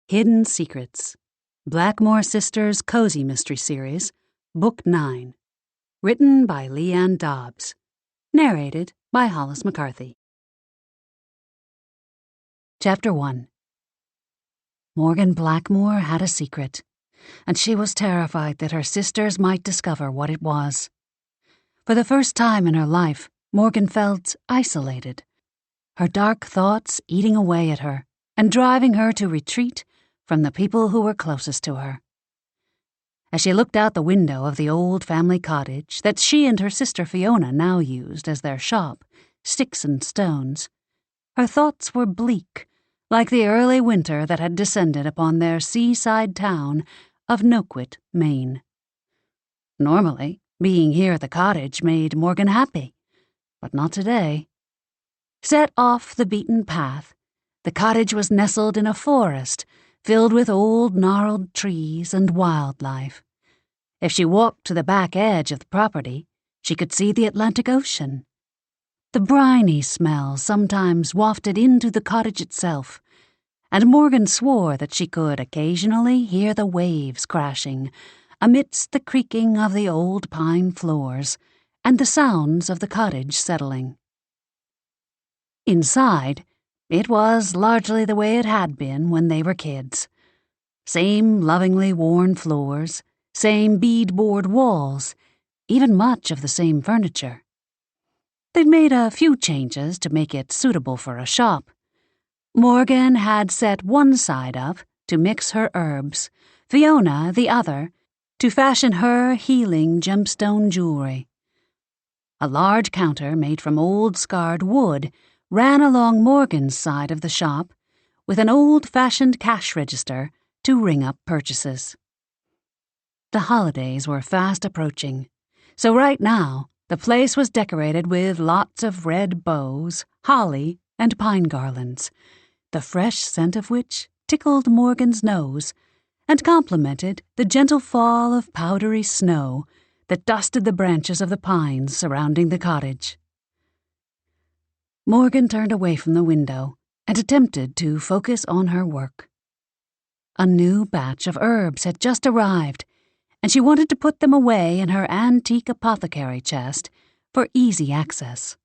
Hidden Secrets, Blackmoore Sisters Cozy Mystery Series, Book 9. Written by Leanne Dobbs. Narrated by Hollis McCarthy. Chapter 1. Morgan Blackmoore had a secret, and she was terrified that her sisters might discover what it was. For the first time in her life, Morgan felt isolated, her dark thoughts eating away at her and driving her to retreat from the people who were closest to her. As she looked out the window of the old family cottage that she and her sister Fiona now used as their shop, Sticks and Stones, her thoughts were bleak, like the early winter that had descended upon their seaside town of Noquit, Maine. Normally, being here at the cottage made Morgan happy, but not today. Set off the beaten path, the cottage was nestled in a forest filled with old gnarled trees and wildlife. If she walked to the back edge of the property, she could see the Atlantic Ocean. The briny smell sometimes wafted into the cottage itself, and Morgan swore that she could occasionally hear the waves crashing amidst the creaking of the old pine floors and the sounds of the cottage settling. Inside, it was largely the way it had been when they were kids. Same lovingly worn floors, same beadboard walls, even much of the same furniture. They'd made a few changes to make it suitable for a shop. Morgan had set one side up to mix her herbs, Fiona the other to fashion her healing gemstone jewelry. A large counter made from old scarred wood ran along Morgan's side of the shop with an old-fashioned cash register to ring up purchases. The holidays were fast approaching, so right now the place was decorated with lots of red bows, holly, and pine garlands, the fresh scent of which tickled Morgan's nose and complemented the gentle fall of powdery snow that dusted the branches of the pines surrounding the cottage. Morgan turned away from the window and attempted to focus on her work. A new batch of herbs had just arrived, and she wanted to put them away in her antique apothecary chest for easy access.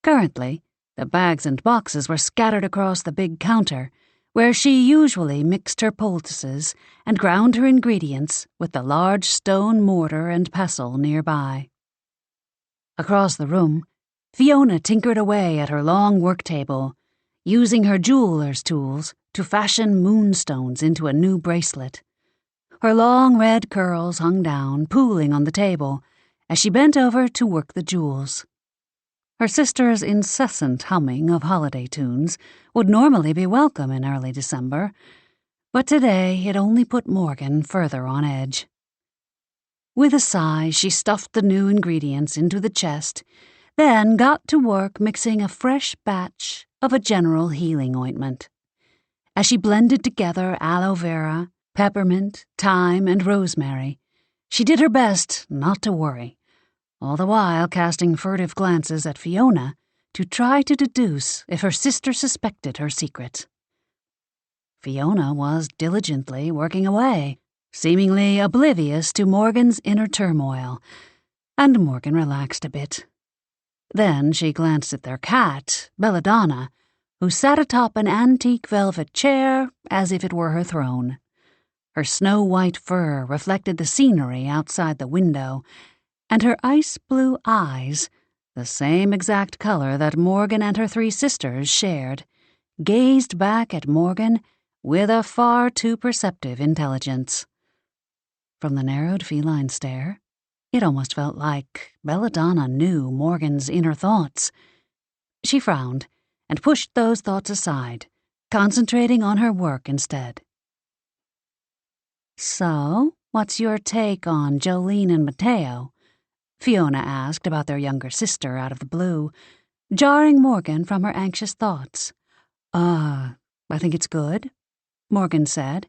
Currently, the bags and boxes were scattered across the big counter, where she usually mixed her poultices and ground her ingredients with the large stone mortar and pestle nearby. Across the room, Fiona tinkered away at her long work table, using her jeweler's tools to fashion moonstones into a new bracelet. Her long red curls hung down, pooling on the table, as she bent over to work the jewels. Her sister's incessant humming of holiday tunes would normally be welcome in early December, but today it only put Morgan further on edge. With a sigh, she stuffed the new ingredients into the chest, then got to work mixing a fresh batch of a general healing ointment. As she blended together aloe vera, peppermint, thyme, and rosemary, she did her best not to worry, all the while casting furtive glances at Fiona to try to deduce if her sister suspected her secret. Fiona was diligently working away, seemingly oblivious to Morgan's inner turmoil, and Morgan relaxed a bit. Then she glanced at their cat, Belladonna, who sat atop an antique velvet chair as if it were her throne. Her snow-white fur reflected the scenery outside the window, and her ice-blue eyes, the same exact color that Morgan and her three sisters shared, gazed back at Morgan with a far too perceptive intelligence. From the narrowed feline stare, it almost felt like Belladonna knew Morgan's inner thoughts. She frowned and pushed those thoughts aside, concentrating on her work instead. "So, what's your take on Jolene and Mateo?" Fiona asked about their younger sister out of the blue, jarring Morgan from her anxious thoughts. I think it's good," Morgan said,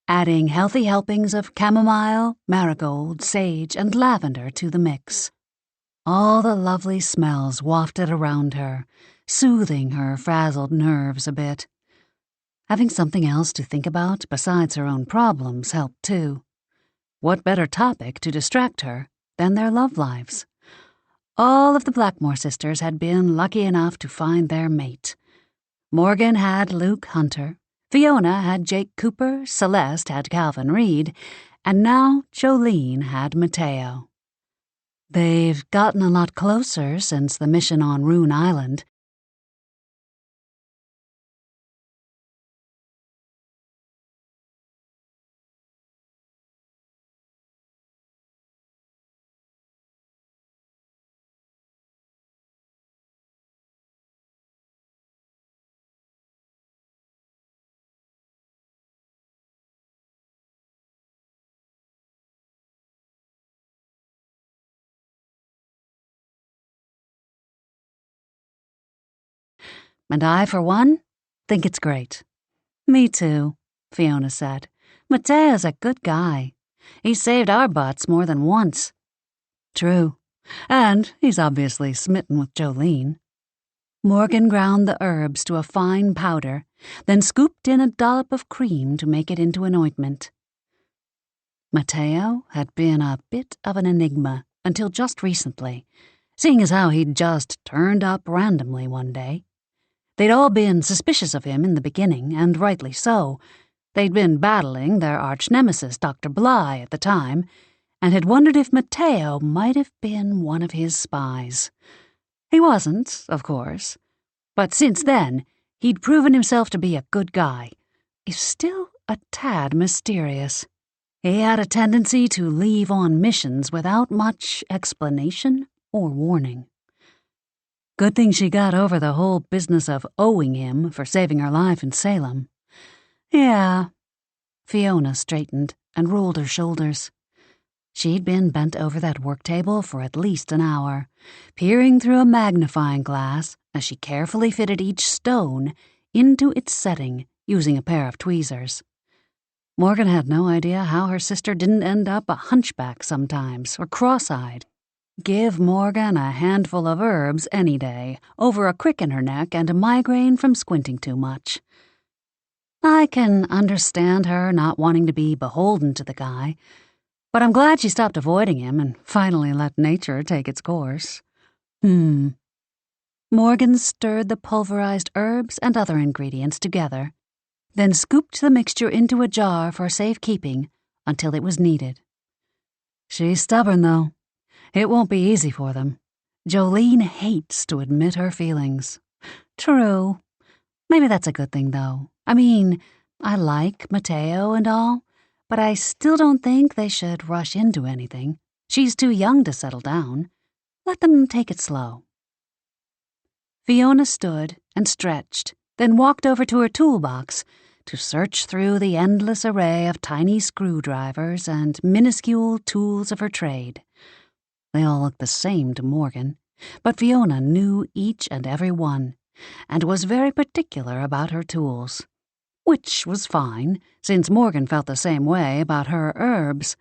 adding healthy helpings of chamomile, marigold, sage, and lavender to the mix. All the lovely smells wafted around her, soothing her frazzled nerves a bit. Having something else to think about besides her own problems helped too. What better topic to distract her than their love lives? All of the Blackmoore sisters had been lucky enough to find their mate. Morgan had Luke Hunter, Fiona had Jake Cooper, Celeste had Calvin Reed, and now Jolene had Mateo. They've gotten a lot closer since the mission on Rune Island. And I, for one, think it's great. Me too, Fiona said. Mateo's a good guy. He's saved our butts more than once. True. And he's obviously smitten with Jolene. Morgan ground the herbs to a fine powder, then scooped in a dollop of cream to make it into an ointment. Mateo had been a bit of an enigma until just recently, seeing as how he'd just turned up randomly one day. They'd all been suspicious of him in the beginning, and rightly so. They'd been battling their arch-nemesis, Dr. Bly, at the time, and had wondered if Mateo might have been one of his spies. He wasn't, of course, but since then, he'd proven himself to be a good guy, if still a tad mysterious. He had a tendency to leave on missions without much explanation or warning. Good thing she got over the whole business of owing him for saving her life in Salem. Yeah. Fiona straightened and rolled her shoulders. She'd been bent over that work table for at least an hour, peering through a magnifying glass as she carefully fitted each stone into its setting using a pair of tweezers. Morgan had no idea how her sister didn't end up a hunchback sometimes or cross-eyed. Give Morgan a handful of herbs any day over a crick in her neck and a migraine from squinting too much. I can understand her not wanting to be beholden to the guy, but I'm glad she stopped avoiding him and finally let nature take its course. Morgan stirred the pulverized herbs and other ingredients together, then scooped the mixture into a jar for safekeeping until it was needed. She's stubborn, though. It won't be easy for them. Jolene hates to admit her feelings. True. Maybe that's a good thing, though. I mean, I like Mateo and all, but I still don't think they should rush into anything. She's too young to settle down. Let them take it slow. Fiona stood and stretched, then walked over to her toolbox to search through the endless array of tiny screwdrivers and minuscule tools of her trade. They all looked the same to Morgan, but Fiona knew each and every one, and was very particular about her tools. Which was fine, since Morgan felt the same way about her herbs.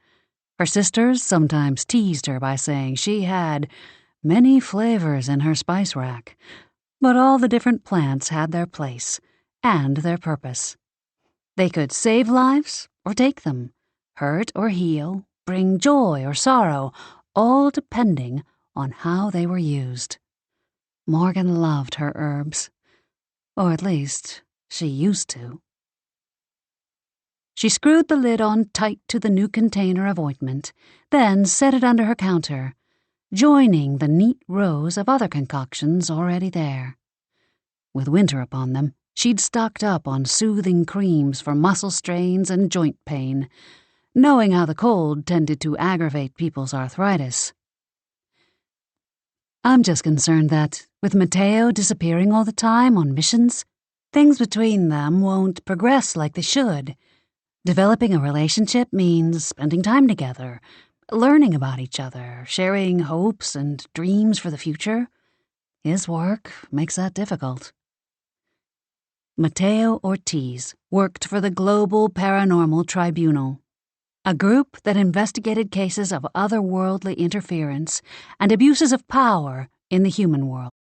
Her sisters sometimes teased her by saying she had many flavors in her spice rack, but all the different plants had their place and their purpose. They could save lives or take them, hurt or heal, bring joy or sorrow, all depending on how they were used. Morgan loved her herbs, or at least she used to. She screwed the lid on tight to the new container of ointment, then set it under her counter, joining the neat rows of other concoctions already there. With winter upon them, she'd stocked up on soothing creams for muscle strains and joint pain, knowing how the cold tended to aggravate people's arthritis. I'm just concerned that, with Mateo disappearing all the time on missions, things between them won't progress like they should. Developing a relationship means spending time together, learning about each other, sharing hopes and dreams for the future. His work makes that difficult. Mateo Ortiz worked for the Global Paranormal Tribunal, a group that investigated cases of otherworldly interference and abuses of power in the human world.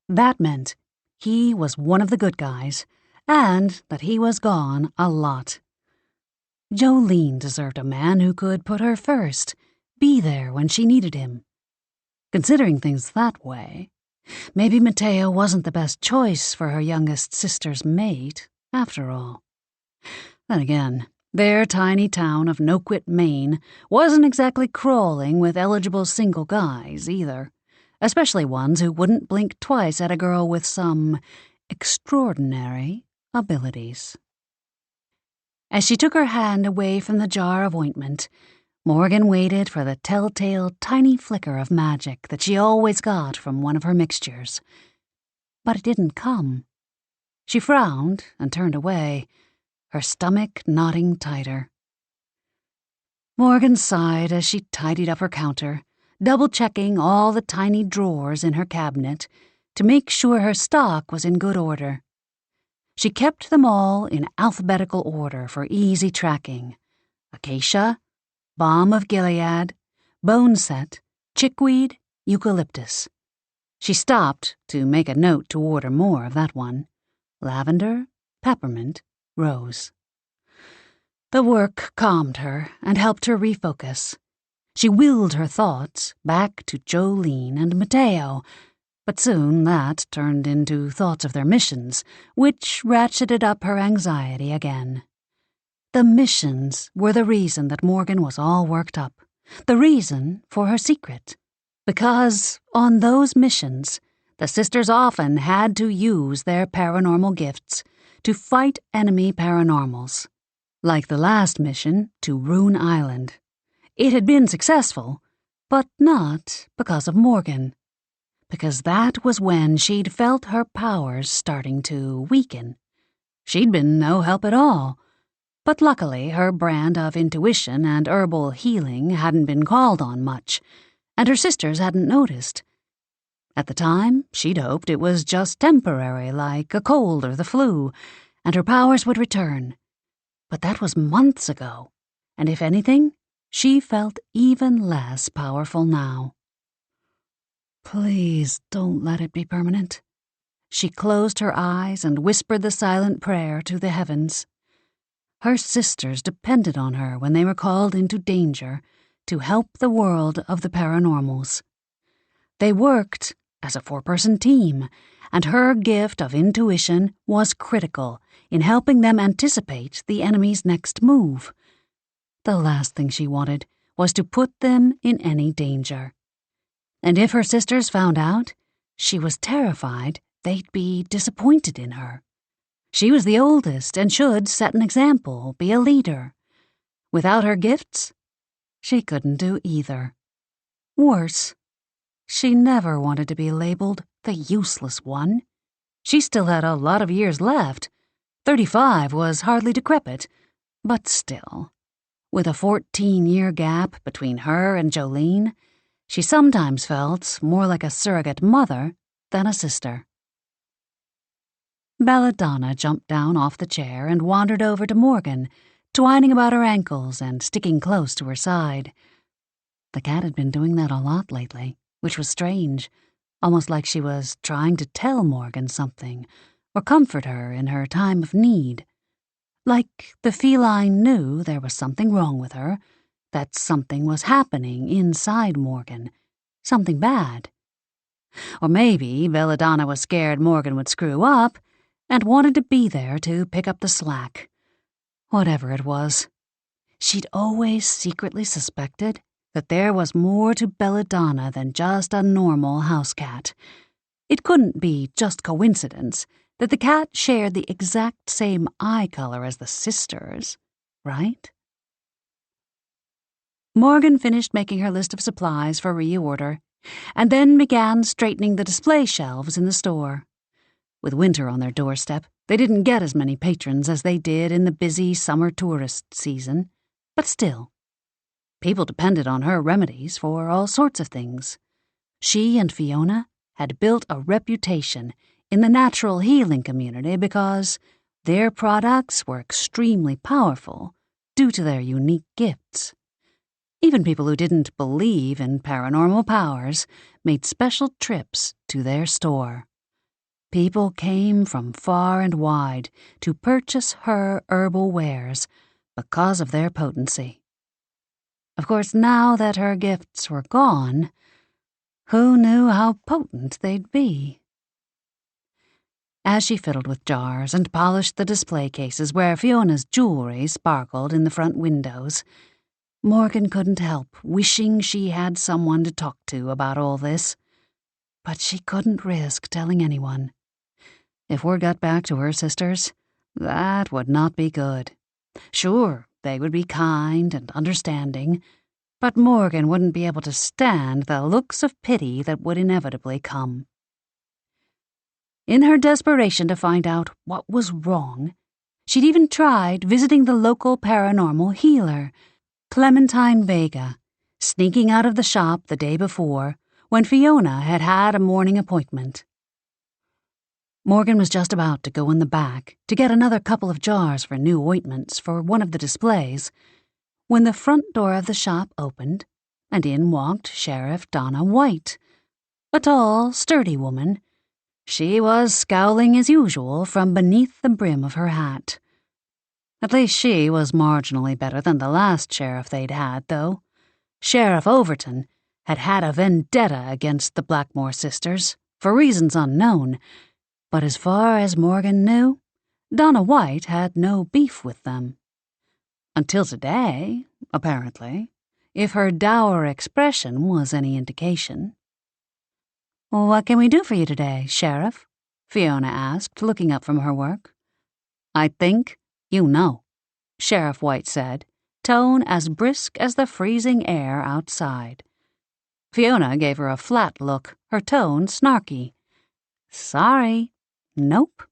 That meant he was one of the good guys, and that he was gone a lot. Jolene deserved a man who could put her first, be there when she needed him. Considering things that way, maybe Mateo wasn't the best choice for her youngest sister's mate, after all. Then again, their tiny town of No-Quit, Maine wasn't exactly crawling with eligible single guys, either, especially ones who wouldn't blink twice at a girl with some extraordinary abilities. As she took her hand away from the jar of ointment, Morgan waited for the telltale tiny flicker of magic that she always got from one of her mixtures. But it didn't come. She frowned and turned away, her stomach knotting tighter. Morgan sighed as she tidied up her counter, double-checking all the tiny drawers in her cabinet to make sure her stock was in good order. She kept them all in alphabetical order for easy tracking: acacia, balm of Gilead, boneset, chickweed, eucalyptus. She stopped to make a note to order more of that one: lavender, peppermint, rose. The work calmed her and helped her refocus. She willed her thoughts back to Jolene and Mateo, but soon that turned into thoughts of their missions, which ratcheted up her anxiety again. The missions were the reason that Morgan was all worked up, the reason for her secret. Because on those missions, the sisters often had to use their paranormal gifts to fight enemy paranormals. Like the last mission to Rune Island. It had been successful, but not because of Morgan. Because that was when she'd felt her powers starting to weaken. She'd been no help at all, but luckily her brand of intuition and herbal healing hadn't been called on much, and her sisters hadn't noticed. At the time, she'd hoped it was just temporary, like a cold or the flu, and her powers would return. But that was months ago, and if anything, she felt even less powerful now. Please don't let it be permanent. She closed her eyes and whispered the silent prayer to the heavens. Her sisters depended on her when they were called into danger to help the world of the paranormals. They worked as a 4-person team, and her gift of intuition was critical in helping them anticipate the enemy's next move. The last thing she wanted was to put them in any danger. And if her sisters found out, she was terrified they'd be disappointed in her. She was the oldest and should set an example, be a leader. Without her gifts, she couldn't do either. Worse, she never wanted to be labeled the useless one. She still had a lot of years left. 35 was hardly decrepit, but still. With a 14-year gap between her and Jolene, she sometimes felt more like a surrogate mother than a sister. Belladonna jumped down off the chair and wandered over to Morgan, twining about her ankles and sticking close to her side. The cat had been doing that a lot lately, which was strange, almost like she was trying to tell Morgan something or comfort her in her time of need. Like the feline knew there was something wrong with her, that something was happening inside Morgan, something bad. Or maybe Belladonna was scared Morgan would screw up and wanted to be there to pick up the slack. Whatever it was, she'd always secretly suspected that there was more to Belladonna than just a normal house cat. It couldn't be just coincidence that the cat shared the exact same eye color as the sisters, right? Morgan finished making her list of supplies for reorder, and then began straightening the display shelves in the store. With winter on their doorstep, they didn't get as many patrons as they did in the busy summer tourist season, but still, people depended on her remedies for all sorts of things. She and Fiona had built a reputation in the natural healing community because their products were extremely powerful due to their unique gifts. Even people who didn't believe in paranormal powers made special trips to their store. People came from far and wide to purchase her herbal wares because of their potency. Of course, now that her gifts were gone, who knew how potent they'd be? As she fiddled with jars and polished the display cases where Fiona's jewelry sparkled in the front windows, Morgan couldn't help wishing she had someone to talk to about all this. But she couldn't risk telling anyone. If word got back to her sisters, that would not be good. Sure, they would be kind and understanding, but Morgan wouldn't be able to stand the looks of pity that would inevitably come. In her desperation to find out what was wrong, she'd even tried visiting the local paranormal healer, Clementine Vega, sneaking out of the shop the day before when Fiona had had a morning appointment. Morgan was just about to go in the back to get another couple of jars for new ointments for one of the displays when the front door of the shop opened and in walked Sheriff Donna White, a tall, sturdy woman. She was scowling as usual from beneath the brim of her hat. At least she was marginally better than the last sheriff they'd had, though. Sheriff Overton had had a vendetta against the Blackmoore sisters, for reasons unknown, but as far as Morgan knew, Donna White had no beef with them. Until today, apparently, if her dour expression was any indication. "What can we do for you today, Sheriff?" Fiona asked, looking up from her work. "I think you know," Sheriff White said, tone as brisk as the freezing air outside. Fiona gave her a flat look, her tone snarky. "Sorry. Nope.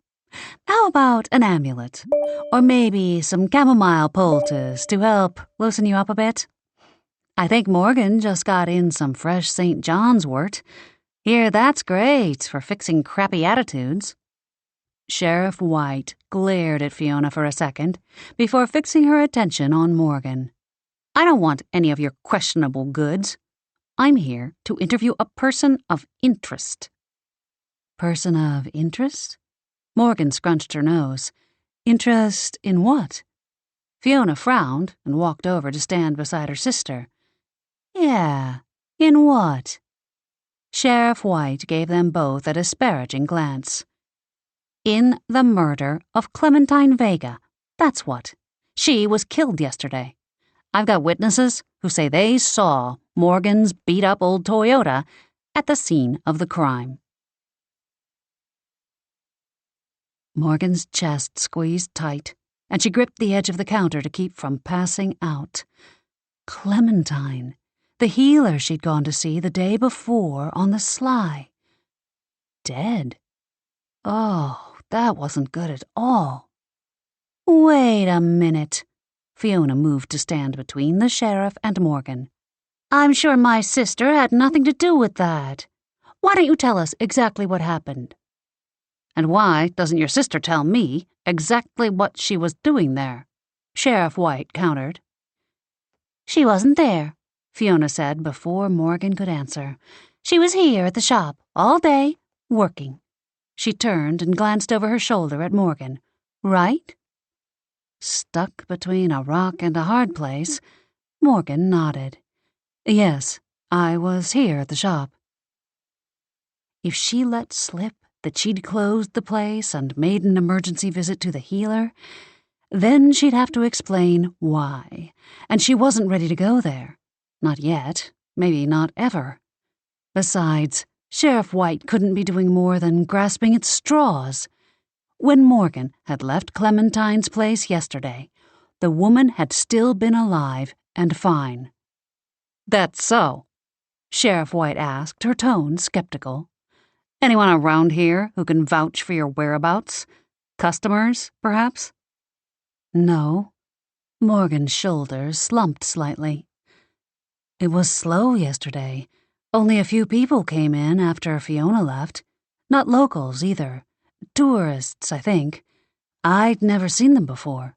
How about an amulet? Or maybe some chamomile poultice to help loosen you up a bit? I think Morgan just got in some fresh St. John's wort. Hear that's great for fixing crappy attitudes." Sheriff White glared at Fiona for a second before fixing her attention on Morgan. "I don't want any of your questionable goods. I'm here to interview a person of interest." "Person of interest?" Morgan scrunched her nose. "Interest in what?" Fiona frowned and walked over to stand beside her sister. "Yeah, in what?" Sheriff White gave them both a disparaging glance. "In the murder of Clementine Vega, that's what. She was killed yesterday. I've got witnesses who say they saw Morgan's beat-up old Toyota at the scene of the crime." Morgan's chest squeezed tight, and she gripped the edge of the counter to keep from passing out. Clementine, the healer she'd gone to see the day before on the sly. Dead. Oh, that wasn't good at all. "Wait a minute." Fiona moved to stand between the sheriff and Morgan. "I'm sure my sister had nothing to do with that. Why don't you tell us exactly what happened?" "And why doesn't your sister tell me exactly what she was doing there?" Sheriff White countered. "She wasn't there," Fiona said before Morgan could answer. "She was here at the shop all day, working." She turned and glanced over her shoulder at Morgan. "Right?" Stuck between a rock and a hard place, Morgan nodded. "Yes, I was here at the shop." If she let slip that she'd closed the place and made an emergency visit to the healer, then she'd have to explain why, and she wasn't ready to go there. Not yet, maybe not ever. Besides, Sheriff White couldn't be doing more than grasping at straws. When Morgan had left Clementine's place yesterday, the woman had still been alive and fine. "That's so?" Sheriff White asked, her tone skeptical. "Anyone around here who can vouch for your whereabouts? Customers, perhaps?" "No." Morgan's shoulders slumped slightly. "It was slow yesterday. Only a few people came in after Fiona left. Not locals, either. Tourists, I think. I'd never seen them before."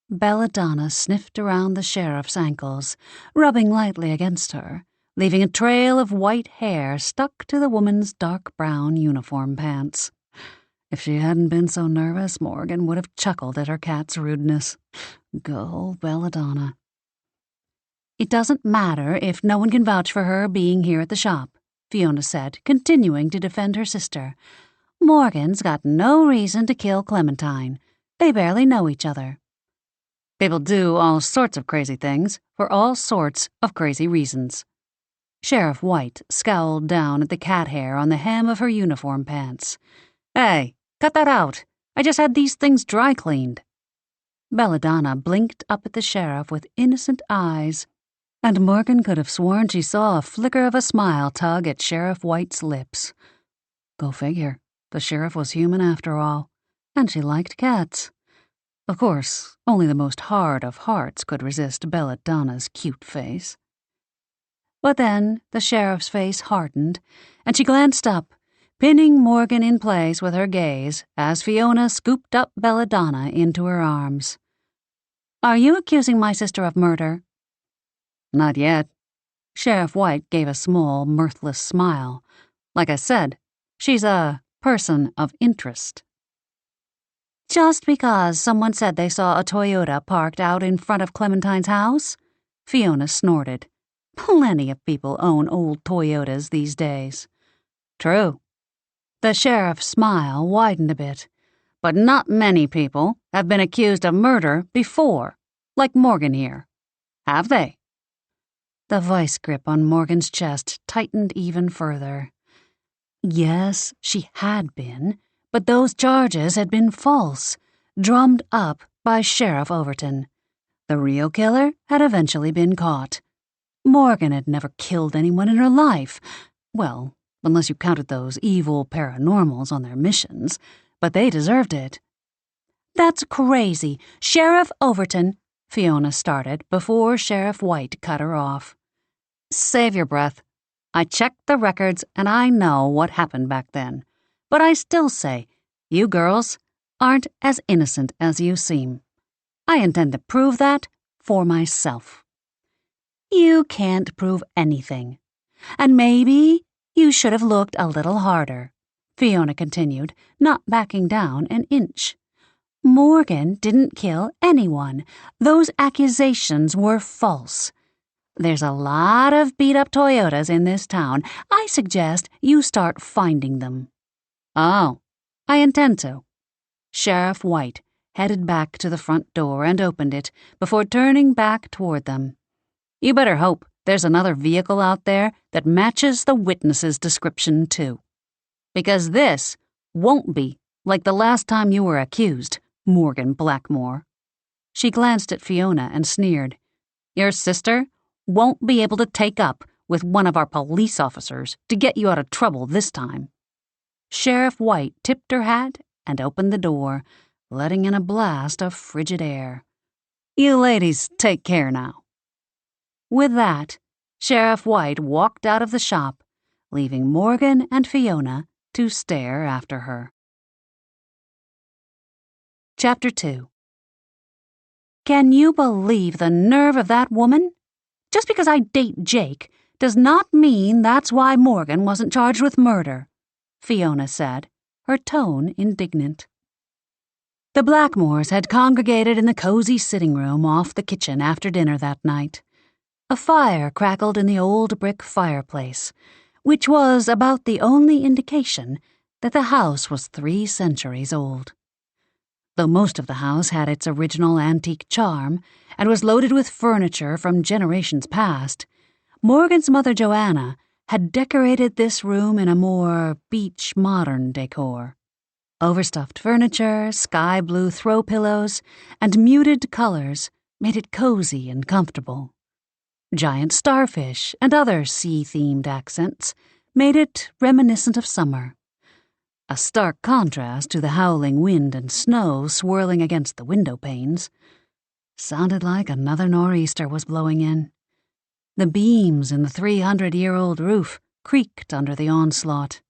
Belladonna sniffed around the sheriff's ankles, rubbing lightly against her, leaving a trail of white hair stuck to the woman's dark brown uniform pants. If she hadn't been so nervous, Morgan would have chuckled at her cat's rudeness. Go, Belladonna. It doesn't matter if no one can vouch for her being here at the shop, Fiona said, continuing to defend her sister. Morgan's got no reason to kill Clementine. They barely know each other. People do all sorts of crazy things for all sorts of crazy reasons. Sheriff White scowled down at the cat hair on the hem of her uniform pants. Hey, cut that out. I just had these things dry cleaned. Belladonna blinked up at the sheriff with innocent eyes, and Morgan could have sworn she saw a flicker of a smile tug at Sheriff White's lips. Go figure. The sheriff was human after all, and she liked cats. Of course, only the most hard of hearts could resist Belladonna's cute face. But then the sheriff's face hardened, and she glanced up, pinning Morgan in place with her gaze as Fiona scooped up Belladonna into her arms. Are you accusing my sister of murder? Not yet. Sheriff White gave a small, mirthless smile. Like I said, she's a person of interest. Just because someone said they saw a Toyota parked out in front of Clementine's house? Fiona snorted. Plenty of people own old Toyotas these days. True. The sheriff's smile widened a bit. But not many people have been accused of murder before, like Morgan here. Have they? The vice grip on Morgan's chest tightened even further. Yes, she had been, but those charges had been false, drummed up by Sheriff Overton. The real killer had eventually been caught. Morgan had never killed anyone in her life. Well, unless you counted those evil paranormals on their missions, but they deserved it. That's crazy. Sheriff Overton, Fiona started before Sheriff White cut her off. Save your breath. I checked the records and I know what happened back then. But I still say, you girls aren't as innocent as you seem. I intend to prove that for myself. You can't prove anything. And maybe you should have looked a little harder, Fiona continued, not backing down an inch. Morgan didn't kill anyone. Those accusations were false. There's a lot of beat-up Toyotas in this town. I suggest you start finding them. Oh, I intend to. Sheriff White headed back to the front door and opened it before turning back toward them. You better hope there's another vehicle out there that matches the witness's description, too. Because this won't be like the last time you were accused, Morgan Blackmoore. She glanced at Fiona and sneered. Your sister won't be able to take up with one of our police officers to get you out of trouble this time. Sheriff White tipped her hat and opened the door, letting in a blast of frigid air. You ladies take care now. With that, Sheriff White walked out of the shop, leaving Morgan and Fiona to stare after her. Chapter 2. Can you believe the nerve of that woman? Just because I date Jake does not mean that's why Morgan wasn't charged with murder, Fiona said, her tone indignant. The Blackmoores had congregated in the cozy sitting room off the kitchen after dinner that night. A fire crackled in the old brick fireplace, which was about the only indication that the house was 3 centuries old. Though most of the house had its original antique charm and was loaded with furniture from generations past, Morgan's mother Joanna had decorated this room in a more beach modern decor. Overstuffed furniture, sky blue throw pillows, and muted colors made it cozy and comfortable. Giant starfish and other sea-themed accents made it reminiscent of summer. A stark contrast to the howling wind and snow swirling against the window panes. Sounded like another nor'easter was blowing in. The beams in the 300-year-old roof creaked under the onslaught.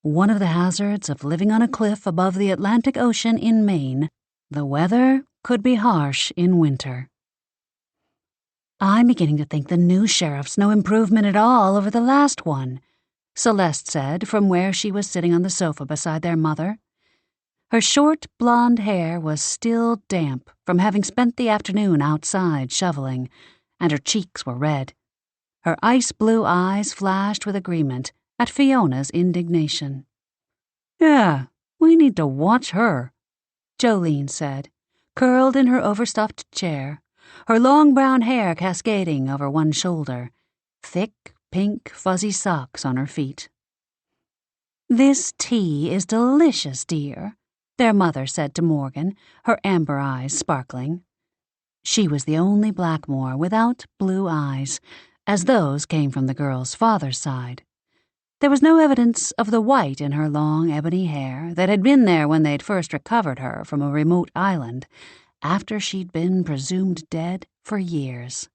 One of the hazards of living on a cliff above the Atlantic Ocean in Maine, the weather could be harsh in winter. I'm beginning to think the new sheriff's no improvement at all over the last one, Celeste said from where she was sitting on the sofa beside their mother. Her short blonde hair was still damp from having spent the afternoon outside shoveling, and her cheeks were red. Her ice-blue eyes flashed with agreement at Fiona's indignation. "Yeah, we need to watch her," Jolene said, curled in her overstuffed chair, her long brown hair cascading over one shoulder, thick, pink, fuzzy socks on her feet. "This tea is delicious, dear," their mother said to Morgan, her amber eyes sparkling. She was the only Blackmoore without blue eyes, as those came from the girl's father's side. There was no evidence of the white in her long ebony hair that had been there when they'd first recovered her from a remote island, after she'd been presumed dead for years.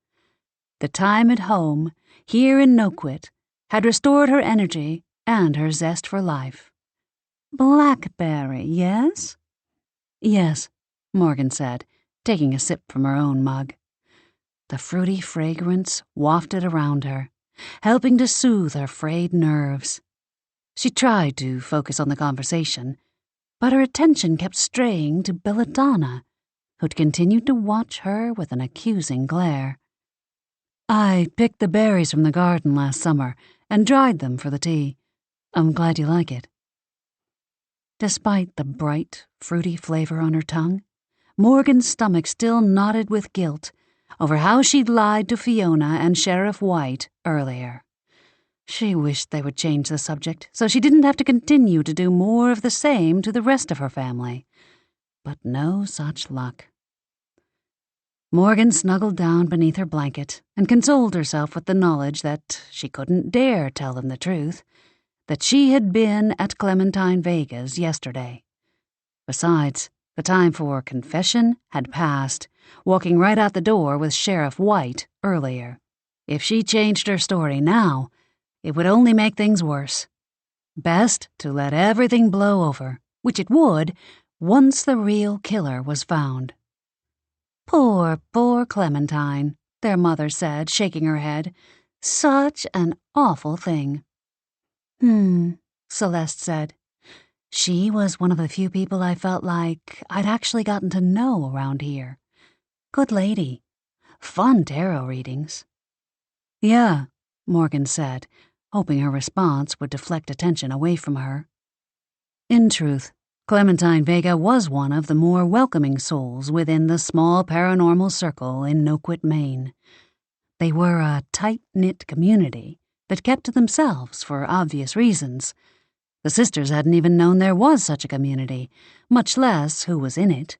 The time at home, here in Noquit, had restored her energy and her zest for life. "Blackberry, yes?" "Yes," Morgan said, taking a sip from her own mug. The fruity fragrance wafted around her, helping to soothe her frayed nerves. She tried to focus on the conversation, but her attention kept straying to Belladonna, who'd continued to watch her with an accusing glare. "I picked the berries from the garden last summer and dried them for the tea. I'm glad you like it." Despite the bright, fruity flavor on her tongue, Morgan's stomach still knotted with guilt over how she'd lied to Fiona and Sheriff White earlier. She wished they would change the subject so she didn't have to continue to do more of the same to the rest of her family. But no such luck. Morgan snuggled down beneath her blanket and consoled herself with the knowledge that she couldn't dare tell them the truth, that she had been at Clementine Vega's yesterday. Besides, the time for confession had passed, walking right out the door with Sheriff White earlier. If she changed her story now, it would only make things worse. Best to let everything blow over, which it would, once the real killer was found. "Poor, poor Clementine," their mother said, shaking her head. "Such an awful thing." Celeste said. "She was one of the few people I felt like I'd actually gotten to know around here. Good lady. Fun tarot readings." "Yeah," Morgan said, hoping her response would deflect attention away from her. In truth, Clementine Vega was one of the more welcoming souls within the small paranormal circle in Noquit, Maine. They were a tight-knit community that kept to themselves for obvious reasons. The sisters hadn't even known there was such a community, much less who was in it.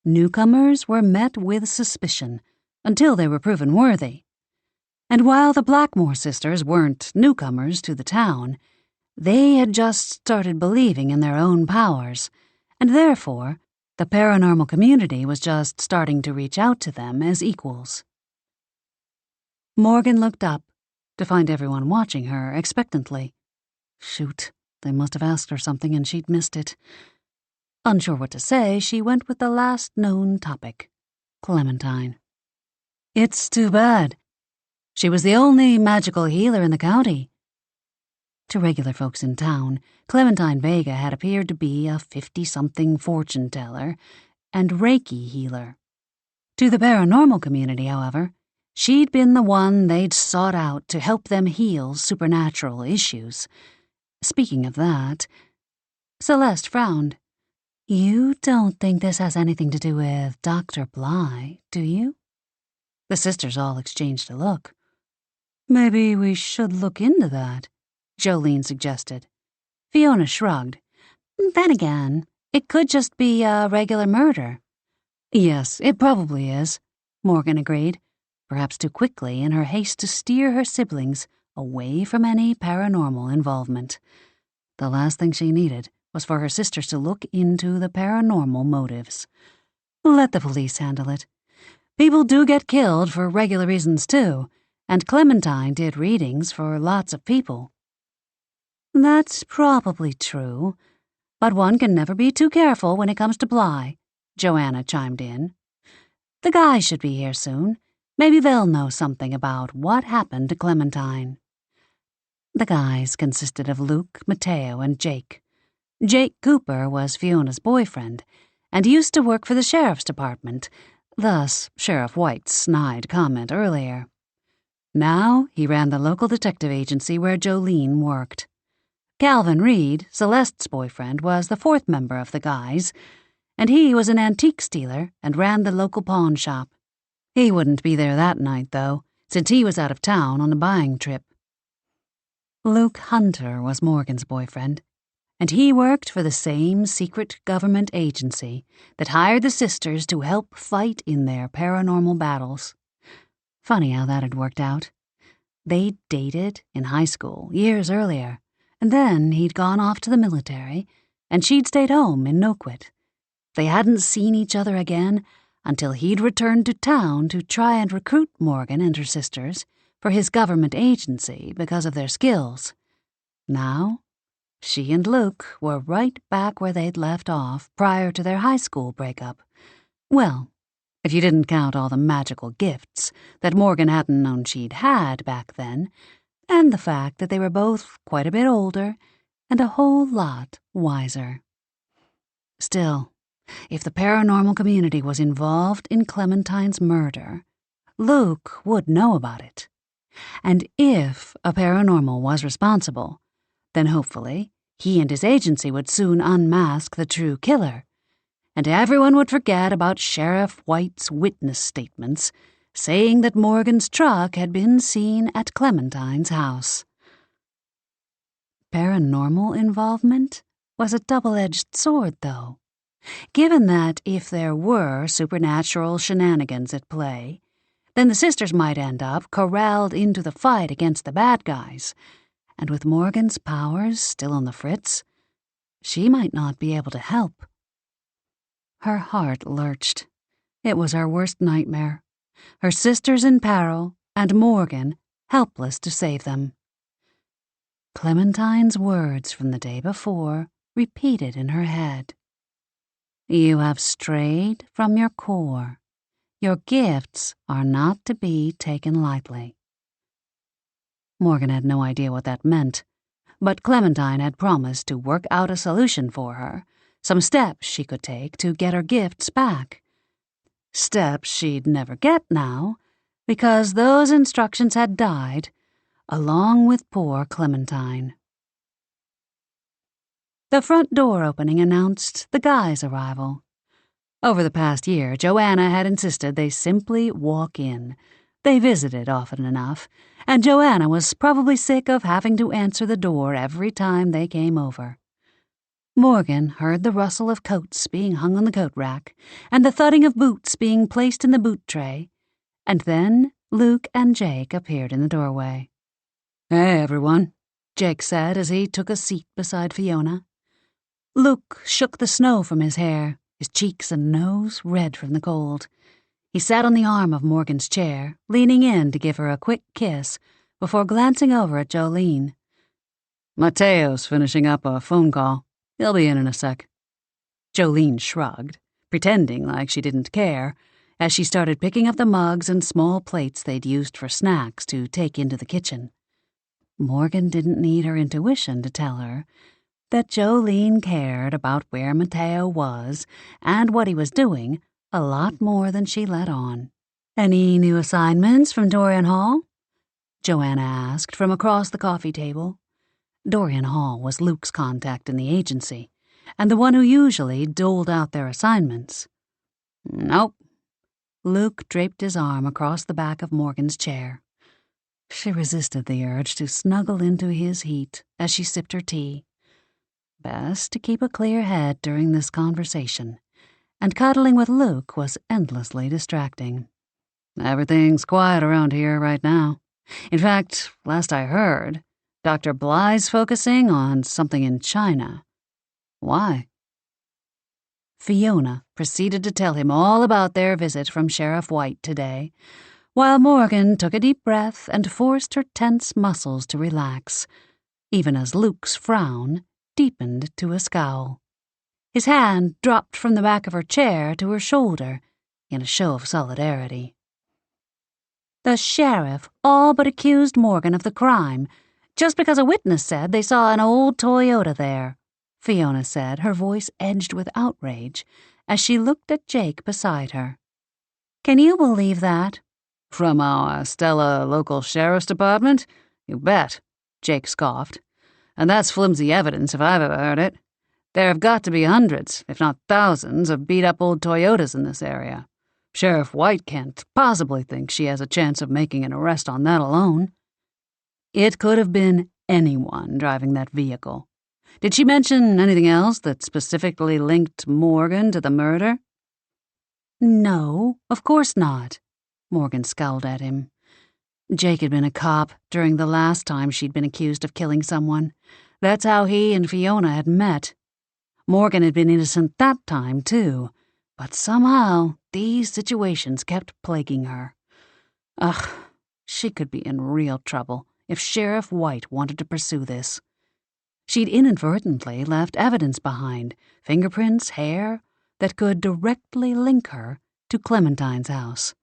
Newcomers were met with suspicion until they were proven worthy. And while the Blackmoore sisters weren't newcomers to the town, they had just started believing in their own powers, and therefore the paranormal community was just starting to reach out to them as equals. Morgan looked up to find everyone watching her expectantly. Shoot, they must have asked her something and she'd missed it. Unsure what to say, she went with the last known topic, Clementine. "It's too bad. She was the only magical healer in the county." To regular folks in town, Clementine Vega had appeared to be a 50-something fortune teller and Reiki healer. To the paranormal community, however, she'd been the one they'd sought out to help them heal supernatural issues. Speaking of that, Celeste frowned. "You don't think this has anything to do with Dr. Bly, do you?" The sisters all exchanged a look. "Maybe we should look into that," Jolene suggested. Fiona shrugged. "Then again, it could just be a regular murder." "Yes, it probably is," Morgan agreed, perhaps too quickly in her haste to steer her siblings away from any paranormal involvement. The last thing she needed was for her sisters to look into the paranormal motives. Let the police handle it. People do get killed for regular reasons, too, and Clementine did readings for lots of people. "That's probably true, but one can never be too careful when it comes to Bly," Joanna chimed in. "The guy should be here soon, Maybe they'll know something about what happened to Clementine. The guys consisted of Luke, Mateo, and Jake. Jake Cooper was Fiona's boyfriend, and used to work for the sheriff's department, thus Sheriff White's snide comment earlier. Now he ran the local detective agency where Jolene worked. Calvin Reed, Celeste's boyfriend, was the fourth member of the guys, and he was an antiques dealer and ran the local pawn shop. He wouldn't be there that night, though, since he was out of town on a buying trip. Luke Hunter was Morgan's boyfriend, and he worked for the same secret government agency that hired the sisters to help fight in their paranormal battles. Funny how that had worked out. They'd dated in high school years earlier, and then he'd gone off to the military, and she'd stayed home in Noquit. They hadn't seen each other again until he'd returned to town to try and recruit Morgan and her sisters for his government agency because of their skills. Now, she and Luke were right back where they'd left off prior to their high school breakup. Well, if you didn't count all the magical gifts that Morgan hadn't known she'd had back then, and the fact that they were both quite a bit older and a whole lot wiser. Still, if the paranormal community was involved in Clementine's murder, Luke would know about it. And if a paranormal was responsible, then hopefully he and his agency would soon unmask the true killer, and everyone would forget about Sheriff White's witness statements saying that Morgan's truck had been seen at Clementine's house. Paranormal involvement was a double-edged sword, though, given that if there were supernatural shenanigans at play, then the sisters might end up corralled into the fight against the bad guys, and with Morgan's powers still on the fritz, she might not be able to help. Her heart lurched. It was her worst nightmare. Her sisters in peril, and Morgan helpless to save them. Clementine's words from the day before repeated in her head. You have strayed from your core. Your gifts are not to be taken lightly. Morgan had no idea what that meant, but Clementine had promised to work out a solution for her, some steps she could take to get her gifts back. Steps she'd never get now, because those instructions had died, along with poor Clementine. The front door opening announced the guys' arrival. Over the past year, Joanna had insisted they simply walk in. They visited often enough, and Joanna was probably sick of having to answer the door every time they came over. Morgan heard the rustle of coats being hung on the coat rack, and the thudding of boots being placed in the boot tray, and then Luke and Jake appeared in the doorway. Hey, everyone, Jake said as he took a seat beside Fiona. Luke shook the snow from his hair, his cheeks and nose red from the cold. He sat on the arm of Morgan's chair, leaning in to give her a quick kiss before glancing over at Jolene. Mateo's finishing up a phone call. He'll be in a sec. Jolene shrugged, pretending like she didn't care, as she started picking up the mugs and small plates they'd used for snacks to take into the kitchen. Morgan didn't need her intuition to tell her that Jolene cared about where Mateo was and what he was doing a lot more than she let on. Any new assignments from Dorian Hall? Joanna asked from across the coffee table. Dorian Hall was Luke's contact in the agency, and the one who usually doled out their assignments. Nope. Luke draped his arm across the back of Morgan's chair. She resisted the urge to snuggle into his heat as she sipped her tea. Best to keep a clear head during this conversation, and cuddling with Luke was endlessly distracting. Everything's quiet around here right now. In fact, last I heard, Dr. Bly's focusing on something in China. Why? Fiona proceeded to tell him all about their visit from Sheriff White today, while Morgan took a deep breath and forced her tense muscles to relax, even as Luke's frown deepened to a scowl. His hand dropped from the back of her chair to her shoulder in a show of solidarity. The sheriff all but accused Morgan of the crime, just because a witness said they saw an old Toyota there, Fiona said, her voice edged with outrage, as she looked at Jake beside her. Can you believe that? From our Stella local sheriff's department? You bet, Jake scoffed. And that's flimsy evidence if I've ever heard it. There have got to be hundreds, if not thousands, of beat-up old Toyotas in this area. Sheriff White can't possibly think she has a chance of making an arrest on that alone. It could have been anyone driving that vehicle. Did she mention anything else that specifically linked Morgan to the murder? No, of course not. Morgan scowled at him. Jake had been a cop during the last time she'd been accused of killing someone. That's how he and Fiona had met. Morgan had been innocent that time, too, but somehow these situations kept plaguing her. Ugh, she could be in real trouble if Sheriff White wanted to pursue this. She'd inadvertently left evidence behind, fingerprints, hair, that could directly link her to Clementine's house.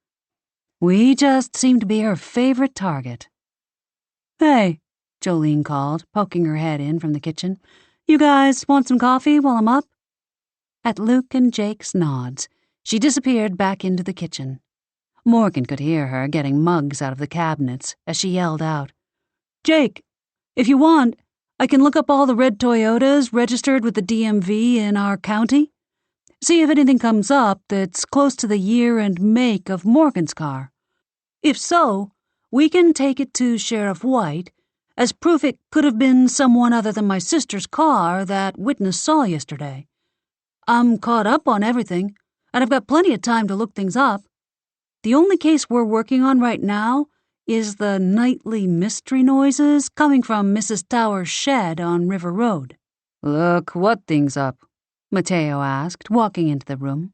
We just seemed to be her favorite target. Hey, Jolene called, poking her head in from the kitchen. You guys want some coffee while I'm up? At Luke and Jake's nods, she disappeared back into the kitchen. Morgan could hear her getting mugs out of the cabinets as she yelled out, Jake, if you want, I can look up all the red Toyotas registered with the DMV in our county. See if anything comes up that's close to the year and make of Morgan's car. If so, we can take it to Sheriff White as proof it could have been someone other than my sister's car that witness saw yesterday. I'm caught up on everything, and I've got plenty of time to look things up. The only case we're working on right now is the nightly mystery noises coming from Mrs. Tower's shed on River Road. Look what things up? Mateo asked, walking into the room.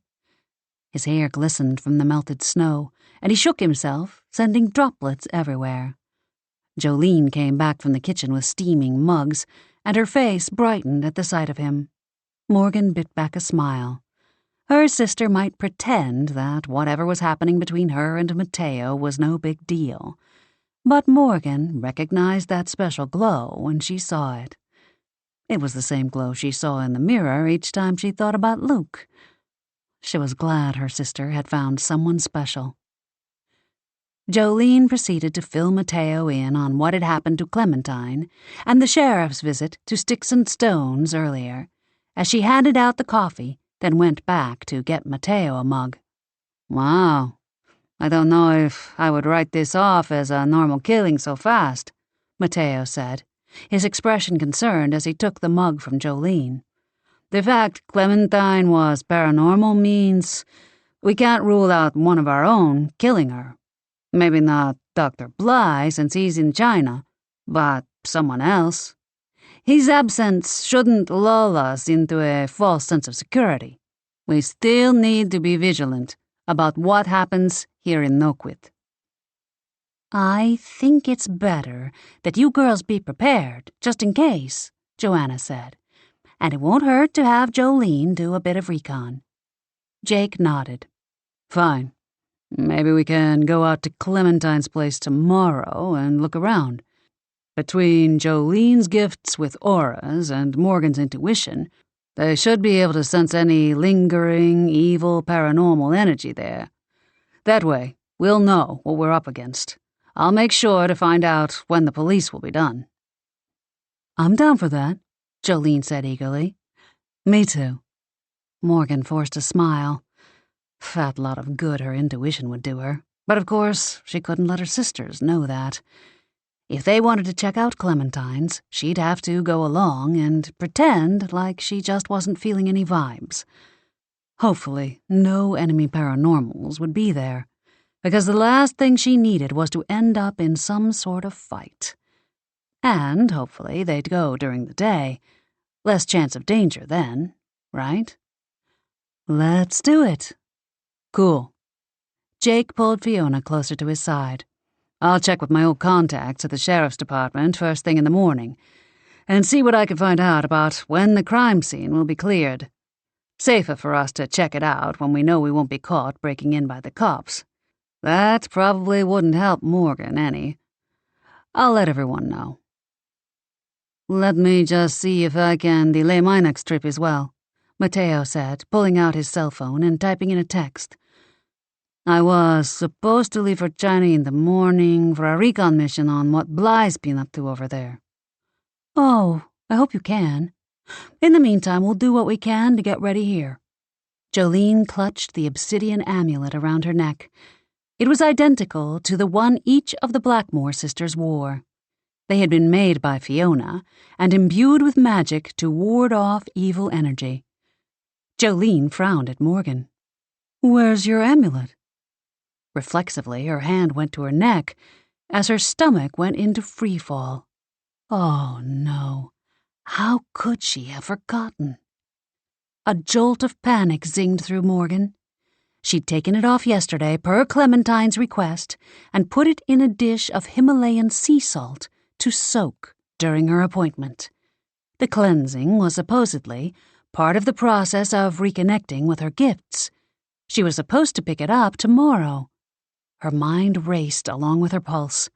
His hair glistened from the melted snow, and he shook himself, sending droplets everywhere. Jolene came back from the kitchen with steaming mugs, and her face brightened at the sight of him. Morgan bit back a smile. Her sister might pretend that whatever was happening between her and Mateo was no big deal, but Morgan recognized that special glow when she saw it. It was the same glow she saw in the mirror each time she thought about Luke. She was glad her sister had found someone special. Jolene proceeded to fill Mateo in on what had happened to Clementine and the sheriff's visit to Sticks and Stones earlier, as she handed out the coffee, then went back to get Mateo a mug. Wow. I don't know if I would write this off as a normal killing so fast, Mateo said, his expression concerned as he took the mug from Jolene. The fact Clementine was paranormal means we can't rule out one of our own killing her. Maybe not Dr. Bly since he's in China, but someone else. His absence shouldn't lull us into a false sense of security. We still need to be vigilant about what happens here in Noquit. I think it's better that you girls be prepared, just in case, Joanna said, and it won't hurt to have Jolene do a bit of recon. Jake nodded. Fine. Maybe we can go out to Clementine's place tomorrow and look around. Between Jolene's gifts with auras and Morgan's intuition, they should be able to sense any lingering, evil, paranormal energy there. That way, we'll know what we're up against. I'll make sure to find out when the police will be done. I'm down for that, Jolene said eagerly. Me too. Morgan forced a smile. Fat lot of good her intuition would do her, but of course she couldn't let her sisters know that. If they wanted to check out Clementine's, she'd have to go along and pretend like she just wasn't feeling any vibes. Hopefully, no enemy paranormals would be there, because the last thing she needed was to end up in some sort of fight. And hopefully they'd go during the day. Less chance of danger then, right? Let's do it. Cool. Jake pulled Fiona closer to his side. I'll check with my old contacts at the sheriff's department first thing in the morning, and see what I can find out about when the crime scene will be cleared. Safer for us to check it out when we know we won't be caught breaking in by the cops. That probably wouldn't help Morgan any. I'll let everyone know. Let me just see if I can delay my next trip as well, Mateo said, pulling out his cell phone and typing in a text. I was supposed to leave for China in the morning for a recon mission on what Bly's been up to over there. Oh, I hope you can. In the meantime, we'll do what we can to get ready here. Jolene clutched the obsidian amulet around her neck. It was identical to the one each of the Blackmoore sisters wore. They had been made by Fiona and imbued with magic to ward off evil energy. Jolene frowned at Morgan. Where's your amulet? Reflexively, her hand went to her neck as her stomach went into freefall. Oh, no. How could she have forgotten? A jolt of panic zinged through Morgan. She'd taken it off yesterday, per Clementine's request, and put it in a dish of Himalayan sea salt to soak during her appointment. The cleansing was supposedly part of the process of reconnecting with her gifts. She was supposed to pick it up tomorrow. Her mind raced along with her pulse.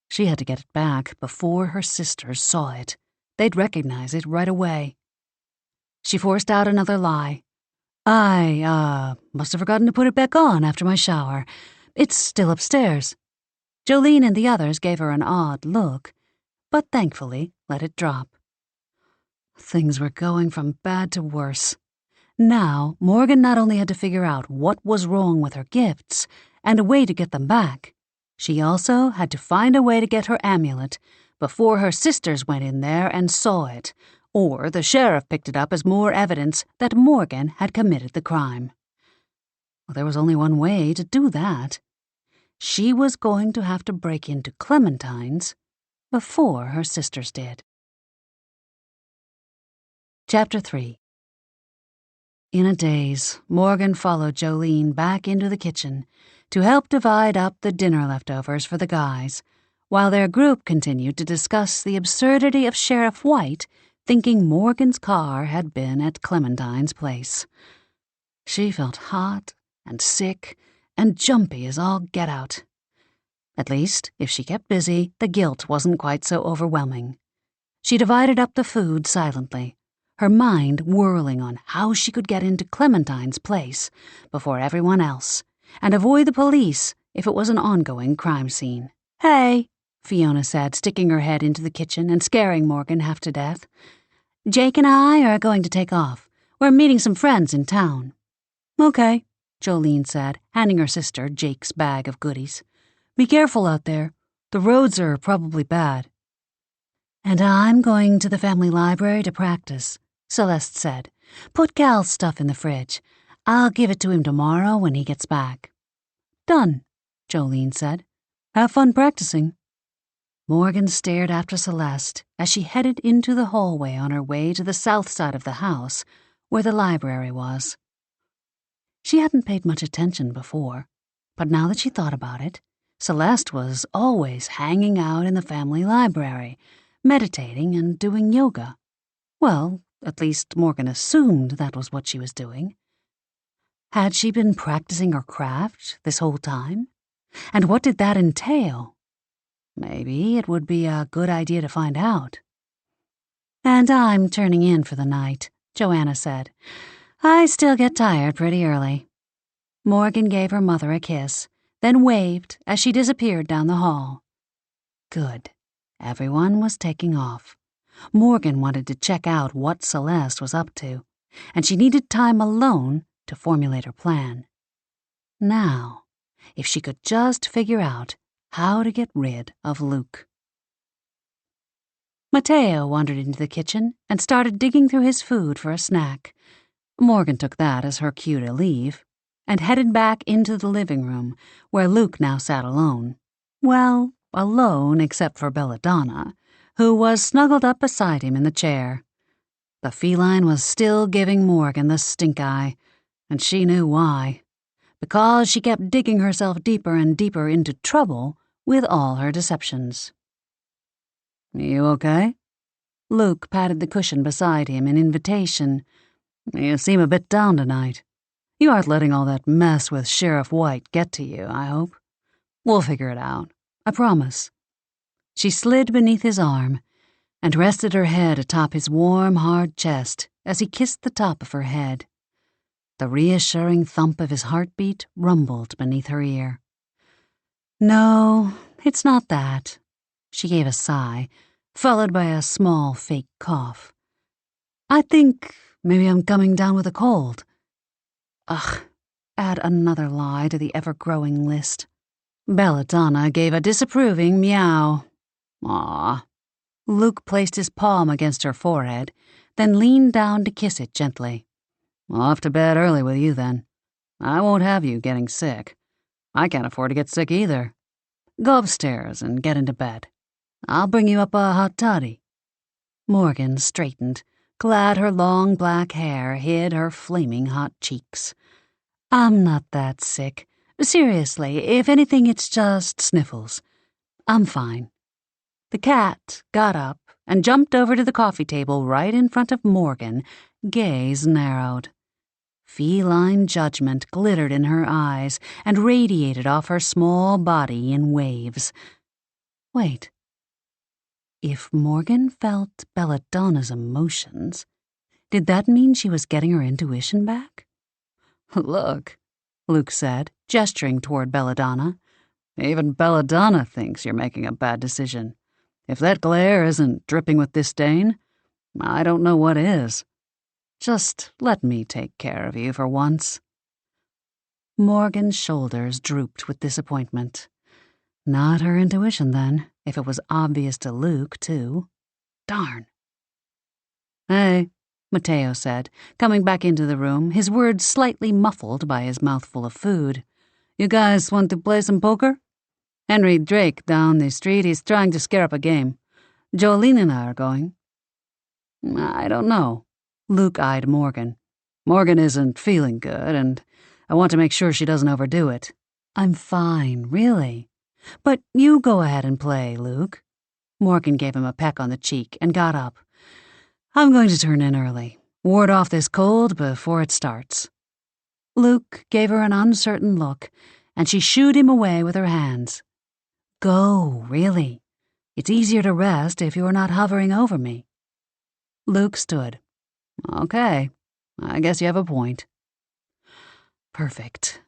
She had to get it back before her sisters saw it. They'd recognize it right away. She forced out another lie. I must have forgotten to put it back on after my shower. It's still upstairs. Jolene and the others gave her an odd look, but thankfully let it drop. Things were going from bad to worse. Now, Morgan not only had to figure out what was wrong with her gifts and a way to get them back, she also had to find a way to get her amulet before her sisters went in there and saw it, or the sheriff picked it up as more evidence that Morgan had committed the crime. Well, there was only one way to do that. She was going to have to break into Clementine's before her sisters did. Chapter 3. In a daze, Morgan followed Jolene back into the kitchen to help divide up the dinner leftovers for the guys, while their group continued to discuss the absurdity of Sheriff White thinking Morgan's car had been at Clementine's place. She felt hot and sick and jumpy as all get out. At least, if she kept busy, the guilt wasn't quite so overwhelming. She divided up the food silently, her mind whirling on how she could get into Clementine's place before everyone else and avoid the police if it was an ongoing crime scene. Hey, Fiona said, sticking her head into the kitchen and scaring Morgan half to death. Jake and I are going to take off. We're meeting some friends in town. Okay, Jolene said, handing her sister Jake's bag of goodies. Be careful out there. The roads are probably bad. And I'm going to the family library to practice, Celeste said. Put Cal's stuff in the fridge. I'll give it to him tomorrow when he gets back. Done, Jolene said. Have fun practicing. Morgan stared after Celeste as she headed into the hallway on her way to the south side of the house, where the library was. She hadn't paid much attention before, but now that she thought about it, Celeste was always hanging out in the family library, meditating and doing yoga. Well, at least Morgan assumed that was what she was doing. Had she been practicing her craft this whole time? And what did that entail? Maybe it would be a good idea to find out. And I'm turning in for the night, Joanna said. I still get tired pretty early. Morgan gave her mother a kiss, then waved as she disappeared down the hall. Good. Everyone was taking off. Morgan wanted to check out what Celeste was up to, and she needed time alone to formulate her plan. Now, if she could just figure out how to get rid of Luke. Mateo wandered into the kitchen and started digging through his food for a snack. Morgan took that as her cue to leave and headed back into the living room, where Luke now sat alone. Well, alone except for Belladonna, who was snuggled up beside him in the chair. The feline was still giving Morgan the stink eye, and she knew why. Because she kept digging herself deeper and deeper into trouble with all her deceptions. You okay? Luke patted the cushion beside him in invitation. You seem a bit down tonight. You aren't letting all that mess with Sheriff White get to you, I hope. We'll figure it out. I promise. She slid beneath his arm and rested her head atop his warm, hard chest as he kissed the top of her head. The reassuring thump of his heartbeat rumbled beneath her ear. No, it's not that. She gave a sigh, followed by a small fake cough. I think maybe I'm coming down with a cold. Ugh, add another lie to the ever-growing list. Belladonna gave a disapproving meow. Aw. Luke placed his palm against her forehead, then leaned down to kiss it gently. Off to bed early with you, then. I won't have you getting sick. I can't afford to get sick either. Go upstairs and get into bed. I'll bring you up a hot toddy. Morgan straightened, glad her long black hair hid her flaming hot cheeks. I'm not that sick. Seriously, if anything, it's just sniffles. I'm fine. The cat got up and jumped over to the coffee table right in front of Morgan, gaze narrowed. Feline judgment glittered in her eyes and radiated off her small body in waves. Wait. If Morgan felt Belladonna's emotions, did that mean she was getting her intuition back? Look, Luke said, gesturing toward Belladonna. Even Belladonna thinks you're making a bad decision. If that glare isn't dripping with disdain, I don't know what is. Just let me take care of you for once. Morgan's shoulders drooped with disappointment. Not her intuition, then, if it was obvious to Luke, too. Darn. Hey, Mateo said, coming back into the room, his words slightly muffled by his mouthful of food. You guys want to play some poker? Henry Drake down the street, he's trying to scare up a game. Jolene and I are going. I don't know. Luke eyed Morgan. Morgan isn't feeling good, and I want to make sure she doesn't overdo it. I'm fine, really. But you go ahead and play, Luke. Morgan gave him a peck on the cheek and got up. I'm going to turn in early. Ward off this cold before it starts. Luke gave her an uncertain look, and she shooed him away with her hands. Go, really. It's easier to rest if you're not hovering over me. Luke stood. Okay, I guess you have a point. Perfect.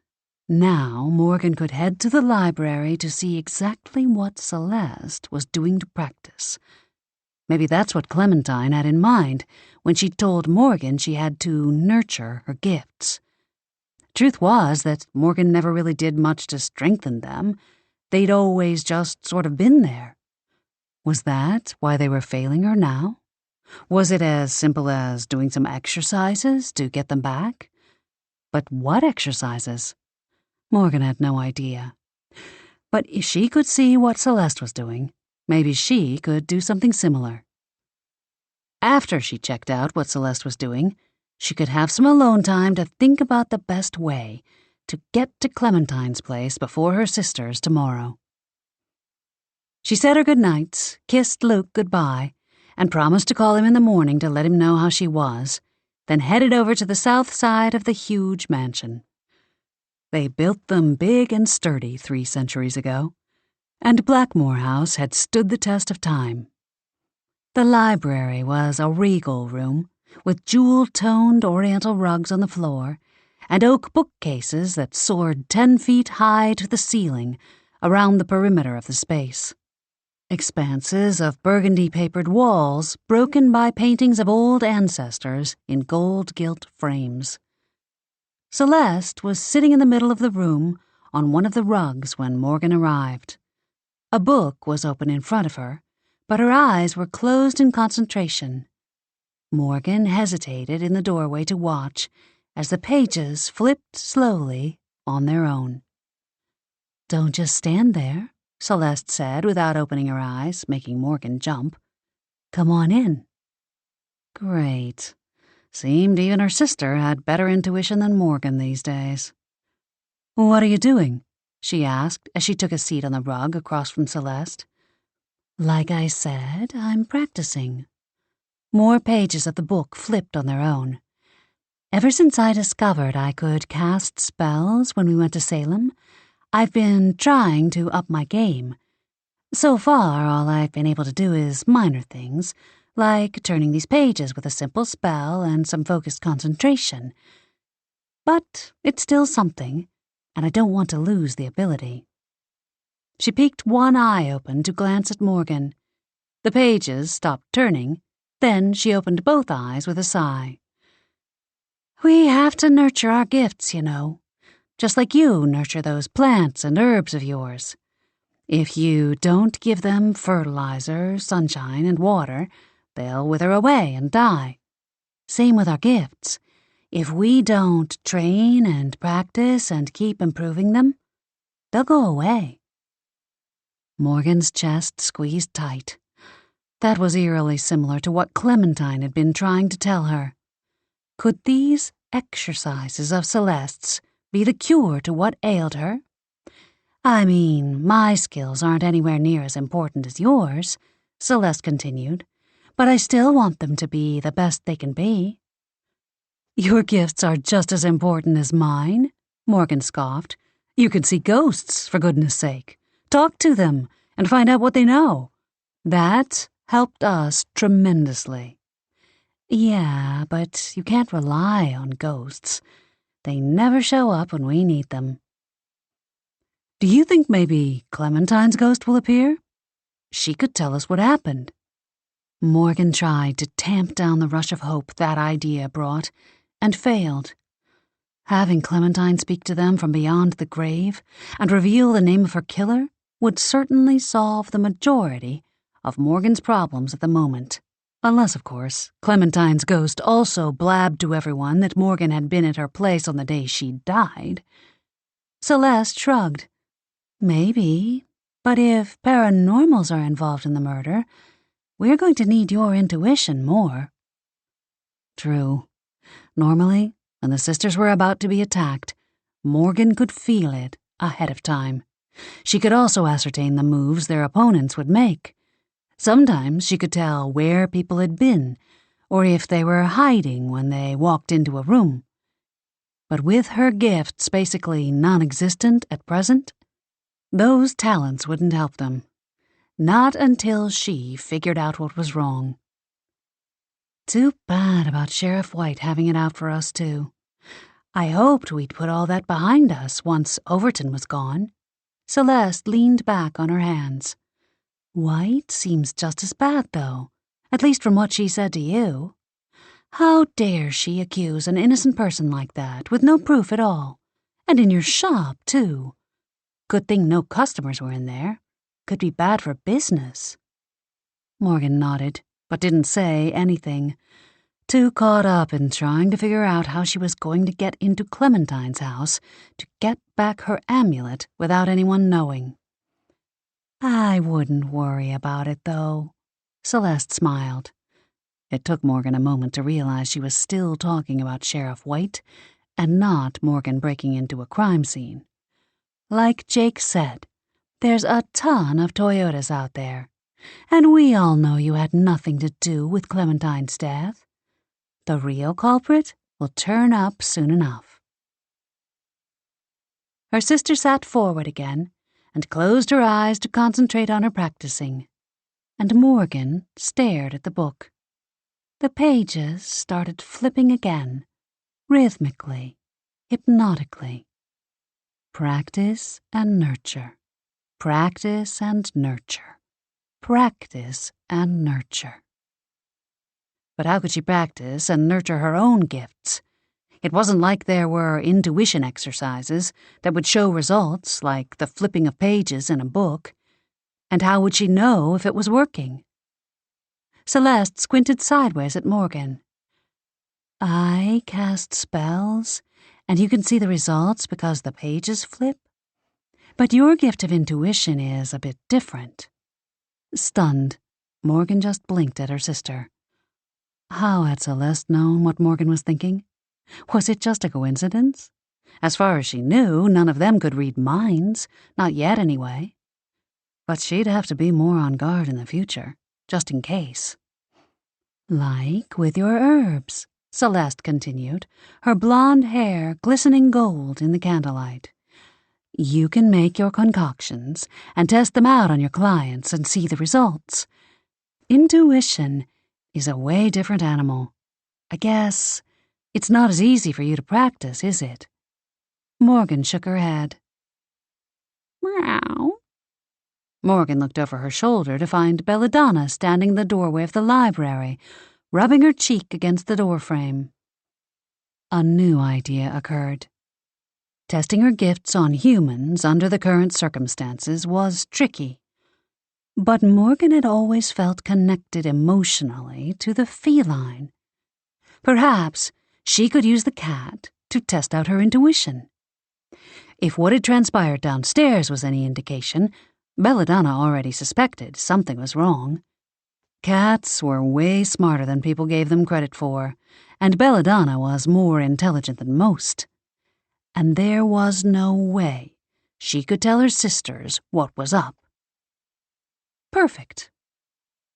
Now Morgan could head to the library to see exactly what Celeste was doing to practice. Maybe that's what Clementine had in mind when she told Morgan she had to nurture her gifts. Truth was that Morgan never really did much to strengthen them. They'd always just sort of been there. Was that why they were failing her now? Was it as simple as doing some exercises to get them back? But what exercises? Morgan had no idea. But if she could see what Celeste was doing, maybe she could do something similar. After she checked out what Celeste was doing, she could have some alone time to think about the best way to get to Clementine's place before her sisters tomorrow. She said her goodnights, kissed Luke goodbye, and promised to call him in the morning to let him know how she was, then headed over to the south side of the huge mansion. They built them big and sturdy 3 centuries ago, and Blackmoore House had stood the test of time. The library was a regal room, with jewel-toned oriental rugs on the floor, and oak bookcases that soared 10 feet high to the ceiling around the perimeter of the space. Expanses of burgundy-papered walls broken by paintings of old ancestors in gold-gilt frames. Celeste was sitting in the middle of the room on one of the rugs when Morgan arrived. A book was open in front of her, but her eyes were closed in concentration. Morgan hesitated in the doorway to watch as the pages flipped slowly on their own. Don't just stand there, Celeste said without opening her eyes, making Morgan jump. Come on in. Great. Seemed even her sister had better intuition than Morgan these days. What are you doing? She asked as she took a seat on the rug across from Celeste. Like I said, I'm practicing. More pages of the book flipped on their own. Ever since I discovered I could cast spells when we went to Salem, I've been trying to up my game. So far, all I've been able to do is minor things, like turning these pages with a simple spell and some focused concentration. But it's still something, and I don't want to lose the ability. She peeked one eye open to glance at Morgan. The pages stopped turning, then she opened both eyes with a sigh. We have to nurture our gifts, you know, just like you nurture those plants and herbs of yours. If you don't give them fertilizer, sunshine, and water, they'll wither away and die. Same with our gifts. If we don't train and practice and keep improving them, they'll go away. Morgan's chest squeezed tight. That was eerily similar to what Clementine had been trying to tell her. Could these exercises of Celeste's be the cure to what ailed her? I mean, my skills aren't anywhere near as important as yours, Celeste continued, but I still want them to be the best they can be. Your gifts are just as important as mine, Morgan scoffed. You can see ghosts, for goodness sake. Talk to them and find out what they know. That helped us tremendously. Yeah, but you can't rely on ghosts. They never show up when we need them. Do you think maybe Clementine's ghost will appear? She could tell us what happened. Morgan tried to tamp down the rush of hope that idea brought, and failed. Having Clementine speak to them from beyond the grave and reveal the name of her killer would certainly solve the majority of Morgan's problems at the moment. Unless, of course, Clementine's ghost also blabbed to everyone that Morgan had been at her place on the day she died. Celeste shrugged. Maybe, but if paranormals are involved in the murder, we're going to need your intuition more. True. Normally, when the sisters were about to be attacked, Morgan could feel it ahead of time. She could also ascertain the moves their opponents would make. Sometimes she could tell where people had been, or if they were hiding when they walked into a room. But with her gifts basically non-existent at present, those talents wouldn't help them. Not until she figured out what was wrong. Too bad about Sheriff White having it out for us, too. I hoped we'd put all that behind us once Overton was gone. Celeste leaned back on her hands. White seems just as bad, though, at least from what she said to you. How dare she accuse an innocent person like that, with no proof at all? And in your shop, too. Good thing no customers were in there. Could be bad for business. Morgan nodded, but didn't say anything, too caught up in trying to figure out how she was going to get into Clementine's house to get back her amulet without anyone knowing. I wouldn't worry about it, though. Celeste smiled. It took Morgan a moment to realize she was still talking about Sheriff White and not Morgan breaking into a crime scene. Like Jake said, there's a ton of Toyotas out there, and we all know you had nothing to do with Clementine's death. The real culprit will turn up soon enough. Her sister sat forward again and closed her eyes to concentrate on her practicing, and Morgan stared at the book. The pages started flipping again, rhythmically, hypnotically. Practice and nurture. Practice and nurture. Practice and nurture. But how could she practice and nurture her own gifts? It wasn't like there were intuition exercises that would show results, like the flipping of pages in a book. And how would she know if it was working? Celeste squinted sideways at Morgan. I cast spells, and you can see the results because the pages flip? But your gift of intuition is a bit different. Stunned, Morgan just blinked at her sister. How had Celeste known what Morgan was thinking? Was it just a coincidence? As far as she knew, none of them could read minds, not yet anyway. But she'd have to be more on guard in the future, just in case. Like with your herbs, Celeste continued, her blonde hair glistening gold in the candlelight. You can make your concoctions and test them out on your clients and see the results. Intuition is a way different animal. I guess it's not as easy for you to practice, is it? Morgan shook her head. Meow. Morgan looked over her shoulder to find Belladonna standing in the doorway of the library, rubbing her cheek against the doorframe. A new idea occurred. Testing her gifts on humans under the current circumstances was tricky. But Morgan had always felt connected emotionally to the feline. Perhaps she could use the cat to test out her intuition. If what had transpired downstairs was any indication, Belladonna already suspected something was wrong. Cats were way smarter than people gave them credit for, and Belladonna was more intelligent than most. And there was no way she could tell her sisters what was up. Perfect.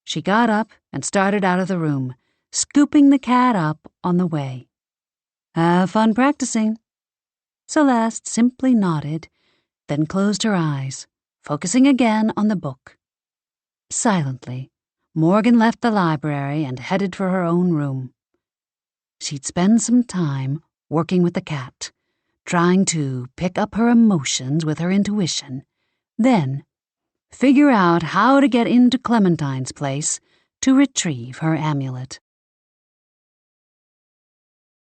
She got up and started out of the room, scooping the cat up on the way. Have fun practicing. Celeste simply nodded, then closed her eyes, focusing again on the book. Silently, Morgan left the library and headed for her own room. She'd spend some time working with the cat, trying to pick up her emotions with her intuition, then figure out how to get into Clementine's place to retrieve her amulet.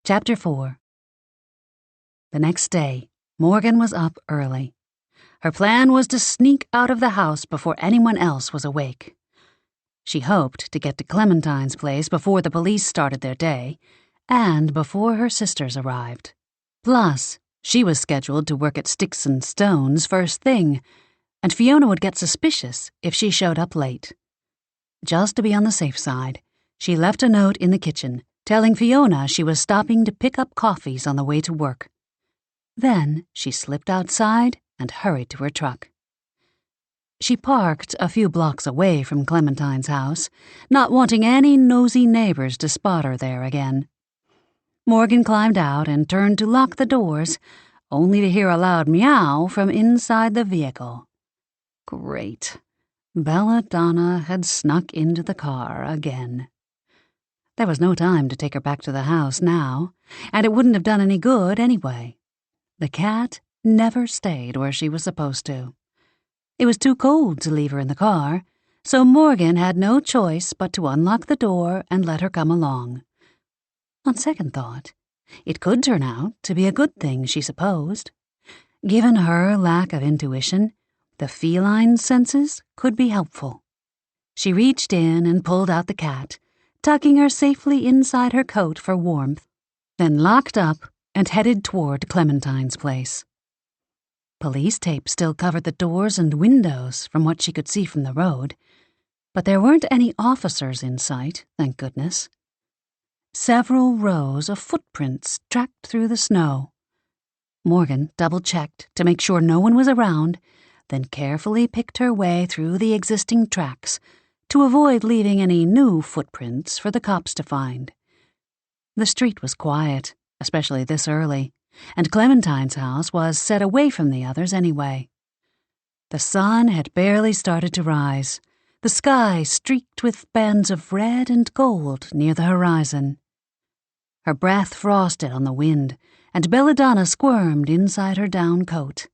Chapter 4. The next day, Morgan was up early. Her plan was to sneak out of the house before anyone else was awake. She hoped to get to Clementine's place before the police started their day, and before her sisters arrived. Plus, she was scheduled to work at Sticks and Stones first thing, and Fiona would get suspicious if she showed up late. Just to be on the safe side, she left a note in the kitchen telling Fiona she was stopping to pick up coffees on the way to work. Then she slipped outside and hurried to her truck. She parked a few blocks away from Clementine's house, not wanting any nosy neighbors to spot her there again. Morgan climbed out and turned to lock the doors, only to hear a loud meow from inside the vehicle. Great. Belladonna had snuck into the car again. There was no time to take her back to the house now, and it wouldn't have done any good anyway. The cat never stayed where she was supposed to. It was too cold to leave her in the car, so Morgan had no choice but to unlock the door and let her come along. On second thought, it could turn out to be a good thing, she supposed. Given her lack of intuition, the feline senses could be helpful. She reached in and pulled out the cat, tucking her safely inside her coat for warmth, then locked up and headed toward Clementine's place. Police tape still covered the doors and windows from what she could see from the road, but there weren't any officers in sight, thank goodness. Several rows of footprints tracked through the snow. Morgan double-checked to make sure no one was around, then carefully picked her way through the existing tracks to avoid leaving any new footprints for the cops to find. The street was quiet, especially this early, and Clementine's house was set away from the others anyway. The sun had barely started to rise, the sky streaked with bands of red and gold near the horizon. Her breath frosted on the wind, and Belladonna squirmed inside her down coat.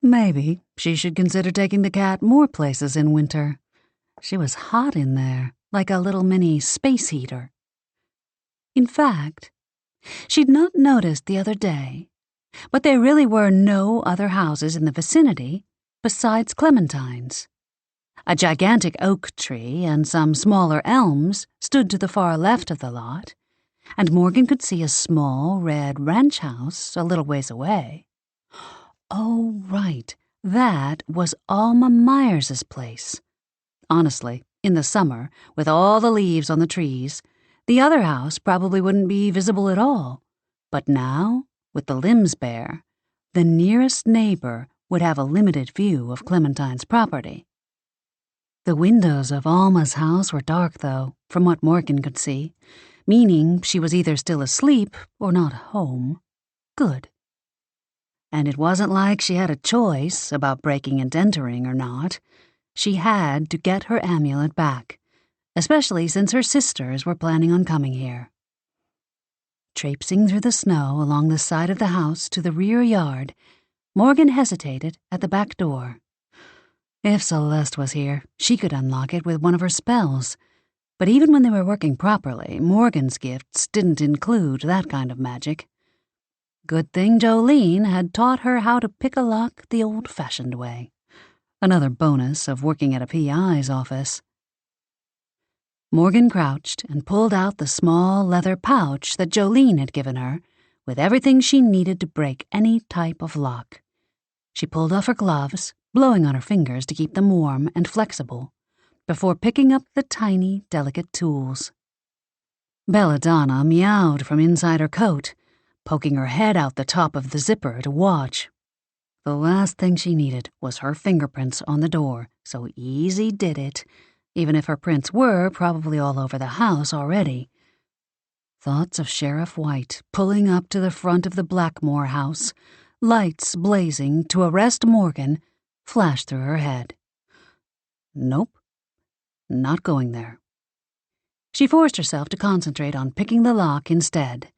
Maybe she should consider taking the cat more places in winter. She was hot in there, like a little mini space heater. In fact, she'd not noticed the other day, but there really were no other houses in the vicinity besides Clementine's. A gigantic oak tree and some smaller elms stood to the far left of the lot, and Morgan could see a small red ranch house a little ways away. Oh, right, that was Alma Myers's place. Honestly, in the summer, with all the leaves on the trees, the other house probably wouldn't be visible at all. But now, with the limbs bare, the nearest neighbor would have a limited view of Clementine's property. The windows of Alma's house were dark, though, from what Morgan could see, meaning she was either still asleep or not home. Good. and it wasn't like she had a choice about breaking and entering or not. She had to get her amulet back, especially since her sisters were planning on coming here. Traipsing through the snow along the side of the house to the rear yard, Morgan hesitated at the back door. If Celeste was here, she could unlock it with one of her spells, but even when they were working properly, Morgan's gifts didn't include that kind of magic. Good thing Jolene had taught her how to pick a lock the old-fashioned way. Another bonus of working at a PI's office. Morgan crouched and pulled out the small leather pouch that Jolene had given her, with everything she needed to break any type of lock. She pulled off her gloves, blowing on her fingers to keep them warm and flexible, before picking up the tiny, delicate tools. Belladonna meowed from inside her coat, poking her head out the top of the zipper to watch. The last thing she needed was her fingerprints on the door, so easy did it, even if her prints were probably all over the house already. Thoughts of Sheriff White pulling up to the front of the Blackmoore house, lights blazing to arrest Morgan, flashed through her head. Nope, not going there. She forced herself to concentrate on picking the lock instead.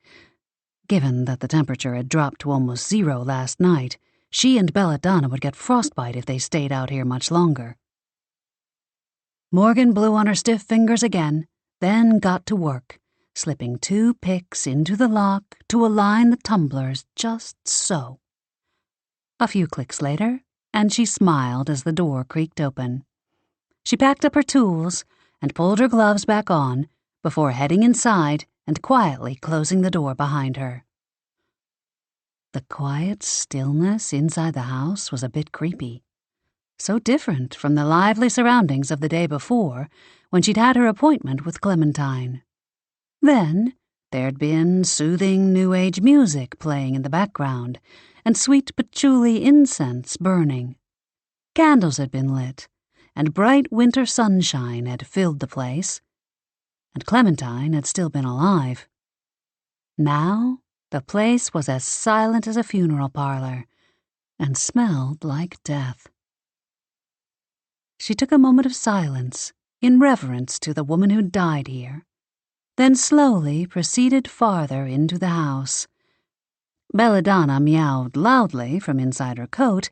Given that the temperature had dropped to almost 0 last night, she and Belladonna would get frostbite if they stayed out here much longer. Morgan blew on her stiff fingers again, then got to work, slipping 2 picks into the lock to align the tumblers just so. A few clicks later, and she smiled as the door creaked open. She packed up her tools and pulled her gloves back on before heading inside and quietly closing the door behind her. The quiet stillness inside the house was a bit creepy. So different from the lively surroundings of the day before, when she'd had her appointment with Clementine. Then there'd been soothing New Age music playing in the background, and sweet patchouli incense burning. Candles had been lit, and bright winter sunshine had filled the place. And Clementine had still been alive. Now the place was as silent as a funeral parlor, and smelled like death. She took a moment of silence in reverence to the woman who died here, then slowly proceeded farther into the house. Belladonna meowed loudly from inside her coat,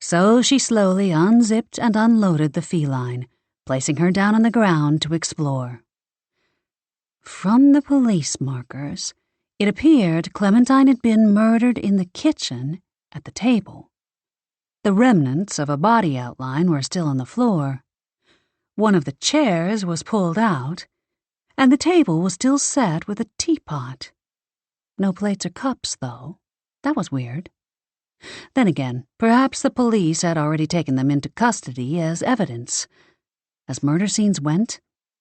so she slowly unzipped and unloaded the feline, placing her down on the ground to explore. From the police markers, it appeared Clementine had been murdered in the kitchen at the table. The remnants of a body outline were still on the floor. One of the chairs was pulled out, and the table was still set with a teapot. No plates or cups, though. That was weird. Then again, perhaps the police had already taken them into custody as evidence. As murder scenes went,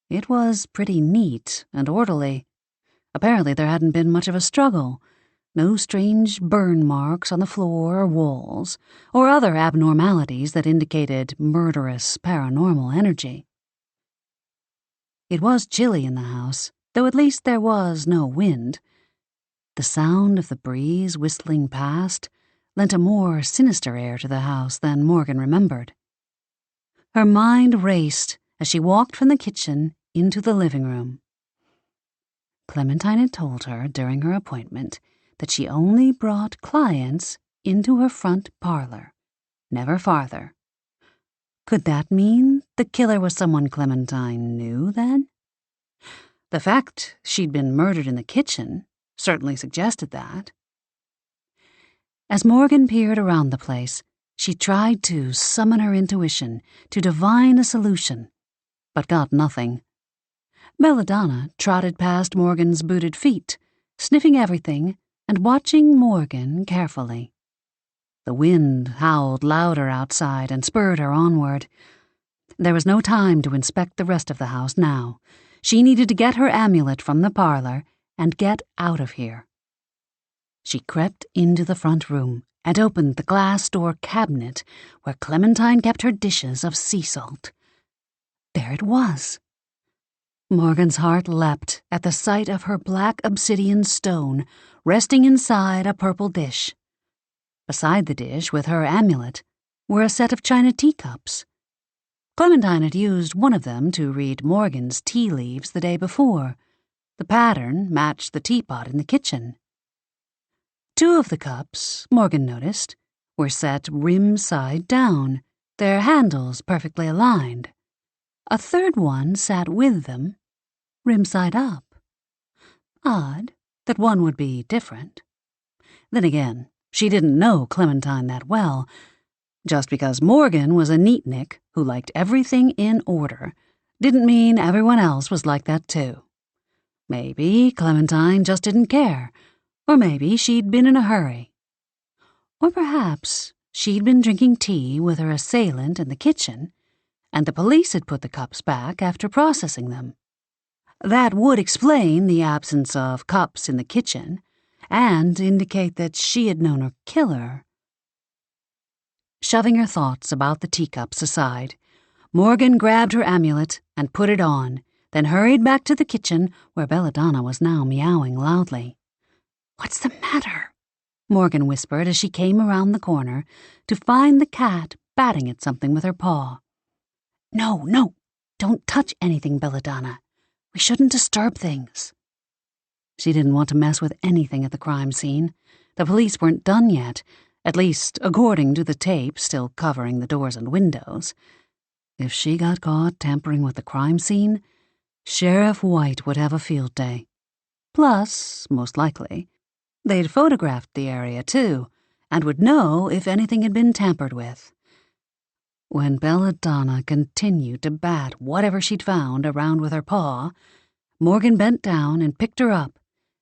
it was pretty neat and orderly. Apparently there hadn't been much of a struggle. No strange burn marks on the floor or walls, or other abnormalities that indicated murderous paranormal energy. It was chilly in the house, though at least there was no wind. The sound of the breeze whistling past lent a more sinister air to the house than Morgan remembered. Her mind raced as she walked from the kitchen into the living room. Clementine had told her during her appointment that she only brought clients into her front parlor, never farther. Could that mean the killer was someone Clementine knew, then? The fact she'd been murdered in the kitchen certainly suggested that. As Morgan peered around the place, she tried to summon her intuition to divine a solution, but got nothing. Belladonna trotted past Morgan's booted feet, sniffing everything and watching Morgan carefully. The wind howled louder outside and spurred her onward. There was no time to inspect the rest of the house now. She needed to get her amulet from the parlor and get out of here. She crept into the front room and opened the glass door cabinet where Clementine kept her dishes of sea salt. There it was. Morgan's heart leapt at the sight of her black obsidian stone resting inside a purple dish. Beside the dish, with her amulet, were a set of china teacups. Clementine had used one of them to read Morgan's tea leaves the day before. The pattern matched the teapot in the kitchen. 2 of the cups, Morgan noticed, were set rim side down, their handles perfectly aligned. A 3rd one sat with them, rim side up. Odd that one would be different. Then again, she didn't know Clementine that well. Just because Morgan was a neatnik who liked everything in order didn't mean everyone else was like that too. Maybe Clementine just didn't care, or maybe she'd been in a hurry. Or perhaps she'd been drinking tea with her assailant in the kitchen, and the police had put the cups back after processing them. That would explain the absence of cups in the kitchen, and indicate that she had known her killer. Shoving her thoughts about the teacups aside, Morgan grabbed her amulet and put it on, then hurried back to the kitchen where Belladonna was now meowing loudly. "What's the matter?" Morgan whispered as she came around the corner to find the cat batting at something with her paw. No, don't touch anything, Belladonna. We shouldn't disturb things." She didn't want to mess with anything at the crime scene. The police weren't done yet, at least according to the tape still covering the doors and windows. If she got caught tampering with the crime scene, Sheriff White would have a field day. Plus, most likely, they'd photographed the area too, and would know if anything had been tampered with. When Belladonna continued to bat whatever she'd found around with her paw, Morgan bent down and picked her up,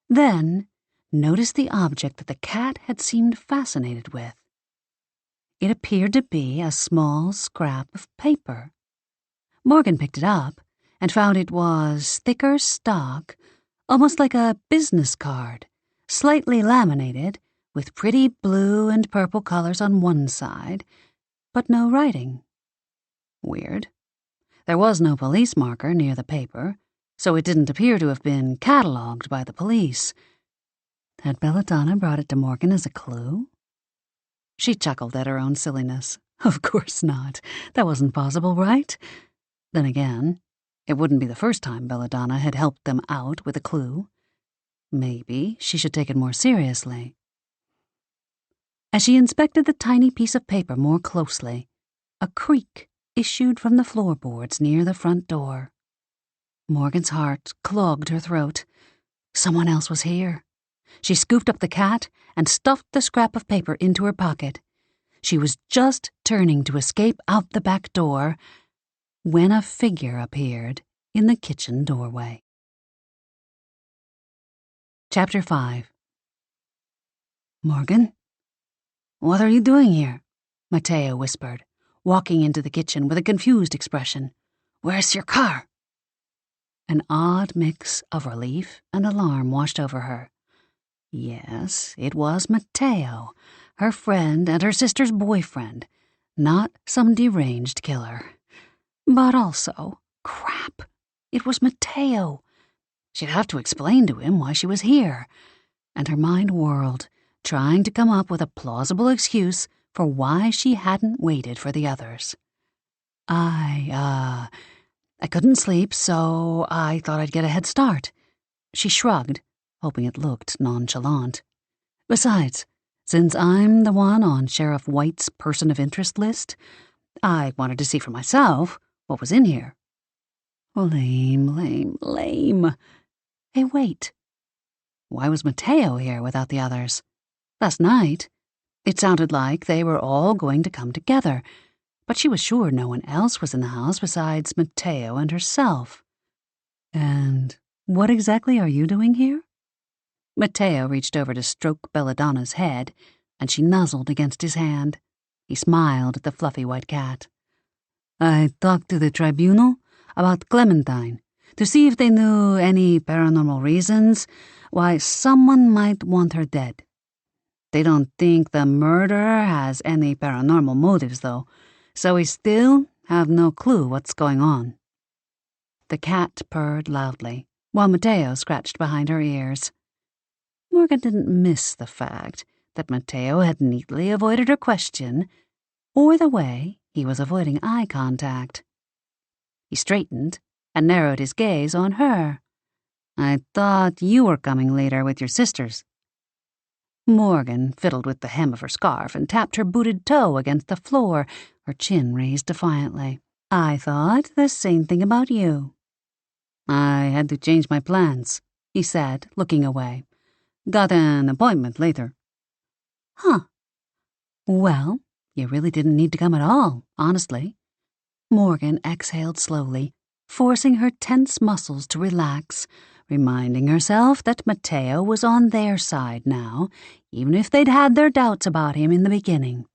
then noticed the object that the cat had seemed fascinated with. It appeared to be a small scrap of paper. Morgan picked it up and found it was thicker stock, almost like a business card, slightly laminated, with pretty blue and purple colors on one side, but no writing. Weird. There was no police marker near the paper, so it didn't appear to have been catalogued by the police. Had Belladonna brought it to Morgan as a clue? She chuckled at her own silliness. Of course not. That wasn't possible, right? Then again, it wouldn't be the first time Belladonna had helped them out with a clue. Maybe she should take it more seriously. As she inspected the tiny piece of paper more closely, a creak issued from the floorboards near the front door. Morgan's heart clogged her throat. Someone else was here. She scooped up the cat and stuffed the scrap of paper into her pocket. She was just turning to escape out the back door when a figure appeared in the kitchen doorway. Chapter 5. "Morgan? What are you doing here?" Mateo whispered, walking into the kitchen with a confused expression. "Where's your car?" An odd mix of relief and alarm washed over her. Yes, it was Mateo, her friend and her sister's boyfriend, not some deranged killer. But also, crap, it was Mateo. She'd have to explain to him why she was here, and her mind whirled, trying to come up with a plausible excuse for why she hadn't waited for the others. I couldn't sleep, so I thought I'd get a head start." She shrugged, hoping it looked nonchalant. "Besides, since I'm the one on Sheriff White's person of interest list, I wanted to see for myself what was in here." Lame. Hey, wait. Why was Mateo here without the others? Last night, it sounded like they were all going to come together, but she was sure no one else was in the house besides Mateo and herself. "And what exactly are you doing here?" Mateo reached over to stroke Belladonna's head, and she nuzzled against his hand. He smiled at the fluffy white cat. "I talked to the tribunal about Clementine to see if they knew any paranormal reasons why someone might want her dead. They don't think the murderer has any paranormal motives, though, so we still have no clue what's going on." The cat purred loudly, while Mateo scratched behind her ears. Morgan didn't miss the fact that Matteo had neatly avoided her question or the way he was avoiding eye contact. He straightened and narrowed his gaze on her. I thought you were coming later with your sisters. Morgan fiddled with the hem of her scarf and tapped her booted toe against the floor, her chin raised defiantly. I thought the same thing about you. I had to change my plans, he said, looking away. Got an appointment later. Huh. Well, you really didn't need to come at all, honestly. Morgan exhaled slowly, forcing her tense muscles to relax, reminding herself that Matteo was on their side now, even if they'd had their doubts about him in the beginning.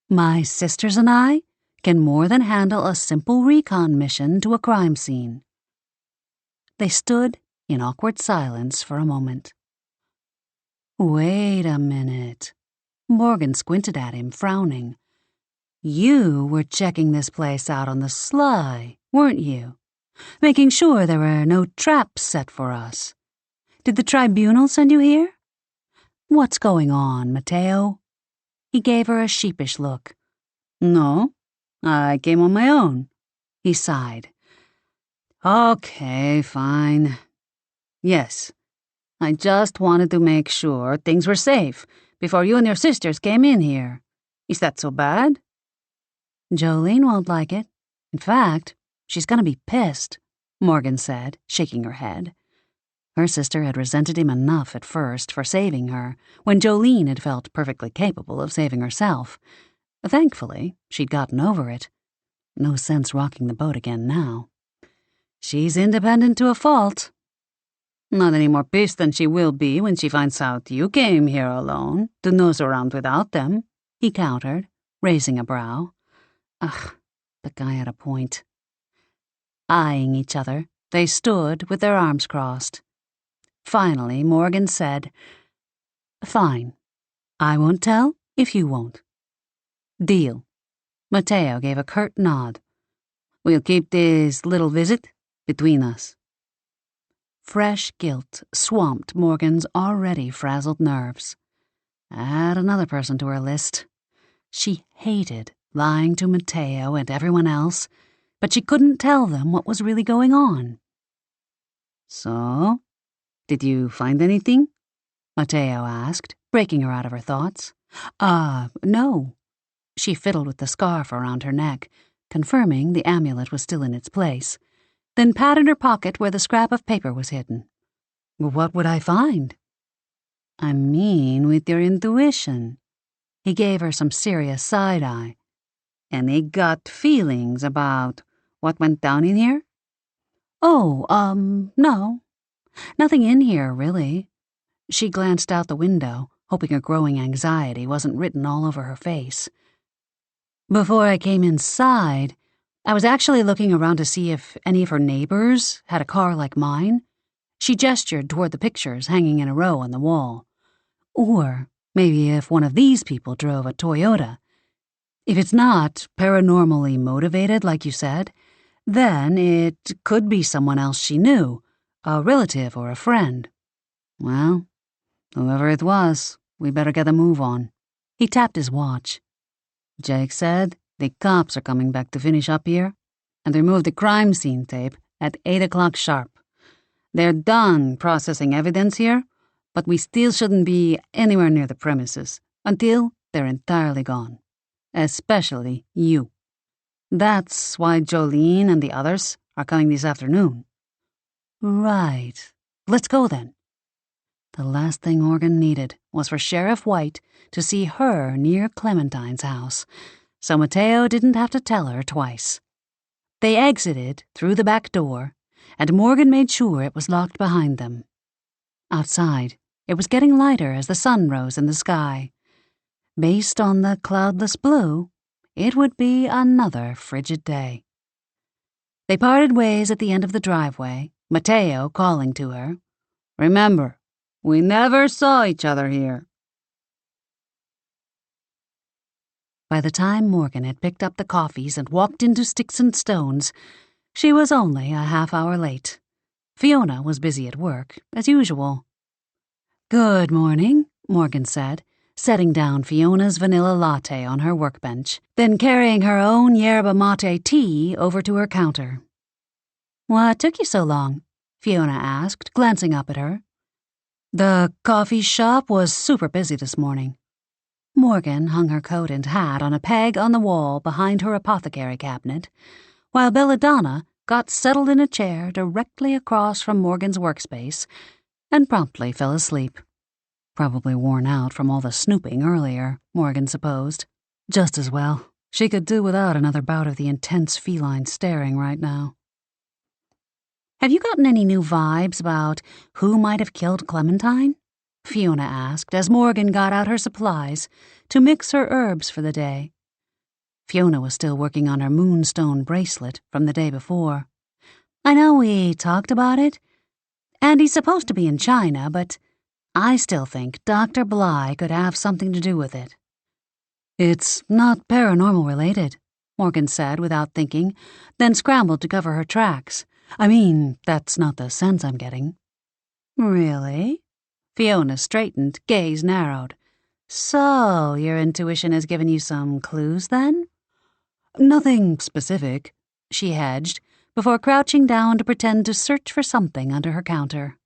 My sisters and I can more than handle a simple recon mission to a crime scene. They stood in awkward silence for a moment. Wait a minute. Morgan squinted at him, frowning. You were checking this place out on the sly, weren't you? Making sure there were no traps set for us. Did the tribunal send you here? What's going on, Matteo? He gave her a sheepish look. No, I came on my own, he sighed. Okay, fine. Yes, I just wanted to make sure things were safe before you and your sisters came in here. Is that so bad? Jolene won't like it. In fact, she's going to be pissed, Morgan said, shaking her head. Her sister had resented him enough at first for saving her, when Jolene had felt perfectly capable of saving herself. Thankfully, she'd gotten over it. No sense rocking the boat again now. She's independent to a fault. Not any more pissed than she will be when she finds out you came here alone to nose around without them, he countered, raising a brow. Ugh, the guy had a point. Eyeing each other, they stood with their arms crossed. Finally, Morgan said, Fine. I won't tell if you won't. Deal. Matteo gave a curt nod. We'll keep this little visit between us. Fresh guilt swamped Morgan's already frazzled nerves. Add another person to her list. She hated lying to Matteo and everyone else, but she couldn't tell them what was really going on. So, did you find anything? Matteo asked, breaking her out of her thoughts. No. She fiddled with the scarf around her neck, confirming the amulet was still in its place, then patted her pocket where the scrap of paper was hidden. What would I find? I mean, with your intuition. He gave her some serious side-eye. Any gut feelings about what went down in here? No. Nothing in here, really. She glanced out the window, hoping her growing anxiety wasn't written all over her face. Before I came inside, I was actually looking around to see if any of her neighbors had a car like mine. She gestured toward the pictures hanging in a row on the wall. Or maybe if one of these people drove a Toyota. If it's not paranormally motivated, like you said, then it could be someone else she knew, a relative or a friend. Well, whoever it was, we better get a move on. He tapped his watch. Jake said the cops are coming back to finish up here and remove the crime scene tape at 8 o'clock sharp. They're done processing evidence here, but we still shouldn't be anywhere near the premises until they're entirely gone. Especially you. That's why Jolene and the others are coming this afternoon. Right. Let's go then. The last thing Morgan needed was for Sheriff White to see her near Clementine's house, so Matteo didn't have to tell her twice. They exited through the back door, and Morgan made sure it was locked behind them. Outside, it was getting lighter as the sun rose in the sky. Based on the cloudless blue, it would be another frigid day. They parted ways at the end of the driveway, Matteo calling to her, Remember, we never saw each other here. By the time Morgan had picked up the coffees and walked into Sticks and Stones, she was only a half-hour late. Fiona was busy at work, as usual. Good morning, Morgan said, setting down Fiona's vanilla latte on her workbench, then carrying her own yerba mate tea over to her counter. "What took you so long?" Fiona asked, glancing up at her. "The coffee shop was super busy this morning." Morgan hung her coat and hat on a peg on the wall behind her apothecary cabinet, while Belladonna got settled in a chair directly across from Morgan's workspace and promptly fell asleep. Probably worn out from all the snooping earlier, Morgan supposed. Just as well. She could do without another bout of the intense feline staring right now. "Have you gotten any new vibes about who might have killed Clementine?" Fiona asked as Morgan got out her supplies to mix her herbs for the day. Fiona was still working on her moonstone bracelet from the day before. "I know we talked about it, and he's supposed to be in China, but I still think Dr. Bly could have something to do with it." "It's not paranormal related," Morgan said without thinking, then scrambled to cover her tracks. "I mean, that's not the sense I'm getting." "Really?" Fiona straightened, gaze narrowed. "So, your intuition has given you some clues, then?" "Nothing specific," she hedged, before crouching down to pretend to search for something under her counter.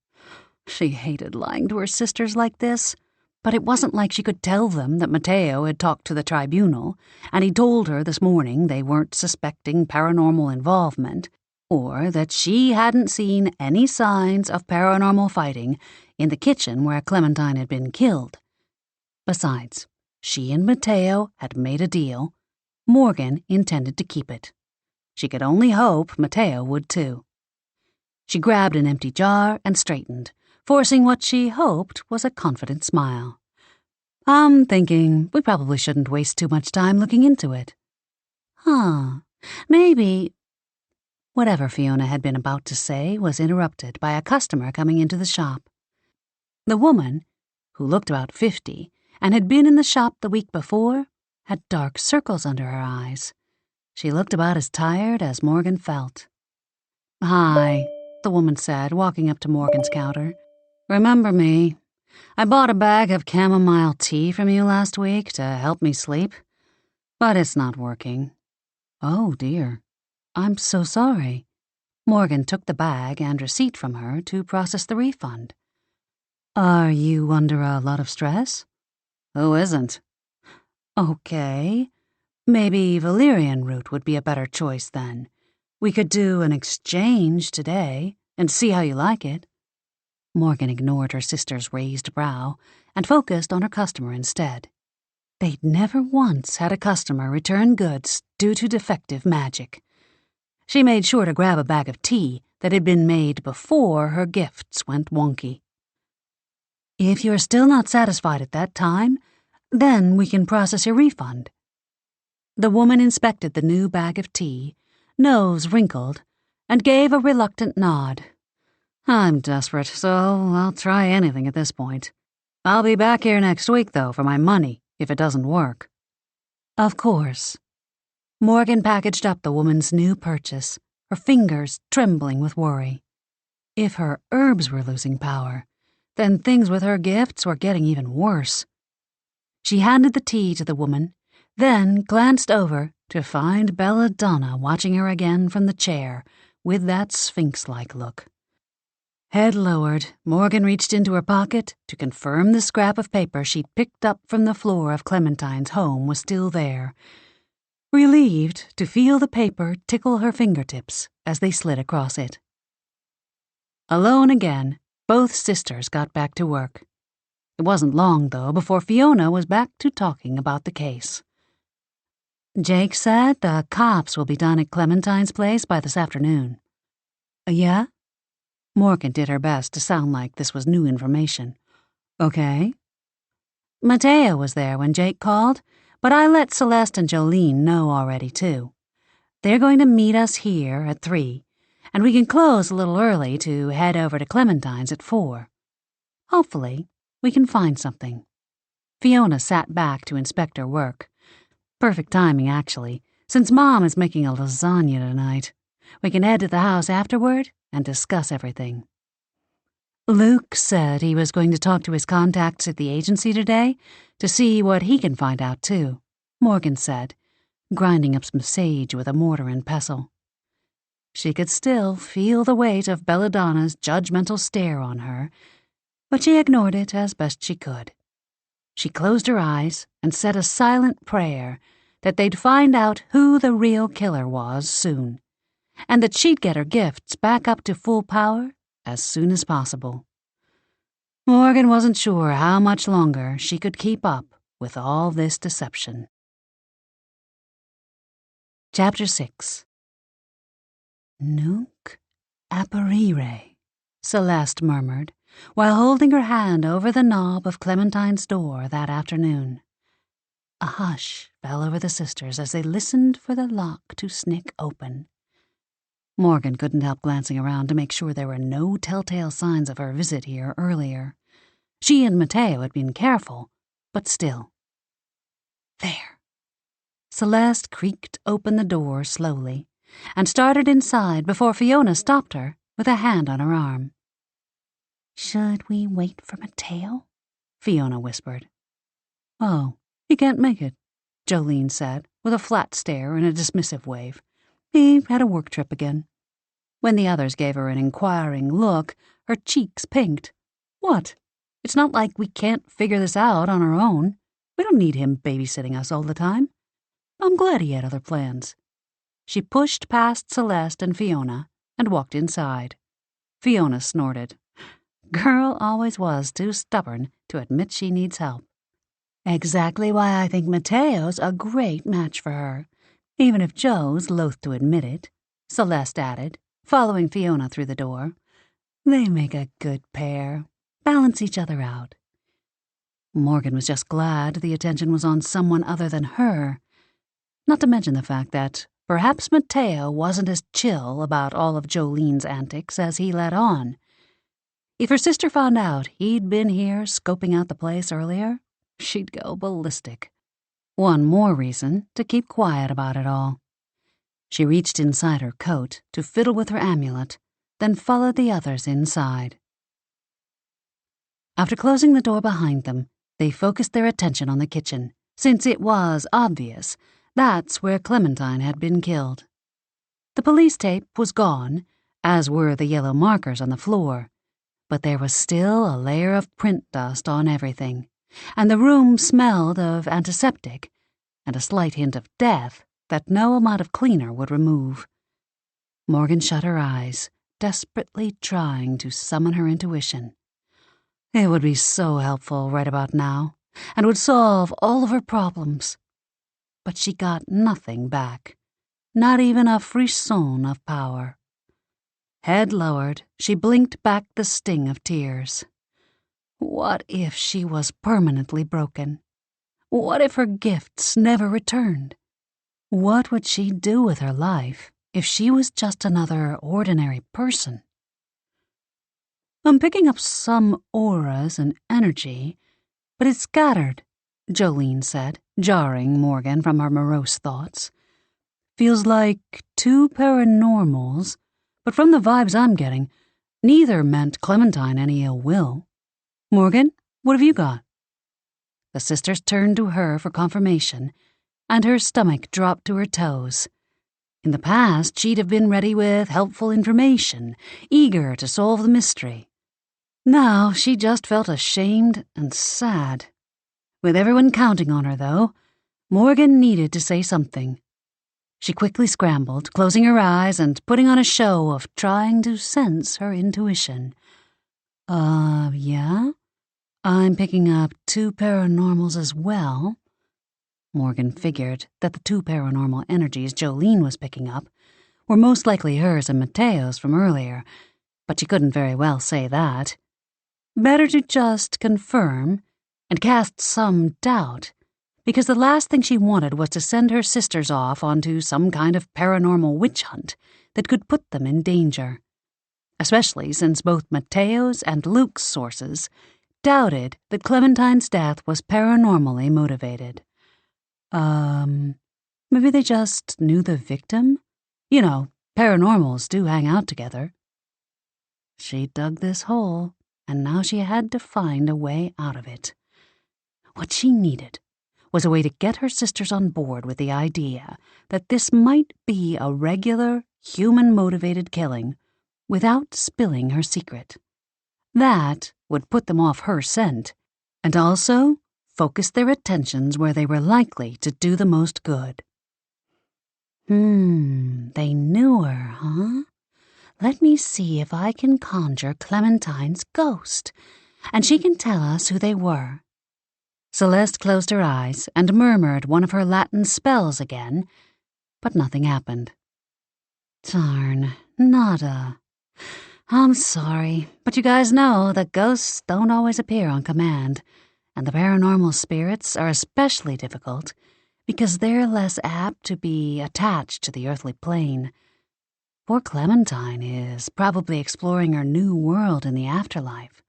She hated lying to her sisters like this, but it wasn't like she could tell them that Mateo had talked to the tribunal, and he told her this morning they weren't suspecting paranormal involvement, or that she hadn't seen any signs of paranormal fighting in the kitchen where Clementine had been killed. Besides, she and Mateo had made a deal. Morgan intended to keep it. She could only hope Mateo would too. She grabbed an empty jar and straightened, forcing what she hoped was a confident smile. "I'm thinking we probably shouldn't waste too much time looking into it." Maybe. Whatever Fiona had been about to say was interrupted by a customer coming into the shop. The woman, who looked about 50 and had been in the shop the week before, had dark circles under her eyes. She looked about as tired as Morgan felt. "Hi," the woman said, walking up to Morgan's counter. "Remember me? I bought a bag of chamomile tea from you last week to help me sleep, but it's not working." "Oh, dear. I'm so sorry." Morgan took the bag and receipt from her to process the refund. "Are you under a lot of stress?" "Who isn't?" "Okay. Maybe valerian root would be a better choice then. We could do an exchange today and see how you like it." Morgan ignored her sister's raised brow and focused on her customer instead. They'd never once had a customer return goods due to defective magic. She made sure to grab a bag of tea that had been made before her gifts went wonky. "If you're still not satisfied at that time, then we can process your refund." The woman inspected the new bag of tea, nose wrinkled, and gave a reluctant nod. "I'm desperate, so I'll try anything at this point. I'll be back here next week, though, for my money, if it doesn't work." Of course. Morgan packaged up the woman's new purchase, her fingers trembling with worry. If her herbs were losing power, then things with her gifts were getting even worse. She handed the tea to the woman, then glanced over to find Belladonna watching her again from the chair with that sphinx-like look. Head lowered, Morgan reached into her pocket to confirm the scrap of paper she'd picked up from the floor of Clementine's home was still there, relieved to feel the paper tickle her fingertips as they slid across it. Alone again, both sisters got back to work. It wasn't long, though, before Fiona was back to talking about the case. "Jake said the cops will be done at Clementine's place by this afternoon." "Yeah?" Morgan did her best to sound like this was new information. "Okay." "Mateo was there when Jake called, but I let Celeste and Jolene know already, too. They're going to meet us here at 3, and we can close a little early to head over to Clementine's at 4. Hopefully, we can find something." Fiona sat back to inspect her work. Perfect timing, actually, since Mom is making a lasagna tonight. We can head to the house afterward and discuss everything. Luke said he was going to talk to his contacts at the agency today to see what he can find out, too, Morgan said, grinding up some sage with a mortar and pestle. She could still feel the weight of Belladonna's judgmental stare on her, but she ignored it as best she could. She closed her eyes and said a silent prayer that they'd find out who the real killer was soon, and that she'd get her gifts back up to full power as soon as possible. Morgan wasn't sure how much longer she could keep up with all this deception. Chapter 6. Nunc apparire, Celeste murmured, while holding her hand over the knob of Clementine's door that afternoon. A hush fell over the sisters as they listened for the lock to snick open. Morgan couldn't help glancing around to make sure there were no telltale signs of her visit here earlier. She and Mateo had been careful, but still. There. Celeste creaked open the door slowly and started inside before Fiona stopped her with a hand on her arm. "Should we wait for Mateo?" Fiona whispered. "Oh, he can't make it," Jolene said, with a flat stare and a dismissive wave. "He had a work trip again." When the others gave her an inquiring look, her cheeks pinked. "What? It's not like we can't figure this out on our own. We don't need him babysitting us all the time. I'm glad he had other plans." She pushed past Celeste and Fiona and walked inside. Fiona snorted. Girl always was too stubborn to admit she needs help. "Exactly why I think Mateo's a great match for her, even if Joe's loath to admit it," Celeste added, following Fiona through the door. "They make a good pair, balance each other out." Morgan was just glad the attention was on someone other than her, not to mention the fact that perhaps Mateo wasn't as chill about all of Jolene's antics as he let on. If her sister found out he'd been here scoping out the place earlier, she'd go ballistic. One more reason to keep quiet about it all. She reached inside her coat to fiddle with her amulet, then followed the others inside. After closing the door behind them, they focused their attention on the kitchen, since it was obvious that's where Clementine had been killed. The police tape was gone, as were the yellow markers on the floor, but there was still a layer of print dust on everything, and the room smelled of antiseptic and a slight hint of death that no amount of cleaner would remove. Morgan shut her eyes, desperately trying to summon her intuition. It would be so helpful right about now, and would solve all of her problems. But she got nothing back, not even a frisson of power. Head lowered, she blinked back the sting of tears. What if she was permanently broken? What if her gifts never returned? What would she do with her life if she was just another ordinary person? "I'm picking up some auras and energy, but it's scattered," Jolene said, jarring Morgan from her morose thoughts. "Feels like two paranormals, but from the vibes I'm getting, neither meant Clementine any ill will. Morgan, what have you got?" The sisters turned to her for confirmation, and her stomach dropped to her toes. In the past, she'd have been ready with helpful information, eager to solve the mystery. Now she just felt ashamed and sad. With everyone counting on her, though, Morgan needed to say something. She quickly scrambled, closing her eyes and putting on a show of trying to sense her intuition. Yeah? I'm picking up two paranormals as well." Morgan figured that the two paranormal energies Jolene was picking up were most likely hers and Mateo's from earlier, but she couldn't very well say that. Better to just confirm and cast some doubt, because the last thing she wanted was to send her sisters off onto some kind of paranormal witch hunt that could put them in danger, especially since both Mateo's and Luke's sources doubted that Clementine's death was paranormally motivated. Maybe they just knew the victim? You know, paranormals do hang out together. She dug this hole and now she had to find a way out of it. What she needed was a way to get her sisters on board with the idea that this might be a regular, human-motivated killing without spilling her secret. That would put them off her scent, and also focus their attentions where they were likely to do the most good. They knew her, huh? Let me see if I can conjure Clementine's ghost, and she can tell us who they were. Celeste closed her eyes and murmured one of her Latin spells again, but nothing happened. Darn, nada. I'm sorry, but you guys know that ghosts don't always appear on command, and the paranormal spirits are especially difficult because they're less apt to be attached to the earthly plane. Poor Clementine is probably exploring her new world in the afterlife.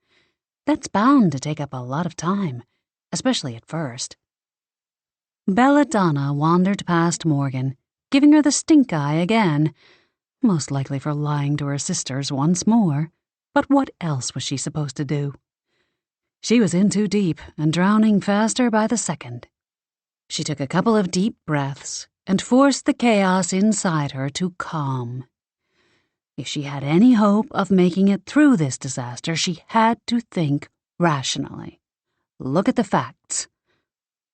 That's bound to take up a lot of time, especially at first. Belladonna wandered past Morgan, giving her the stink eye again, most likely for lying to her sisters once more. But what else was she supposed to do? She was in too deep and drowning faster by the second. She took a couple of deep breaths and forced the chaos inside her to calm. If she had any hope of making it through this disaster, she had to think rationally. Look at the facts.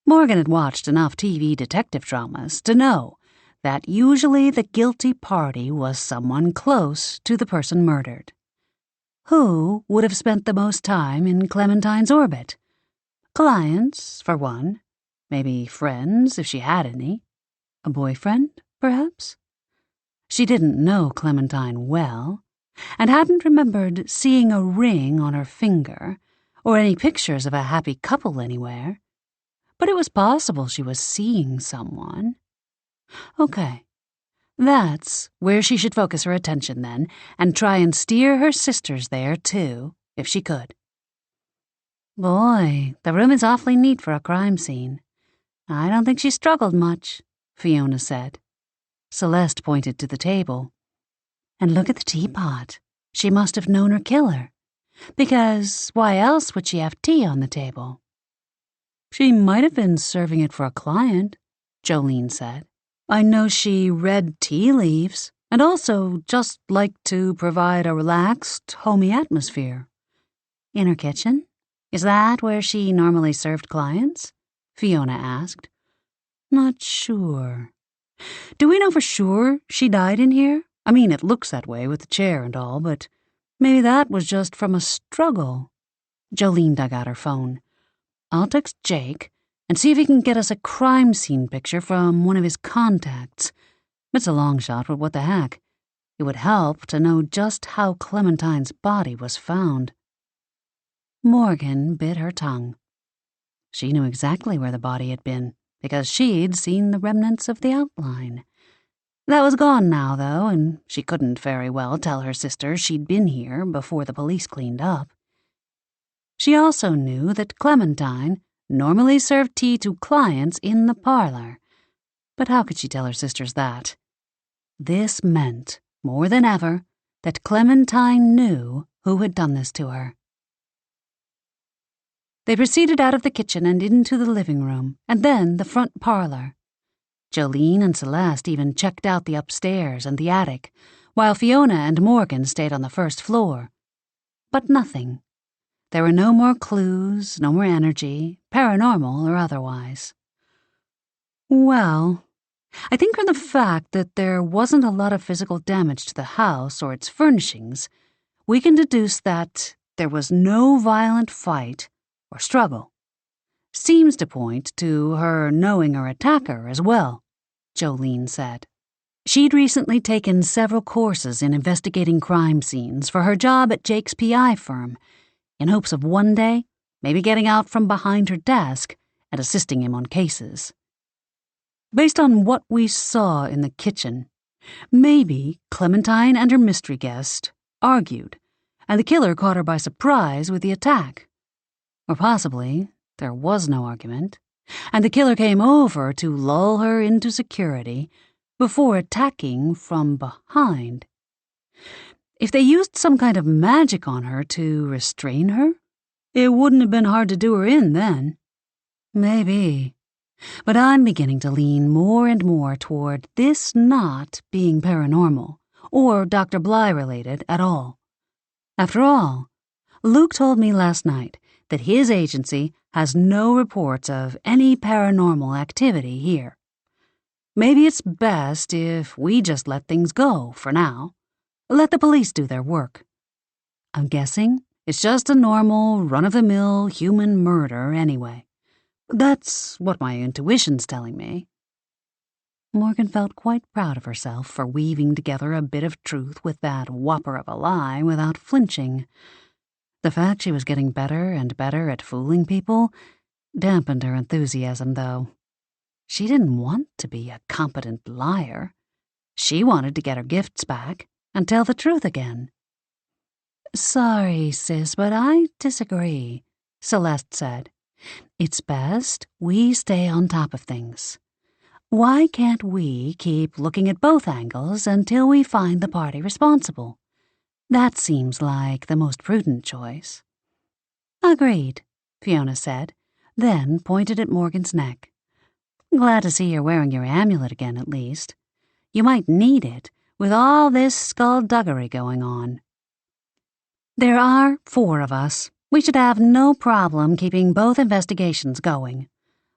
Morgan had watched enough TV detective dramas to know that usually the guilty party was someone close to the person murdered. Who would have spent the most time in Clementine's orbit? Clients, for one. Maybe friends, if she had any. A boyfriend, perhaps? She didn't know Clementine well, and hadn't remembered seeing a ring on her finger or any pictures of a happy couple anywhere. But it was possible she was seeing someone. Okay, that's where she should focus her attention then, and try and steer her sisters there too, if she could. Boy, the room is awfully neat for a crime scene. I don't think she struggled much, Fiona said. Celeste pointed to the table. And look at the teapot. She must have known her killer. Because why else would she have tea on the table? She might have been serving it for a client, Jolene said. I know she read tea leaves and also just liked to provide a relaxed, homey atmosphere. In her kitchen? Is that where she normally served clients? Fiona asked. Not sure. Do we know for sure she died in here? I mean, it looks that way with the chair and all, but maybe that was just from a struggle. Jolene dug out her phone. I'll text Jake and see if he can get us a crime scene picture from one of his contacts. It's a long shot, but what the heck? It would help to know just how Clementine's body was found. Morgan bit her tongue. She knew exactly where the body had been, because she'd seen the remnants of the outline. That was gone now, though, and she couldn't very well tell her sister she'd been here before the police cleaned up. She also knew that Clementine normally served tea to clients in the parlor, but how could she tell her sisters that? This meant, more than ever, that Clementine knew who had done this to her. They proceeded out of the kitchen and into the living room, and then the front parlor. Jolene and Celeste even checked out the upstairs and the attic, while Fiona and Morgan stayed on the first floor. But nothing. There were no more clues, no more energy, paranormal or otherwise. Well, I think from the fact that there wasn't a lot of physical damage to the house or its furnishings, we can deduce that there was no violent fight or struggle. Seems to point to her knowing her attacker as well, Jolene said. She'd recently taken several courses in investigating crime scenes for her job at Jake's PI firm, in hopes of one day maybe getting out from behind her desk and assisting him on cases. Based on what we saw in the kitchen, maybe Clementine and her mystery guest argued, and the killer caught her by surprise with the attack. Or possibly there was no argument, and the killer came over to lull her into security before attacking from behind. If they used some kind of magic on her to restrain her, it wouldn't have been hard to do her in then. Maybe. But I'm beginning to lean more and more toward this not being paranormal or Dr. Bly related at all. After all, Luke told me last night that his agency has no reports of any paranormal activity here. Maybe it's best if we just let things go for now. Let the police do their work. I'm guessing it's just a normal, run-of-the-mill human murder anyway. That's what my intuition's telling me. Morgan felt quite proud of herself for weaving together a bit of truth with that whopper of a lie without flinching. The fact she was getting better and better at fooling people dampened her enthusiasm, though. She didn't want to be a competent liar. She wanted to get her gifts back and tell the truth again. "Sorry, sis, but I disagree," Celeste said. "It's best we stay on top of things. Why can't we keep looking at both angles until we find the party responsible? That seems like the most prudent choice." "Agreed," Fiona said, then pointed at Morgan's neck. "Glad to see you're wearing your amulet again, at least. You might need it with all this skullduggery going on." "There are 4 of us. We should have no problem keeping both investigations going.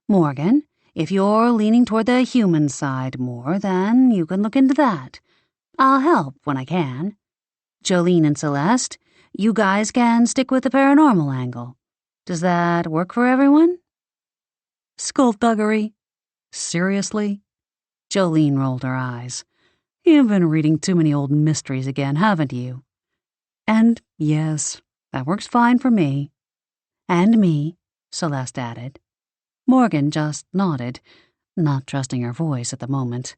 Morgan, if you're leaning toward the human side more, then you can look into that. I'll help when I can. Jolene and Celeste, you guys can stick with the paranormal angle. Does that work for everyone?" "Skullduggery? Seriously?" Jolene rolled her eyes. "You've been reading too many old mysteries again, haven't you?" "And yes, that works fine for me." "And me," Celeste added. Morgan just nodded, not trusting her voice at the moment.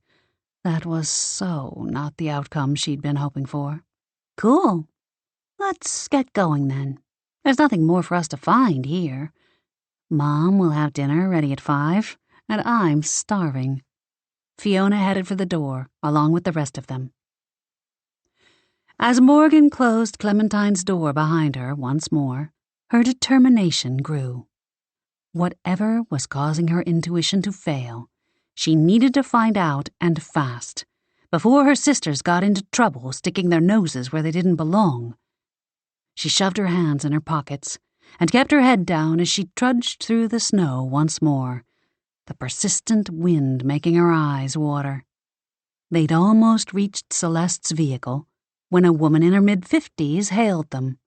That was so not the outcome she'd been hoping for. "Cool. Let's get going then. There's nothing more for us to find here. Mom will have dinner ready at 5, and I'm starving." Fiona headed for the door, along with the rest of them. As Morgan closed Clementine's door behind her once more, her determination grew. Whatever was causing her intuition to fail, she needed to find out and fast, before her sisters got into trouble sticking their noses where they didn't belong. She shoved her hands in her pockets and kept her head down as she trudged through the snow once more, the persistent wind making her eyes water. They'd almost reached Celeste's vehicle when a woman in her mid-50s hailed them.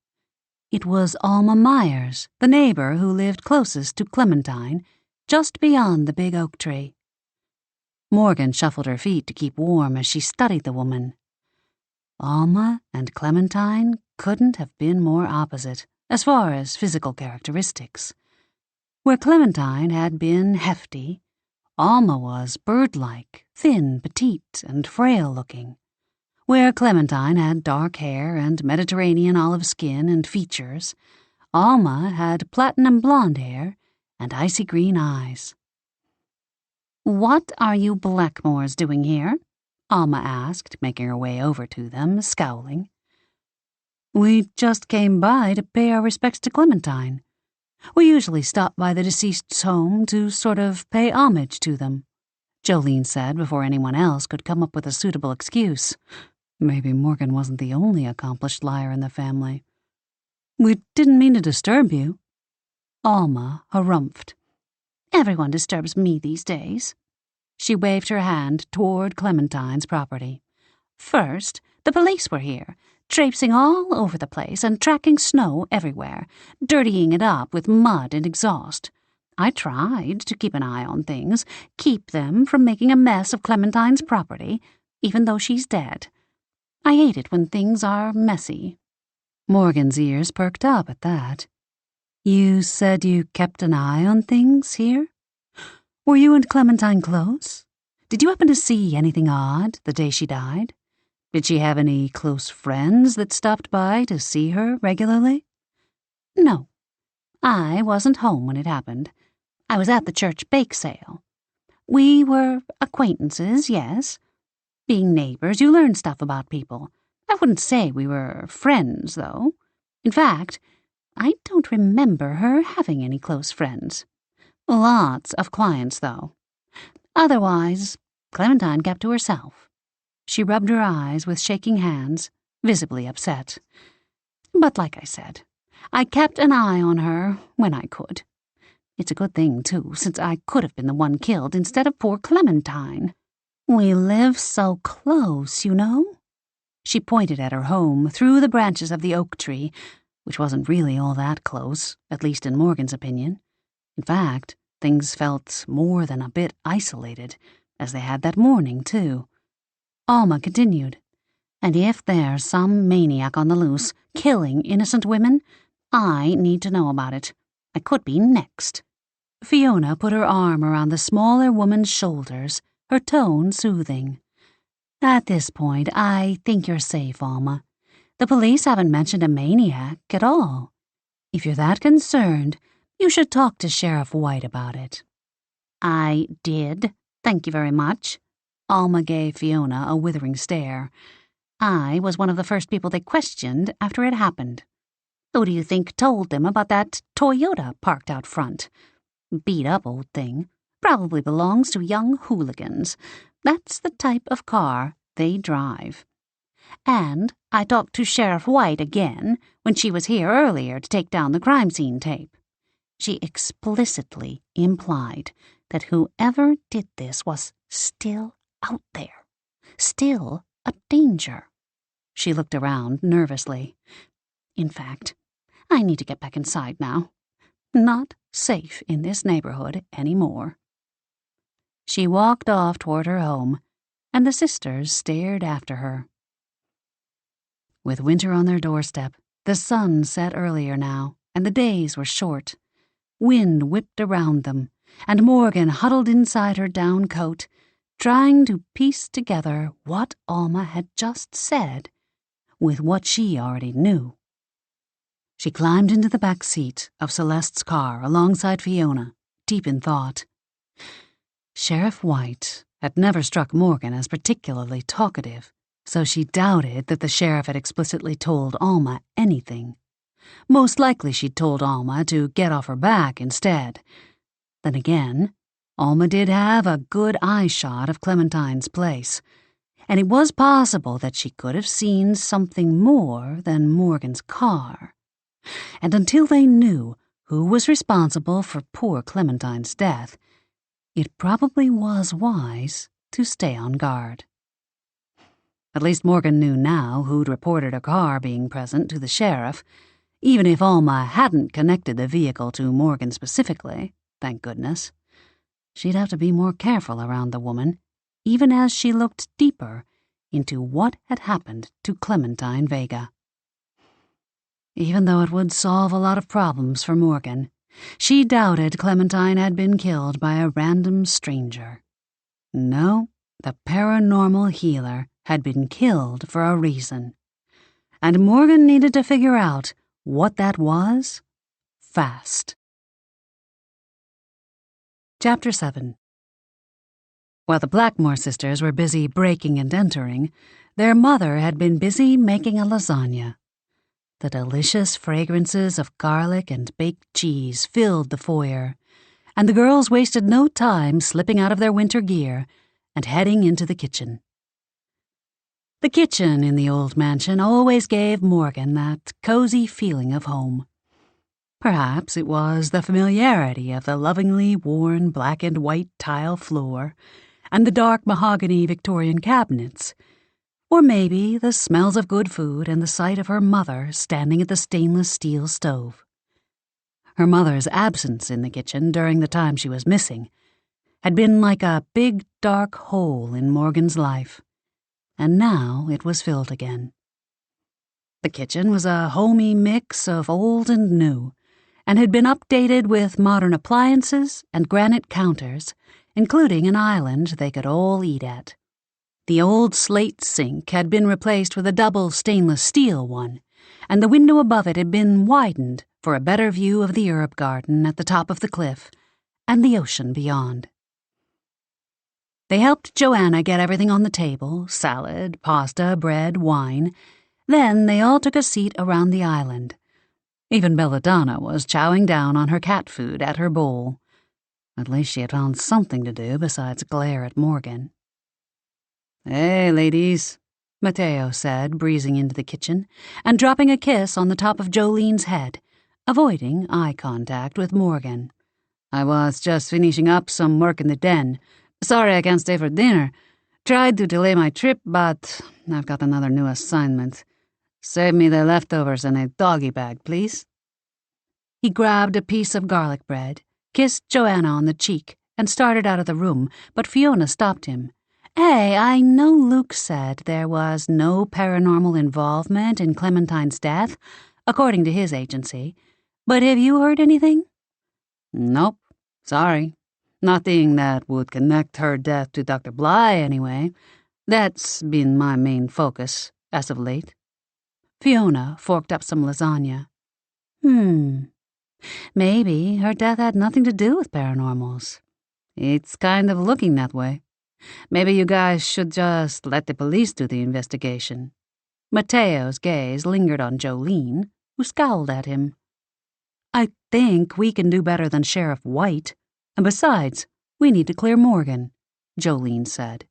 It was Alma Myers, the neighbor who lived closest to Clementine, just beyond the big oak tree. Morgan shuffled her feet to keep warm as she studied the woman. Alma and Clementine couldn't have been more opposite as far as physical characteristics. Where Clementine had been hefty, Alma was bird-like, thin, petite, and frail-looking. Where Clementine had dark hair and Mediterranean olive skin and features, Alma had platinum blonde hair and icy green eyes. "What are you Blackmoores doing here?" Alma asked, making her way over to them, scowling. "We just came by to pay our respects to Clementine. We usually stop by the deceased's home to sort of pay homage to them," Jolene said before anyone else could come up with a suitable excuse. Maybe Morgan wasn't the only accomplished liar in the family. "We didn't mean to disturb you." Alma harumphed. "Everyone disturbs me these days." She waved her hand toward Clementine's property. "First, the police were here, traipsing all over the place and tracking snow everywhere, dirtying it up with mud and exhaust. I tried to keep an eye on things, keep them from making a mess of Clementine's property, even though she's dead. I hate it when things are messy." Morgan's ears perked up at that. "You said you kept an eye on things here? Were you and Clementine close? Did you happen to see anything odd the day she died? Did she have any close friends that stopped by to see her regularly?" "No. I wasn't home when it happened. I was at the church bake sale. We were acquaintances, yes. Being neighbors, you learn stuff about people. I wouldn't say we were friends, though. In fact, I don't remember her having any close friends. Lots of clients, though. Otherwise, Clementine kept to herself. She rubbed her eyes with shaking hands, visibly upset. But like I said, I kept an eye on her when I could. It's a good thing, too, since I could have been the one killed instead of poor Clementine. We live so close, you know. She pointed at her home through the branches of the oak tree, which wasn't really all that close, at least in Morgan's opinion. In fact, things felt more than a bit isolated, as they had that morning, too. Alma continued, "And if there's some maniac on the loose, killing innocent women, I need to know about it. I could be next." Fiona put her arm around the smaller woman's shoulders, her tone soothing. "At this point, I think you're safe, Alma. The police haven't mentioned a maniac at all. If you're that concerned, you should talk to Sheriff White about it." "I did, thank you very much." Alma gave Fiona a withering stare. "I was one of the first people they questioned after it happened. Who do you think told them about that Toyota parked out front? Beat-up old thing. Probably belongs to young hooligans. That's the type of car they drive. And I talked to Sheriff White again when she was here earlier to take down the crime scene tape. She explicitly implied that whoever did this was still out there, still a danger." She looked around nervously. "In fact, I need to get back inside now. Not safe in this neighborhood anymore." She walked off toward her home, and the sisters stared after her. With winter on their doorstep, the sun set earlier now, and the days were short. Wind whipped around them, and Morgan huddled inside her down coat, trying to piece together what Alma had just said with what she already knew. She climbed into the back seat of Celeste's car alongside Fiona, deep in thought. Sheriff White had never struck Morgan as particularly talkative, so she doubted that the sheriff had explicitly told Alma anything. Most likely she'd told Alma to get off her back instead. Then again, Alma did have a good eye shot of Clementine's place, and it was possible that she could have seen something more than Morgan's car. And until they knew who was responsible for poor Clementine's death, it probably was wise to stay on guard. At least Morgan knew now who'd reported a car being present to the sheriff, even if Alma hadn't connected the vehicle to Morgan specifically, thank goodness. She'd have to be more careful around the woman, even as she looked deeper into what had happened to Clementine Vega. Even though it would solve a lot of problems for Morgan, she doubted Clementine had been killed by a random stranger. No, the paranormal healer had been killed for a reason, and Morgan needed to figure out what that was fast. Chapter 7. While the Blackmoore sisters were busy breaking and entering, their mother had been busy making a lasagna. The delicious fragrances of garlic and baked cheese filled the foyer, and the girls wasted no time slipping out of their winter gear and heading into the kitchen. The kitchen in the old mansion always gave Morgan that cozy feeling of home. Perhaps it was the familiarity of the lovingly worn black and white tile floor and the dark mahogany Victorian cabinets, or maybe the smells of good food and the sight of her mother standing at the stainless steel stove. Her mother's absence in the kitchen during the time she was missing had been like a big dark hole in Morgan's life, and now it was filled again. The kitchen was a homey mix of old and new, and had been updated with modern appliances and granite counters, including an island they could all eat at. The old slate sink had been replaced with a double stainless steel one, and the window above it had been widened for a better view of the herb garden at the top of the cliff and the ocean beyond. They helped Joanna get everything on the table: salad, pasta, bread, wine, Then they all took a seat around the island. Even Belladonna was chowing down on her cat food at her bowl. At least she had found something to do besides glare at Morgan. Hey, ladies, Mateo said, breezing into the kitchen and dropping a kiss on the top of Jolene's head, avoiding eye contact with Morgan. I was just finishing up some work in the den. Sorry I can't stay for dinner. Tried to delay my trip, but I've got another new assignment. Save me the leftovers in a doggy bag, please. He grabbed a piece of garlic bread, kissed Joanna on the cheek, and started out of the room, but Fiona stopped him. Hey, I know Luke said there was no paranormal involvement in Clementine's death, according to his agency, but have you heard anything? Nope, sorry. Nothing that would connect her death to Dr. Bly, anyway. That's been my main focus, as of late. Fiona forked up some lasagna. Maybe her death had nothing to do with paranormals. It's kind of looking that way. Maybe you guys should just let the police do the investigation. Mateo's gaze lingered on Jolene, who scowled at him. I think we can do better than Sheriff White, and besides, we need to clear Morgan, Jolene said.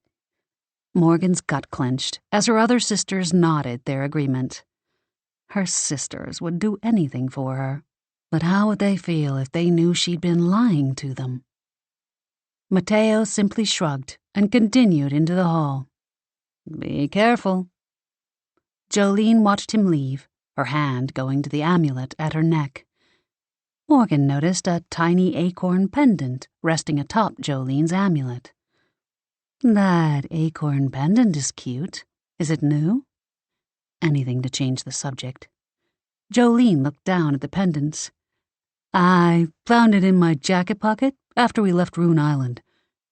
Morgan's gut clenched as her other sisters nodded their agreement. Her sisters would do anything for her, but how would they feel if they knew she'd been lying to them? Mateo simply shrugged and continued into the hall. Be careful. Jolene watched him leave, her hand going to the amulet at her neck. Morgan noticed a tiny acorn pendant resting atop Jolene's amulet. That acorn pendant is cute. Is it new? Anything to change the subject. Jolene looked down at the pendants. I found it in my jacket pocket after we left Rune Island.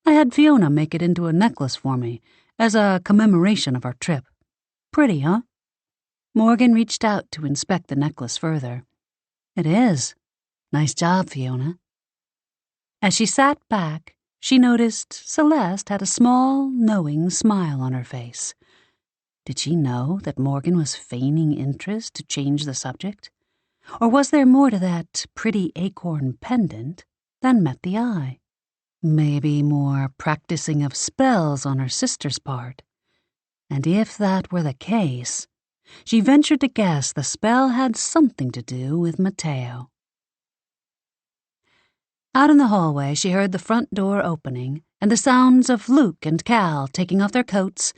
I had Fiona make it into a necklace for me, as a commemoration of our trip. Pretty, huh? Morgan reached out to inspect the necklace further. It is. Nice job, Fiona. As she sat back, she noticed Celeste had a small, knowing smile on her face. Did she know that Morgan was feigning interest to change the subject? Or was there more to that pretty acorn pendant than met the eye? Maybe more practicing of spells on her sister's part. And if that were the case, she ventured to guess the spell had something to do with Mateo. Out in the hallway, she heard the front door opening and the sounds of Luke and Cal taking off their coats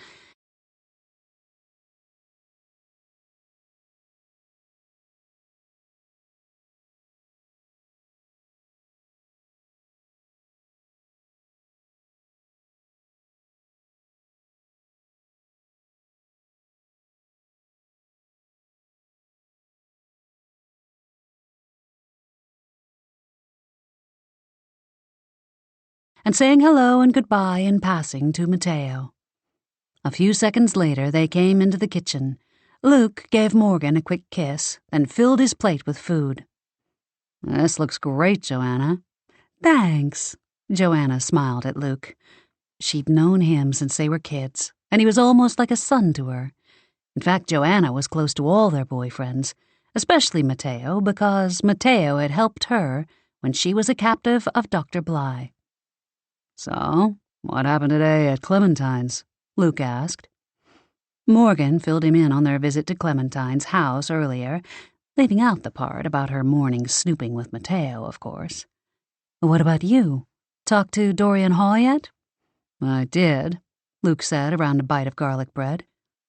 and saying hello and goodbye in passing to Mateo. A few seconds later, they came into the kitchen. Luke gave Morgan a quick kiss, then filled his plate with food. This looks great, Joanna. Thanks, Joanna smiled at Luke. She'd known him since they were kids, and he was almost like a son to her. In fact, Joanna was close to all their boyfriends, especially Mateo, because Mateo had helped her when she was a captive of Dr. Bly. So, what happened today at Clementine's? Luke asked. Morgan filled him in on their visit to Clementine's house earlier, leaving out the part about her morning snooping with Mateo, of course. What about you? Talked to Dorian Hall yet? I did, Luke said around a bite of garlic bread.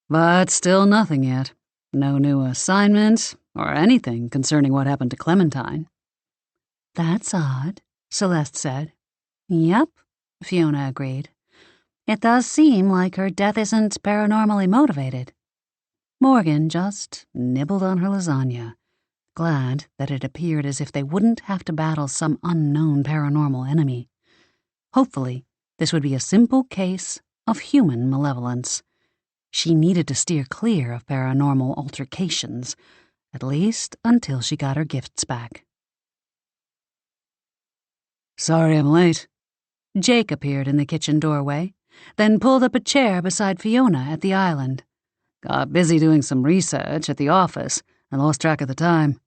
But still nothing yet. No new assignment or anything concerning what happened to Clementine. That's odd, Celeste said. Yep, Fiona agreed. It does seem like her death isn't paranormally motivated. Morgan just nibbled on her lasagna, glad that it appeared as if they wouldn't have to battle some unknown paranormal enemy. Hopefully, this would be a simple case of human malevolence. She needed to steer clear of paranormal altercations, at least until she got her gifts back. Sorry I'm late. Jake appeared in the kitchen doorway, then pulled up a chair beside Fiona at the island. Got busy doing some research at the office and lost track of the time.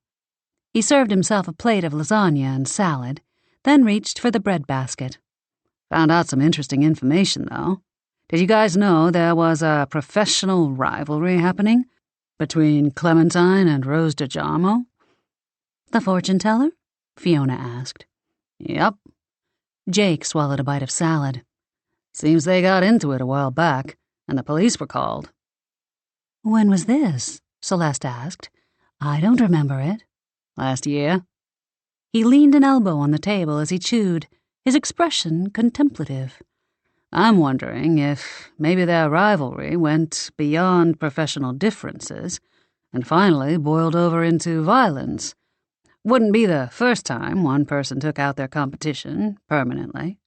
He served himself a plate of lasagna and salad, then reached for the breadbasket. Found out some interesting information, though. Did you guys know there was a professional rivalry happening between Clementine and Rose DiGiorno? The fortune teller? Fiona asked. Yep. Jake swallowed a bite of salad. Seems they got into it a while back, and the police were called. When was this? Celeste asked. I don't remember it. Last year. He leaned an elbow on the table as he chewed, his expression contemplative. I'm wondering if maybe their rivalry went beyond professional differences and finally boiled over into violence. Wouldn't be the first time one person took out their competition permanently.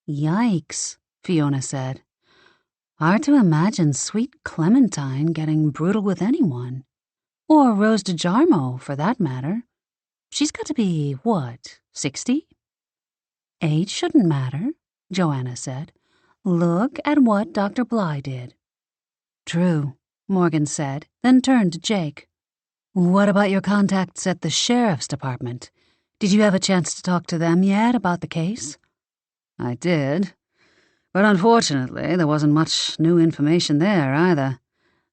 Yikes, Fiona said. Hard to imagine sweet Clementine getting brutal with anyone. Or Rose DiGiorno, for that matter. She's got to be, what, 60? Age shouldn't matter, Joanna said. Look at what Dr. Bly did. True, Morgan said, then turned to Jake. What about your contacts at the sheriff's department? Did you have a chance to talk to them yet about the case? I did, but unfortunately there wasn't much new information there either.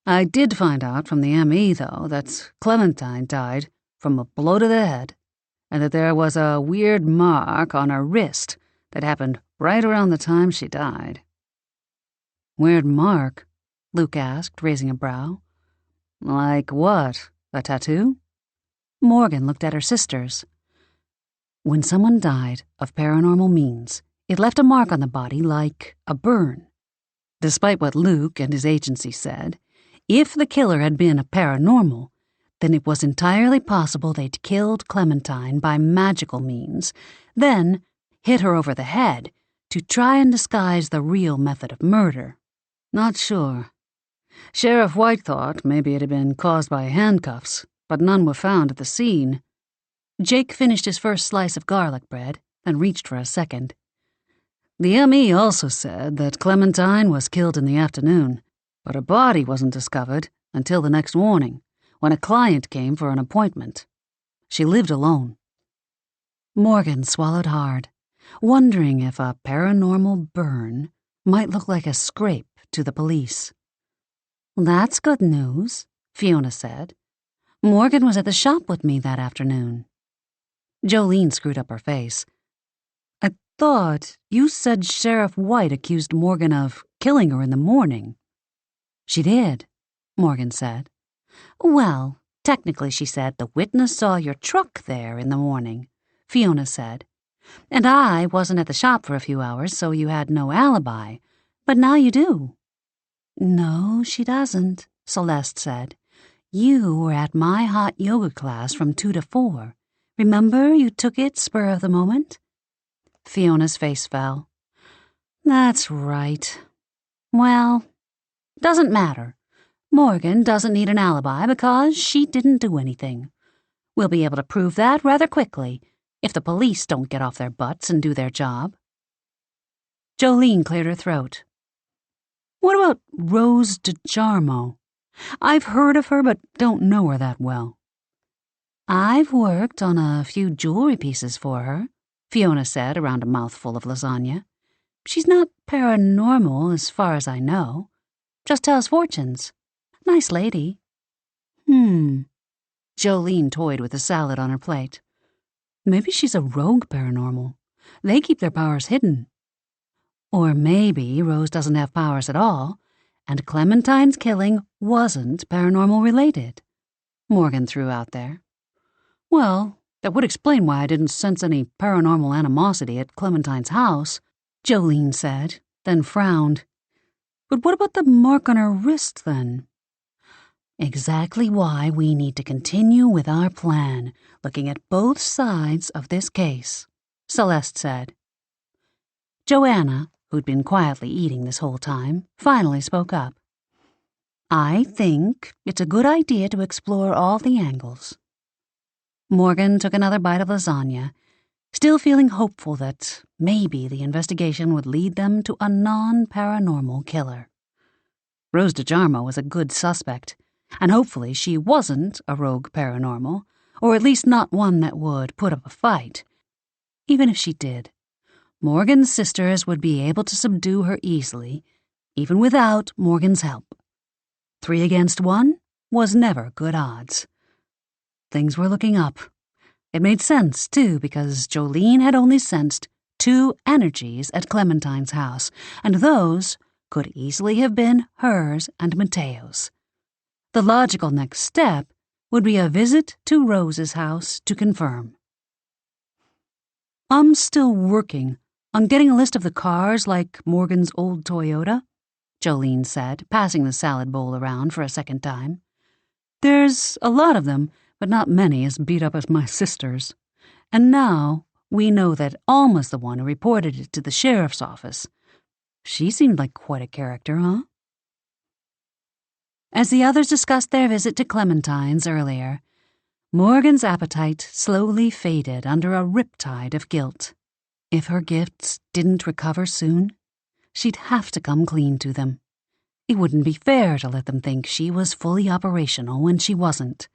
I did find out from the ME, though, that Clementine died from a blow to the head, and that there was a weird mark on her wrist that happened right around the time she died. Weird mark? Luke asked, raising a brow. Like what? A tattoo? Morgan looked at her sisters. When someone died of paranormal means, it left a mark on the body like a burn. Despite what Luke and his agency said, if the killer had been a paranormal, then it was entirely possible they'd killed Clementine by magical means, then hit her over the head to try and disguise the real method of murder. Not sure. Sheriff White thought maybe it had been caused by handcuffs, but none were found at the scene. Jake finished his first slice of garlic bread, then reached for a second. The ME also said that Clementine was killed in the afternoon, but her body wasn't discovered until the next morning, when a client came for an appointment. She lived alone. Morgan swallowed hard, wondering if a paranormal burn might look like a scrape to the police. That's good news, Fiona said. Morgan was at the shop with me that afternoon. Jolene screwed up her face. I thought you said Sheriff White accused Morgan of killing her in the morning. She did, Morgan said. Well, technically, she said, the witness saw your truck there in the morning, Fiona said. And I wasn't at the shop for a few hours, so you had no alibi. But now you do. No, she doesn't, Celeste said. You were at my hot yoga class from 2 to 4. Remember you took it spur of the moment? Fiona's face fell. That's right. Well, doesn't matter. Morgan doesn't need an alibi because she didn't do anything. We'll be able to prove that rather quickly if the police don't get off their butts and do their job. Jolene cleared her throat. What about Rose DiGiorno? I've heard of her but don't know her that well. I've worked on a few jewelry pieces for her, Fiona said around a mouthful of lasagna. She's not paranormal as far as I know. Just tells fortunes. Nice lady. Jolene toyed with the salad on her plate. Maybe she's a rogue paranormal. They keep their powers hidden. Or maybe Rose doesn't have powers at all, and Clementine's killing wasn't paranormal related, Morgan threw out there. Well, that would explain why I didn't sense any paranormal animosity at Clementine's house, Jolene said, then frowned. But what about the mark on her wrist, then? Exactly why we need to continue with our plan, looking at both sides of this case, Celeste said. Joanna, who'd been quietly eating this whole time, finally spoke up. I think it's a good idea to explore all the angles. Morgan took another bite of lasagna, still feeling hopeful that maybe the investigation would lead them to a non-paranormal killer. Rose DeJarmo was a good suspect, and hopefully she wasn't a rogue paranormal, or at least not one that would put up a fight. Even if she did, Morgan's sisters would be able to subdue her easily, even without Morgan's help. 3 against 1 was never good odds. Things were looking up. It made sense, too, because Jolene had only sensed 2 energies at Clementine's house, and those could easily have been hers and Mateo's. The logical next step would be a visit to Rose's house to confirm. "I'm still working on getting a list of the cars like Morgan's old Toyota," Jolene said, passing the salad bowl around for a second time. "There's a lot of them, but not many as beat up as my sister's. And now we know that Alma's the one who reported it to the sheriff's office. She seemed like quite a character, huh?" As the others discussed their visit to Clementine's earlier, Morgan's appetite slowly faded under a riptide of guilt. If her gifts didn't recover soon, she'd have to come clean to them. It wouldn't be fair to let them think she was fully operational when she wasn't.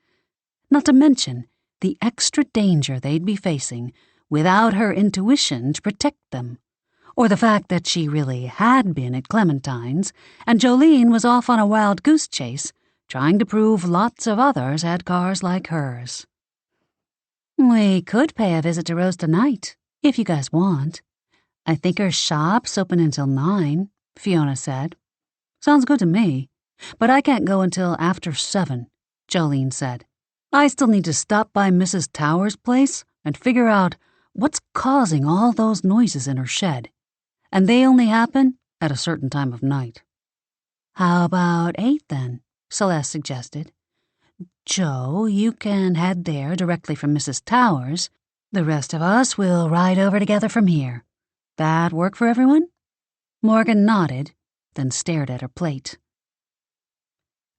Not to mention the extra danger they'd be facing without her intuition to protect them, or the fact that she really had been at Clementine's and Jolene was off on a wild goose chase, trying to prove lots of others had cars like hers. "We could pay a visit to Rose tonight, if you guys want. I think her shop's open until 9, Fiona said. "Sounds good to me, but I can't go until after 7, Jolene said. "I still need to stop by Mrs. Towers' place and figure out what's causing all those noises in her shed, and they only happen at a certain time of night." "How about 8 then?" Celeste suggested. "Joe, you can head there directly from Mrs. Towers. The rest of us will ride over together from here. That work for everyone?" Morgan nodded, then stared at her plate.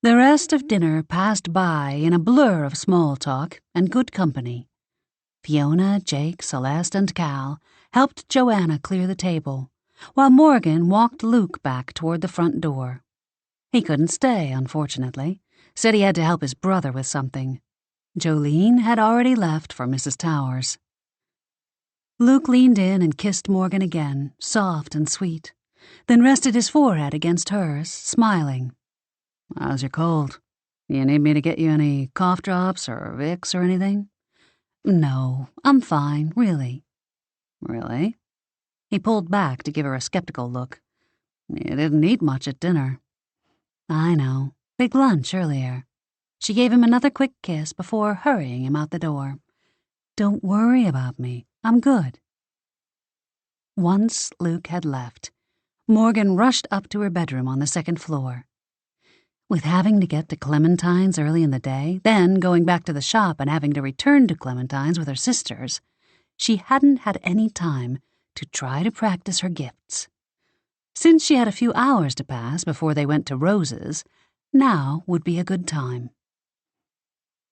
The rest of dinner passed by in a blur of small talk and good company. Fiona, Jake, Celeste, and Cal helped Joanna clear the table, while Morgan walked Luke back toward the front door. He couldn't stay, unfortunately. Said he had to help his brother with something. Jolene had already left for Mrs. Towers. Luke leaned in and kissed Morgan again, soft and sweet, then rested his forehead against hers, smiling. "How's your cold? You need me to get you any cough drops or Vicks or anything?" "No, I'm fine, really." "Really?" He pulled back to give her a skeptical look. "You didn't eat much at dinner." "I know. Big lunch earlier." She gave him another quick kiss before hurrying him out the door. "Don't worry about me. I'm good." Once Luke had left, Morgan rushed up to her bedroom on the 2nd floor. With having to get to Clementine's early in the day, then going back to the shop and having to return to Clementine's with her sisters, she hadn't had any time to try to practice her gifts. Since she had a few hours to pass before they went to Rose's, now would be a good time.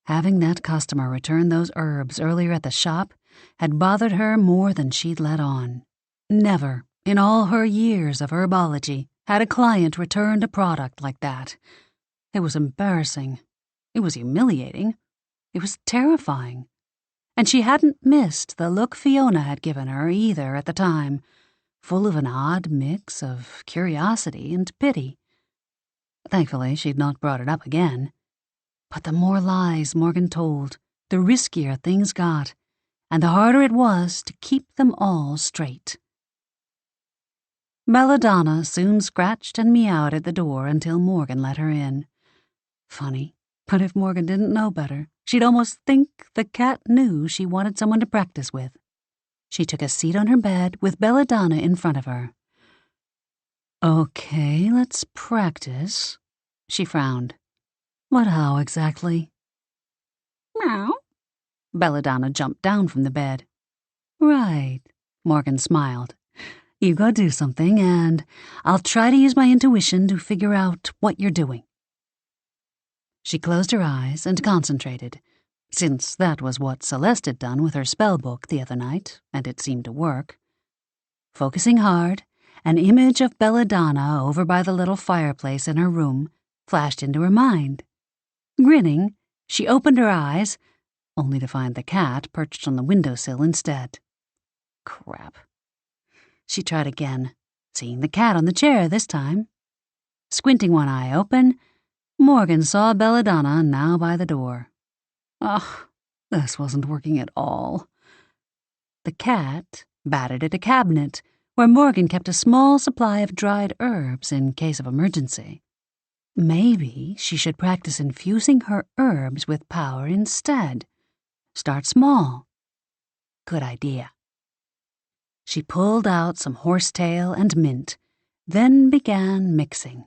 Having that customer return those herbs earlier at the shop had bothered her more than she'd let on. Never, in all her years of herbology, had a client returned a product like that. It was embarrassing. It was humiliating. It was terrifying. And she hadn't missed the look Fiona had given her either at the time, full of an odd mix of curiosity and pity. Thankfully, she'd not brought it up again. But the more lies Morgan told, the riskier things got, and the harder it was to keep them all straight. Belladonna soon scratched and meowed at the door until Morgan let her in. Funny, but if Morgan didn't know better, she'd almost think the cat knew she wanted someone to practice with. She took a seat on her bed with Belladonna in front of her. "Okay, let's practice," she frowned. "But how exactly?" "Meow." Belladonna jumped down from the bed. "Right," Morgan smiled. "You go do something, and I'll try to use my intuition to figure out what you're doing." She closed her eyes and concentrated, since that was what Celeste had done with her spell book the other night, and it seemed to work. Focusing hard an image of Belladonna over by the little fireplace in her room flashed into her mind. Grinning, she opened her eyes, only to find the cat perched on the windowsill instead. Crap. She tried again, seeing the cat on the chair this time. Squinting one eye open, Morgan saw Belladonna now by the door. Ugh, this wasn't working at all. The cat battered at a cabinet where Morgan kept a small supply of dried herbs in case of emergency. Maybe she should practice infusing her herbs with power instead. Start small. Good idea. She pulled out some horsetail and mint, then began mixing.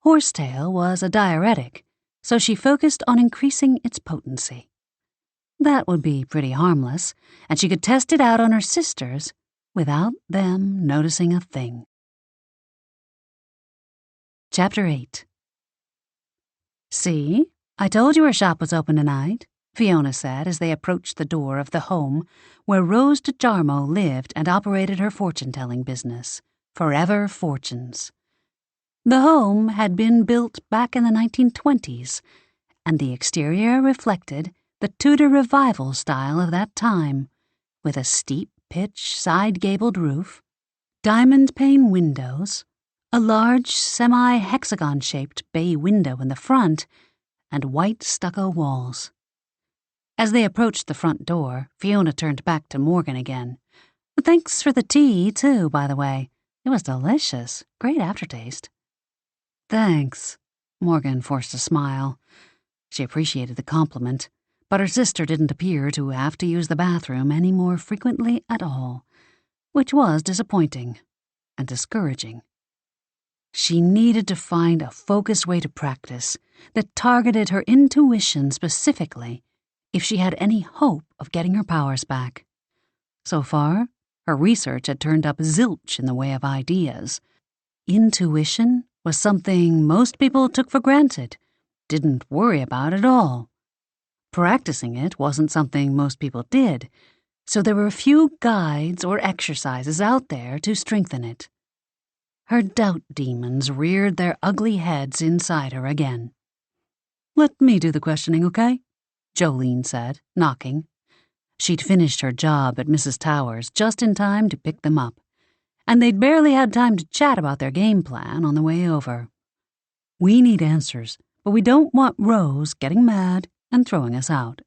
Horsetail was a diuretic, so she focused on increasing its potency. That would be pretty harmless, and she could test it out on her sisters without them noticing a thing. Chapter 8. See, I told you her shop was open tonight, Fiona said as they approached the door of the home where Rose DeJarmo lived and operated her fortune-telling business, Forever Fortunes. The home had been built back in the 1920s, and the exterior reflected the Tudor revival style of that time, with a steep pitch side-gabled roof, diamond-pane windows, a large semi-hexagon-shaped bay window in the front, and white stucco walls. As they approached the front door, Fiona turned back to Morgan again. Thanks for the tea, too, by the way. It was delicious. Great aftertaste. Thanks. Morgan forced a smile. She appreciated the compliment, but her sister didn't appear to have to use the bathroom any more frequently at all, which was disappointing and discouraging. She needed to find a focused way to practice that targeted her intuition specifically if she had any hope of getting her powers back. So far, her research had turned up zilch in the way of ideas. Intuition was something most people took for granted, didn't worry about at all. Practicing it wasn't something most people did, so there were a few guides or exercises out there to strengthen it. Her doubt demons reared their ugly heads inside her again. "Let me do the questioning, okay?" Jolene said, knocking. She'd finished her job at Mrs. Towers just in time to pick them up, and they'd barely had time to chat about their game plan on the way over. "We need answers, but we don't want Rose getting mad and throwing us out."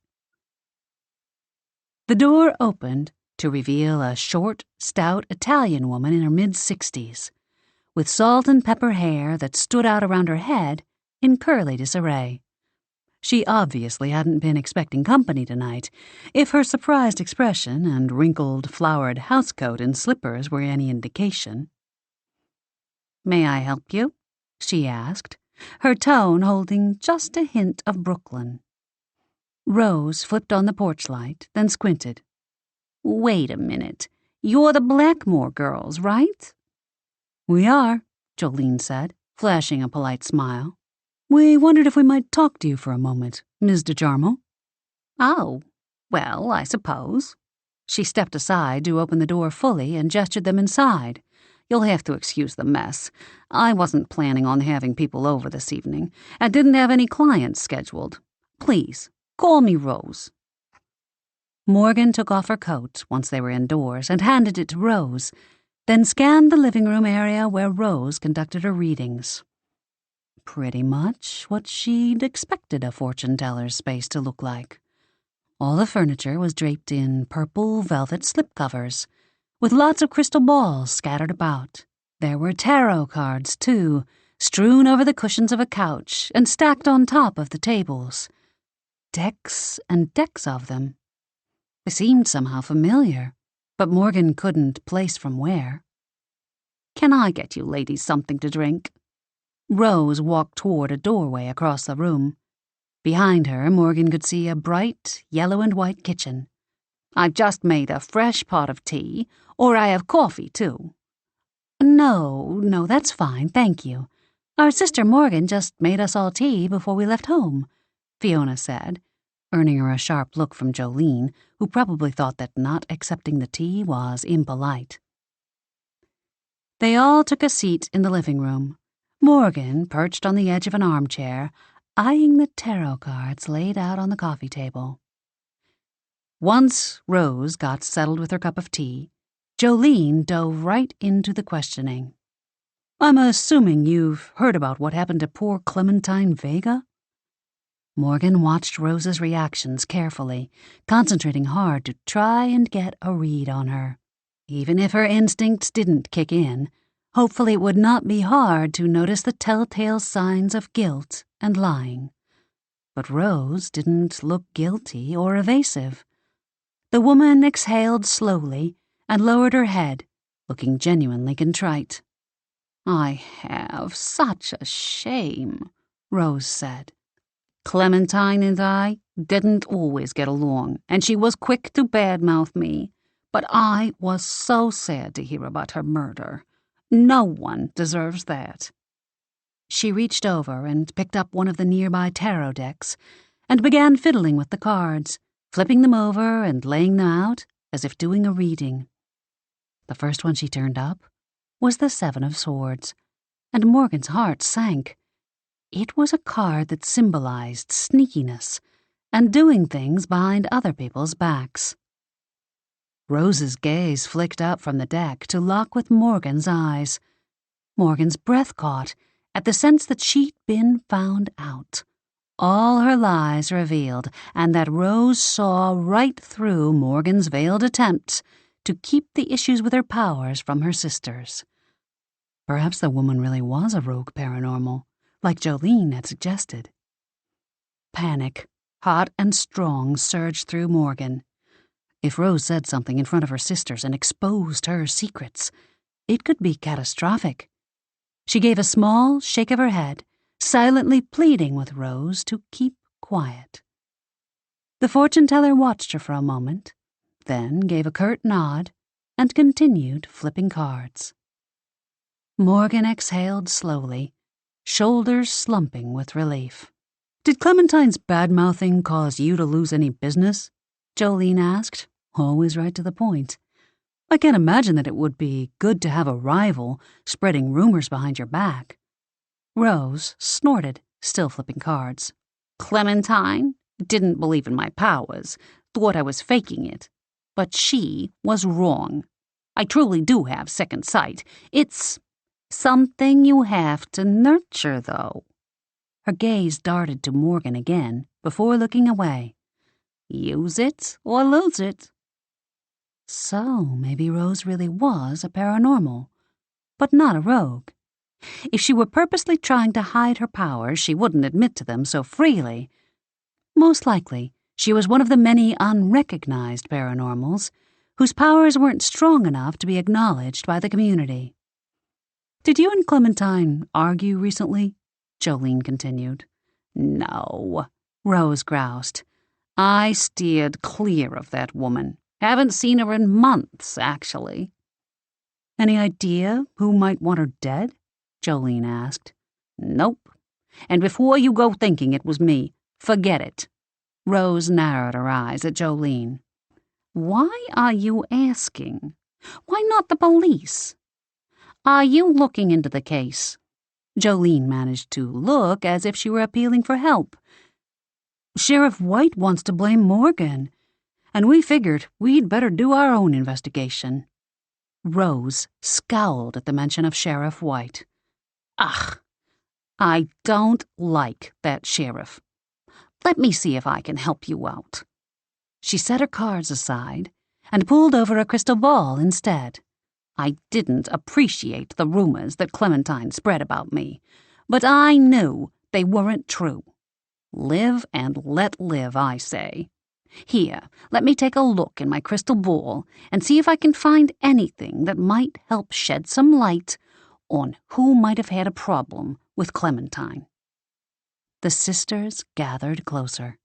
The door opened to reveal a short, stout Italian woman in her mid-60s, with salt and pepper hair that stood out around her head in curly disarray. She obviously hadn't been expecting company tonight, if her surprised expression and wrinkled, flowered housecoat and slippers were any indication. "May I help you?" she asked, her tone holding just a hint of Brooklyn. Rose flipped on the porch light, then squinted. "Wait a minute. You're the Blackmoore girls, right?" "We are," Jolene said, flashing a polite smile. "We wondered if we might talk to you for a moment, Ms. DeJarmo." "Oh, well, I suppose." She stepped aside to open the door fully and gestured them inside. "You'll have to excuse the mess. I wasn't planning on having people over this evening, and didn't have any clients scheduled. Please, call me Rose." Morgan took off her coat once they were indoors and handed it to Rose, then scanned the living room area where Rose conducted her readings. Pretty much what she'd expected a fortune-teller's space to look like. All the furniture was draped in purple velvet slipcovers, with lots of crystal balls scattered about. There were tarot cards, too, strewn over the cushions of a couch and stacked on top of the tables. Decks and decks of them. They seemed somehow familiar, but Morgan couldn't place from where. "Can I get you ladies something to drink?" Rose walked toward a doorway across the room. Behind her, Morgan could see a bright yellow and white kitchen. "I've just made a fresh pot of tea, or I have coffee, too." No, that's fine, thank you. Our sister Morgan just made us all tea before we left home," Fiona said, earning her a sharp look from Jolene, who probably thought that not accepting the tea was impolite. They all took a seat in the living room, Morgan perched on the edge of an armchair, eyeing the tarot cards laid out on the coffee table. Once Rose got settled with her cup of tea, Jolene dove right into the questioning. "I'm assuming you've heard about what happened to poor Clementine Vega?" Morgan watched Rose's reactions carefully, concentrating hard to try and get a read on her. Even if her instincts didn't kick in, hopefully it would not be hard to notice the telltale signs of guilt and lying. But Rose didn't look guilty or evasive. The woman exhaled slowly and lowered her head, looking genuinely contrite. "I have such a shame," Rose said. "Clementine and I didn't always get along, and she was quick to badmouth me. But I was so sad to hear about her murder. No one deserves that." She reached over and picked up one of the nearby tarot decks and began fiddling with the cards, flipping them over and laying them out as if doing a reading. The first one she turned up was the Seven of Swords, and Morgan's heart sank. It was a card that symbolized sneakiness and doing things behind other people's backs. Rose's gaze flicked up from the deck to lock with Morgan's eyes. Morgan's breath caught at the sense that she'd been found out. All her lies revealed, and that Rose saw right through Morgan's veiled attempts to keep the issues with her powers from her sisters. Perhaps the woman really was a rogue paranormal, like Jolene had suggested. Panic, hot and strong, surged through Morgan. If Rose said something in front of her sisters and exposed her secrets, it could be catastrophic. She gave a small shake of her head, silently pleading with Rose to keep quiet. The fortune-teller watched her for a moment, then gave a curt nod and continued flipping cards. Morgan exhaled slowly, shoulders slumping with relief. "Did Clementine's bad-mouthing cause you to lose any business?" Jolene asked, always right to the point. "I can't imagine that it would be good to have a rival spreading rumors behind your back." Rose snorted, still flipping cards. "Clementine didn't believe in my powers, thought I was faking it. But she was wrong. I truly do have second sight. It's something you have to nurture, though." Her gaze darted to Morgan again before looking away. "Use it or lose it." So maybe Rose really was a paranormal, but not a rogue. If she were purposely trying to hide her powers, she wouldn't admit to them so freely. Most likely, she was one of the many unrecognized paranormals whose powers weren't strong enough to be acknowledged by the community. "Did you and Clementine argue recently?" Jolene continued. "No," Rose groused. "I steered clear of that woman. Haven't seen her in months, actually." "Any idea who might want her dead?" Jolene asked. "Nope. And before you go thinking it was me, forget it." Rose narrowed her eyes at Jolene. "Why are you asking? Why not the police? Are you looking into the case?" Jolene managed to look as if she were appealing for help. "Sheriff White wants to blame Morgan, and we figured we'd better do our own investigation." Rose scowled at the mention of Sheriff White. "Ugh, I don't like that sheriff. Let me see if I can help you out." She set her cards aside and pulled over a crystal ball instead. "I didn't appreciate the rumors that Clementine spread about me, but I knew they weren't true. Live and let live, I say. Here, let me take a look in my crystal ball and see if I can find anything that might help shed some light on who might have had a problem with Clementine." The sisters gathered closer.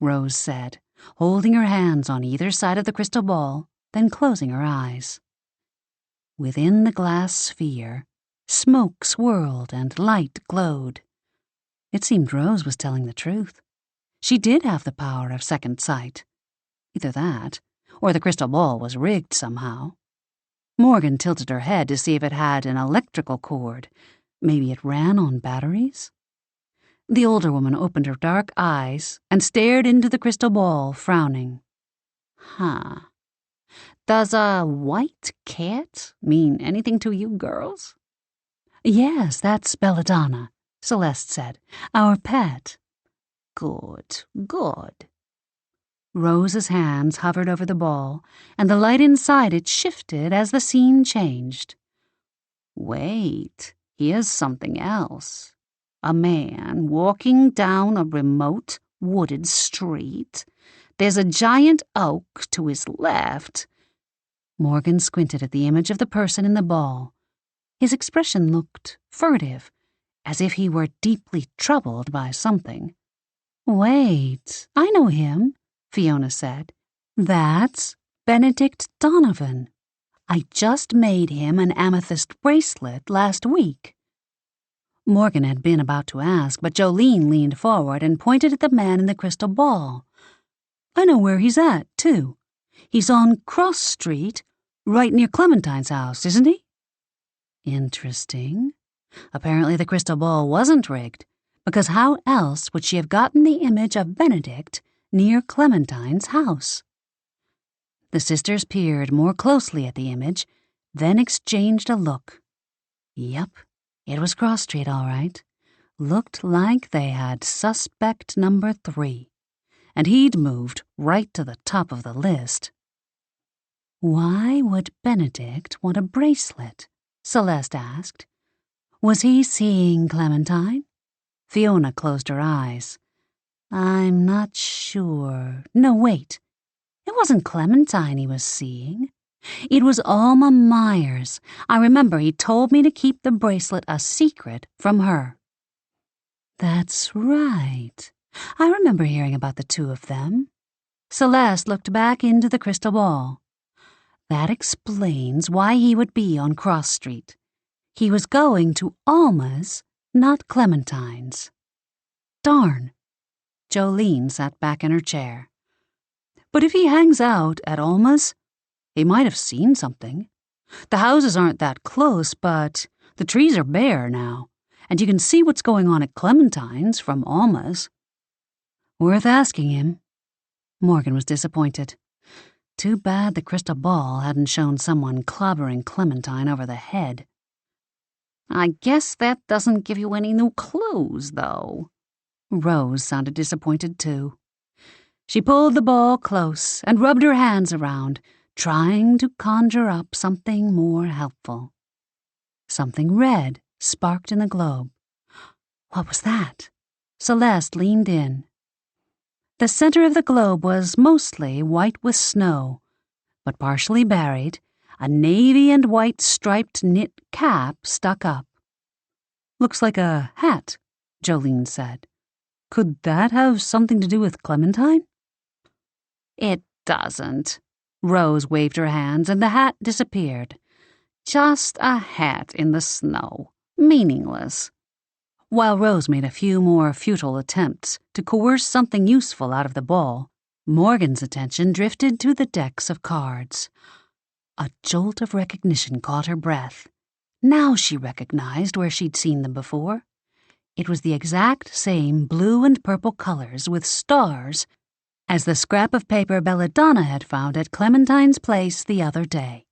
Rose said, holding her hands on either side of the crystal ball, then closing her eyes. Within the glass sphere, smoke swirled and light glowed. It seemed Rose was telling the truth. She did have the power of second sight. Either that, or the crystal ball was rigged somehow. Morgan tilted her head to see if it had an electrical cord. Maybe it ran on batteries? The older woman opened her dark eyes and stared into the crystal ball, frowning. Huh. Does a white cat mean anything to you girls? Yes, that's Belladonna, Celeste said. Our pet. Good, good. Rose's hands hovered over the ball, and the light inside it shifted as the scene changed. Wait, here's something else. A man walking down a remote, wooded street. There's a giant oak to his left. Morgan squinted at the image of the person in the ball. His expression looked furtive, as if he were deeply troubled by something. Wait, I know him, Fiona said. That's Benedict Donovan. I just made him an amethyst bracelet last week. Morgan had been about to ask, but Jolene leaned forward and pointed at the man in the crystal ball. I know where he's at, too. He's on Cross Street, right near Clementine's house, isn't he? Interesting. Apparently the crystal ball wasn't rigged, because how else would she have gotten the image of Benedict near Clementine's house? The sisters peered more closely at the image, then exchanged a look. Yep, it was Cross Street, all right. Looked like they had suspect number 3, and he'd moved right to the top of the list. Why would Benedict want a bracelet? Celeste asked. Was he seeing Clementine? Fiona closed her eyes. I'm not sure. No, wait. It wasn't Clementine he was seeing. It was Alma Myers. I remember he told me to keep the bracelet a secret from her. That's right. I remember hearing about the two of them. Celeste looked back into the crystal ball. That explains why he would be on Cross Street. He was going to Alma's, not Clementine's. Darn. Jolene sat back in her chair. But if he hangs out at Alma's, he might have seen something. The houses aren't that close, but the trees are bare now, and you can see what's going on at Clementine's from Alma's. Worth asking him. Morgan was disappointed. Too bad the crystal ball hadn't shown someone clobbering Clementine over the head. I guess that doesn't give you any new clues, though. Rose sounded disappointed, too. She pulled the ball close and rubbed her hands around, trying to conjure up something more helpful. Something red sparked in the globe. What was that? Celeste leaned in. The center of the globe was mostly white with snow, but partially buried, a navy and white striped knit cap stuck up. Looks like a hat, Jolene said. Could that have something to do with Clementine? It doesn't. Rose waved her hands and the hat disappeared. Just a hat in the snow. Meaningless. While Rose made a few more futile attempts to coerce something useful out of the ball, Morgan's attention drifted to the decks of cards. A jolt of recognition caught her breath. Now she recognized where she'd seen them before. It was the exact same blue and purple colors with stars as the scrap of paper Belladonna had found at Clementine's place the other day.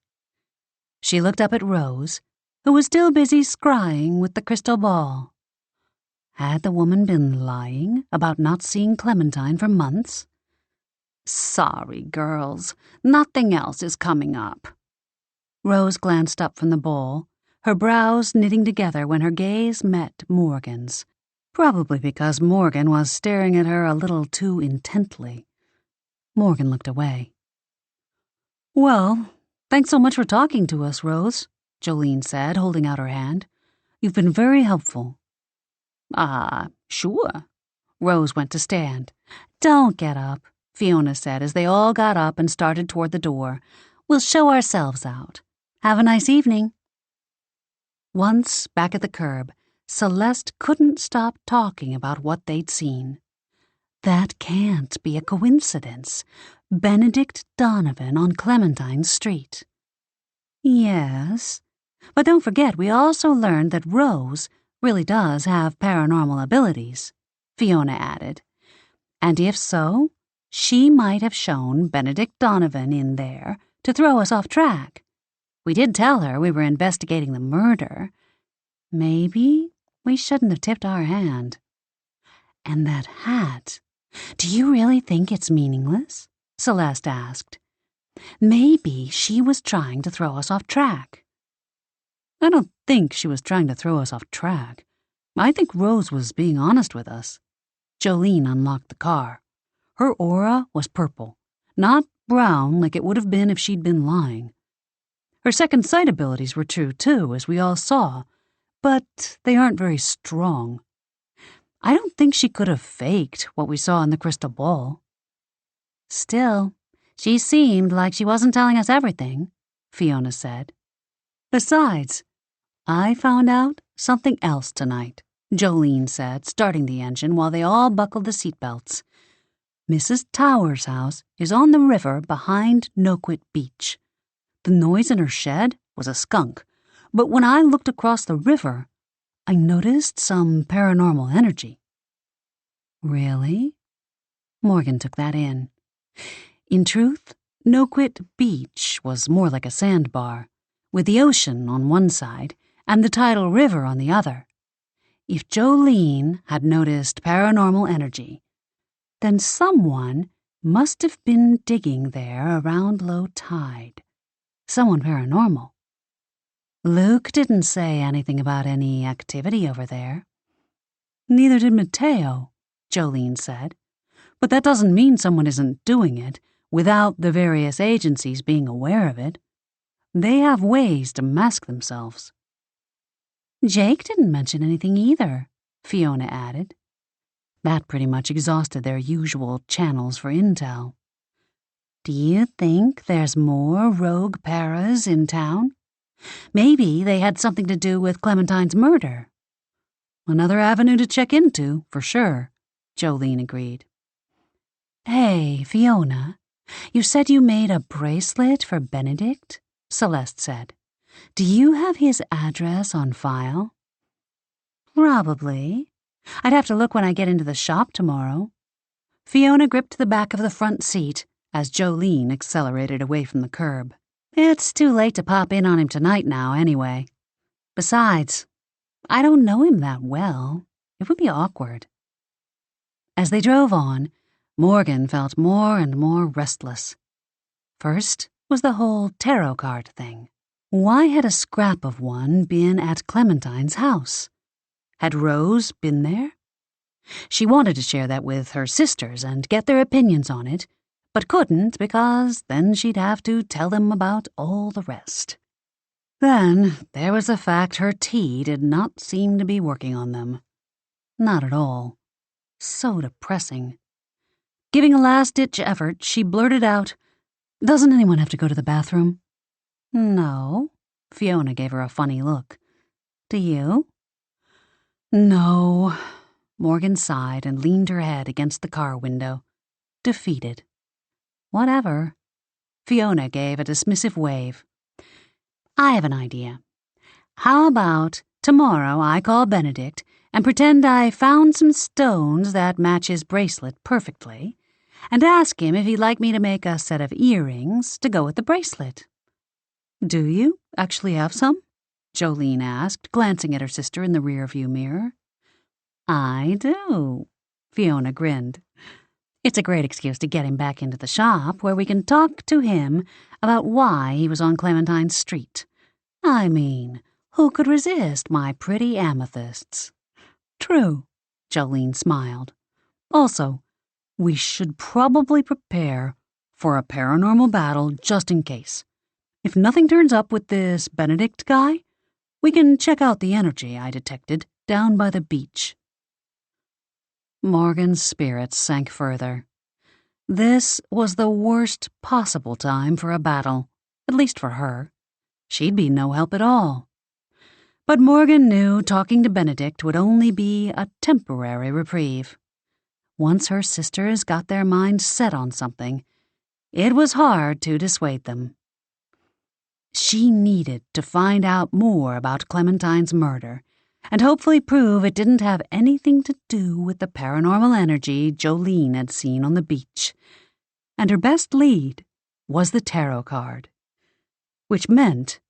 She looked up at Rose, who was still busy scrying with the crystal ball. Had the woman been lying about not seeing Clementine for months? Sorry, girls. Nothing else is coming up. Rose glanced up from the bowl, her brows knitting together when her gaze met Morgan's, probably because Morgan was staring at her a little too intently. Morgan looked away. Well, thanks so much for talking to us, Rose, Jolene said, holding out her hand. You've been very helpful. Sure. Rose went to stand. Don't get up, Fiona said as they all got up and started toward the door. We'll show ourselves out. Have a nice evening. Once back at the curb, Celeste couldn't stop talking about what they'd seen. That can't be a coincidence. Benedict Donovan on Clementine Street. Yes, but don't forget we also learned that Rose really does have paranormal abilities, Fiona added. And if so, she might have shown Benedict Donovan in there to throw us off track. We did tell her we were investigating the murder. Maybe we shouldn't have tipped our hand. And that hat, do you really think it's meaningless? Celeste asked. Maybe she was trying to throw us off track. I don't think she was trying to throw us off track. I think Rose was being honest with us. Jolene unlocked the car. Her aura was purple, not brown like it would have been if she'd been lying. Her second sight abilities were true, too, as we all saw, but they aren't very strong. I don't think she could have faked what we saw in the crystal ball. Still, she seemed like she wasn't telling us everything, Fiona said. Besides, I found out something else tonight, Jolene said, starting the engine while they all buckled the seatbelts. Mrs. Towers' house is on the river behind Noquit Beach. The noise in her shed was a skunk, but when I looked across the river, I noticed some paranormal energy. Really? Morgan took that in. In truth, Noquit Beach was more like a sandbar, with the ocean on one side and the tidal river on the other. If Jolene had noticed paranormal energy, then someone must have been digging there around low tide. Someone paranormal. Luke didn't say anything about any activity over there. Neither did Mateo, Jolene said. But that doesn't mean someone isn't doing it without the various agencies being aware of it. They have ways to mask themselves. Jake didn't mention anything either, Fiona added. That pretty much exhausted their usual channels for intel. Do you think there's more rogue paras in town? Maybe they had something to do with Clementine's murder. Another avenue to check into, for sure, Jolene agreed. Hey, Fiona, you said you made a bracelet for Benedict? Celeste said. Do you have his address on file? Probably. I'd have to look when I get into the shop tomorrow. Fiona gripped the back of the front seat as Jolene accelerated away from the curb. It's too late to pop in on him tonight now, anyway. Besides, I don't know him that well. It would be awkward. As they drove on, Morgan felt more and more restless. First was the whole tarot card thing. Why had a scrap of one been at Clementine's house? Had Rose been there? She wanted to share that with her sisters and get their opinions on it, but couldn't because then she'd have to tell them about all the rest. Then there was the fact her tea did not seem to be working on them. Not at all. So depressing. Giving a last-ditch effort, she blurted out, "Doesn't anyone have to go to the bathroom?" No. Fiona gave her a funny look. Do you? No. Morgan sighed and leaned her head against the car window. Defeated. Whatever. Fiona gave a dismissive wave. I have an idea. How about tomorrow I call Benedict and pretend I found some stones that match his bracelet perfectly, and ask him if he'd like me to make a set of earrings to go with the bracelet. Do you actually have some? Jolene asked, glancing at her sister in the rearview mirror. I do, Fiona grinned. It's a great excuse to get him back into the shop where we can talk to him about why he was on Clementine's Street. I mean, who could resist my pretty amethysts? True, Jolene smiled. Also, we should probably prepare for a paranormal battle just in case. If nothing turns up with this Benedict guy, we can check out the energy I detected down by the beach. Morgan's spirits sank further. This was the worst possible time for a battle, at least for her. She'd be no help at all. But Morgan knew talking to Benedict would only be a temporary reprieve. once her sisters got their minds set on something, it was hard to dissuade them. She needed to find out more about Clementine's murder and hopefully prove it didn't have anything to do with the paranormal energy Jolene had seen on the beach. And her best lead was the tarot card, which meant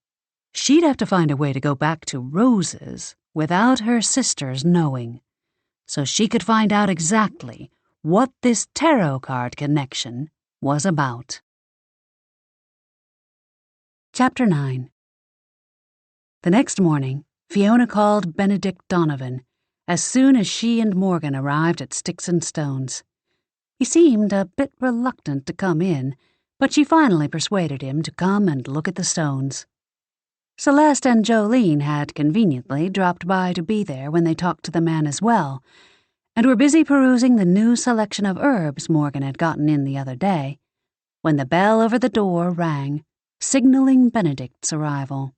she'd have to find a way to go back to Rose's without her sisters knowing, so she could find out exactly what this tarot card connection was about. Chapter 9. The next morning, Fiona called Benedict Donovan as soon as she and Morgan arrived at Sticks and Stones. He seemed a bit reluctant to come in, but she finally persuaded him to come and look at the stones. Celeste and Jolene had conveniently dropped by to be there when they talked to the man as well, and were busy perusing the new selection of herbs Morgan had gotten in the other day, when the bell over the door rang, signaling Benedict's arrival.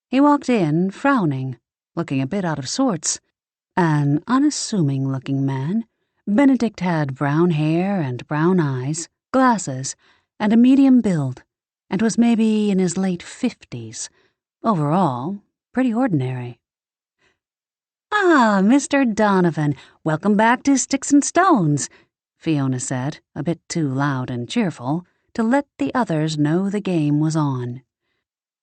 He walked in, frowning, looking a bit out of sorts. An unassuming-looking man, Benedict had brown hair and brown eyes, glasses, and a medium build, and was maybe in his late 50s. Overall, pretty ordinary. "Ah, Mr. Donovan, welcome back to Sticks and Stones," Fiona said, a bit too loud and cheerful to let the others know the game was on.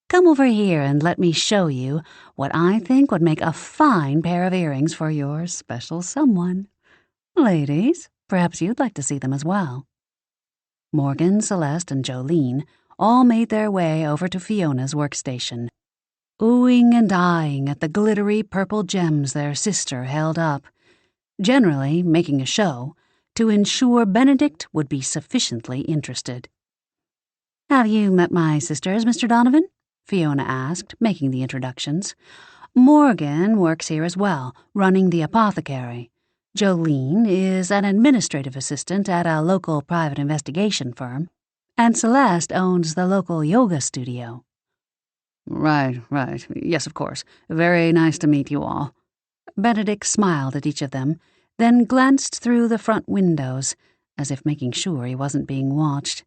"Come over here and let me show you what I think would make a fine pair of earrings for your special someone. Ladies, perhaps you'd like to see them as well." Morgan, Celeste, and Jolene all made their way over to Fiona's workstation, oohing and eyeing at the glittery purple gems their sister held up, generally making a show to ensure Benedict would be sufficiently interested. "Have you met my sisters, Mr. Donovan?" Fiona asked, making the introductions. "Morgan works here as well, running the apothecary. Jolene is an administrative assistant at a local private investigation firm, and Celeste owns the local yoga studio." Right. Yes, of course. Very nice to meet you all." Benedict smiled at each of them, then glanced through the front windows, as if making sure he wasn't being watched.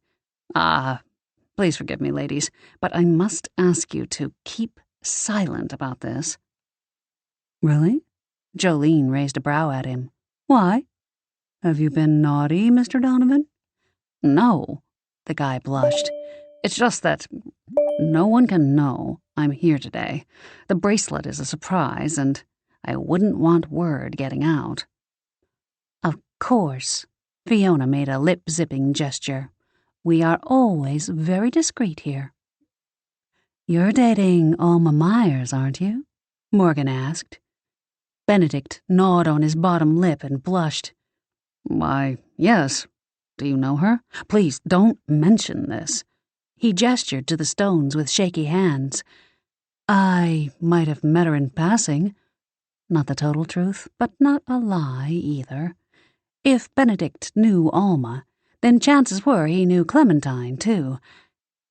Please forgive me, ladies, but I must ask you to keep silent about this." "Really?" Jolene raised a brow at him. "Why? Have you been naughty, Mr. Donovan?" "No," the guy blushed. "It's just that no one can know I'm here today. The bracelet is a surprise, and I wouldn't want word getting out." "Of course." Fiona made a lip-zipping gesture. "We are always very discreet here." "You're dating Alma Myers, aren't you?" Morgan asked. Benedict gnawed on his bottom lip and blushed. "Why, yes. Do you know her? Please, don't mention this." He gestured to the stones with shaky hands. "I might have met her in passing. Not the total truth, but not a lie either. If Benedict knew Alma, then chances were he knew Clementine, too."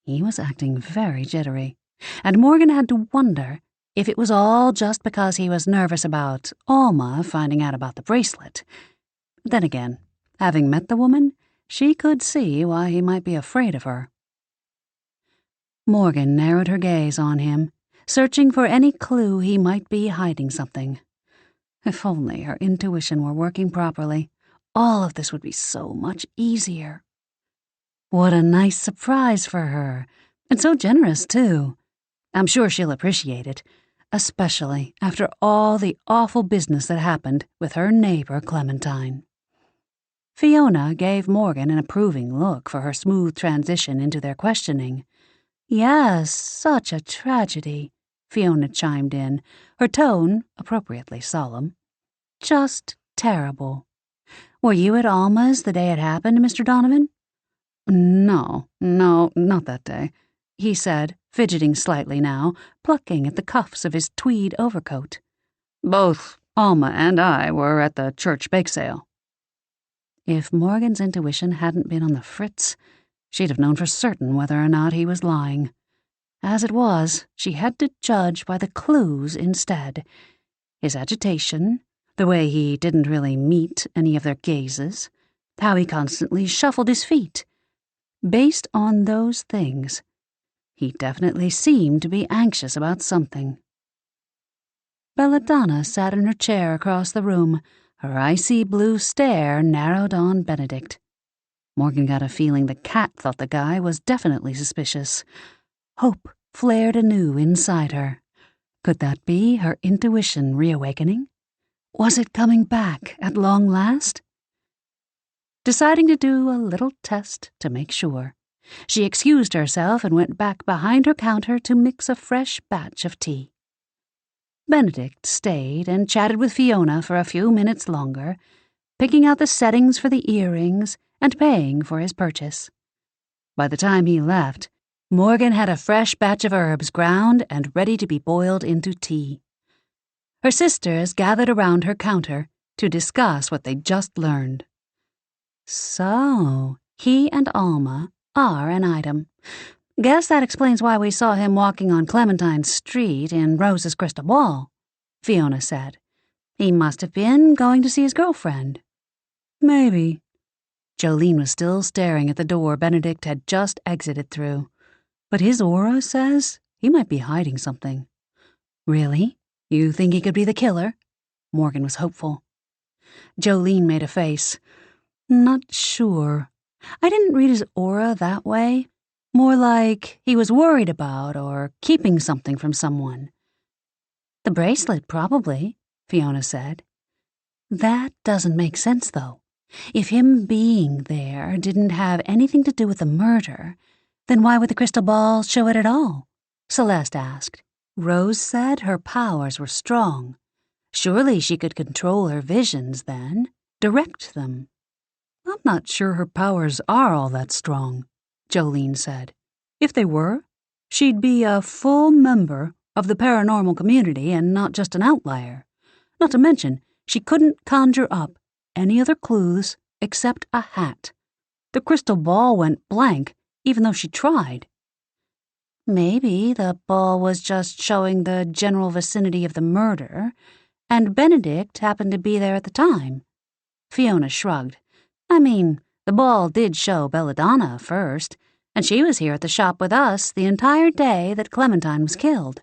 He was acting very jittery, and Morgan had to wonder if it was all just because he was nervous about Alma finding out about the bracelet. Then again, having met the woman, she could see why he might be afraid of her. Morgan narrowed her gaze on him, searching for any clue he might be hiding something. If only her intuition were working properly, all of this would be so much easier. What a nice surprise for her, and so generous, too. I'm sure she'll appreciate it, especially after all the awful business that happened with her neighbor Clementine. Fiona gave Morgan an approving look for her smooth transition into their questioning. "Yes, such a tragedy," Fiona chimed in, her tone appropriately solemn. "Just terrible. Were you at Alma's the day it happened, Mr. Donovan?" No, not that day," he said, fidgeting slightly now, plucking at the cuffs of his tweed overcoat. "Both Alma and I were at the church bake sale." If Morgan's intuition hadn't been on the fritz, she'd have known for certain whether or not he was lying. As it was, she had to judge by the clues instead. His agitation, The way he didn't really meet any of their gazes, how he constantly shuffled his feet. Based on those things, he definitely seemed to be anxious about something. Belladonna sat in her chair across the room, her icy blue stare narrowed on Benedict. Morgan got a feeling the cat thought the guy was definitely suspicious. Hope flared anew inside her. Could that be her intuition reawakening? Was it coming back at long last? Deciding to do a little test to make sure, she excused herself and went back behind her counter to mix a fresh batch of tea. Benedict stayed and chatted with Fiona for a few minutes longer, picking out the settings for the earrings and paying for his purchase. By the time he left, Morgan had a fresh batch of herbs ground and ready to be boiled into tea. Her sisters gathered around her counter to discuss what they'd just learned. So, he and Alma are an item. Guess that explains why we saw him walking on Clementine Street in Rose's crystal ball, Fiona said. He must have been going to see his girlfriend. Maybe. Jolene was still staring at the door Benedict had just exited through. But his aura says he might be hiding something. Really? You think he could be the killer? Morgan was hopeful. Jolene made a face. Not sure. I didn't read his aura that way. More like he was worried about or keeping something from someone. The bracelet, probably, Fiona said. That doesn't make sense, though. If him being there didn't have anything to do with the murder, then why would the crystal ball show it at all? Celeste asked. Rose said her powers were strong. Surely she could control her visions then, direct them. I'm not sure her powers are all that strong, Jolene said. If they were, she'd be a full member of the paranormal community and not just an outlier. Not to mention, she couldn't conjure up any other clues except a hat. The crystal ball went blank, even though she tried. Maybe the ball was just showing the general vicinity of the murder, and Benedict happened to be there at the time. Fiona shrugged. I mean, the ball did show Belladonna first, and she was here at the shop with us the entire day that Clementine was killed.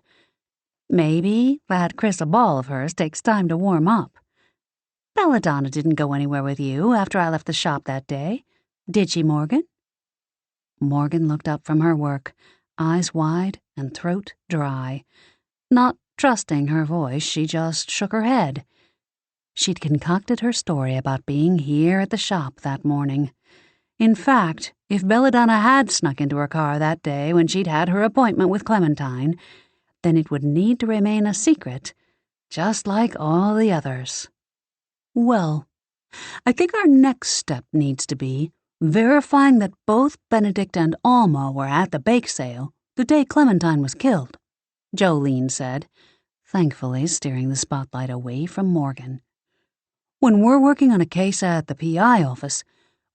Maybe that crystal ball of hers takes time to warm up. Belladonna didn't go anywhere with you after I left the shop that day, did she, Morgan? Morgan looked up from her work, eyes wide and throat dry. Not trusting her voice, she just shook her head. She'd concocted her story about being here at the shop that morning. In fact, if Belladonna had snuck into her car that day when she'd had her appointment with Clementine, then it would need to remain a secret, just like all the others. Well, I think our next step needs to be verifying that both Benedict and Alma were at the bake sale the day Clementine was killed, Jolene said, thankfully steering the spotlight away from Morgan. When we're working on a case at the PI office,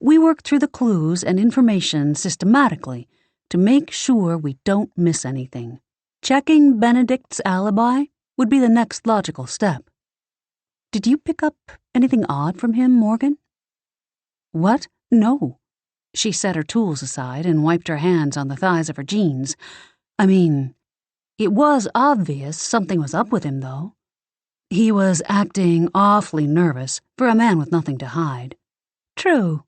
we work through the clues and information systematically to make sure we don't miss anything. Checking Benedict's alibi would be the next logical step. Did you pick up anything odd from him, Morgan? What? No. She set her tools aside and wiped her hands on the thighs of her jeans. I mean, it was obvious something was up with him, though. He was acting awfully nervous for a man with nothing to hide. True.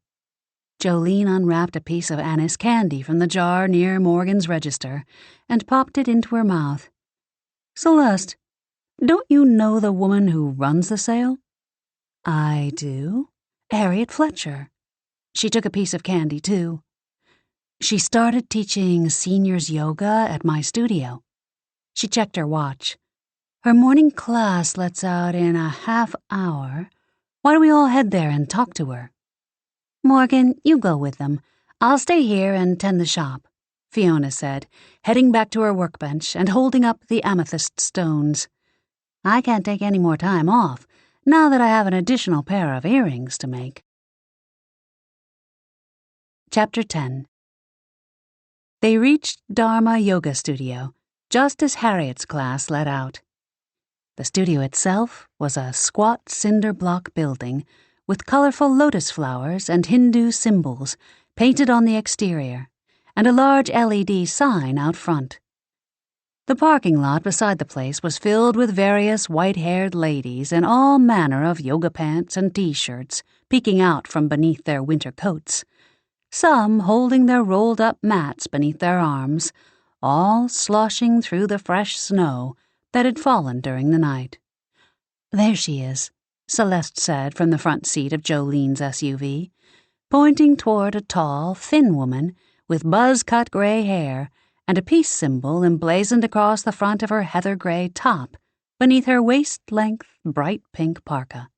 Jolene unwrapped a piece of anise candy from the jar near Morgan's register and popped it into her mouth. Celeste, don't you know the woman who runs the sale? I do. Harriet Fletcher. She took a piece of candy, too. She started teaching seniors yoga at my studio. She checked her watch. Her morning class lets out in a half hour. Why don't we all head there and talk to her? Morgan, you go with them. I'll stay here and tend the shop, Fiona said, heading back to her workbench and holding up the amethyst stones. I can't take any more time off, now that I have an additional pair of earrings to make. Chapter 10. They reached Dharma Yoga Studio just as Harriet's class let out. The studio itself was a squat cinder block building with colorful lotus flowers and Hindu symbols painted on the exterior, and a large LED sign out front. The parking lot beside the place was filled with various white-haired ladies in all manner of yoga pants and T-shirts peeking out from beneath their winter coats, some holding their rolled-up mats beneath their arms, all sloshing through the fresh snow that had fallen during the night. "There she is," Celeste said from the front seat of Jolene's SUV, pointing toward a tall, thin woman with buzz-cut gray hair and a peace symbol emblazoned across the front of her heather-gray top beneath her waist-length bright pink parka.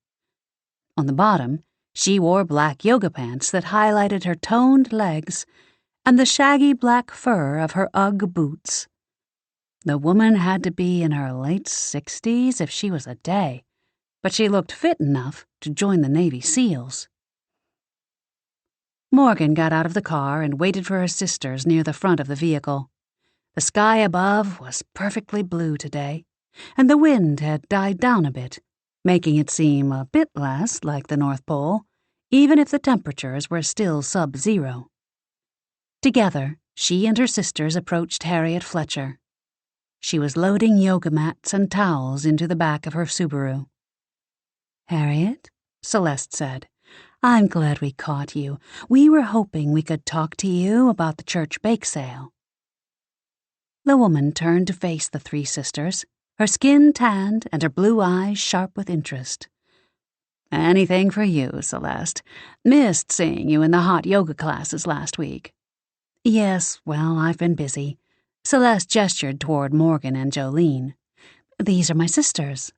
On the bottom, she wore black yoga pants that highlighted her toned legs and the shaggy black fur of her Ugg boots. The woman had to be in her late 60s if she was a day, but she looked fit enough to join the Navy SEALs. Morgan got out of the car and waited for her sisters near the front of the vehicle. The sky above was perfectly blue today, and the wind had died down a bit, making it seem a bit less like the North Pole, even if the temperatures were still sub-zero. Together, she and her sisters approached Harriet Fletcher. She was loading yoga mats and towels into the back of her Subaru. "Harriet," Celeste said, "I'm glad we caught you. We were hoping we could talk to you about the church bake sale." The woman turned to face the three sisters, her skin tanned and her blue eyes sharp with interest. "Anything for you, Celeste. Missed seeing you in the hot yoga classes last week." "Yes, well, I've been busy." Celeste gestured toward Morgan and Jolene. "These are my sisters."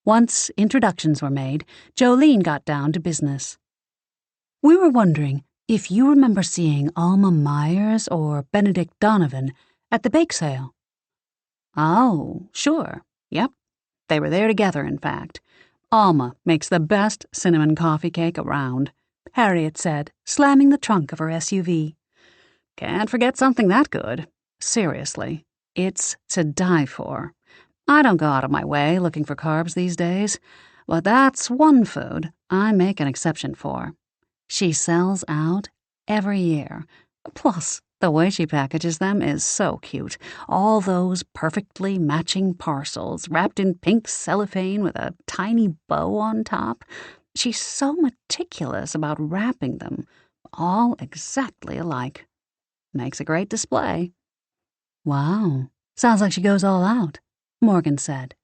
Once introductions were made, Jolene got down to business. "We were wondering if you remember seeing Alma Myers or Benedict Donovan at the bake sale." "Oh, sure. Yep. They were there together, in fact. Alma makes the best cinnamon coffee cake around," Harriet said, slamming the trunk of her SUV. "Can't forget something that good. Seriously, it's to die for. I don't go out of my way looking for carbs these days, but that's one food I make an exception for. She sells out every year. Plus, the way she packages them is so cute. All those perfectly matching parcels wrapped in pink cellophane with a tiny bow on top. She's so meticulous about wrapping them, all exactly alike. Makes a great display." "Wow, sounds like she goes all out," Morgan said.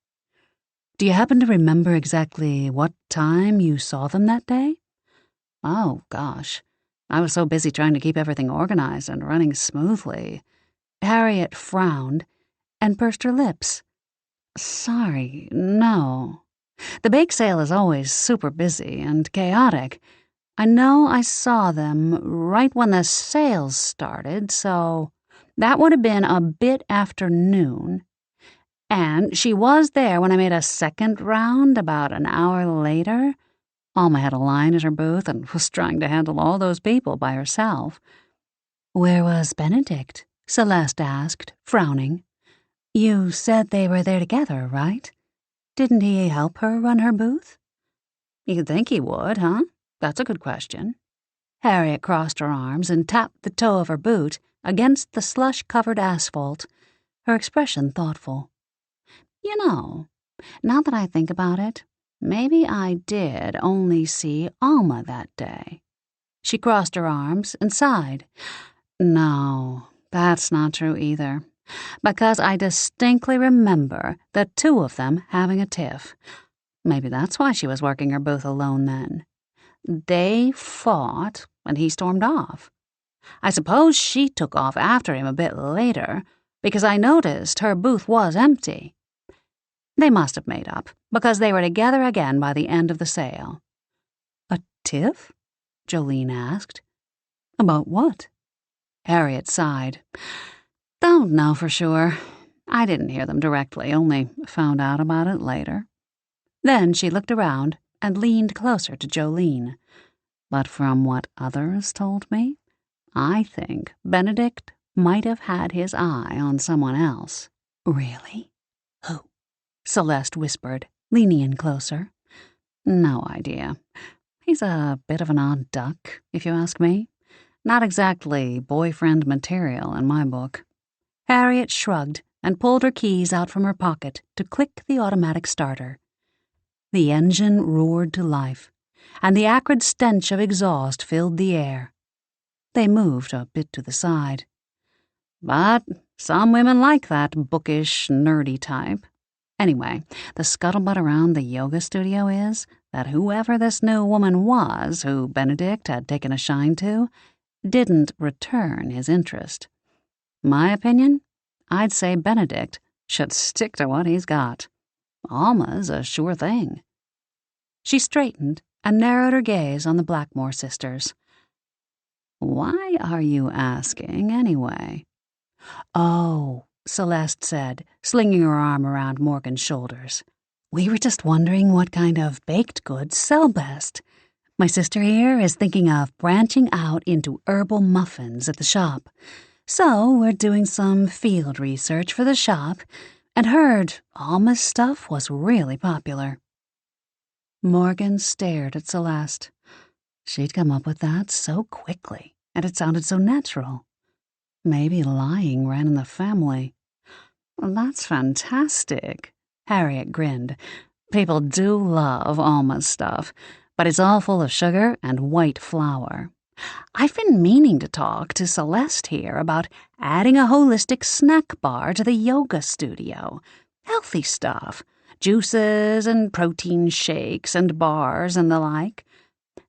"Do you happen to remember exactly what time you saw them that day?" "Oh, gosh. I was so busy trying to keep everything organized and running smoothly." Harriet frowned and pursed her lips. "Sorry, no. The bake sale is always super busy and chaotic. I know I saw them right when the sales started, so that would have been a bit after noon. And she was there when I made a second round about an hour later. Alma had a line at her booth and was trying to handle all those people by herself." "Where was Benedict?" Celeste asked, frowning. "You said they were there together, right? Didn't he help her run her booth?" "You'd think he would, huh? That's a good question." Harriet crossed her arms and tapped the toe of her boot against the slush-covered asphalt, her expression thoughtful. "You know, now that I think about it, maybe I did only see Alma that day." She crossed her arms and sighed. "No, that's not true either, because I distinctly remember the two of them having a tiff. Maybe that's why she was working her booth alone then. They fought, and he stormed off. I suppose she took off after him a bit later, because I noticed her booth was empty. They must have made up, because they were together again by the end of the sale." "A tiff?" Jolene asked. "About what?" Harriet sighed. "Don't know for sure. I didn't hear them directly, only found out about it later." Then she looked around and leaned closer to Jolene. "But from what others told me, I think Benedict might have had his eye on someone else." "Really? Who?" Celeste whispered, leaning in closer. No idea. He's a bit of an odd duck, if you ask me. Not exactly boyfriend material in my book. Harriet shrugged and pulled her keys out from her pocket to click the automatic starter. The engine roared to life, and the acrid stench of exhaust filled the air. They moved a bit to the side. But some women like that bookish, nerdy type. Anyway, the scuttlebutt around the yoga studio is that whoever this new woman was who Benedict had taken a shine to didn't return his interest. My opinion, I'd say Benedict should stick to what he's got. Alma's a sure thing. She straightened and narrowed her gaze on the Blackmoore sisters. Why are you asking, anyway? Oh, Celeste said, slinging her arm around Morgan's shoulders. We were just wondering what kind of baked goods sell best. My sister here is thinking of branching out into herbal muffins at the shop. So we're doing some field research for the shop and heard Alma's stuff was really popular. Morgan stared at Celeste. She'd come up with that so quickly, and it sounded so natural. Maybe lying ran in the family. Well, that's fantastic, Harriet grinned. People do love Alma's stuff, but it's all full of sugar and white flour. I've been meaning to talk to Celeste here about adding a holistic snack bar to the yoga studio. Healthy stuff, juices and protein shakes and bars and the like.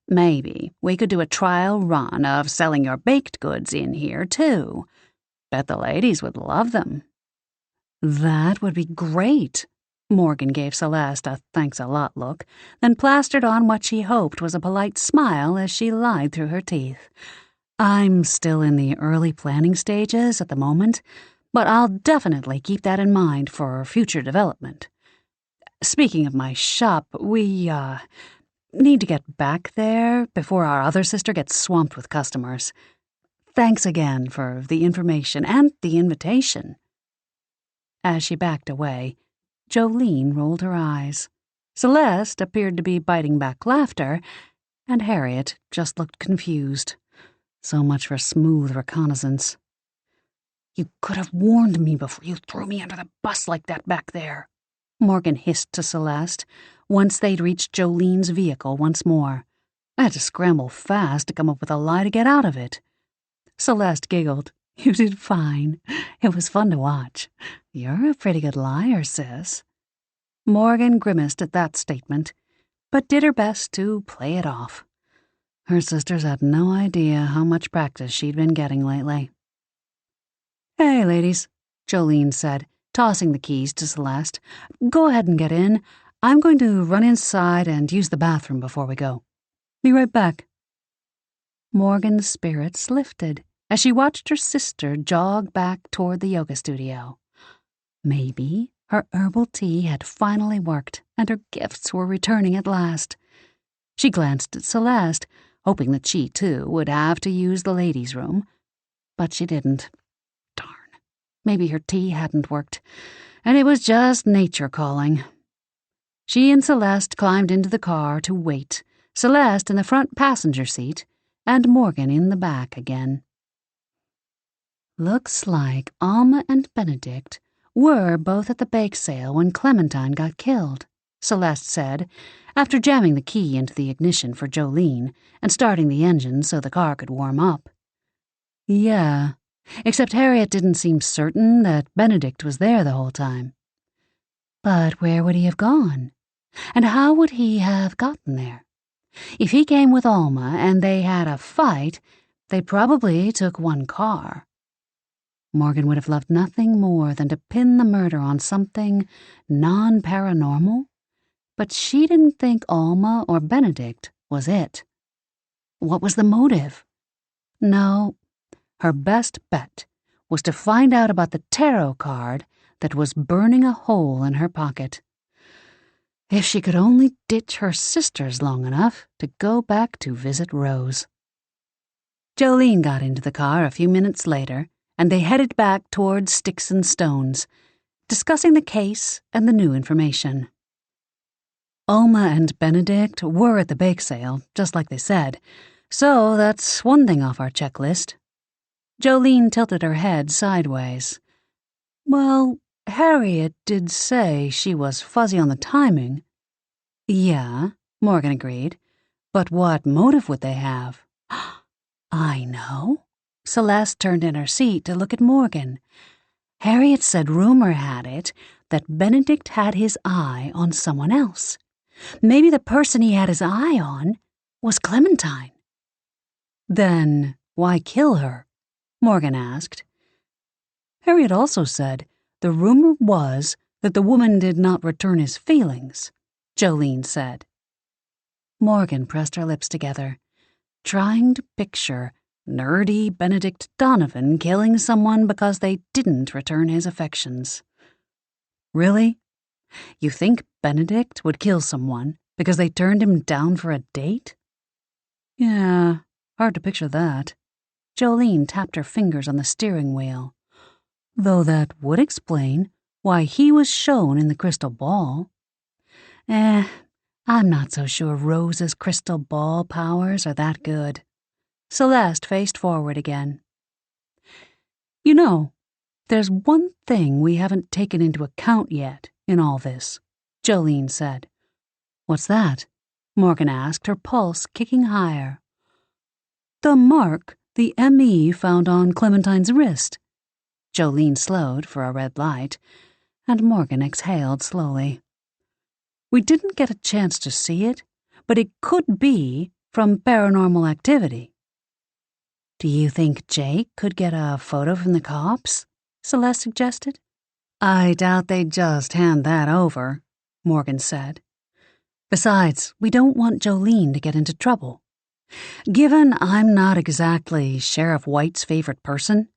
Maybe we could do a trial run of selling your baked goods in here, too. Bet the ladies would love them. That would be great. Morgan gave Celeste a thanks-a-lot look, then plastered on what she hoped was a polite smile as she lied through her teeth. I'm still in the early planning stages at the moment, but I'll definitely keep that in mind for future development. Speaking of my shop, we, need to get back there before our other sister gets swamped with customers. Thanks again for the information and the invitation. As she backed away, Jolene rolled her eyes. Celeste appeared to be biting back laughter, and Harriet just looked confused. So much for smooth reconnaissance. You could have warned me before you threw me under the bus like that back there, Morgan hissed to Celeste, once they'd reached Jolene's vehicle once more. I had to scramble fast to come up with a lie to get out of it. Celeste giggled. You did fine. It was fun to watch. You're a pretty good liar, sis. Morgan grimaced at that statement, but did her best to play it off. Her sisters had no idea how much practice she'd been getting lately. Hey, ladies, Jolene said, tossing the keys to Celeste. Go ahead and get in. I'm going to run inside and use the bathroom before we go. Be right back. Morgan's spirits lifted as she watched her sister jog back toward the yoga studio. Maybe her herbal tea had finally worked and her gifts were returning at last. She glanced at Celeste, hoping that she, too, would have to use the ladies' room. But she didn't. Darn. Maybe her tea hadn't worked, and it was just nature calling. She and Celeste climbed into the car to wait, Celeste in the front passenger seat, and Morgan in the back again. Looks like Alma and Benedict were both at the bake sale when Clementine got killed, Celeste said, after jamming the key into the ignition for Jolene and starting the engine so the car could warm up. Yeah, except Harriet didn't seem certain that Benedict was there the whole time. But where would he have gone? And how would he have gotten there? If he came with Alma and they had a fight, they probably took one car. Morgan would have loved nothing more than to pin the murder on something non-paranormal, but she didn't think Alma or Benedict was it. What was the motive? No, her best bet was to find out about the tarot card that was burning a hole in her pocket. If she could only ditch her sisters long enough to go back to visit Rose. Jolene got into the car a few minutes later, and they headed back towards Sticks and Stones. discussing the case and the new information. Alma and Benedict were at the bake sale, just like they said, so that's one thing off our checklist. Jolene tilted her head sideways. Well, Harriet did say she was fuzzy on the timing. Yeah, Morgan agreed. But what motive would they have? I know. Celeste turned in her seat to look at Morgan. Harriet said rumor had it that Benedict had his eye on someone else. Maybe the person he had his eye on was Clementine. Then why kill her? Morgan asked. Harriet also said the rumor was that the woman did not return his feelings, Jolene said. Morgan pressed her lips together, trying to picture nerdy Benedict Donovan killing someone because they didn't return his affections. Really? You think Benedict would kill someone because they turned him down for a date? Yeah, hard to picture that. Jolene tapped her fingers on the steering wheel. Though that would explain why he was shown in the crystal ball. I'm not so sure Rose's crystal ball powers are that good. Celeste faced forward again. You know, there's one thing we haven't taken into account yet in all this, Jolene said. What's that? Morgan asked, her pulse kicking higher. The mark the M.E. found on Clementine's wrist. Jolene slowed for a red light, and Morgan exhaled slowly. We didn't get a chance to see it, but it could be from paranormal activity. Do you think Jake could get a photo from the cops? Celeste suggested. I doubt they'd just hand that over, Morgan said. Besides, we don't want Jolene to get into trouble. Given I'm not exactly Sheriff White's favorite person,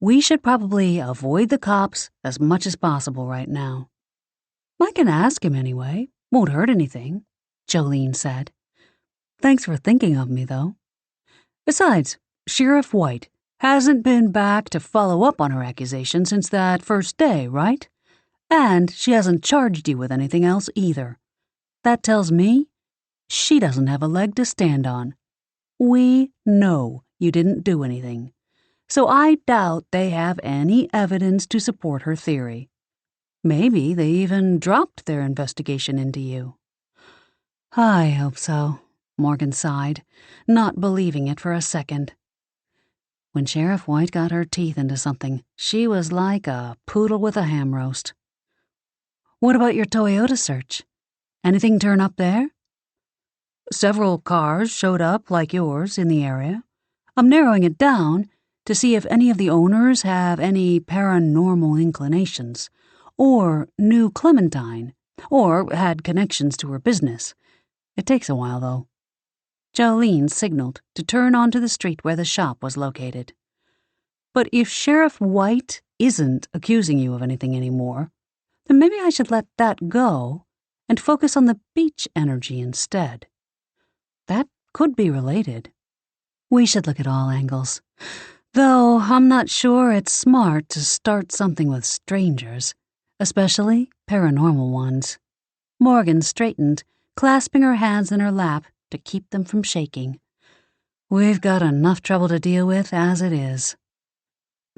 we should probably avoid the cops as much as possible right now. I can ask him anyway. Won't hurt anything, Jolene said. Thanks for thinking of me, though. Besides, Sheriff White hasn't been back to follow up on her accusation since that first day, right? And she hasn't charged you with anything else either. That tells me she doesn't have a leg to stand on. We know you didn't do anything, so I doubt they have any evidence to support her theory. Maybe they even dropped their investigation into you. I hope so, Morgan sighed, not believing it for a second. When Sheriff White got her teeth into something, she was like a poodle with a ham roast. What about your Toyota search? Anything turn up there? Several cars showed up like yours in the area. I'm narrowing it down to see if any of the owners have any paranormal inclinations, or knew Clementine, or had connections to her business. It takes a while, though. Jolene signaled to turn onto the street where the shop was located. But if Sheriff White isn't accusing you of anything anymore, then maybe I should let that go and focus on the beach energy instead. That could be related. We should look at all angles. Though I'm not sure it's smart to start something with strangers, especially paranormal ones. Morgan straightened, clasping her hands in her lap to keep them from shaking. We've got enough trouble to deal with as it is.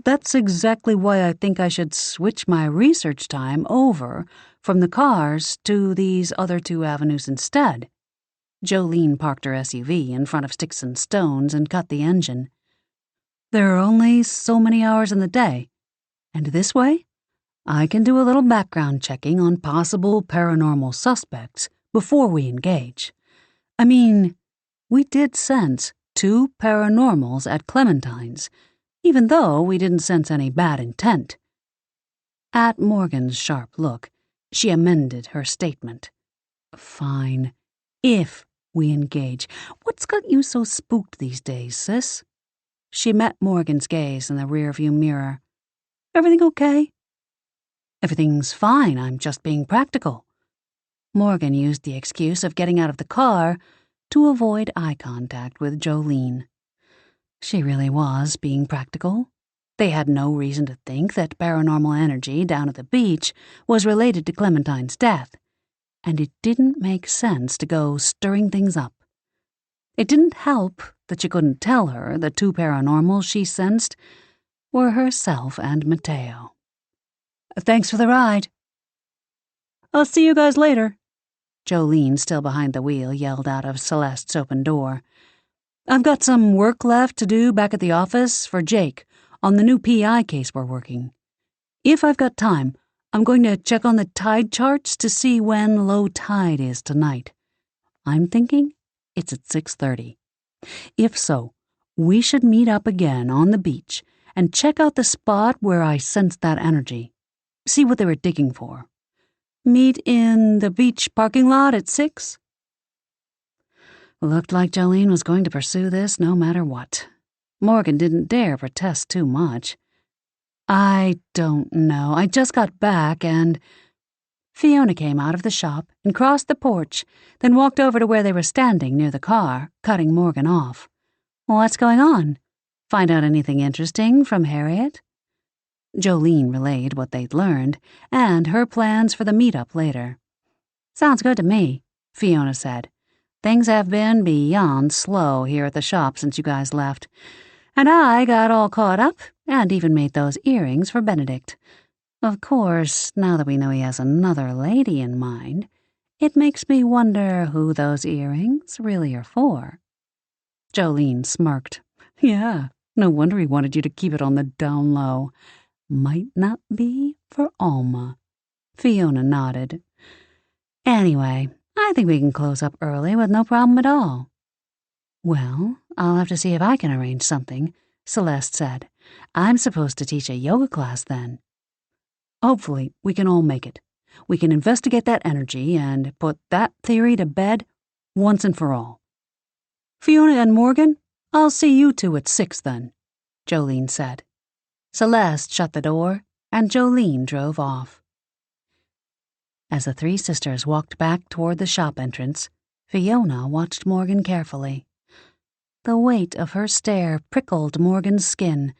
That's exactly why I think I should switch my research time over from the cars to these other two avenues instead. Jolene parked her SUV in front of Sticks and Stones and cut the engine. There are only so many hours in the day, and this way, I can do a little background checking on possible paranormal suspects before we engage. I mean, we did sense 2 paranormals at Clementine's, even though we didn't sense any bad intent. At Morgan's sharp look, she amended her statement. Fine, if we engage. What's got you so spooked these days, sis? She met Morgan's gaze in the rearview mirror. Everything okay? Everything's fine, I'm just being practical. Morgan used the excuse of getting out of the car to avoid eye contact with Jolene. She really was being practical. They had no reason to think that paranormal energy down at the beach was related to Clementine's death, and it didn't make sense to go stirring things up. It didn't help that you couldn't tell her the two paranormals she sensed were herself and Mateo. "Thanks for the ride." "I'll see you guys later," Jolene, still behind the wheel, yelled out of Celeste's open door. "I've got some work left to do back at the office for Jake on the new PI case we're working. If I've got time, I'm going to check on the tide charts to see when low tide is tonight. I'm thinking it's at 6:30. If so, we should meet up again on the beach and check out the spot where I sensed that energy. See what they were digging for. Meet in the beach parking lot at 6? Looked like Jolene was going to pursue this no matter what. Morgan didn't dare protest too much. "I don't know. I just got back and—" Fiona came out of the shop and crossed the porch, then walked over to where they were standing near the car, cutting Morgan off. "What's going on? Find out anything interesting from Harriet?" Jolene relayed what they'd learned and her plans for the meetup later. "Sounds good to me," Fiona said. "Things have been beyond slow here at the shop since you guys left, and I got all caught up and even made those earrings for Benedict. Of course, now that we know he has another lady in mind, it makes me wonder who those earrings really are for." Jolene smirked. "Yeah, no wonder he wanted you to keep it on the down low. Might not be for Alma." Fiona nodded. "Anyway, I think we can close up early with no problem at all." "Well, I'll have to see if I can arrange something," Celeste said. "I'm supposed to teach a yoga class then." "Hopefully, we can all make it. We can investigate that energy and put that theory to bed once and for all." "Fiona and Morgan, I'll see you two at 6 then," Jolene said. Celeste shut the door, and Jolene drove off. As the three sisters walked back toward the shop entrance, Fiona watched Morgan carefully. The weight of her stare prickled Morgan's skin,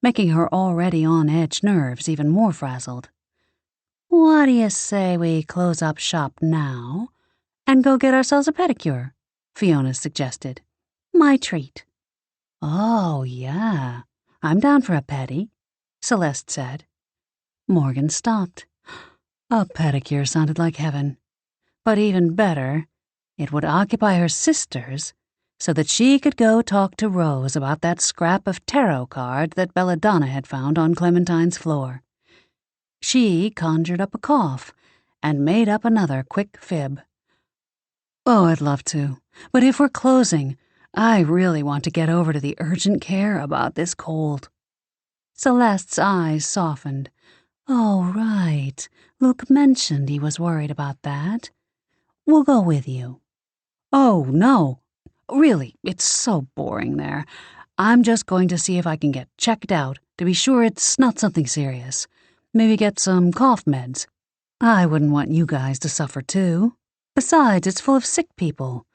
making her already on-edge nerves even more frazzled. "What do you say we close up shop now and go get ourselves a pedicure?" Fiona suggested. "My treat." "Oh, yeah, I'm down for a pedi," Celeste said. Morgan stopped. A pedicure sounded like heaven. But even better, it would occupy her sisters so that she could go talk to Rose about that scrap of tarot card that Belladonna had found on Clementine's floor. She conjured up a cough and made up another quick fib. "Oh, I'd love to, but if we're closing, I really want to get over to the urgent care about this cold." Celeste's eyes softened. "Oh, right. Luke mentioned he was worried about that. We'll go with you." "Oh, no. Really, it's so boring there. I'm just going to see if I can get checked out to be sure it's not something serious. Maybe get some cough meds. I wouldn't want you guys to suffer too. Besides, it's full of sick people.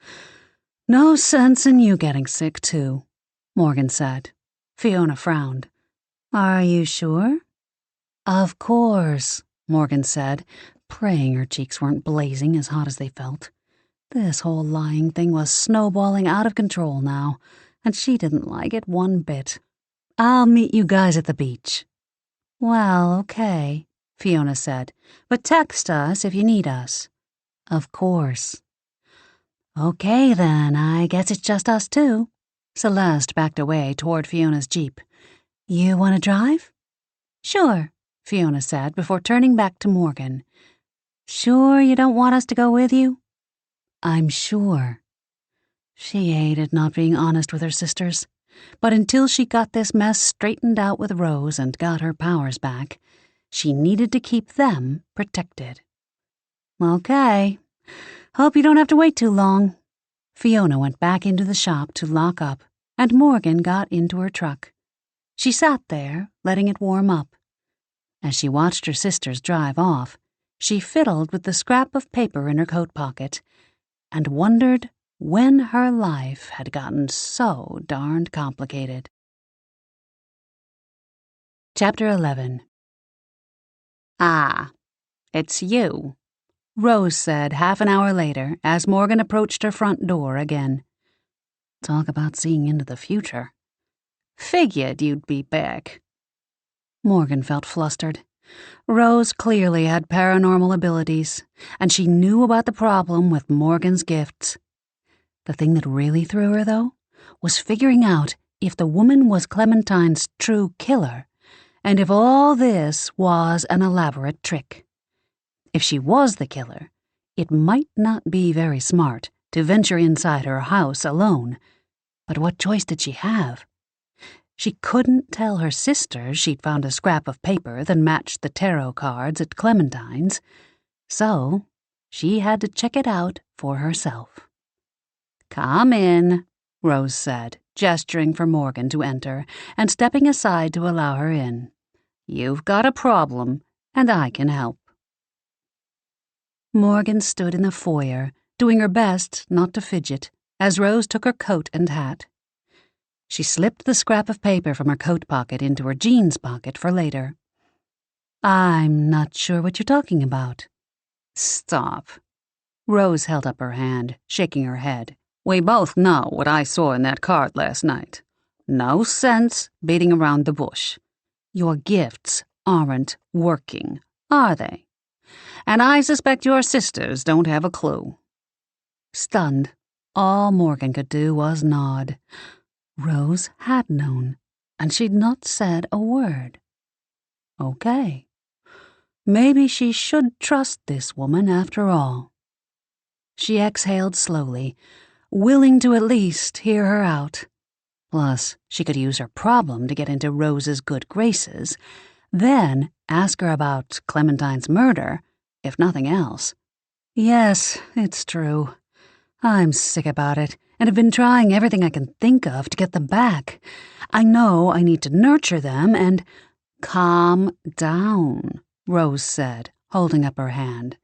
No sense in you getting sick too," Morgan said. Fiona frowned. "Are you sure?" "Of course," Morgan said, praying her cheeks weren't blazing as hot as they felt. This whole lying thing was snowballing out of control now, and she didn't like it one bit. "I'll meet you guys at the beach." "Well, okay," Fiona said, "but text us if you need us." "Of course." "Okay, then, I guess it's just us two." Celeste backed away toward Fiona's Jeep. "You want to drive?" "Sure," Fiona said before turning back to Morgan. "Sure you don't want us to go with you?" "I'm sure." She hated not being honest with her sisters, but until she got this mess straightened out with Rose and got her powers back, she needed to keep them protected. "Okay. Hope you don't have to wait too long." Fiona went back into the shop to lock up, and Morgan got into her truck. She sat there, letting it warm up. As she watched her sisters drive off, she fiddled with the scrap of paper in her coat pocket and wondered when her life had gotten so darned complicated. Chapter 11. "Ah, it's you," Rose said half an hour later as Morgan approached her front door again. Talk about seeing into the future. "Figured you'd be back." Morgan felt flustered. Rose clearly had paranormal abilities, and she knew about the problem with Morgan's gifts. The thing that really threw her, though, was figuring out if the woman was Clementine's true killer, and if all this was an elaborate trick. If she was the killer, it might not be very smart to venture inside her house alone. But what choice did she have? She couldn't tell her sisters she'd found a scrap of paper that matched the tarot cards at Clementine's, so she had to check it out for herself. "Come in," Rose said, gesturing for Morgan to enter and stepping aside to allow her in. "You've got a problem, and I can help." Morgan stood in the foyer, doing her best not to fidget, as Rose took her coat and hat. She slipped the scrap of paper from her coat pocket into her jeans pocket for later. "I'm not sure what you're talking about." "Stop." Rose held up her hand, shaking her head. "We both know what I saw in that card last night. No sense beating around the bush. Your gifts aren't working, are they? And I suspect your sisters don't have a clue." Stunned, all Morgan could do was nod. Rose had known, and she'd not said a word. Okay. Maybe she should trust this woman after all. She exhaled slowly, willing to at least hear her out. Plus, she could use her problem to get into Rose's good graces, then ask her about Clementine's murder, if nothing else. "Yes, it's true. I'm sick about it, and have been trying everything I can think of to get them back. I know I need to nurture them and—" "Calm down," Rose said, holding up her hand.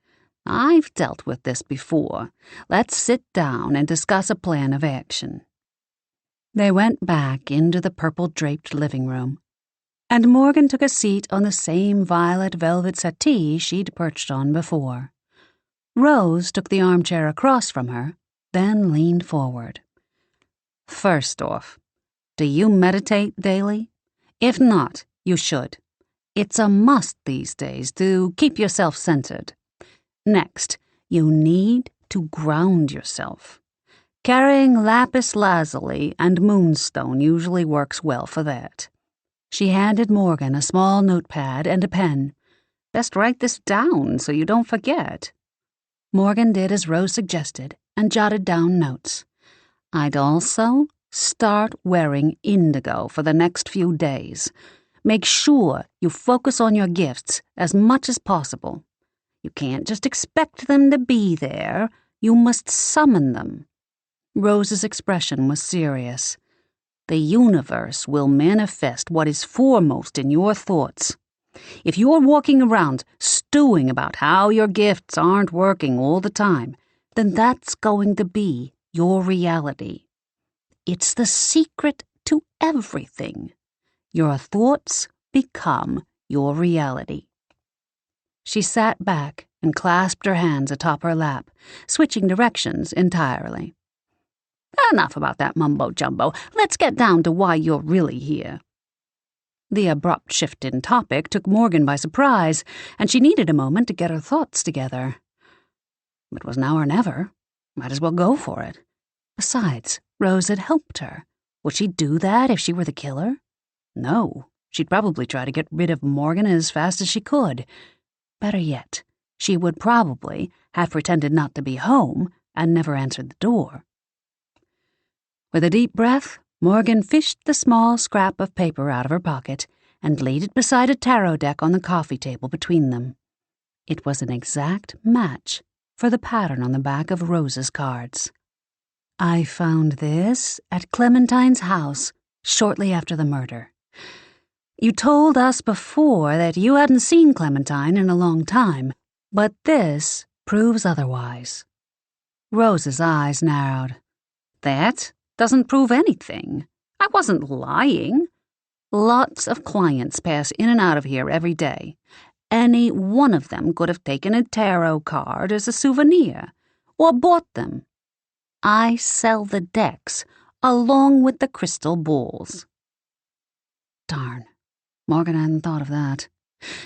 "I've dealt with this before. Let's sit down and discuss a plan of action." They went back into the purple-draped living room, and Morgan took a seat on the same violet velvet settee she'd perched on before. Rose took the armchair across from her, then leaned forward. "First off, do you meditate daily? If not, you should. It's a must these days to keep yourself centered. Next, you need to ground yourself. Carrying lapis lazuli and moonstone usually works well for that." She handed Morgan a small notepad and a pen. "Best write this down so you don't forget." Morgan did as Rose suggested and jotted down notes. "I'd also start wearing indigo for the next few days. Make sure you focus on your gifts as much as possible. You can't just expect them to be there. You must summon them." Rose's expression was serious. "The universe will manifest what is foremost in your thoughts. If you're walking around stewing about how your gifts aren't working all the time, then that's going to be your reality. It's the secret to everything. Your thoughts become your reality." She sat back and clasped her hands atop her lap, switching directions entirely. "Enough about that mumbo-jumbo. Let's get down to why you're really here." The abrupt shift in topic took Morgan by surprise, and she needed a moment to get her thoughts together. It was now or never. Might as well go for it. Besides, Rose had helped her. Would she do that if she were the killer? No. She'd probably try to get rid of Morgan as fast as she could. Better yet, she would probably have pretended not to be home and never answered the door. With a deep breath, Morgan fished the small scrap of paper out of her pocket and laid it beside a tarot deck on the coffee table between them. It was an exact match for the pattern on the back of Rose's cards. "I found this at Clementine's house shortly after the murder. You told us before that you hadn't seen Clementine in a long time, but this proves otherwise." Rose's eyes narrowed. "That doesn't prove anything. I wasn't lying. Lots of clients pass in and out of here every day. Any one of them could have taken a tarot card as a souvenir, or bought them. I sell the decks, along with the crystal balls." Darn, Morgan hadn't thought of that.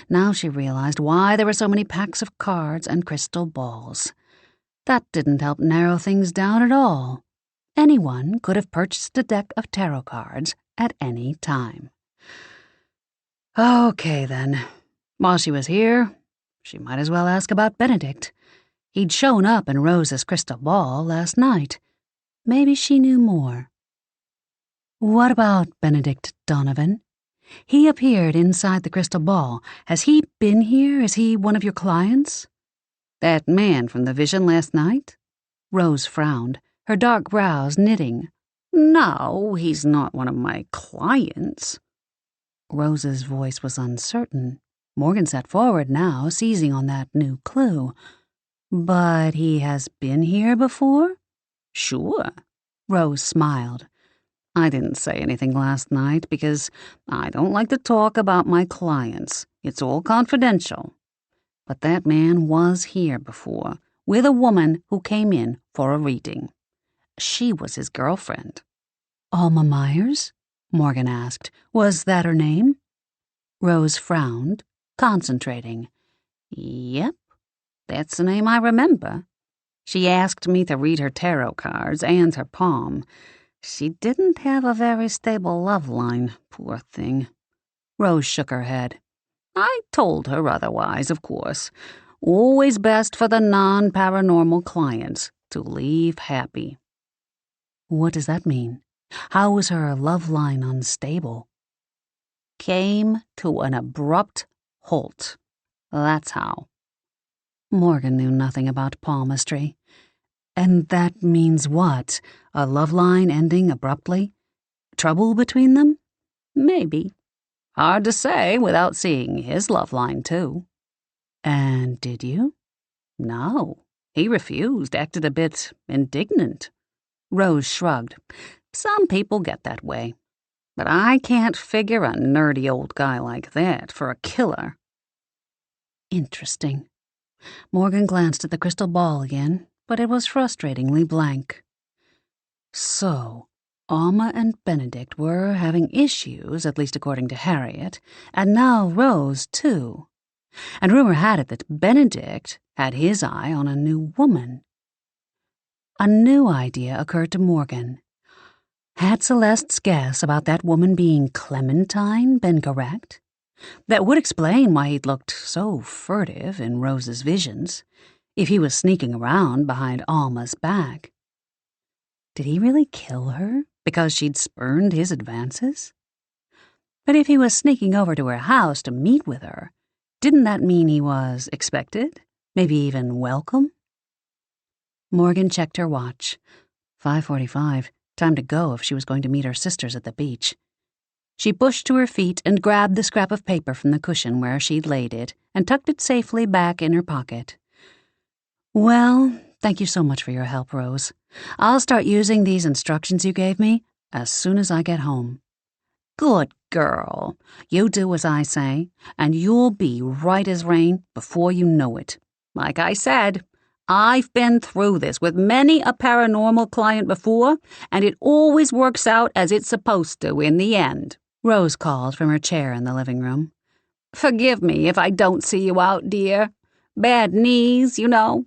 Now she realized why there were so many packs of cards and crystal balls. That didn't help narrow things down at all. Anyone could have purchased a deck of tarot cards at any time. Okay, then. While she was here, she might as well ask about Benedict. He'd shown up in Rose's crystal ball last night. Maybe she knew more. What about Benedict Donovan? He appeared inside the crystal ball. Has he been here? Is he one of your clients? That man from the vision last night? Rose frowned, her dark brows knitting. No, he's not one of my clients. Rose's voice was uncertain. Morgan sat forward now, seizing on that new clue. But he has been here before? Sure. Rose smiled. I didn't say anything last night because I don't like to talk about my clients. It's all confidential. But that man was here before, with a woman who came in for a reading. She was his girlfriend. Alma Myers? Morgan asked. Was that her name? Rose frowned, concentrating. Yep, that's the name I remember. She asked me to read her tarot cards and her palm. She didn't have a very stable love line, poor thing. Rose shook her head. I told her otherwise, of course. Always best for the non-paranormal clients to leave happy. What does that mean? How was her love line unstable? Came to an abrupt halt. That's how. Morgan knew nothing about palmistry. And that means what? A love line ending abruptly? Trouble between them? Maybe. Hard to say without seeing his love line, too. And did you? No. He refused, acted a bit indignant. Rose shrugged. Some people get that way. But I can't figure a nerdy old guy like that for a killer. Interesting. Morgan glanced at the crystal ball again, but it was frustratingly blank. So, Alma and Benedict were having issues, at least according to Harriet, and now Rose, too. And rumor had it that Benedict had his eye on a new woman. A new idea occurred to Morgan. Had Celeste's guess about that woman being Clementine been correct? That would explain why he'd looked so furtive in Rose's visions, if he was sneaking around behind Alma's back. Did he really kill her because she'd spurned his advances? But if he was sneaking over to her house to meet with her, didn't that mean he was expected, maybe even welcome? Morgan checked her watch. 5:45. Time to go if she was going to meet her sisters at the beach. She pushed to her feet and grabbed the scrap of paper from the cushion where she'd laid it and tucked it safely back in her pocket. Well, thank you so much for your help, Rose. I'll start using these instructions you gave me as soon as I get home. Good girl. You do as I say, and you'll be right as rain before you know it. Like I said, I've been through this with many a paranormal client before, and it always works out as it's supposed to in the end. Rose called from her chair in the living room. Forgive me if I don't see you out, dear. Bad knees, you know.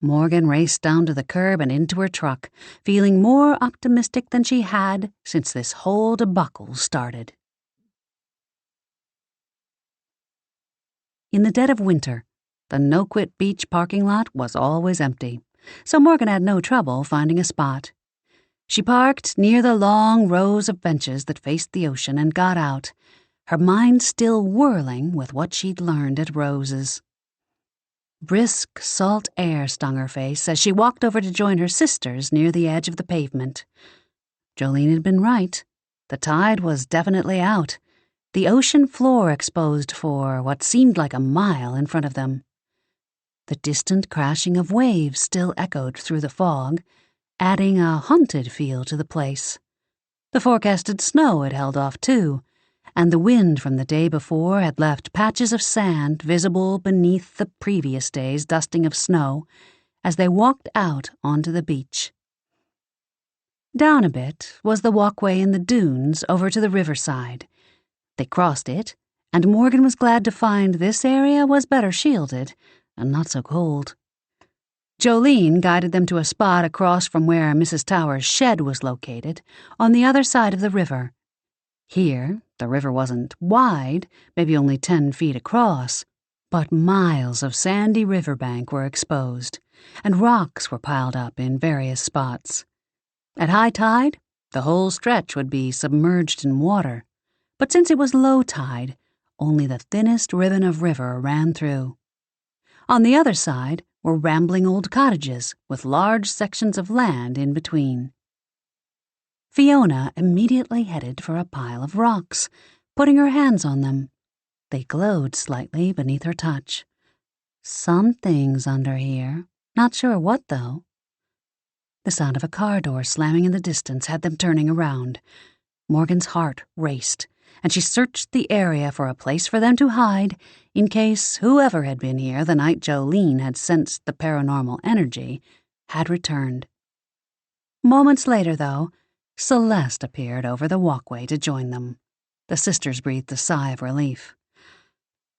Morgan raced down to the curb and into her truck, feeling more optimistic than she had since this whole debacle started. In the dead of winter, the No-Quit Beach parking lot was always empty, so Morgan had no trouble finding a spot. She parked near the long rows of benches that faced the ocean and got out, her mind still whirling with what she'd learned at Rose's. Brisk, salt air stung her face as she walked over to join her sisters near the edge of the pavement. Jolene had been right. The tide was definitely out, the ocean floor exposed for what seemed like a mile in front of them. The distant crashing of waves still echoed through the fog, adding a haunted feel to the place. The forecasted snow had held off too, and the wind from the day before had left patches of sand visible beneath the previous day's dusting of snow as they walked out onto the beach. Down a bit was the walkway in the dunes over to the riverside. They crossed it, and Morgan was glad to find this area was better shielded and not so cold. Jolene guided them to a spot across from where Mrs. Towers' shed was located, on the other side of the river. Here, the river wasn't wide, maybe only 10 feet across, but miles of sandy riverbank were exposed, and rocks were piled up in various spots. At high tide, the whole stretch would be submerged in water, but since it was low tide, only the thinnest ribbon of river ran through. On the other side were rambling old cottages with large sections of land in between. Fiona immediately headed for a pile of rocks, putting her hands on them. They glowed slightly beneath her touch. Something's under here, not sure what though. The sound of a car door slamming in the distance had them turning around. Morgan's heart raced, and she searched the area for a place for them to hide in case whoever had been here the night Jolene had sensed the paranormal energy had returned. Moments later, though, Celeste appeared over the walkway to join them. The sisters breathed a sigh of relief.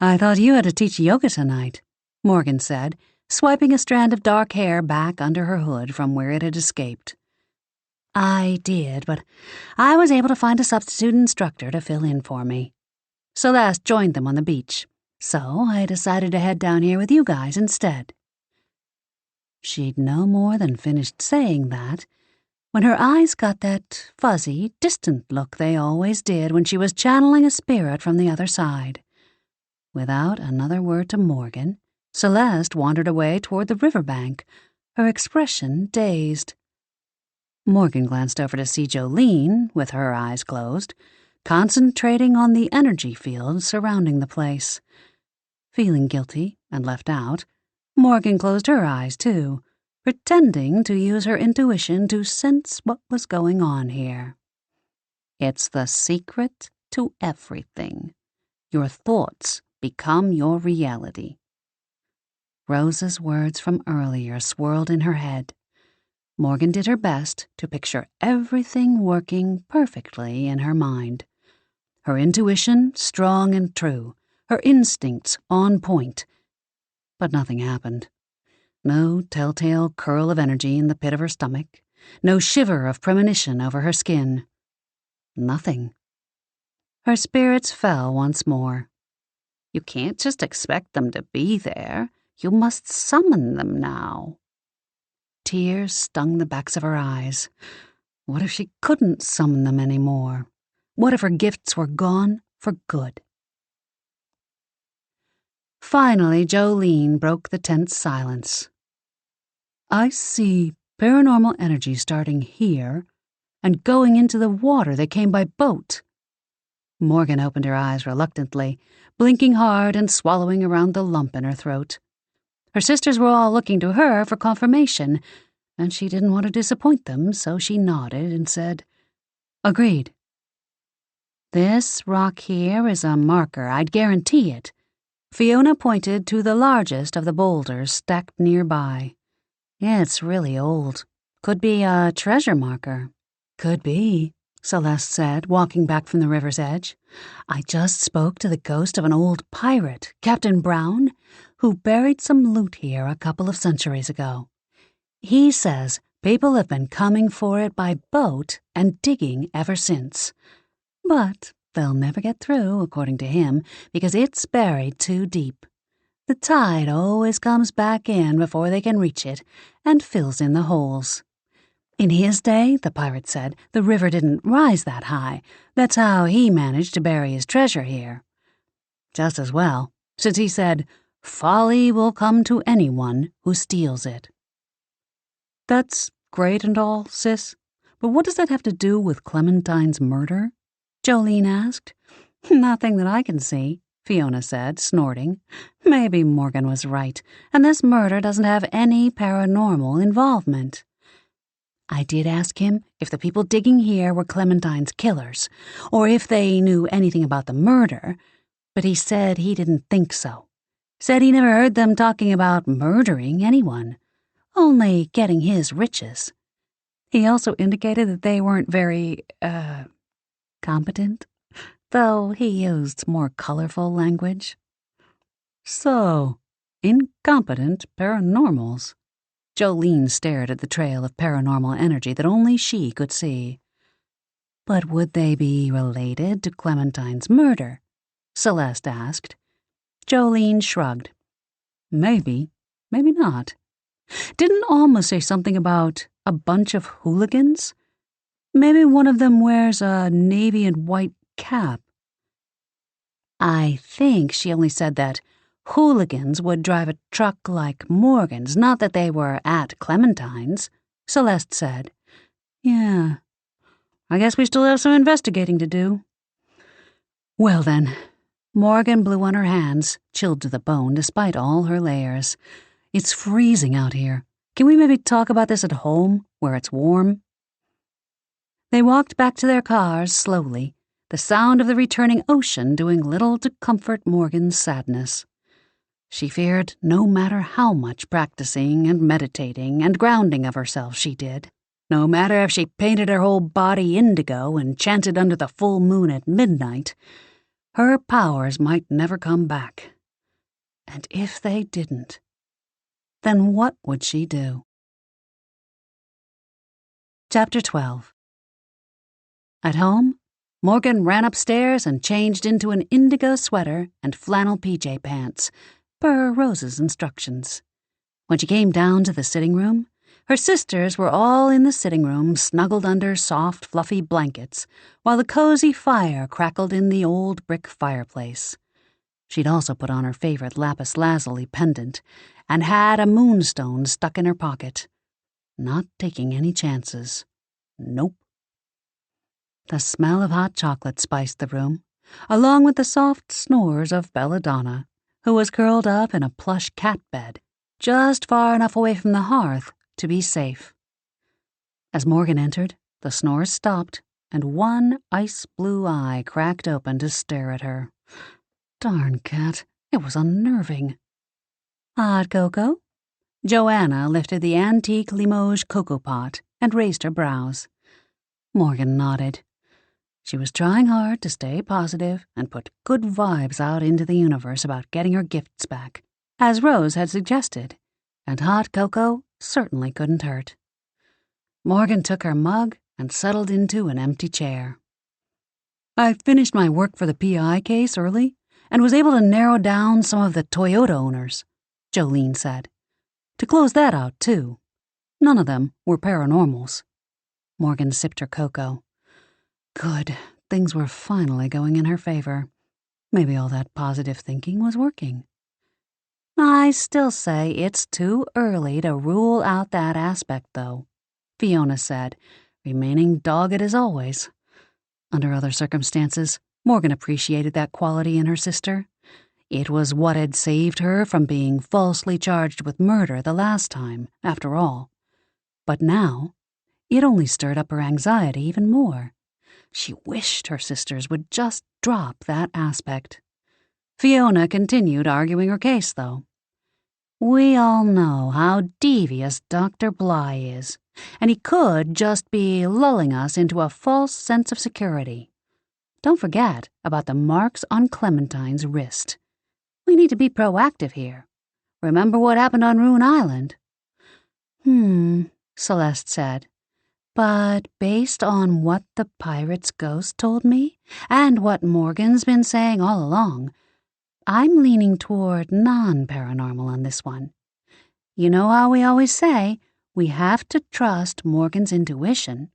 "I thought you had to teach yoga tonight," Morgan said, swiping a strand of dark hair back under her hood from where it had escaped. "I did, but I was able to find a substitute instructor to fill in for me. Celeste joined them on the beach, so I decided to head down here with you guys instead." She'd no more than finished saying that when her eyes got that fuzzy, distant look they always did when she was channeling a spirit from the other side. Without another word to Morgan, Celeste wandered away toward the riverbank, her expression dazed. Morgan glanced over to see Jolene, with her eyes closed, concentrating on the energy field surrounding the place. Feeling guilty and left out, Morgan closed her eyes too, pretending to use her intuition to sense what was going on here. It's the secret to everything. Your thoughts become your reality. Rose's words from earlier swirled in her head. Morgan did her best to picture everything working perfectly in her mind. Her intuition strong and true, her instincts on point. But nothing happened. No telltale curl of energy in the pit of her stomach, no shiver of premonition over her skin. Nothing. Her spirits fell once more. You can't just expect them to be there. You must summon them now. Tears stung the backs of her eyes. What if she couldn't summon them anymore? What if her gifts were gone for good? Finally, Jolene broke the tense silence. "I see paranormal energy starting here and going into the water that came by boat." Morgan opened her eyes reluctantly, blinking hard and swallowing around the lump in her throat. Her sisters were all looking to her for confirmation, and she didn't want to disappoint them, so she nodded and said, "Agreed." "This rock here is a marker, I'd guarantee it." Fiona pointed to the largest of the boulders stacked nearby. "It's really old. Could be a treasure marker." "Could be," Celeste said, walking back from the river's edge. "I just spoke to the ghost of an old pirate, Captain Brown, who buried some loot here a couple of centuries ago. He says people have been coming for it by boat and digging ever since. But they'll never get through, according to him, because it's buried too deep. The tide always comes back in before they can reach it and fills in the holes. In his day, the pirate said, the river didn't rise that high. That's how he managed to bury his treasure here. Just as well, since he said, folly will come to anyone who steals it." "That's great and all, sis, but what does that have to do with Clementine's murder?" Jolene asked. "Nothing that I can see," Fiona said, snorting. "Maybe Morgan was right, and this murder doesn't have any paranormal involvement." I did ask him if the people digging here were Clementine's killers, or if they knew anything about the murder, but he said he didn't think so. Said he never heard them talking about murdering anyone, only getting his riches. He also indicated that they weren't very, competent, though he used more colorful language. So, incompetent paranormals. Jolene stared at the trail of paranormal energy that only she could see. But would they be related to Clementine's murder? Celeste asked. Jolene shrugged. Maybe, maybe not. Didn't Alma say something about a bunch of hooligans? Maybe one of them wears a navy and white cap. I think she only said that hooligans would drive a truck like Morgan's, not that they were at Clementine's, Celeste said. Yeah, I guess we still have some investigating to do. Well then, Morgan blew on her hands, chilled to the bone despite all her layers. It's freezing out here. Can we maybe talk about this at home, where it's warm? They walked back to their cars slowly, the sound of the returning ocean doing little to comfort Morgan's sadness. She feared no matter how much practicing and meditating and grounding of herself she did, no matter if she painted her whole body indigo and chanted under the full moon at midnight, her powers might never come back. And if they didn't, then what would she do? Chapter 12. At home, Morgan ran upstairs and changed into an indigo sweater and flannel PJ pants, per Rose's instructions. When she came down to the sitting room, her sisters were all in the sitting room snuggled under soft, fluffy blankets, while the cozy fire crackled in the old brick fireplace. She'd also put on her favorite lapis lazuli pendant and had a moonstone stuck in her pocket. Not taking any chances. Nope. The smell of hot chocolate spiced the room, along with the soft snores of Belladonna, who was curled up in a plush cat bed, just far enough away from the hearth to be safe. As Morgan entered, the snores stopped, and one ice-blue eye cracked open to stare at her. Darn cat, it was unnerving. Hot cocoa? Joanna lifted the antique Limoges cocoa pot and raised her brows. Morgan nodded. She was trying hard to stay positive and put good vibes out into the universe about getting her gifts back, as Rose had suggested, and hot cocoa certainly couldn't hurt. Morgan took her mug and settled into an empty chair. I finished my work for the PI case early and was able to narrow down some of the Toyota owners, Jolene said. To close that out, too. None of them were paranormals. Morgan sipped her cocoa. Good, things were finally going in her favor. Maybe all that positive thinking was working. I still say it's too early to rule out that aspect, though, Fiona said, remaining dogged as always. Under other circumstances, Morgan appreciated that quality in her sister. It was what had saved her from being falsely charged with murder the last time, after all. But now, it only stirred up her anxiety even more. She wished her sisters would just drop that aspect. Fiona continued arguing her case, though. We all know how devious Dr. Bly is, and he could just be lulling us into a false sense of security. Don't forget about the marks on Clementine's wrist. We need to be proactive here. Remember what happened on Rune Island? Celeste said. But based on what the pirate's ghost told me, and what Morgan's been saying all along, I'm leaning toward non-paranormal on this one. You know how we always say, we have to trust Morgan's intuition.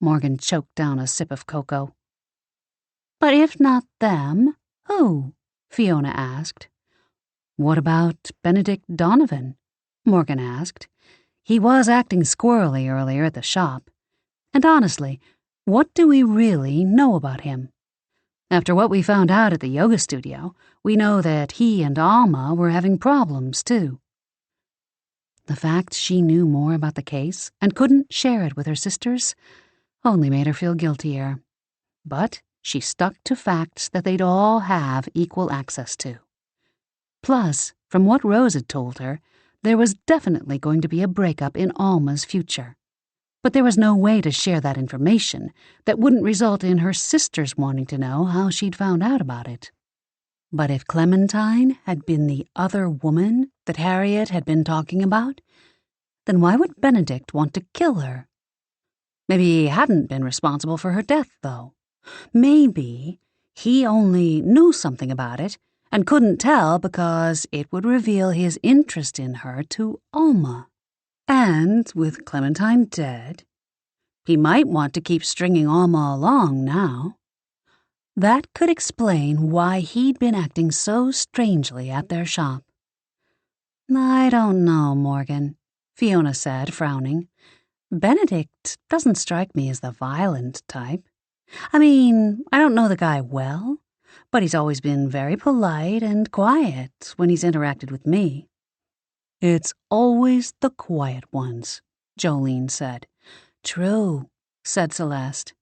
Morgan choked down a sip of cocoa. But if not them, who? Fiona asked. What about Benedict Donovan? Morgan asked. He was acting squirrely earlier at the shop. And honestly, what do we really know about him? After what we found out at the yoga studio, we know that he and Alma were having problems, too. The fact she knew more about the case and couldn't share it with her sisters only made her feel guiltier. But she stuck to facts that they'd all have equal access to. Plus, from what Rose had told her, there was definitely going to be a breakup in Alma's future. But there was no way to share that information that wouldn't result in her sisters wanting to know how she'd found out about it. But if Clementine had been the other woman that Harriet had been talking about, then why would Benedict want to kill her? Maybe he hadn't been responsible for her death, though. Maybe he only knew something about it and couldn't tell because it would reveal his interest in her to Alma. And with Clementine dead, he might want to keep stringing Alma along now. That could explain why he'd been acting so strangely at their shop. "I don't know, Morgan," Fiona said, frowning. "Benedict doesn't strike me as the violent type. I mean, I don't know the guy well, but he's always been very polite and quiet when he's interacted with me." "It's always the quiet ones," Jolene said. "True," said Celeste.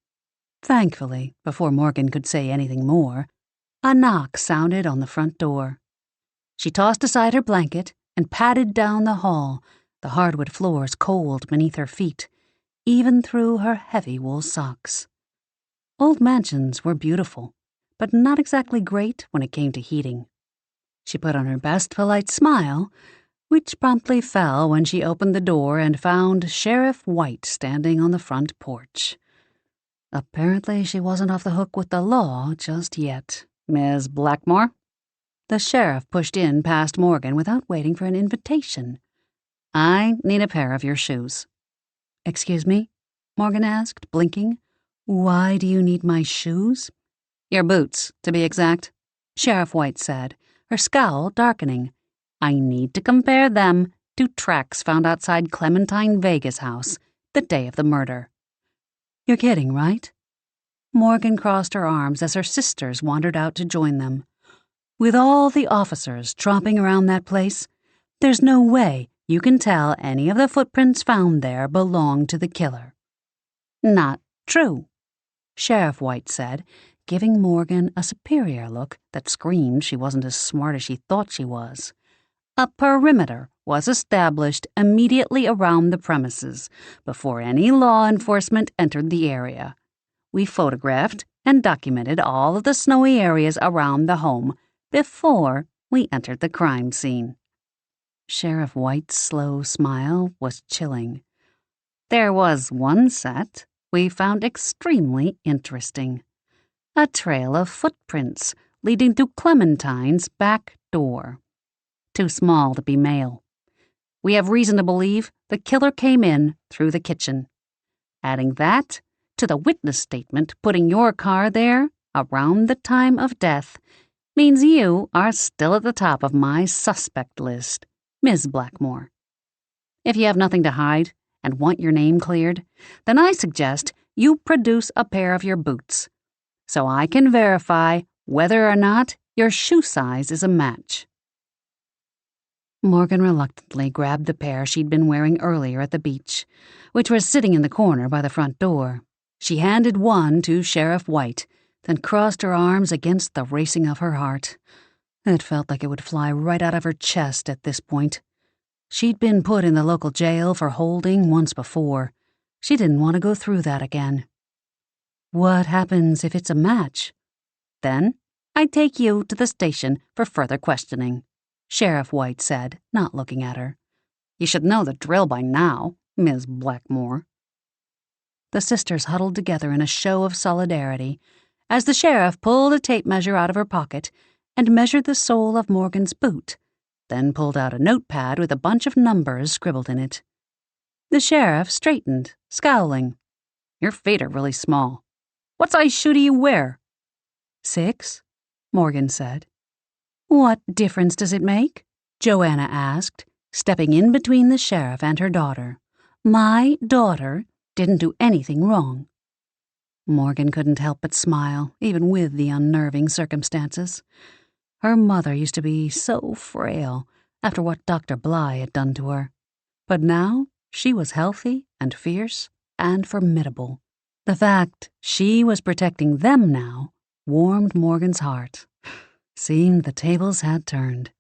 Thankfully, before Morgan could say anything more, a knock sounded on the front door. She tossed aside her blanket and padded down the hall, the hardwood floors cold beneath her feet, even through her heavy wool socks. Old mansions were beautiful, but not exactly great when it came to heating. She put on her best polite smile, which promptly fell when she opened the door and found Sheriff White standing on the front porch. Apparently she wasn't off the hook with the law just yet. "Ms. Blackmoore?" The sheriff pushed in past Morgan without waiting for an invitation. "I need a pair of your shoes." "Excuse me?" Morgan asked, blinking. "Why do you need my shoes?" "Your boots, to be exact," Sheriff White said, her scowl darkening. "I need to compare them to tracks found outside Clementine Vega's house the day of the murder." "You're kidding, right?" Morgan crossed her arms as her sisters wandered out to join them. "With all the officers tromping around that place, there's no way you can tell any of the footprints found there belong to the killer." "Not true," Sheriff White said, giving Morgan a superior look that screamed she wasn't as smart as she thought she was. "A perimeter was established immediately around the premises before any law enforcement entered the area. We photographed and documented all of the snowy areas around the home before we entered the crime scene." Sheriff White's slow smile was chilling. "There was one set we found extremely interesting. A trail of footprints leading to Clementine's back door. Too small to be male. We have reason to believe the killer came in through the kitchen. Adding that to the witness statement putting your car there around the time of death means you are still at the top of my suspect list, Ms. Blackmoore. If you have nothing to hide and want your name cleared, then I suggest you produce a pair of your boots so I can verify whether or not your shoe size is a match." Morgan reluctantly grabbed the pair she'd been wearing earlier at the beach, which was sitting in the corner by the front door. She handed one to Sheriff White, then crossed her arms against the racing of her heart. It felt like it would fly right out of her chest at this point. She'd been put in the local jail for holding once before. She didn't want to go through that again. "What happens if it's a match?" "Then I take you to the station for further questioning," Sheriff White said, not looking at her. "You should know the drill by now, Ms. Blackmoore." The sisters huddled together in a show of solidarity as the sheriff pulled a tape measure out of her pocket and measured the sole of Morgan's boot, then pulled out a notepad with a bunch of numbers scribbled in it. The sheriff straightened, scowling. "Your feet are really small. What size shoe do you wear?" 6, Morgan said. "What difference does it make?" Joanna asked, stepping in between the sheriff and her daughter. "My daughter didn't do anything wrong." Morgan couldn't help but smile, even with the unnerving circumstances. Her mother used to be so frail after what Dr. Bly had done to her. But now she was healthy and fierce and formidable. The fact she was protecting them now warmed Morgan's heart. Seemed the tables had turned.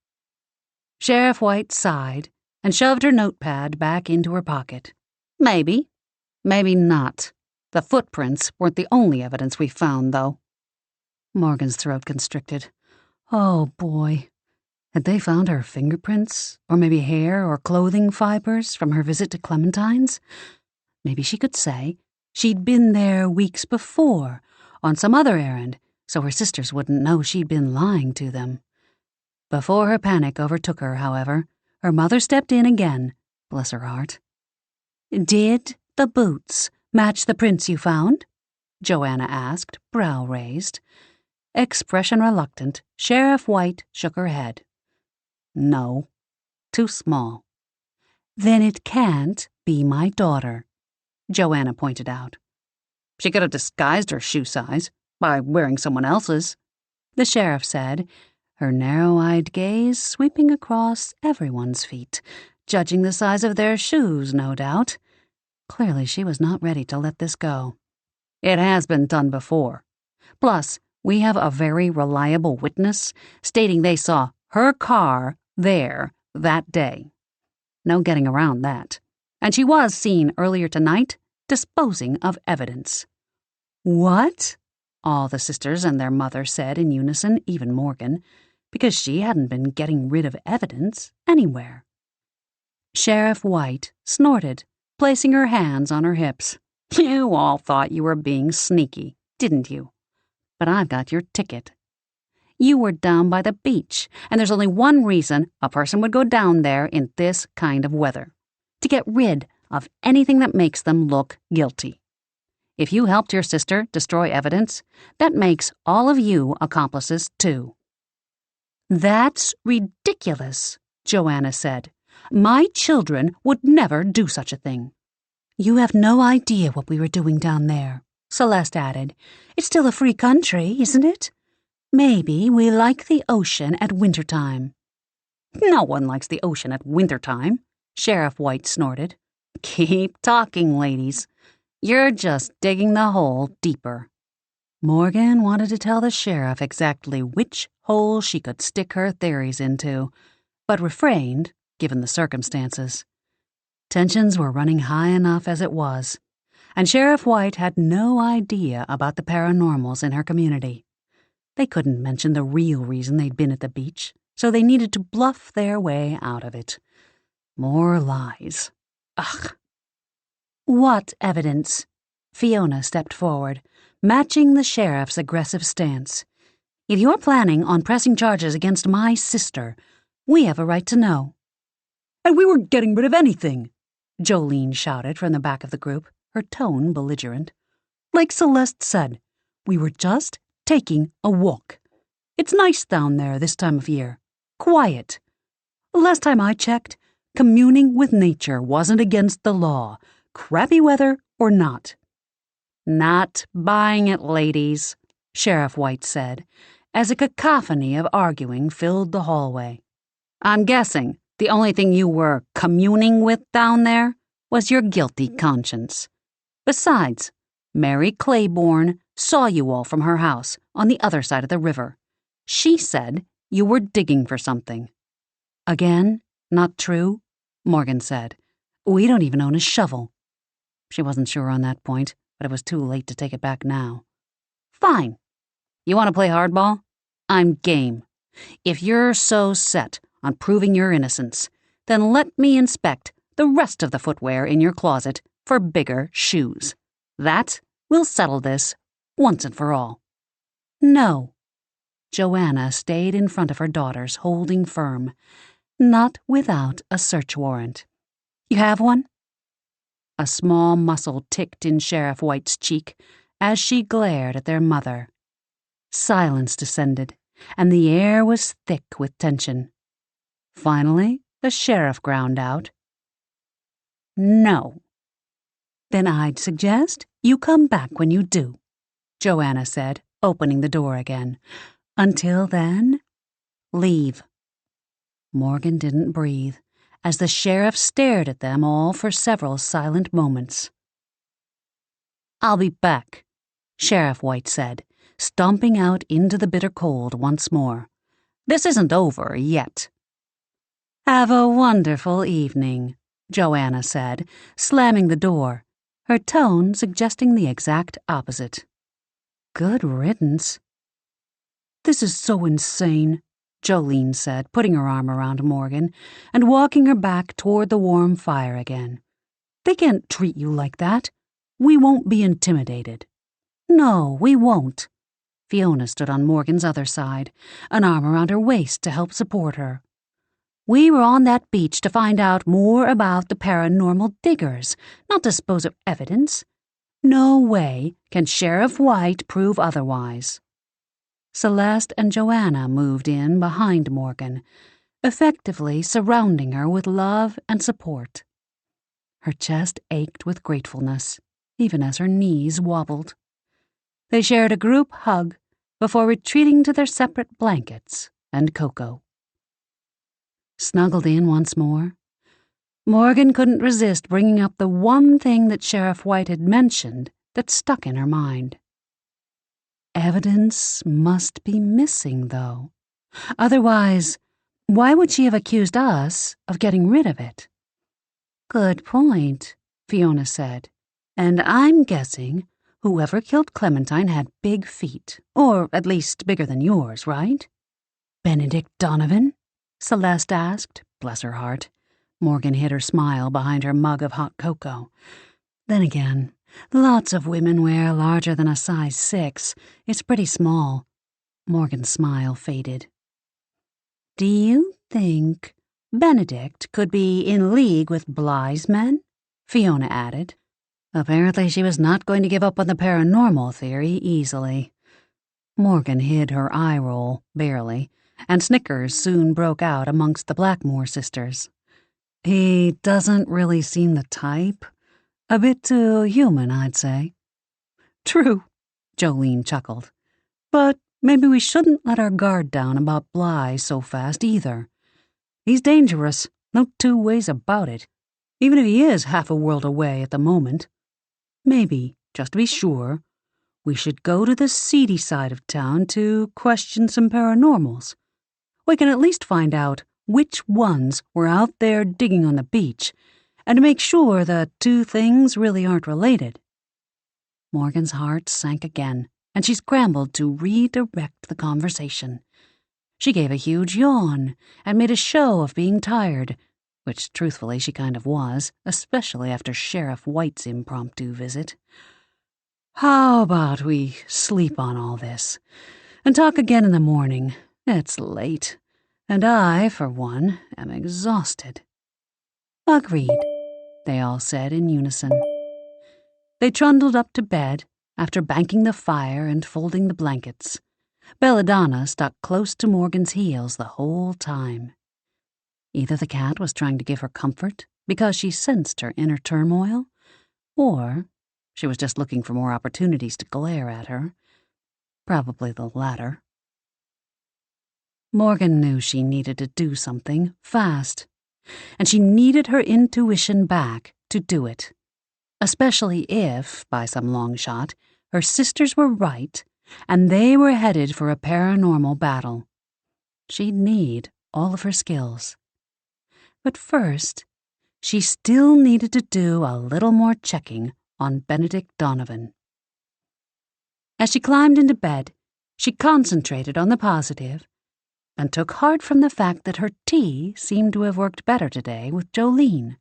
Sheriff White sighed and shoved her notepad back into her pocket. Maybe. Maybe not. The footprints weren't the only evidence we found, though. Morgan's throat constricted. Oh, boy. Had they found her fingerprints, or maybe hair or clothing fibers from her visit to Clementine's? Maybe she could say she'd been there weeks before, on some other errand, so her sisters wouldn't know she'd been lying to them. Before her panic overtook her, however, her mother stepped in again, bless her heart. Did the boots match the prints you found? Joanna asked, brow raised. Expression reluctant, Sheriff White shook her head. No, too small. Then it can't be my daughter, Joanna pointed out. She could have disguised her shoe size by wearing someone else's, the sheriff said, her narrow-eyed gaze sweeping across everyone's feet, judging the size of their shoes, no doubt. Clearly she was not ready to let this go. It has been done before. Plus, we have a very reliable witness stating they saw her car there that day. No getting around that. And she was seen earlier tonight disposing of evidence. What? All the sisters and their mother said in unison, even Morgan, because she hadn't been getting rid of evidence anywhere. Sheriff White snorted, placing her hands on her hips. You all thought you were being sneaky, didn't you? But I've got your ticket. You were down by the beach, and there's only one reason a person would go down there in this kind of weather: to get rid of anything that makes them look guilty. If you helped your sister destroy evidence, that makes all of you accomplices too. That's ridiculous, Joanna said. My children would never do such a thing. You have no idea what we were doing down there, Celeste added. It's still a free country, isn't it? Maybe we like the ocean at wintertime. No one likes the ocean at wintertime, Sheriff White snorted. Keep talking, ladies. You're just digging the hole deeper. Morgan wanted to tell the sheriff exactly which hole she could stick her theories into, but refrained, given the circumstances. Tensions were running high enough as it was, and Sheriff White had no idea about the paranormals in her community. They couldn't mention the real reason they'd been at the beach, so they needed to bluff their way out of it. More lies. Ugh. What evidence? Fiona stepped forward, matching the sheriff's aggressive stance. If you're planning on pressing charges against my sister, we have a right to know. And we weren't getting rid of anything, Jolene shouted from the back of the group, her tone belligerent. Like Celeste said, we were just taking a walk. It's nice down there this time of year. Quiet. Last time I checked, communing with nature wasn't against the law, crappy weather or not. Not buying it, ladies, Sheriff White said, as a cacophony of arguing filled the hallway. I'm guessing the only thing you were communing with down there was your guilty conscience. Besides, Mary Claiborne saw you all from her house on the other side of the river. She said you were digging for something. Again, not true, Morgan said. We don't even own a shovel. She wasn't sure on that point, but it was too late to take it back now. Fine. You want to play hardball? I'm game. If you're so set on proving your innocence, then let me inspect the rest of the footwear in your closet for bigger shoes. That will settle this once and for all. No. Joanna stayed in front of her daughters, holding firm. Not without a search warrant. You have one? A small muscle ticked in Sheriff White's cheek as she glared at their mother. Silence descended, and the air was thick with tension. Finally, the sheriff ground out. No. Then I'd suggest you come back when you do, Joanna said, opening the door again. Until then, leave. Morgan didn't breathe, as the sheriff stared at them all for several silent moments. "I'll be back," Sheriff White said, stomping out into the bitter cold once more. "This isn't over yet." "Have a wonderful evening," Joanna said, slamming the door, her tone suggesting the exact opposite. "Good riddance." "This is so insane," Jolene said, putting her arm around Morgan and walking her back toward the warm fire again. "They can't treat you like that. We won't be intimidated." "No, we won't." Fiona stood on Morgan's other side, an arm around her waist to help support her. "We were on that beach to find out more about the paranormal diggers, not dispose of evidence. No way can Sheriff White prove otherwise." Celeste and Joanna moved in behind Morgan, effectively surrounding her with love and support. Her chest ached with gratefulness, even as her knees wobbled. They shared a group hug before retreating to their separate blankets and cocoa. Snuggled in once more, Morgan couldn't resist bringing up the one thing that Sheriff White had mentioned that stuck in her mind. Evidence must be missing, though. Otherwise, why would she have accused us of getting rid of it? "Good point," Fiona said. "And I'm guessing whoever killed Clementine had big feet, or at least bigger than yours, right?" "Benedict Donovan?" Celeste asked, bless her heart. Morgan hid her smile behind her mug of hot cocoa. "Then again, lots of women wear larger than a size 6. It's pretty small." Morgan's smile faded. "Do you think Benedict could be in league with Bly's men?" Fiona added. Apparently she was not going to give up on the paranormal theory easily. Morgan hid her eye roll, barely, and snickers soon broke out amongst the Blackmoore sisters. "He doesn't really seem the type. A bit too human, I'd say." "True," Jolene chuckled. "But maybe we shouldn't let our guard down about Bly so fast either. He's dangerous, no two ways about it, even if he is half a world away at the moment. Maybe, just to be sure, we should go to the seedy side of town to question some paranormals. We can at least find out which ones were out there digging on the beach, and make sure the two things really aren't related." Morgan's heart sank again, and she scrambled to redirect the conversation. She gave a huge yawn and made a show of being tired, which truthfully she kind of was, especially after Sheriff White's impromptu visit. "How about we sleep on all this and talk again in the morning? It's late, and I, for one, am exhausted." "Agreed," they all said in unison. They trundled up to bed after banking the fire and folding the blankets. Belladonna stuck close to Morgan's heels the whole time. Either the cat was trying to give her comfort because she sensed her inner turmoil, or she was just looking for more opportunities to glare at her. Probably the latter. Morgan knew she needed to do something fast, and she needed her intuition back to do it, especially if, by some long shot, her sisters were right and they were headed for a paranormal battle. She'd need all of her skills. But first, she still needed to do a little more checking on Benedict Donovan. As she climbed into bed, she concentrated on the positive and took heart from the fact that her tea seemed to have worked better today with Jolene.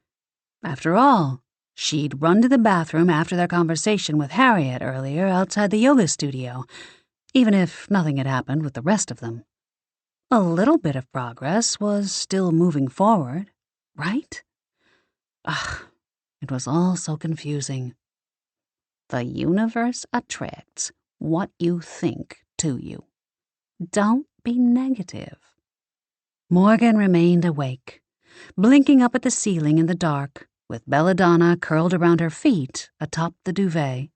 After all, she'd run to the bathroom after their conversation with Harriet earlier outside the yoga studio, even if nothing had happened with the rest of them. A little bit of progress was still moving forward, right? It was all so confusing. The universe attracts what you think to you. Don't be negative. Morgan remained awake, blinking up at the ceiling in the dark, with Belladonna curled around her feet atop the duvet.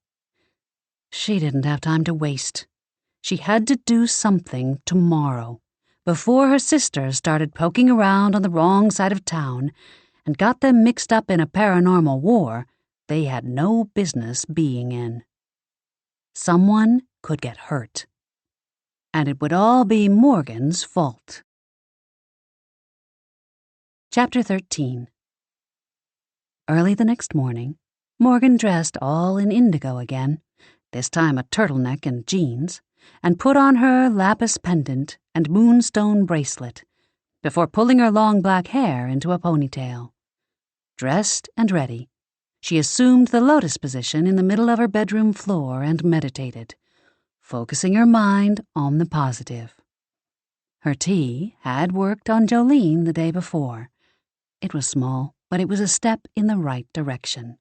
She didn't have time to waste. She had to do something tomorrow, before her sisters started poking around on the wrong side of town and got them mixed up in a paranormal war they had no business being in. Someone could get hurt, and it would all be Morgan's fault. Chapter 13. Early the next morning, Morgan dressed all in indigo again, this time a turtleneck and jeans, and put on her lapis pendant and moonstone bracelet, before pulling her long black hair into a ponytail. Dressed and ready, she assumed the lotus position in the middle of her bedroom floor and meditated, focusing her mind on the positive. Her tea had worked on Jolene the day before. It was small, but it was a step in the right direction.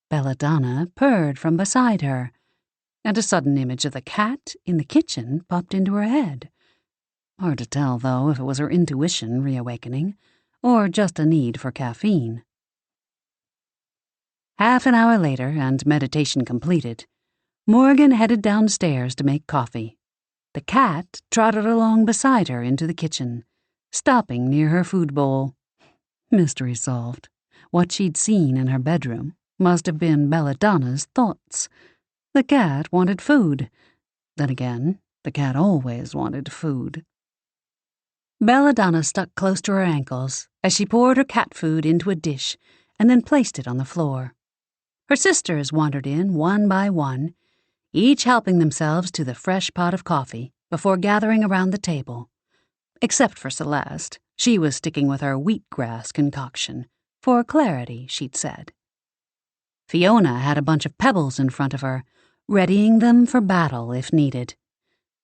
Belladonna purred from beside her, and a sudden image of the cat in the kitchen popped into her head. Hard to tell, though, if it was her intuition reawakening, or just a need for caffeine. Half an hour later, and meditation completed, Morgan headed downstairs to make coffee. The cat trotted along beside her into the kitchen, stopping near her food bowl. Mystery solved. What she'd seen in her bedroom must have been Belladonna's thoughts. The cat wanted food. Then again, the cat always wanted food. Belladonna stuck close to her ankles as she poured her cat food into a dish and then placed it on the floor. Her sisters wandered in one by one, each helping themselves to the fresh pot of coffee before gathering around the table. Except for Celeste, she was sticking with her wheatgrass concoction, for clarity, she'd said. Fiona had a bunch of pebbles in front of her, readying them for battle if needed.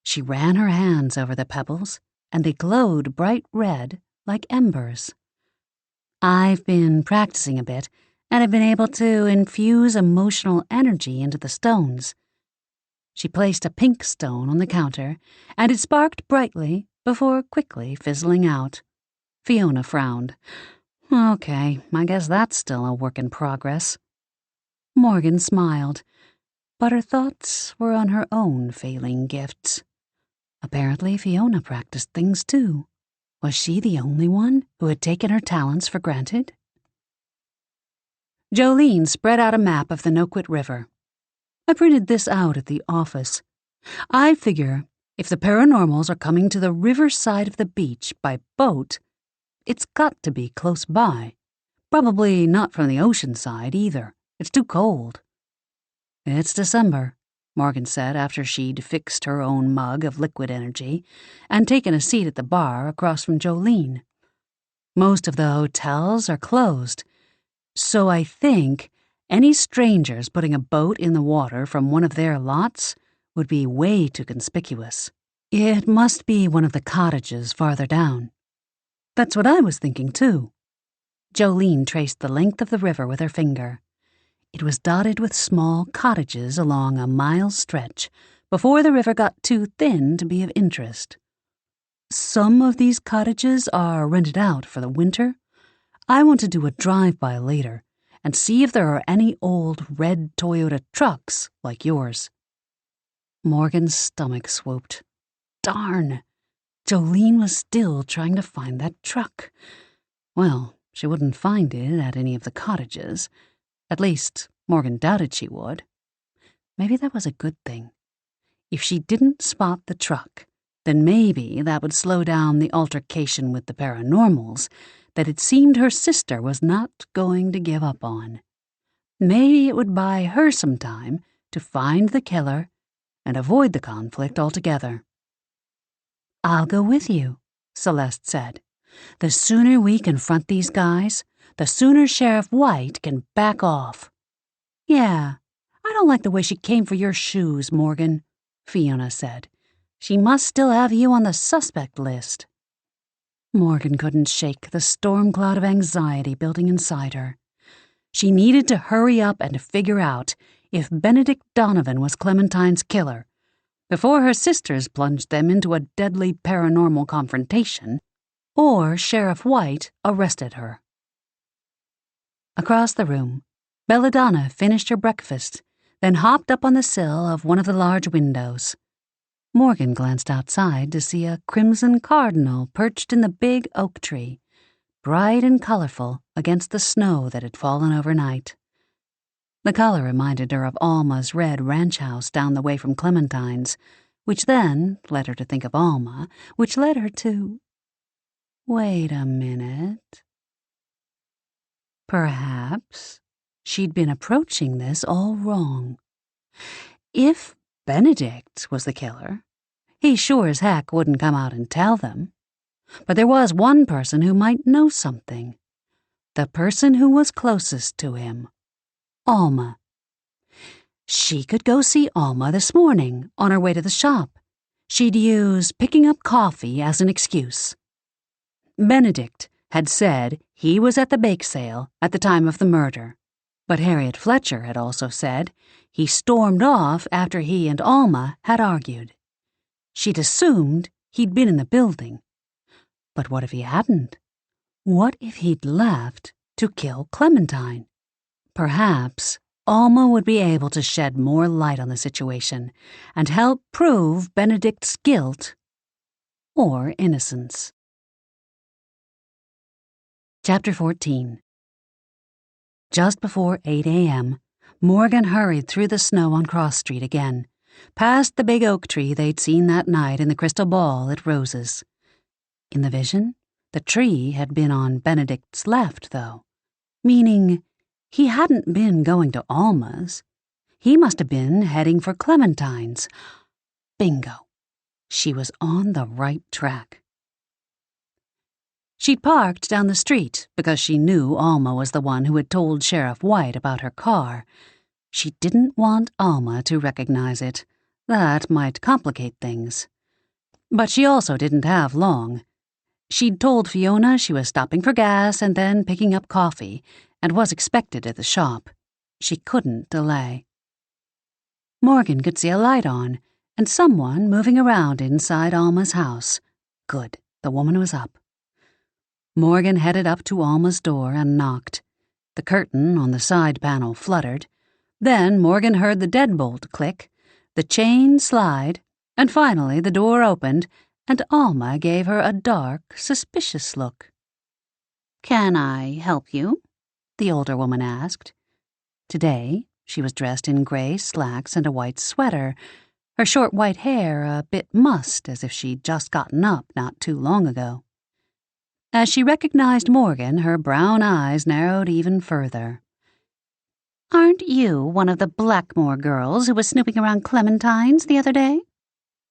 She ran her hands over the pebbles, and they glowed bright red like embers. I've been practicing a bit, and have been able to infuse emotional energy into the stones. She placed a pink stone on the counter, and it sparked brightly before quickly fizzling out. Fiona frowned. Okay, I guess that's still a work in progress. Morgan smiled, but her thoughts were on her own failing gifts. Apparently Fiona practiced things too. Was she the only one who had taken her talents for granted? Jolene spread out a map of the Noquit River. I printed this out at the office. I figure if the paranormals are coming to the river side of the beach by boat, it's got to be close by. Probably not from the ocean side either. It's too cold. It's December, Morgan said after she'd fixed her own mug of liquid energy and taken a seat at the bar across from Jolene. Most of the hotels are closed, so I think any strangers putting a boat in the water from one of their lots would be way too conspicuous. It must be one of the cottages farther down. That's what I was thinking, too. Jolene traced the length of the river with her finger. It was dotted with small cottages along a mile stretch before the river got too thin to be of interest. Some of these cottages are rented out for the winter. I want to do a drive-by later and see if there are any old red Toyota trucks like yours. Morgan's stomach swooped. Darn! Jolene was still trying to find that truck. Well, she wouldn't find it at any of the cottages. At least, Morgan doubted she would. Maybe that was a good thing. If she didn't spot the truck, then maybe that would slow down the altercation with the paranormals that it seemed her sister was not going to give up on. Maybe it would buy her some time to find the killer and avoid the conflict altogether. I'll go with you, Celeste said. The sooner we confront these guys, the sooner Sheriff White can back off. Yeah, I don't like the way she came for your shoes, Morgan, Fiona said. She must still have you on the suspect list. Morgan couldn't shake the storm cloud of anxiety building inside her. She needed to hurry up and figure out if Benedict Donovan was Clementine's killer before her sisters plunged them into a deadly paranormal confrontation, or Sheriff White arrested her. Across the room, Belladonna finished her breakfast, then hopped up on the sill of one of the large windows. Morgan glanced outside to see a crimson cardinal perched in the big oak tree, bright and colorful against the snow that had fallen overnight. The color reminded her of Alma's red ranch house down the way from Clementine's, which then led her to think of Alma, which led her to... Wait a minute. Perhaps she'd been approaching this all wrong. If Benedict was the killer, he sure as heck wouldn't come out and tell them. But there was one person who might know something. The person who was closest to him. Alma. She could go see Alma this morning on her way to the shop. She'd use picking up coffee as an excuse. Benedict had said he was at the bake sale at the time of the murder, but Harriet Fletcher had also said he stormed off after he and Alma had argued. She'd assumed he'd been in the building. But what if he hadn't? What if he'd left to kill Clementine? Perhaps Alma would be able to shed more light on the situation and help prove Benedict's guilt or innocence. Chapter 14. Just before 8 a.m., Morgan hurried through the snow on Cross Street again, past the big oak tree they'd seen that night in the crystal ball at Rose's. In the vision, the tree had been on Benedict's left, though, meaning he hadn't been going to Alma's. He must have been heading for Clementine's. Bingo. She was on the right track. She'd parked down the street because she knew Alma was the one who had told Sheriff White about her car. She didn't want Alma to recognize it. That might complicate things. But she also didn't have long. She'd told Fiona she was stopping for gas and then picking up coffee, and was expected at the shop. She couldn't delay. Morgan could see a light on, and someone moving around inside Alma's house. Good, the woman was up. Morgan headed up to Alma's door and knocked. The curtain on the side panel fluttered. Then Morgan heard the deadbolt click, the chain slide, and finally the door opened, and Alma gave her a dark, suspicious look. "Can I help you?" the older woman asked. Today, she was dressed in gray slacks and a white sweater, her short white hair a bit mussed as if she'd just gotten up not too long ago. As she recognized Morgan, her brown eyes narrowed even further. "Aren't you one of the Blackmoore girls who was snooping around Clementine's the other day?"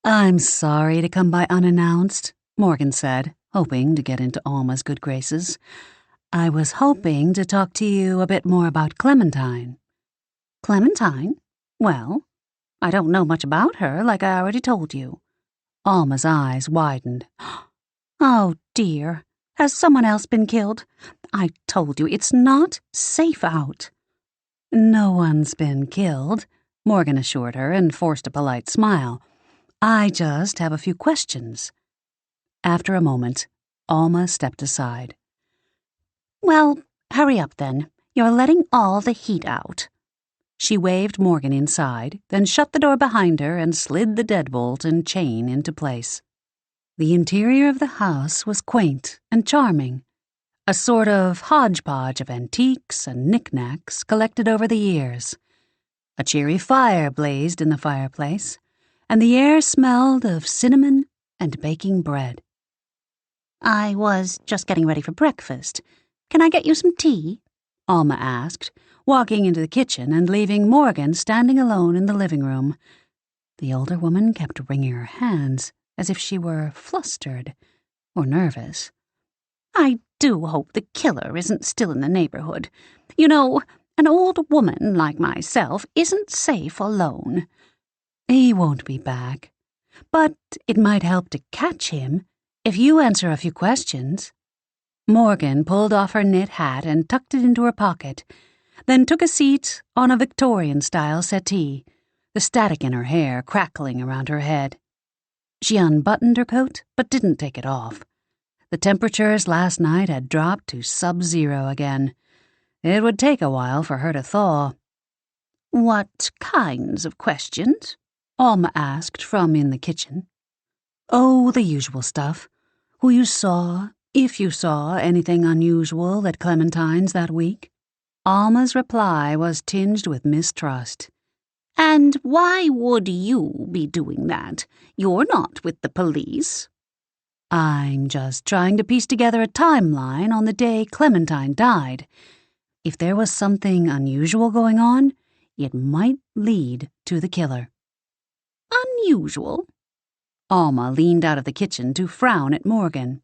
"I'm sorry to come by unannounced," Morgan said, hoping to get into Alma's good graces. "I was hoping to talk to you a bit more about Clementine." "Clementine? Well, I don't know much about her, like I already told you." Alma's eyes widened. "Oh, dear. Has someone else been killed? I told you, it's not safe out." "No one's been killed," Morgan assured her and forced a polite smile. "I just have a few questions." After a moment, Alma stepped aside. "Well, hurry up then. You're letting all the heat out." She waved Morgan inside, then shut the door behind her and slid the deadbolt and chain into place. The interior of the house was quaint and charming, a sort of hodgepodge of antiques and knickknacks collected over the years. A cheery fire blazed in the fireplace, and the air smelled of cinnamon and baking bread. "I was just getting ready for breakfast. Can I get you some tea?" Alma asked, walking into the kitchen and leaving Morgan standing alone in the living room. The older woman kept wringing her hands, as if she were flustered or nervous. "I do hope the killer isn't still in the neighborhood. You know, an old woman like myself isn't safe alone." "He won't be back, but it might help to catch him if you answer a few questions." Morgan pulled off her knit hat and tucked it into her pocket, then took a seat on a Victorian-style settee, the static in her hair crackling around her head. She unbuttoned her coat, but didn't take it off. The temperatures last night had dropped to sub-zero again. It would take a while for her to thaw. "What kinds of questions?" Alma asked from in the kitchen. "Oh, the usual stuff. Who you saw, if you saw anything unusual at Clementine's that week. Alma's reply was tinged with mistrust. And why would you be doing that? You're not with the police. I'm just trying to piece together a timeline on the day Clementine died. If there was something unusual going on, it might lead to the killer. Unusual? Alma leaned out of the kitchen to frown at Morgan.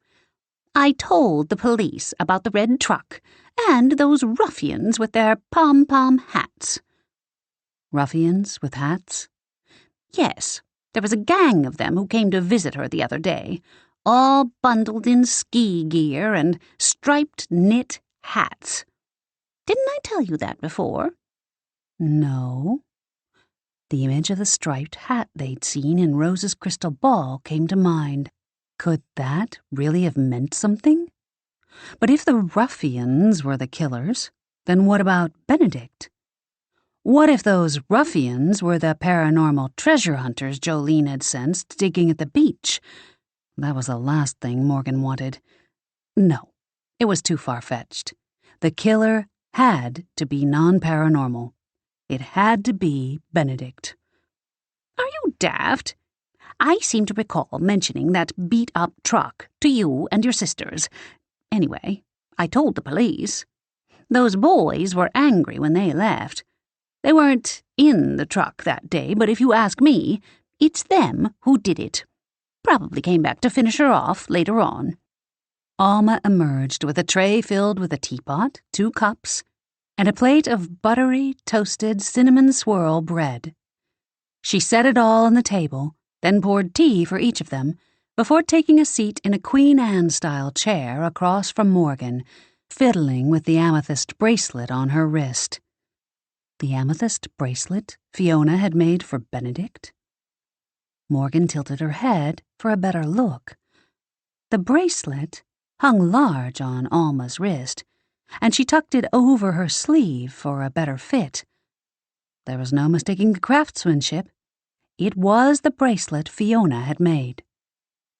I told the police about the red truck and those ruffians with their pom-pom hats. Ruffians with hats? Yes, there was a gang of them who came to visit her the other day, all bundled in ski gear and striped knit hats. Didn't I tell you that before? No. The image of the striped hat they'd seen in Rose's crystal ball came to mind. Could that really have meant something? But if the ruffians were the killers, then what about Benedict? What if those ruffians were the paranormal treasure hunters Jolene had sensed digging at the beach? That was the last thing Morgan wanted. No, it was too far-fetched. The killer had to be non-paranormal. It had to be Benedict. Are you daft? I seem to recall mentioning that beat-up truck to you and your sisters. Anyway, I told the police. Those boys were angry when they left. They weren't in the truck that day, but if you ask me, it's them who did it. Probably came back to finish her off later on. Alma emerged with a tray filled with a teapot, 2 cups, and a plate of buttery, toasted cinnamon swirl bread. She set it all on the table, then poured tea for each of them, before taking a seat in a Queen Anne-style chair across from Morgan, fiddling with the amethyst bracelet on her wrist. The amethyst bracelet Fiona had made for Benedict? Morgan tilted her head for a better look. The bracelet hung large on Alma's wrist, and she tucked it over her sleeve for a better fit. There was no mistaking the craftsmanship. It was the bracelet Fiona had made.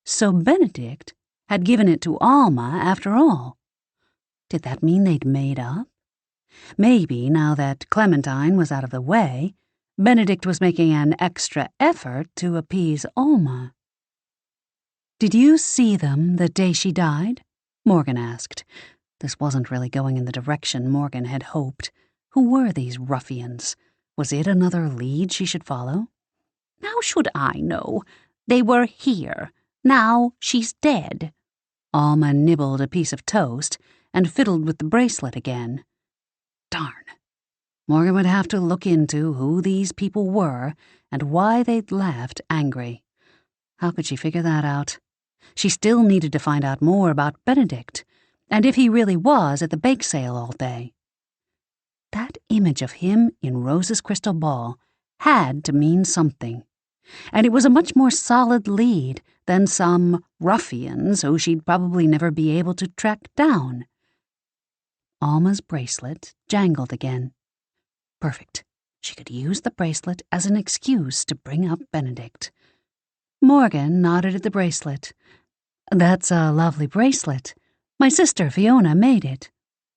So Benedict had given it to Alma after all. Did that mean they'd made up? Maybe, now that Clementine was out of the way, Benedict was making an extra effort to appease Alma. "Did you see them the day she died?" Morgan asked. This wasn't really going in the direction Morgan had hoped. Who were these ruffians? Was it another lead she should follow? How should I know? They were here. Now she's dead. Alma nibbled a piece of toast and fiddled with the bracelet again. Darn. Morgan would have to look into who these people were and why they'd left angry. How could she figure that out? She still needed to find out more about Benedict, and if he really was at the bake sale all day. That image of him in Rose's crystal ball had to mean something, and it was a much more solid lead than some ruffians who she'd probably never be able to track down. Alma's bracelet jangled again. Perfect. She could use the bracelet as an excuse to bring up Benedict. Morgan nodded at the bracelet. "That's a lovely bracelet. My sister Fiona made it."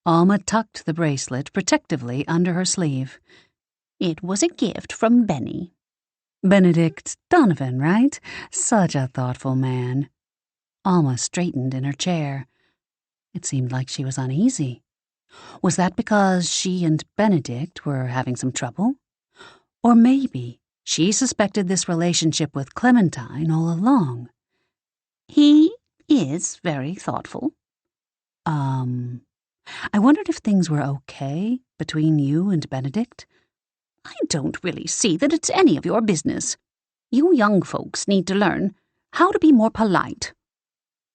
Alma tucked the bracelet protectively under her sleeve. "It was a gift from Benny." "Benedict Donovan, right? Such a thoughtful man." Alma straightened in her chair. It seemed like she was uneasy. Was that because she and Benedict were having some trouble? Or maybe she suspected this relationship with Clementine all along. "He is very thoughtful." I wondered if things were okay between you and Benedict." "I don't really see that it's any of your business. You young folks need to learn how to be more polite."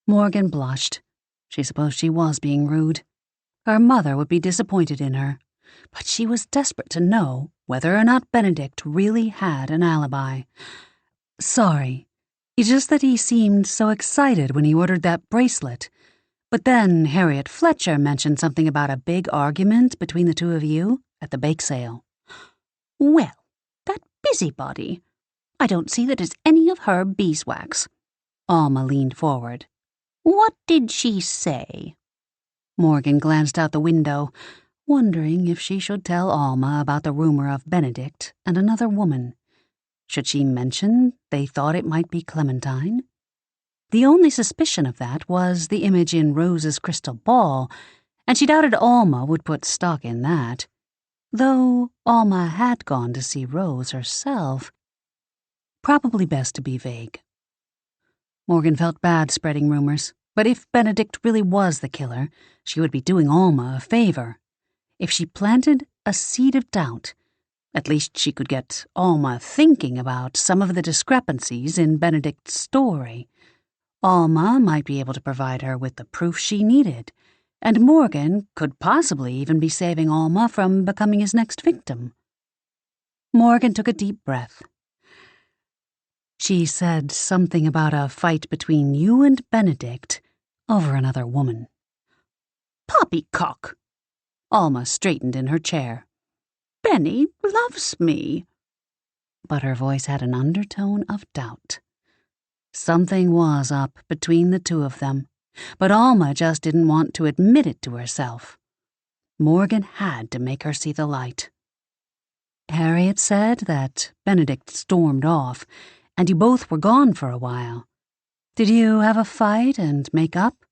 Morgan blushed. She supposed she was being rude. Her mother would be disappointed in her, but she was desperate to know whether or not Benedict really had an alibi. "Sorry. It's just that he seemed so excited when he ordered that bracelet. But then Harriet Fletcher mentioned something about a big argument between the two of you at the bake sale." "Well, that busybody. I don't see that it's any of her beeswax." Alma leaned forward. What did she say? Morgan glanced out the window, wondering if she should tell Alma about the rumor of Benedict and another woman. Should she mention they thought it might be Clementine? The only suspicion of that was the image in Rose's crystal ball, and she doubted Alma would put stock in that. Though Alma had gone to see Rose herself, probably best to be vague. Morgan felt bad spreading rumors, but if Benedict really was the killer, she would be doing Alma a favor. If she planted a seed of doubt, at least she could get Alma thinking about some of the discrepancies in Benedict's story. Alma might be able to provide her with the proof she needed, and Morgan could possibly even be saving Alma from becoming his next victim. Morgan took a deep breath. She said something about a fight between you and Benedict over another woman. Poppycock! Alma straightened in her chair. Benny loves me. But her voice had an undertone of doubt. Something was up between the two of them, but Alma just didn't want to admit it to herself. Morgan had to make her see the light. Harriet said that Benedict stormed off, and you both were gone for a while. Did you have a fight and make up?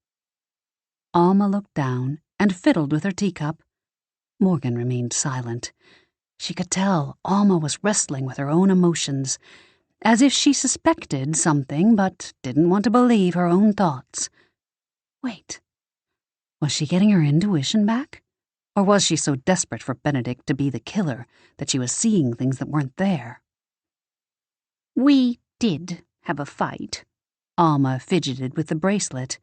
Alma looked down and fiddled with her teacup. Morgan remained silent. She could tell Alma was wrestling with her own emotions, as if she suspected something but didn't want to believe her own thoughts. Wait, was she getting her intuition back? Or was she so desperate for Benedict to be the killer that she was seeing things that weren't there? We did have a fight. Alma fidgeted with the bracelet.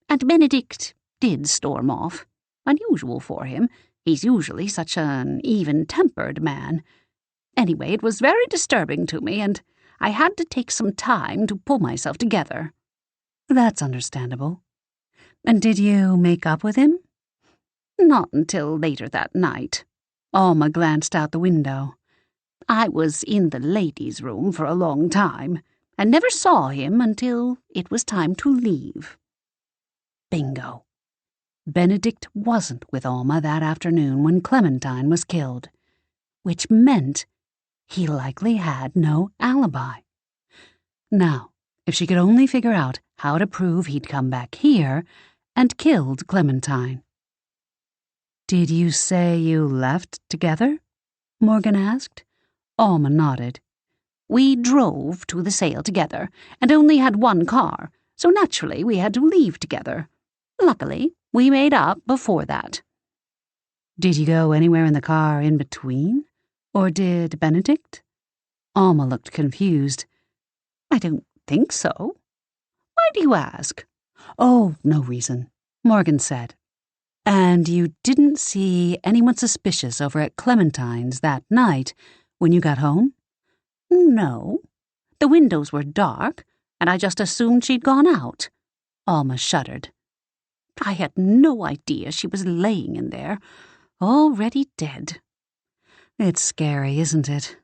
And Benedict did storm off. Unusual for him. He's usually such an even-tempered man. Anyway, it was very disturbing to me, and I had to take some time to pull myself together. That's understandable. And did you make up with him? Not until later that night. Alma glanced out the window. I was in the ladies' room for a long time, and never saw him until it was time to leave. Bingo. Benedict wasn't with Alma that afternoon when Clementine was killed, which meant he likely had no alibi. Now, if she could only figure out how to prove he'd come back here and killed Clementine. Did you say you left together? Morgan asked. Alma nodded. We drove to the sale together, and only had one car, so naturally we had to leave together. Luckily, we made up before that. Did you go anywhere in the car in between? Or did Benedict? Alma looked confused. I don't think so. Why do you ask? Oh, no reason, Morgan said. And you didn't see anyone suspicious over at Clementine's that night when you got home? No. The windows were dark, and I just assumed she'd gone out. Alma shuddered. I had no idea she was laying in there, already dead. It's scary, isn't it?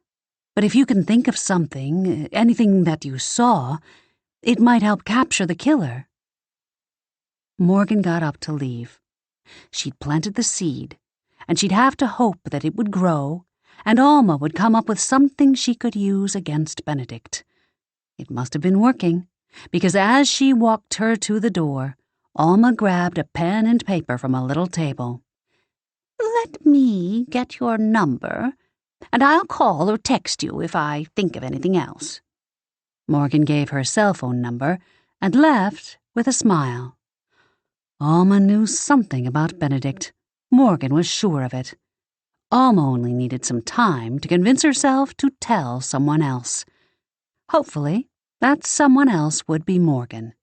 But if you can think of something, anything that you saw, it might help capture the killer. Morgan got up to leave. She'd planted the seed, and she'd have to hope that it would grow, and Alma would come up with something she could use against Benedict. It must have been working, because as she walked her to the door, Alma grabbed a pen and paper from a little table. Let me get your number, and I'll call or text you if I think of anything else. Morgan gave her cell phone number and left with a smile. Alma knew something about Benedict. Morgan was sure of it. Alma only needed some time to convince herself to tell someone else. Hopefully, that someone else would be Morgan.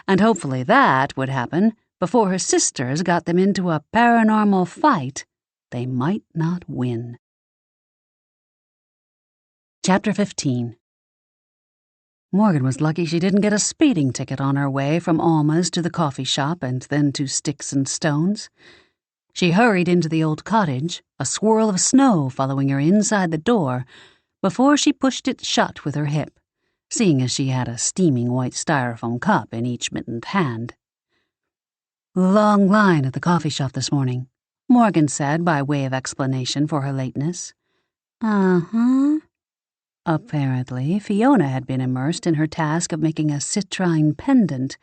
And hopefully that would happen before her sisters got them into a paranormal fight they might not win. Chapter 15. Morgan was lucky she didn't get a speeding ticket on her way from Alma's to the coffee shop and then to Sticks and Stones. She hurried into the old cottage, a swirl of snow following her inside the door, before she pushed it shut with her hip, seeing as she had a steaming white styrofoam cup in each mittened hand Long line at the coffee shop this morning, Morgan said by way of explanation for her lateness. Uh-huh. Apparently, Fiona had been immersed in her task of making a citrine pendant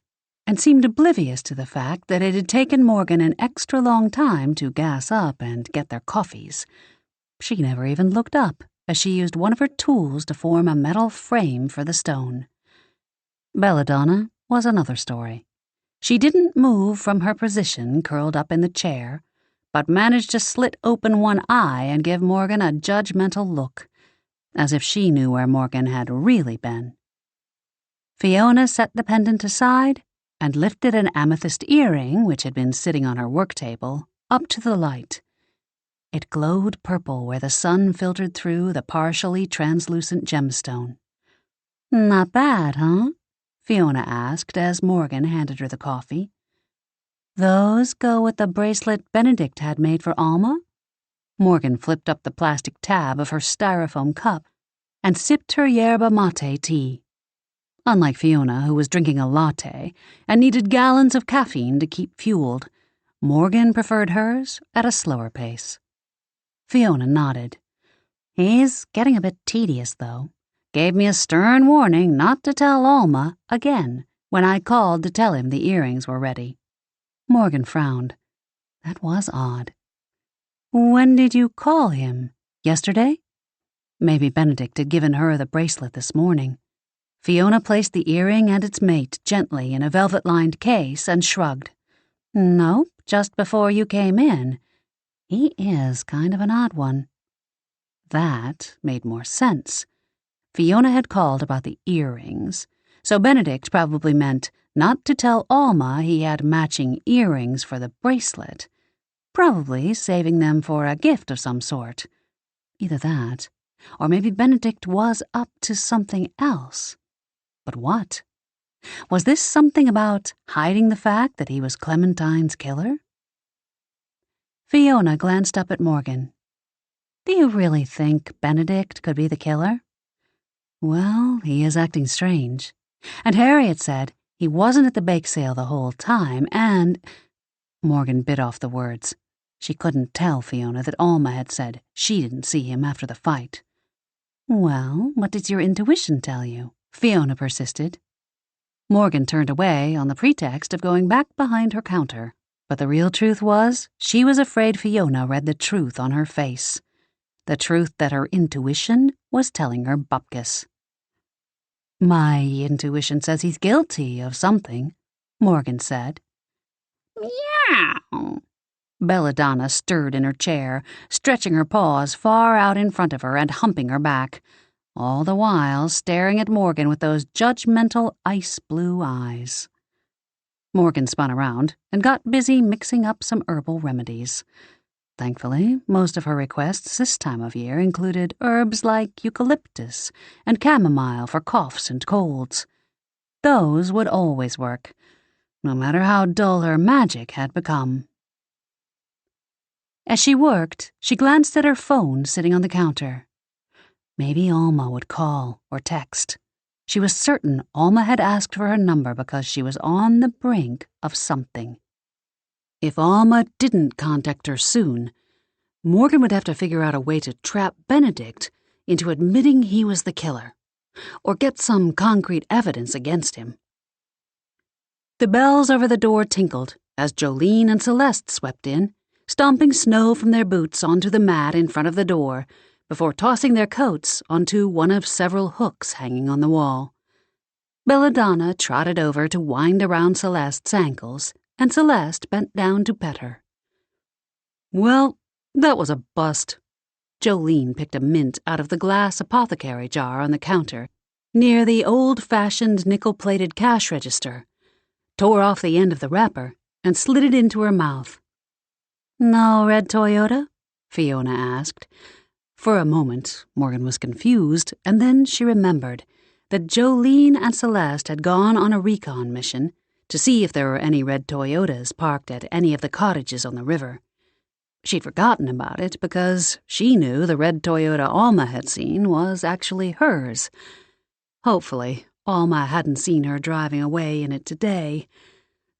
and seemed oblivious to the fact that it had taken Morgan an extra long time to gas up and get their coffees. She never even looked up as she used one of her tools to form a metal frame for the stone. Belladonna was another story. She didn't move from her position curled up in the chair, but managed to slit open one eye and give Morgan a judgmental look, as if she knew where Morgan had really been. Fiona set the pendant aside and lifted an amethyst earring, which had been sitting on her work table, up to the light. It glowed purple where the sun filtered through the partially translucent gemstone. Not bad, huh? Fiona asked as Morgan handed her the coffee. Those go with the bracelet Benedict had made for Alma? Morgan flipped up the plastic tab of her styrofoam cup and sipped her yerba mate tea. Unlike Fiona, who was drinking a latte and needed gallons of caffeine to keep fueled, Morgan preferred hers at a slower pace. Fiona nodded. He's getting a bit tedious, though. Gave me a stern warning not to tell Alma again when I called to tell him the earrings were ready. Morgan frowned. That was odd. When did you call him? Yesterday? Maybe Benedict had given her the bracelet this morning. Fiona placed the earring and its mate gently in a velvet-lined case and shrugged. Nope, just before you came in. He is kind of an odd one. That made more sense. Fiona had called about the earrings, so Benedict probably meant not to tell Alma he had matching earrings for the bracelet, probably saving them for a gift of some sort. Either that, or maybe Benedict was up to something else. But what? Was this something about hiding the fact that he was Clementine's killer? Fiona glanced up at Morgan. Do you really think Benedict could be the killer? Well, he is acting strange. And Harriet said he wasn't at the bake sale the whole time, and... Morgan bit off the words. She couldn't tell Fiona that Alma had said she didn't see him after the fight. Well, what did your intuition tell you? Fiona persisted. Morgan turned away on the pretext of going back behind her counter, but the real truth was she was afraid Fiona read the truth on her face. The truth that her intuition was telling her bupkis. My intuition says he's guilty of something, Morgan said. Meow. Belladonna stirred in her chair, stretching her paws far out in front of her and humping her back, all the while staring at Morgan with those judgmental ice-blue eyes. Morgan spun around and got busy mixing up some herbal remedies. Thankfully, most of her requests this time of year included herbs like eucalyptus and chamomile for coughs and colds. Those would always work, no matter how dull her magic had become. As she worked, she glanced at her phone sitting on the counter. Maybe Alma would call or text. She was certain Alma had asked for her number because she was on the brink of something. If Alma didn't contact her soon, Morgan would have to figure out a way to trap Benedict into admitting he was the killer, or get some concrete evidence against him. The bells over the door tinkled as Jolene and Celeste swept in, stomping snow from their boots onto the mat in front of the door before tossing their coats onto one of several hooks hanging on the wall. Belladonna trotted over to wind around Celeste's ankles, and Celeste bent down to pet her. Well, that was a bust. Jolene picked a mint out of the glass apothecary jar on the counter near the old-fashioned nickel-plated cash register, tore off the end of the wrapper, and slid it into her mouth. No red Toyota? Fiona asked. For a moment, Morgan was confused, and then she remembered that Jolene and Celeste had gone on a recon mission to see if there were any red Toyotas parked at any of the cottages on the river. She'd forgotten about it because she knew the red Toyota Alma had seen was actually hers. Hopefully, Alma hadn't seen her driving away in it today.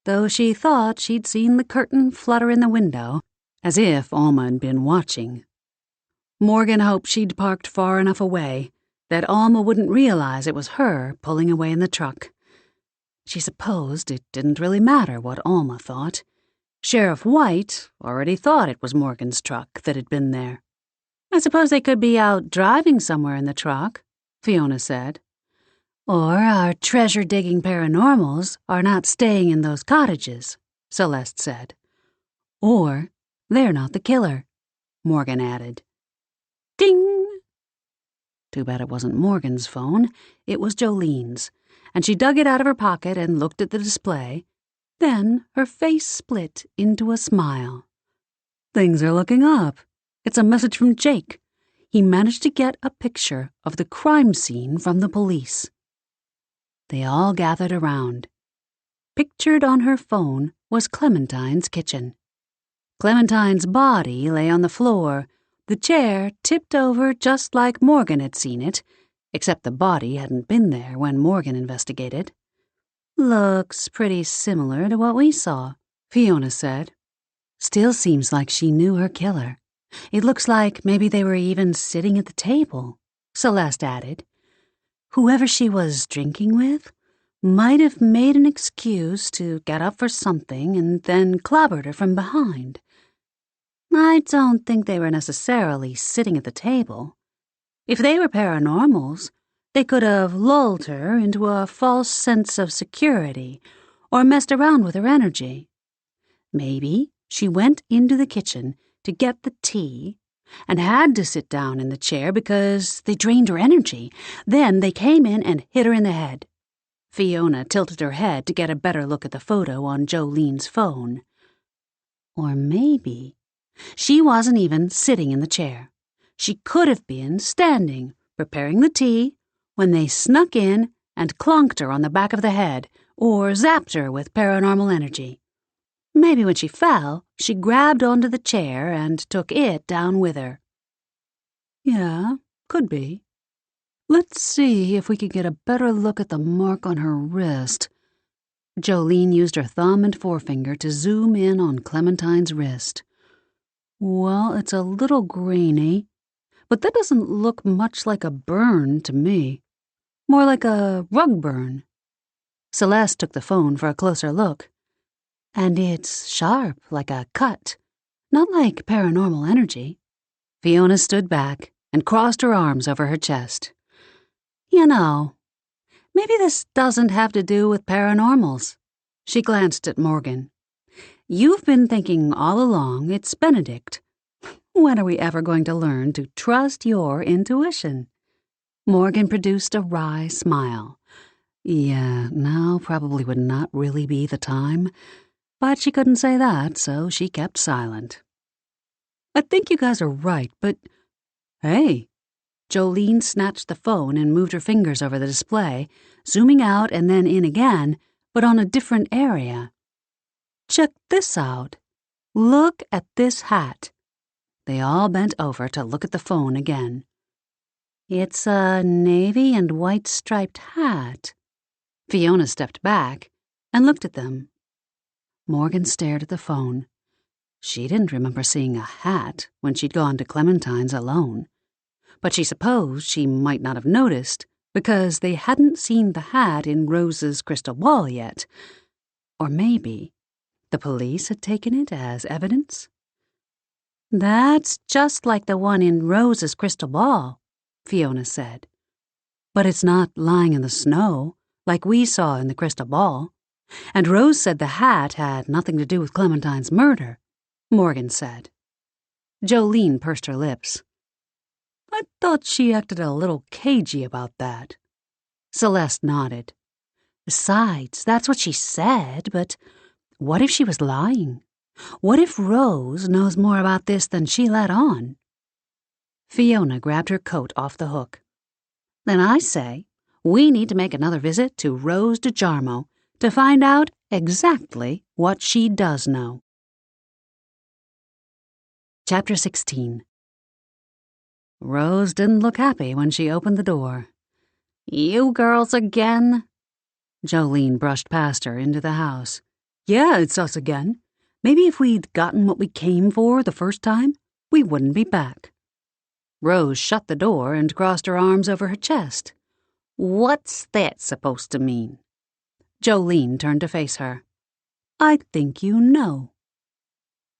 though she thought she'd seen the curtain flutter in the window, as if Alma had been watching. Morgan hoped she'd parked far enough away that Alma wouldn't realize it was her pulling away in the truck. She supposed it didn't really matter what Alma thought. Sheriff White already thought it was Morgan's truck that had been there. "I suppose they could be out driving somewhere in the truck," Fiona said. "Or our treasure-digging paranormals are not staying in those cottages," Celeste said. "Or they're not the killer," Morgan added. Ding! Too bad it wasn't Morgan's phone. It was Jolene's, and she dug it out of her pocket and looked at the display. Then her face split into a smile. "Things are looking up. It's a message from Jake. He managed to get a picture of the crime scene from the police." They all gathered around. Pictured on her phone was Clementine's kitchen. Clementine's body lay on the floor, the chair tipped over just like Morgan had seen it, except the body hadn't been there when Morgan investigated. "Looks pretty similar to what we saw," Fiona said. "Still seems like she knew her killer. It looks like maybe they were even sitting at the table," Celeste added. "Whoever she was drinking with might have made an excuse to get up for something and then clobbered her from behind. I don't think they were necessarily sitting at the table. If they were paranormals, they could have lulled her into a false sense of security or messed around with her energy. Maybe she went into the kitchen to get the tea and had to sit down in the chair because they drained her energy. Then they came in and hit her in the head." Fiona tilted her head to get a better look at the photo on Jolene's phone. Or maybe she wasn't even sitting in the chair. She could have been standing, preparing the tea, when they snuck in and clonked her on the back of the head or zapped her with paranormal energy. Maybe when she fell, she grabbed onto the chair and took it down with her. "Yeah, could be. Let's see if we can get a better look at the mark on her wrist." Jolene used her thumb and forefinger to zoom in on Clementine's wrist. "Well, it's a little grainy, but that doesn't look much like a burn to me. More like a rug burn." Celeste took the phone for a closer look. "And it's sharp, like a cut, not like paranormal energy." Fiona stood back and crossed her arms over her chest. "You know, maybe this doesn't have to do with paranormals." She glanced at Morgan. "You've been thinking all along it's Benedict. When are we ever going to learn to trust your intuition?" Morgan produced a wry smile. Yeah, now probably would not really be the time, but she couldn't say that, so she kept silent. "I think you guys are right, but hey." Jolene snatched the phone and moved her fingers over the display, zooming out and then in again, but on a different area. "Check this out. Look at this hat." They all bent over to look at the phone again. "It's a navy and white striped hat." Fiona stepped back and looked at them. Morgan stared at the phone. She didn't remember seeing a hat when she'd gone to Clementine's alone, but she supposed she might not have noticed because they hadn't seen the hat in Rose's crystal ball yet. Or maybe the police had taken it as evidence. "That's just like the one in Rose's crystal ball," Fiona said. "But it's not lying in the snow, like we saw in the crystal ball. And Rose said the hat had nothing to do with Clementine's murder," Morgan said. Jolene pursed her lips. "I thought she acted a little cagey about that." Celeste nodded. "Besides, that's what she said, but what if she was lying? What if Rose knows more about this than she let on?" Fiona grabbed her coat off the hook. "Then I say we need to make another visit to Rose DeJarmo to find out exactly what she does know." Chapter 16. Rose didn't look happy when she opened the door. "You girls again?" Jolene brushed past her into the house. Yeah, it's us again. Maybe if we'd gotten what we came for the first time, we wouldn't be back. Rose shut the door and crossed her arms over her chest. What's that supposed to mean? Jolene turned to face her. I think you know.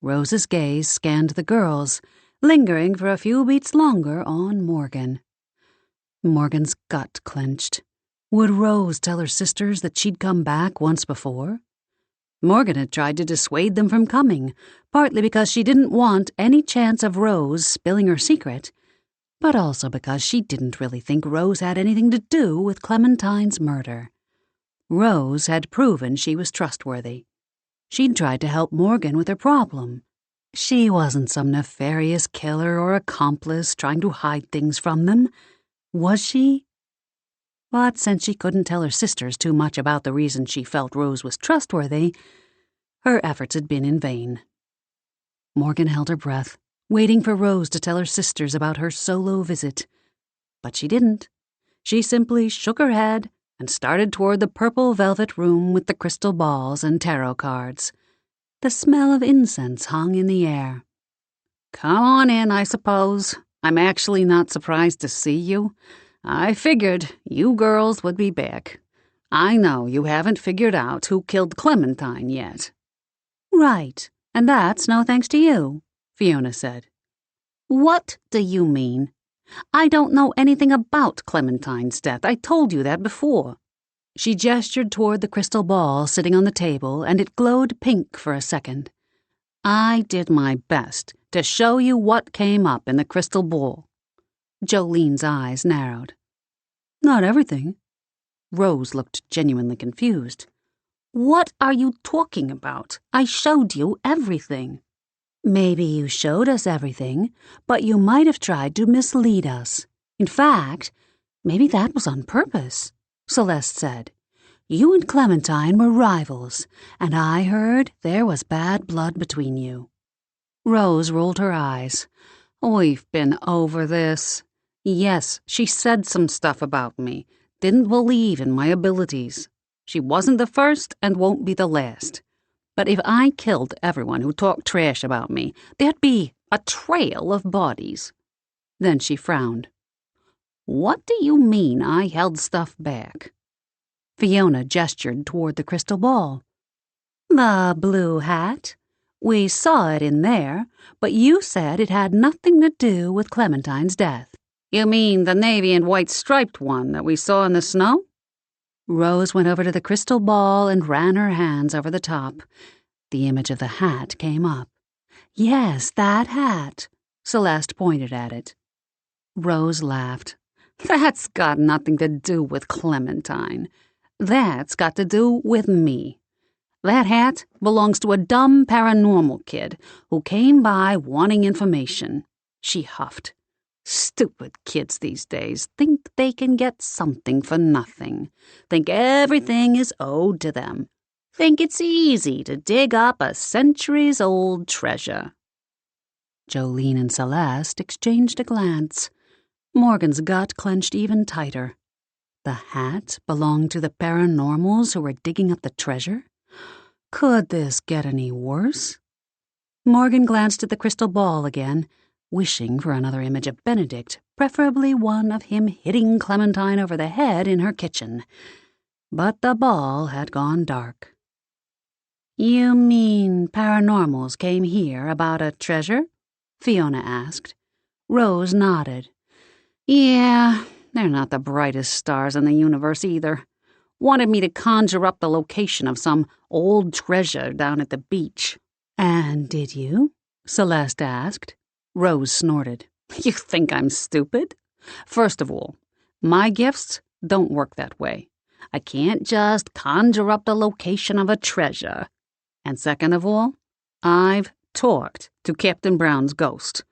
Rose's gaze scanned the girls, lingering for a few beats longer on Morgan. Morgan's gut clenched. Would Rose tell her sisters that she'd come back once before? Morgan had tried to dissuade them from coming, partly because she didn't want any chance of Rose spilling her secret, but also because she didn't really think Rose had anything to do with Clementine's murder. Rose had proven she was trustworthy. She'd tried to help Morgan with her problem. She wasn't some nefarious killer or accomplice trying to hide things from them. Was she? But since she couldn't tell her sisters too much about the reason she felt Rose was trustworthy, her efforts had been in vain. Morgan held her breath, waiting for Rose to tell her sisters about her solo visit. But she didn't. She simply shook her head and started toward the purple velvet room with the crystal balls and tarot cards. The smell of incense hung in the air. Come on in, I suppose. I'm actually not surprised to see you. I figured you girls would be back. I know you haven't figured out who killed Clementine yet. Right, and that's no thanks to you, Fiona said. What do you mean? I don't know anything about Clementine's death. I told you that before. She gestured toward the crystal ball sitting on the table, and it glowed pink for a second. I did my best to show you what came up in the crystal ball. Jolene's eyes narrowed. Not everything. Rose looked genuinely confused. What are you talking about? I showed you everything. Maybe you showed us everything, but you might have tried to mislead us. In fact, maybe that was on purpose, Celeste said. You and Clementine were rivals, and I heard there was bad blood between you. Rose rolled her eyes. We've been over this. Yes, she said some stuff about me. Didn't believe in my abilities. She wasn't the first and won't be the last. But if I killed everyone who talked trash about me, there'd be a trail of bodies. Then she frowned. What do you mean I held stuff back? Fiona gestured toward the crystal ball. The blue hat. We saw it in there, but you said it had nothing to do with Clementine's death. You mean the navy and white striped one that we saw in the snow? Rose went over to the crystal ball and ran her hands over the top. The image of the hat came up. Yes, that hat. Celeste pointed at it. Rose laughed. That's got nothing to do with Clementine. That's got to do with me. That hat belongs to a dumb paranormal kid who came by wanting information. She huffed. Stupid kids these days think they can get something for nothing. Think everything is owed to them. Think it's easy to dig up a centuries-old treasure. Jolene and Celeste exchanged a glance. Morgan's gut clenched even tighter. The hat belonged to the paranormals who were digging up the treasure? Could this get any worse? Morgan glanced at the crystal ball again, wishing for another image of Benedict, preferably one of him hitting Clementine over the head in her kitchen. But the ball had gone dark. You mean paranormals came here about a treasure? Fiona asked. Rose nodded. Yeah, they're not the brightest stars in the universe either. Wanted me to conjure up the location of some old treasure down at the beach. And did you? Celeste asked. Rose snorted. You think I'm stupid? First of all, my gifts don't work that way. I can't just conjure up the location of a treasure. And second of all, I've talked to Captain Brown's ghost.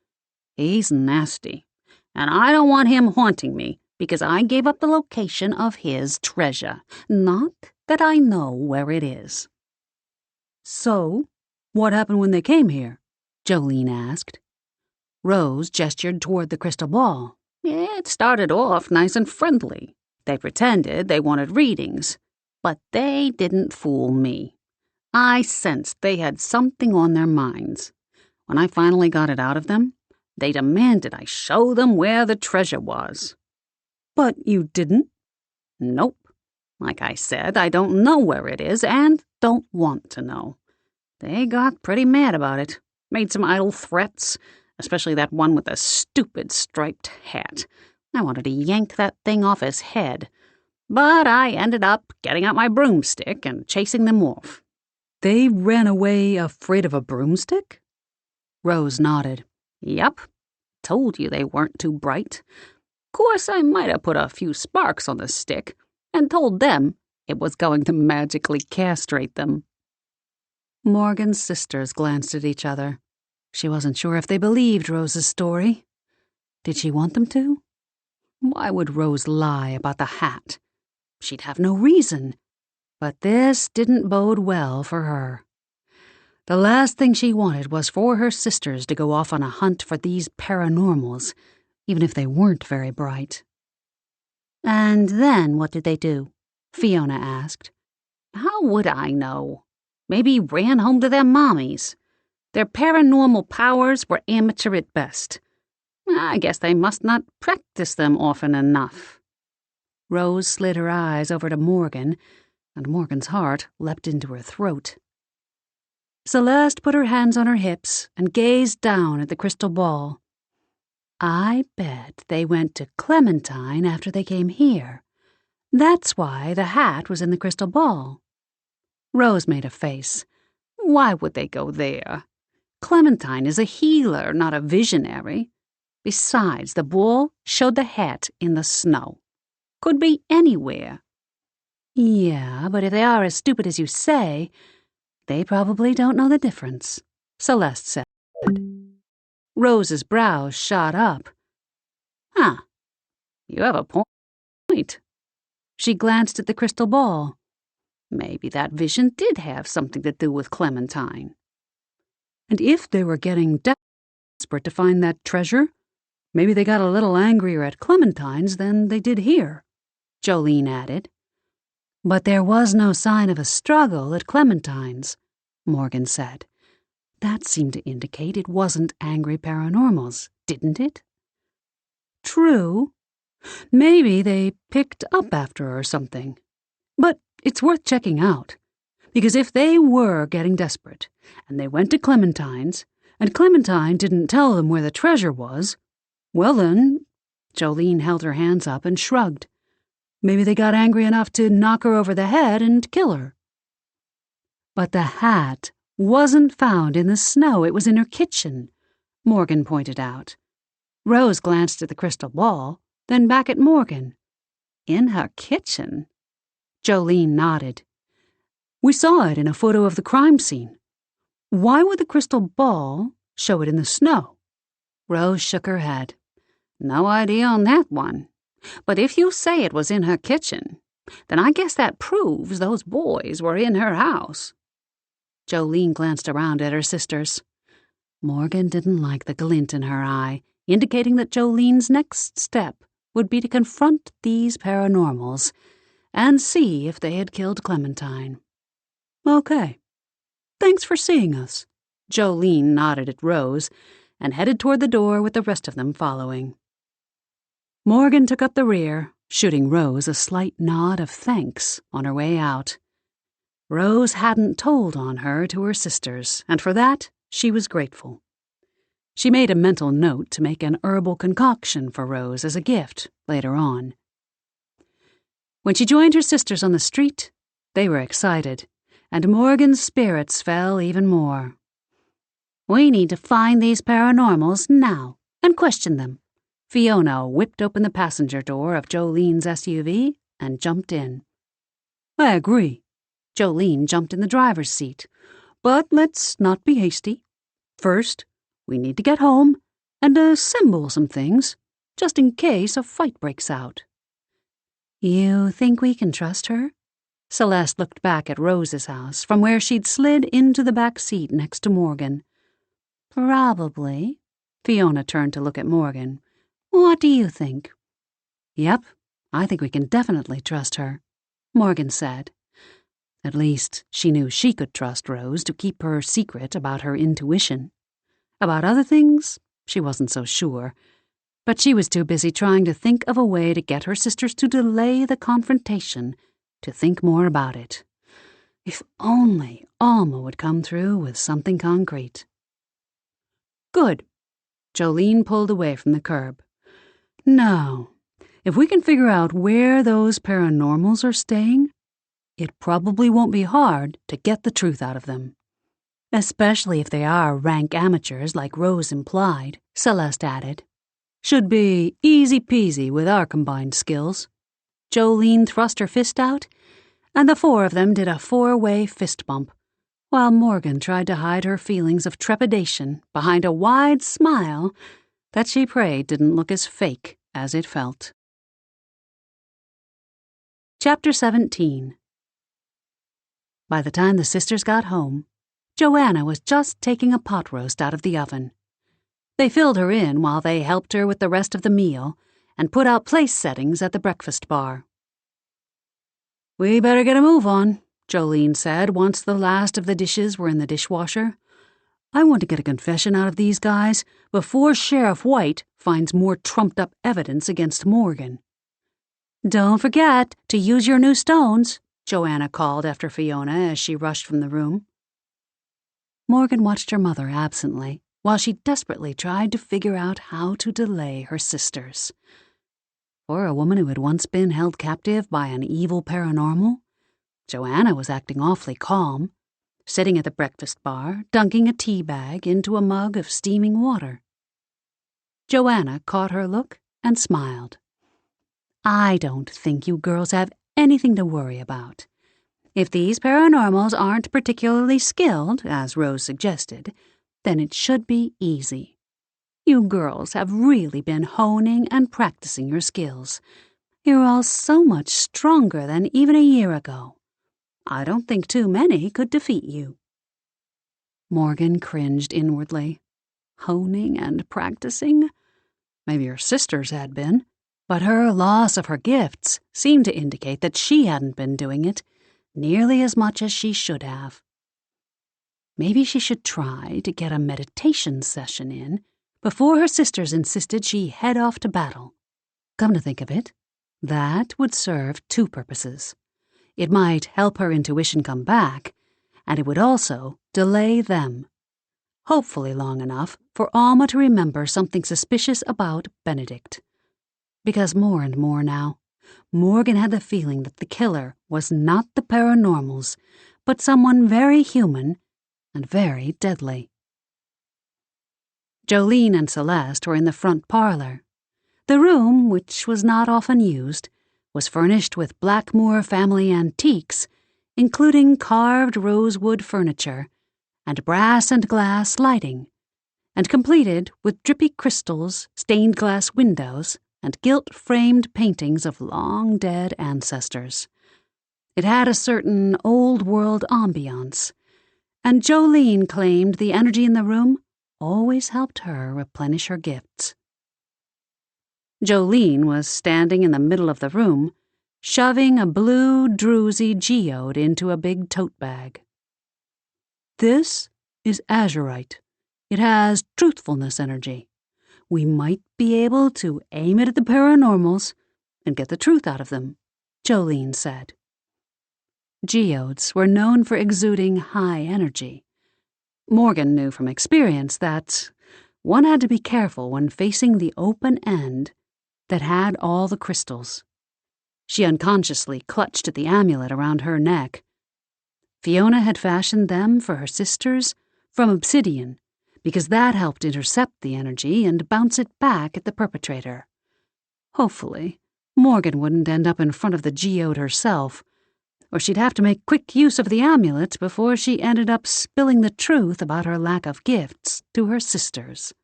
He's nasty, and I don't want him haunting me because I gave up the location of his treasure. Not that I know where it is. So, what happened when they came here? Jolene asked. Rose gestured toward the crystal ball. It started off nice and friendly. They pretended they wanted readings, but they didn't fool me. I sensed they had something on their minds. When I finally got it out of them, they demanded I show them where the treasure was. But you didn't? Nope. Like I said, I don't know where it is and don't want to know. They got pretty mad about it, made some idle threats, especially that one with the stupid striped hat. I wanted to yank that thing off his head, but I ended up getting out my broomstick and chasing them off. They ran away afraid of a broomstick? Rose nodded. Yep. Told you they weren't too bright. Course, I might have put a few sparks on the stick and told them it was going to magically castrate them. Morgan's sisters glanced at each other. She wasn't sure if they believed Rose's story. Did she want them to? Why would Rose lie about the hat? She'd have no reason. But this didn't bode well for her. The last thing she wanted was for her sisters to go off on a hunt for these paranormals, even if they weren't very bright. And then what did they do? Fiona asked. How would I know? Maybe ran home to their mommies. Their paranormal powers were amateur at best. I guess they must not practice them often enough. Rose slid her eyes over to Morgan, and Morgan's heart leapt into her throat. Celeste put her hands on her hips and gazed down at the crystal ball. I bet they went to Clementine after they came here. That's why the hat was in the crystal ball. Rose made a face. Why would they go there? Clementine is a healer, not a visionary. Besides, the ball showed the hat in the snow. Could be anywhere. Yeah, but if they are as stupid as you say, they probably don't know the difference, Celeste said. Rose's brows shot up. Huh. You have a point. She glanced at the crystal ball. Maybe that vision did have something to do with Clementine. And if they were getting desperate to find that treasure, maybe they got a little angrier at Clementine's than they did here, Jolene added. But there was no sign of a struggle at Clementine's, Morgan said. That seemed to indicate it wasn't angry paranormals, didn't it? True. Maybe they picked up after her or something. But it's worth checking out, because if they were getting desperate, and they went to Clementine's, and Clementine didn't tell them where the treasure was, well then, Jolene held her hands up and shrugged. Maybe they got angry enough to knock her over the head and kill her. But the hat wasn't found in the snow. It was in her kitchen, Morgan pointed out. Rose glanced at the crystal ball, then back at Morgan. In her kitchen? Jolene nodded. We saw it in a photo of the crime scene. Why would the crystal ball show it in the snow? Rose shook her head. No idea on that one. But if you say it was in her kitchen, then I guess that proves those boys were in her house. Jolene glanced around at her sisters. Morgan didn't like the glint in her eye, indicating that Jolene's next step would be to confront these paranormals and see if they had killed Clementine. Okay. Thanks for seeing us. Jolene nodded at Rose and headed toward the door with the rest of them following. Morgan took up the rear, shooting Rose a slight nod of thanks on her way out. Rose hadn't told on her to her sisters, and for that she was grateful. She made a mental note to make an herbal concoction for Rose as a gift later on. When she joined her sisters on the street, they were excited, and Morgan's spirits fell even more. We need to find these paranormals now and question them. Fiona whipped open the passenger door of Jolene's SUV and jumped in. I agree. Jolene jumped in the driver's seat. But let's not be hasty. First, we need to get home and assemble some things, just in case a fight breaks out. You think we can trust her? Celeste looked back at Rose's house, from where she'd slid into the back seat next to Morgan. Probably. Fiona turned to look at Morgan. What do you think? Yep, I think we can definitely trust her, Morgan said. At least, she knew she could trust Rose to keep her secret about her intuition. About other things, she wasn't so sure, but she was too busy trying to think of a way to get her sisters to delay the confrontation to think more about it. If only Alma would come through with something concrete. Good. Jolene pulled away from the curb. Now, if we can figure out where those paranormals are staying, it probably won't be hard to get the truth out of them. Especially if they are rank amateurs like Rose implied, Celeste added. Should be easy peasy with our combined skills. Jolene thrust her fist out, and the four of them did a four-way fist bump, while Morgan tried to hide her feelings of trepidation behind a wide smile that she prayed didn't look as fake as it felt. Chapter 17. By the time the sisters got home, Joanna was just taking a pot roast out of the oven. They filled her in while they helped her with the rest of the meal and put out place settings at the breakfast bar. We better get a move on, Jolene said once the last of the dishes were in the dishwasher. I want to get a confession out of these guys before Sheriff White finds more trumped-up evidence against Morgan. Don't forget to use your new stones, Joanna called after Fiona as she rushed from the room. Morgan watched her mother absently while she desperately tried to figure out how to delay her sisters. For a woman who had once been held captive by an evil paranormal, Joanna was acting awfully calm, sitting at the breakfast bar, dunking a tea bag into a mug of steaming water. Joanna caught her look and smiled. I don't think you girls have anything to worry about. If these paranormals aren't particularly skilled, as Rose suggested, then it should be easy. You girls have really been honing and practicing your skills. You're all so much stronger than even a year ago. I don't think too many could defeat you. Morgan cringed inwardly. Honing and practicing? Maybe her sisters had been, but her loss of her gifts seemed to indicate that she hadn't been doing it nearly as much as she should have. Maybe she should try to get a meditation session in before her sisters insisted she head off to battle. Come to think of it, that would serve two purposes. It might help her intuition come back, and it would also delay them. Hopefully long enough for Alma to remember something suspicious about Benedict. Because more and more now, Morgan had the feeling that the killer was not the paranormals, but someone very human and very deadly. Jolene and Celeste were in the front parlor. The room, which was not often used, was furnished with Blackmoore family antiques, including carved rosewood furniture and brass and glass lighting, and completed with drippy crystals, stained glass windows, and gilt-framed paintings of long-dead ancestors. It had a certain old-world ambiance, and Jolene claimed the energy in the room always helped her replenish her gifts. Jolene was standing in the middle of the room, shoving a blue druzy geode into a big tote bag. This is azurite. It has truthfulness energy. We might be able to aim it at the paranormals and get the truth out of them, Jolene said. Geodes were known for exuding high energy. Morgan knew from experience that one had to be careful when facing the open end that had all the crystals. She unconsciously clutched at the amulet around her neck. Fiona had fashioned them for her sisters from obsidian, because that helped intercept the energy and bounce it back at the perpetrator. Hopefully, Morgan wouldn't end up in front of the geode herself, or she'd have to make quick use of the amulet before she ended up spilling the truth about her lack of gifts to her sisters.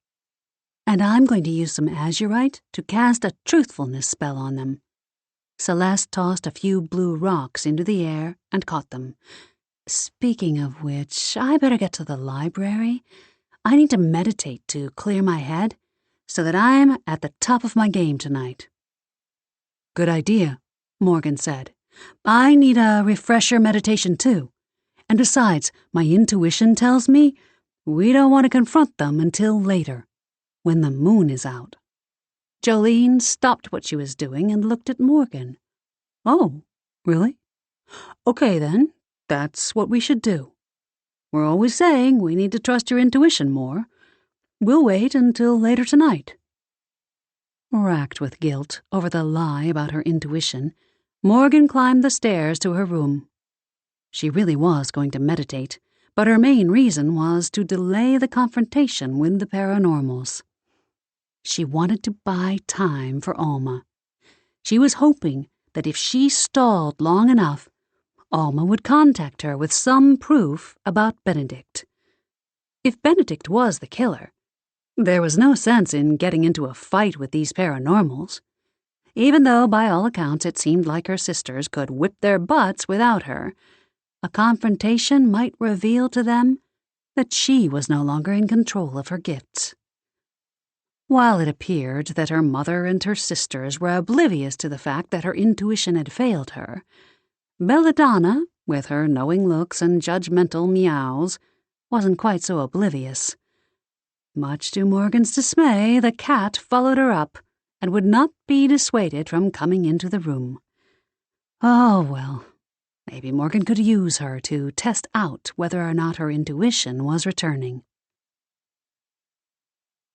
And I'm going to use some azurite to cast a truthfulness spell on them. Celeste tossed a few blue rocks into the air and caught them. Speaking of which, I better get to the library. I need to meditate to clear my head so that I'm at the top of my game tonight. Good idea, Morgan said, I need a refresher meditation too. And besides, my intuition tells me we don't want to confront them until later, when the moon is out." Jolene stopped what she was doing and looked at Morgan. "Oh, really? Okay then, that's what we should do. We're always saying we need to trust your intuition more. We'll wait until later tonight." Racked with guilt over the lie about her intuition, Morgan climbed the stairs to her room. She really was going to meditate, but her main reason was to delay the confrontation with the paranormals. She wanted to buy time for Alma. She was hoping that if she stalled long enough, Alma would contact her with some proof about Benedict. If Benedict was the killer, there was no sense in getting into a fight with these paranormals, even though by all accounts it seemed like her sisters could whip their butts without her. A confrontation might reveal to them that she was no longer in control of her gifts. While it appeared that her mother and her sisters were oblivious to the fact that her intuition had failed her, Belladonna, with her knowing looks and judgmental meows, wasn't quite so oblivious. Much to Morgan's dismay, the cat followed her up and would not be dissuaded from coming into the room. Oh, well, maybe Morgan could use her to test out whether or not her intuition was returning.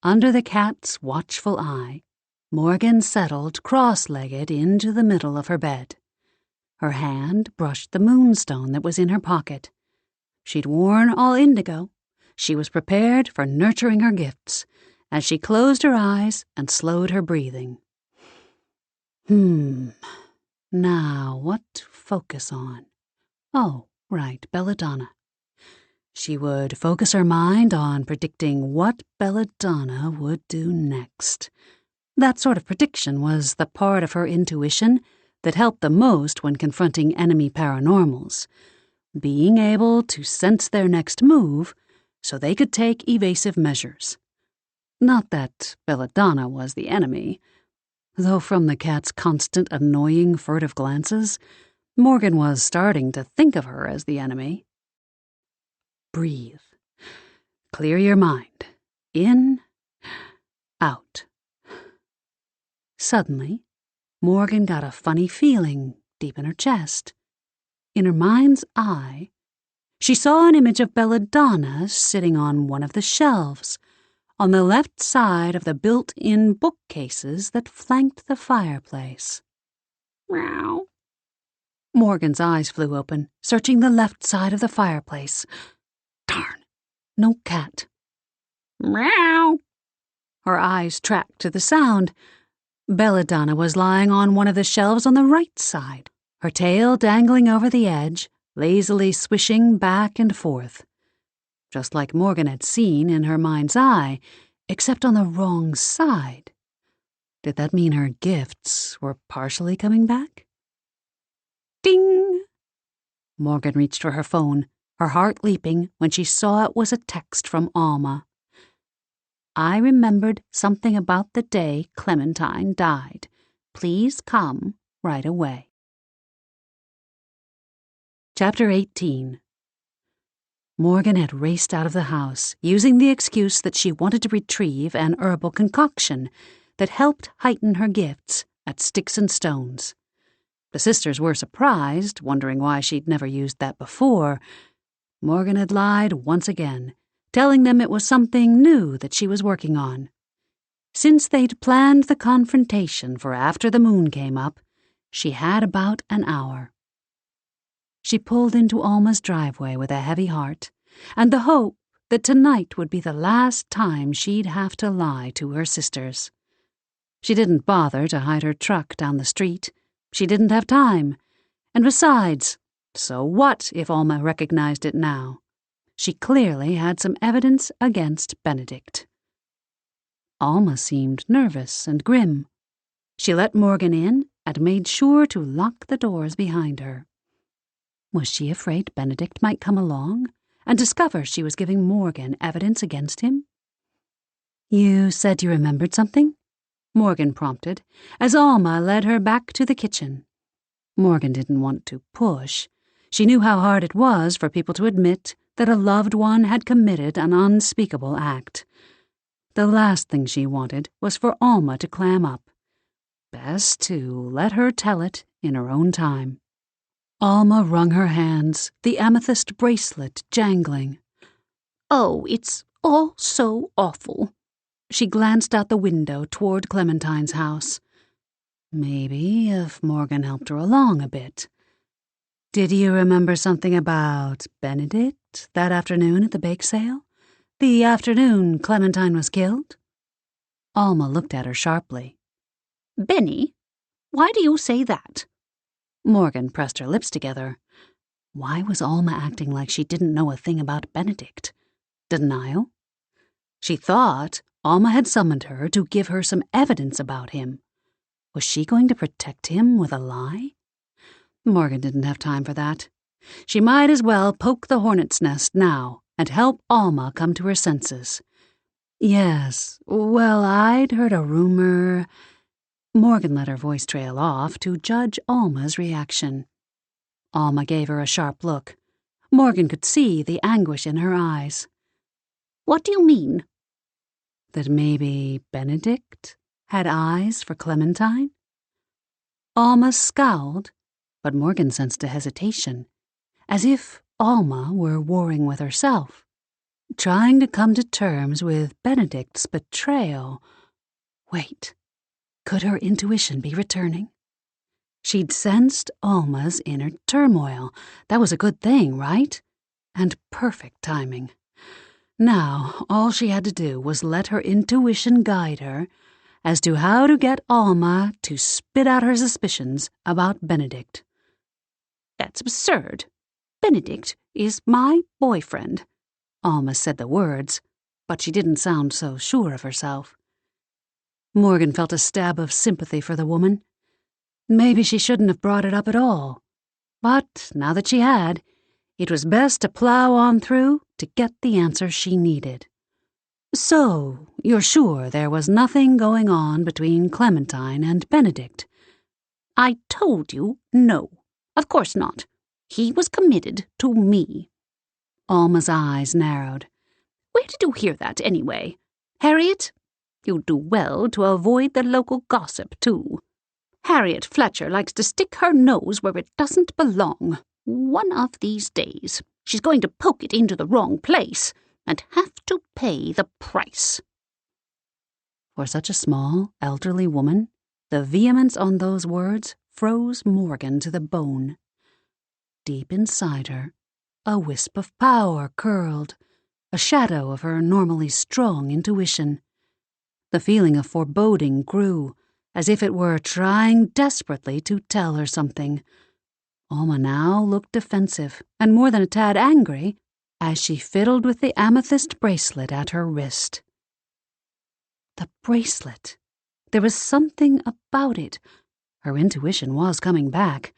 Under the cat's watchful eye, Morgan settled cross-legged into the middle of her bed. Her hand brushed the moonstone that was in her pocket. She'd worn all indigo. She was prepared for nurturing her gifts as she closed her eyes and slowed her breathing. Now what to focus on? Oh, right, Belladonna. She would focus her mind on predicting what Belladonna would do next. That sort of prediction was the part of her intuition that helped the most when confronting enemy paranormals, being able to sense their next move so they could take evasive measures. Not that Belladonna was the enemy, though from the cat's constant annoying furtive glances, Morgan was starting to think of her as the enemy. Breathe. Clear your mind. In, out. Suddenly, Morgan got a funny feeling deep in her chest. In her mind's eye, she saw an image of Belladonna sitting on one of the shelves, on the left side of the built-in bookcases that flanked the fireplace. Meow. Morgan's eyes flew open, searching the left side of the fireplace. Darn, no cat. Meow. Her eyes tracked to the sound. Belladonna was lying on one of the shelves on the right side, her tail dangling over the edge, lazily swishing back and forth. Just like Morgan had seen in her mind's eye, except on the wrong side. Did that mean her gifts were partially coming back? Ding! Morgan reached for her phone, her heart leaping when she saw it was a text from Alma. I remembered something about the day Clementine died. Please come right away. Chapter 18. Morgan had raced out of the house, using the excuse that she wanted to retrieve an herbal concoction that helped heighten her gifts at Sticks and Stones. The sisters were surprised, wondering why she'd never used that before. Morgan had lied once again, telling them it was something new that she was working on. Since they'd planned the confrontation for after the moon came up, she had about an hour. She pulled into Alma's driveway with a heavy heart, and the hope that tonight would be the last time she'd have to lie to her sisters. She didn't bother to hide her truck down the street. She didn't have time. And besides, so what if Alma recognized it now? She clearly had some evidence against Benedict. Alma seemed nervous and grim. She let Morgan in and made sure to lock the doors behind her. Was she afraid Benedict might come along and discover she was giving Morgan evidence against him? You said you remembered something? Morgan prompted, as Alma led her back to the kitchen. Morgan didn't want to push. She knew how hard it was for people to admit that a loved one had committed an unspeakable act. The last thing she wanted was for Alma to clam up. Best to let her tell it in her own time. Alma wrung her hands, the amethyst bracelet jangling. Oh, it's all so awful. She glanced out the window toward Clementine's house. Maybe if Morgan helped her along a bit. Did you remember something about Benedict that afternoon at the bake sale? The afternoon Clementine was killed? Alma looked at her sharply. Benny? Why do you say that? Morgan pressed her lips together. Why was Alma acting like she didn't know a thing about Benedict? Denial? She thought Alma had summoned her to give her some evidence about him. Was she going to protect him with a lie? Morgan didn't have time for that. She might as well poke the hornet's nest now and help Alma come to her senses. Yes, well, I'd heard a rumor. Morgan let her voice trail off to judge Alma's reaction. Alma gave her a sharp look. Morgan could see the anguish in her eyes. What do you mean? That maybe Benedict had eyes for Clementine? Alma scowled, but Morgan sensed a hesitation, as if Alma were warring with herself, trying to come to terms with Benedict's betrayal. Wait, could her intuition be returning? She'd sensed Alma's inner turmoil. That was a good thing, right? And perfect timing. Now, all she had to do was let her intuition guide her as to how to get Alma to spit out her suspicions about Benedict. That's absurd. Benedict is my boyfriend. Alma said the words, but she didn't sound so sure of herself. Morgan felt a stab of sympathy for the woman. Maybe she shouldn't have brought it up at all. But now that she had, it was best to plow on through to get the answer she needed. So, you're sure there was nothing going on between Clementine and Benedict? I told you no. Of course not. He was committed to me. Alma's eyes narrowed. Where did you hear that, anyway? Harriet? You'd do well to avoid the local gossip, too. Harriet Fletcher likes to stick her nose where it doesn't belong. One of these days, she's going to poke it into the wrong place and have to pay the price. For such a small, elderly woman, the vehemence on those words froze Morgan to the bone. Deep inside her, a wisp of power curled, a shadow of her normally strong intuition. The feeling of foreboding grew, as if it were trying desperately to tell her something. Alma now looked defensive, and more than a tad angry, as she fiddled with the amethyst bracelet at her wrist. The bracelet. There was something about it. Her intuition was coming back.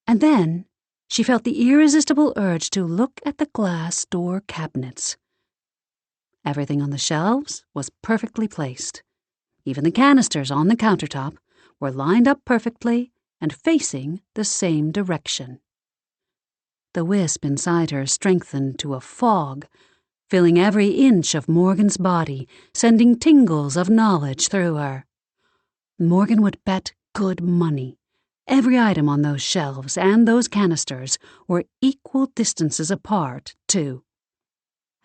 And then she felt the irresistible urge to look at the glass door cabinets. Everything on the shelves was perfectly placed. Even the canisters on the countertop were lined up perfectly and facing the same direction. The wisp inside her strengthened to a fog, filling every inch of Morgan's body, sending tingles of knowledge through her. Morgan would bet good money. Every item on those shelves and those canisters were equal distances apart, too.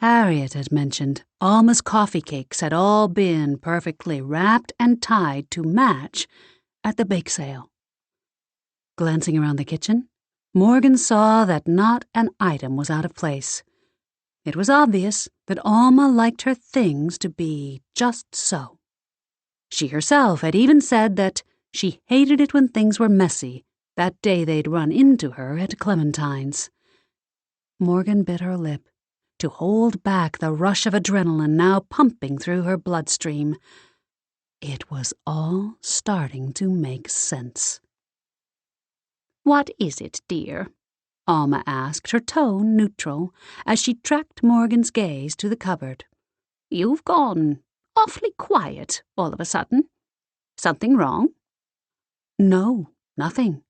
Harriet had mentioned Alma's coffee cakes had all been perfectly wrapped and tied to match at the bake sale. Glancing around the kitchen, Morgan saw that not an item was out of place. It was obvious that Alma liked her things to be just so. She herself had even said that she hated it when things were messy, that day they'd run into her at Clementine's. Morgan bit her lip to hold back the rush of adrenaline now pumping through her bloodstream. It was all starting to make sense. What is it, dear? Alma asked, her tone neutral, as she tracked Morgan's gaze to the cupboard. You've gone awfully quiet all of a sudden. Something wrong? No, nothing.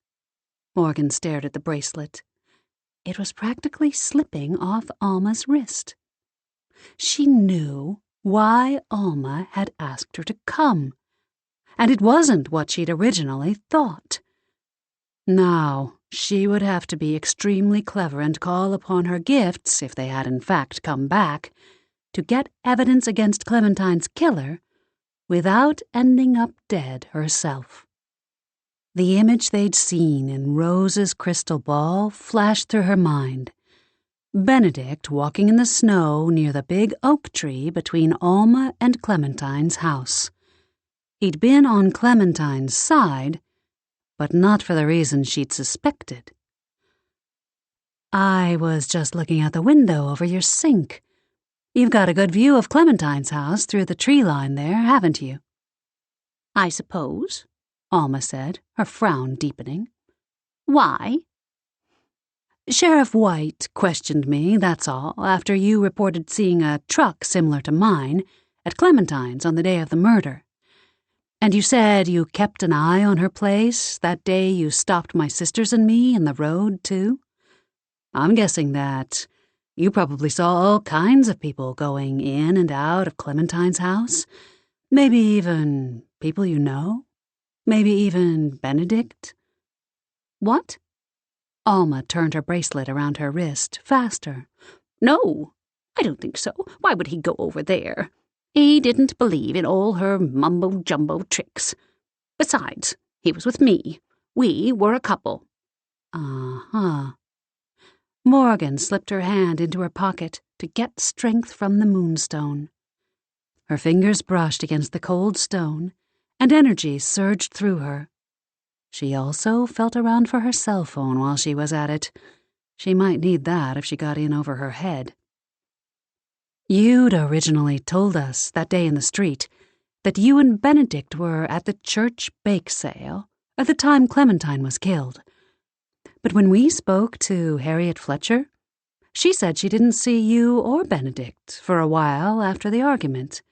Morgan stared at the bracelet. It was practically slipping off Alma's wrist. She knew why Alma had asked her to come, and it wasn't what she'd originally thought. Now, she would have to be extremely clever and call upon her gifts, if they had in fact come back, to get evidence against Clementine's killer without ending up dead herself. The image they'd seen in Rose's crystal ball flashed through her mind. Benedict walking in the snow near the big oak tree between Alma and Clementine's house. He'd been on Clementine's side, but not for the reason she'd suspected. I was just looking out the window over your sink. You've got a good view of Clementine's house through the tree line there, haven't you? I suppose, Alma said, her frown deepening. Why? Sheriff White questioned me, that's all, after you reported seeing a truck similar to mine at Clementine's on the day of the murder. And you said you kept an eye on her place that day you stopped my sisters and me in the road, too? I'm guessing that you probably saw all kinds of people going in and out of Clementine's house. Maybe even people you know. Maybe even Benedict. What? Alma turned her bracelet around her wrist faster. No, I don't think so. Why would he go over there? He didn't believe in all her mumbo-jumbo tricks. Besides, he was with me. We were a couple. Uh-huh. Morgan slipped her hand into her pocket to get strength from the moonstone. Her fingers brushed against the cold stone, and energy surged through her. She also felt around for her cell phone while she was at it. She might need that if she got in over her head. You'd originally told us that day in the street that you and Benedict were at the church bake sale at the time Clementine was killed. But when we spoke to Harriet Fletcher, she said she didn't see you or Benedict for a while after the argument.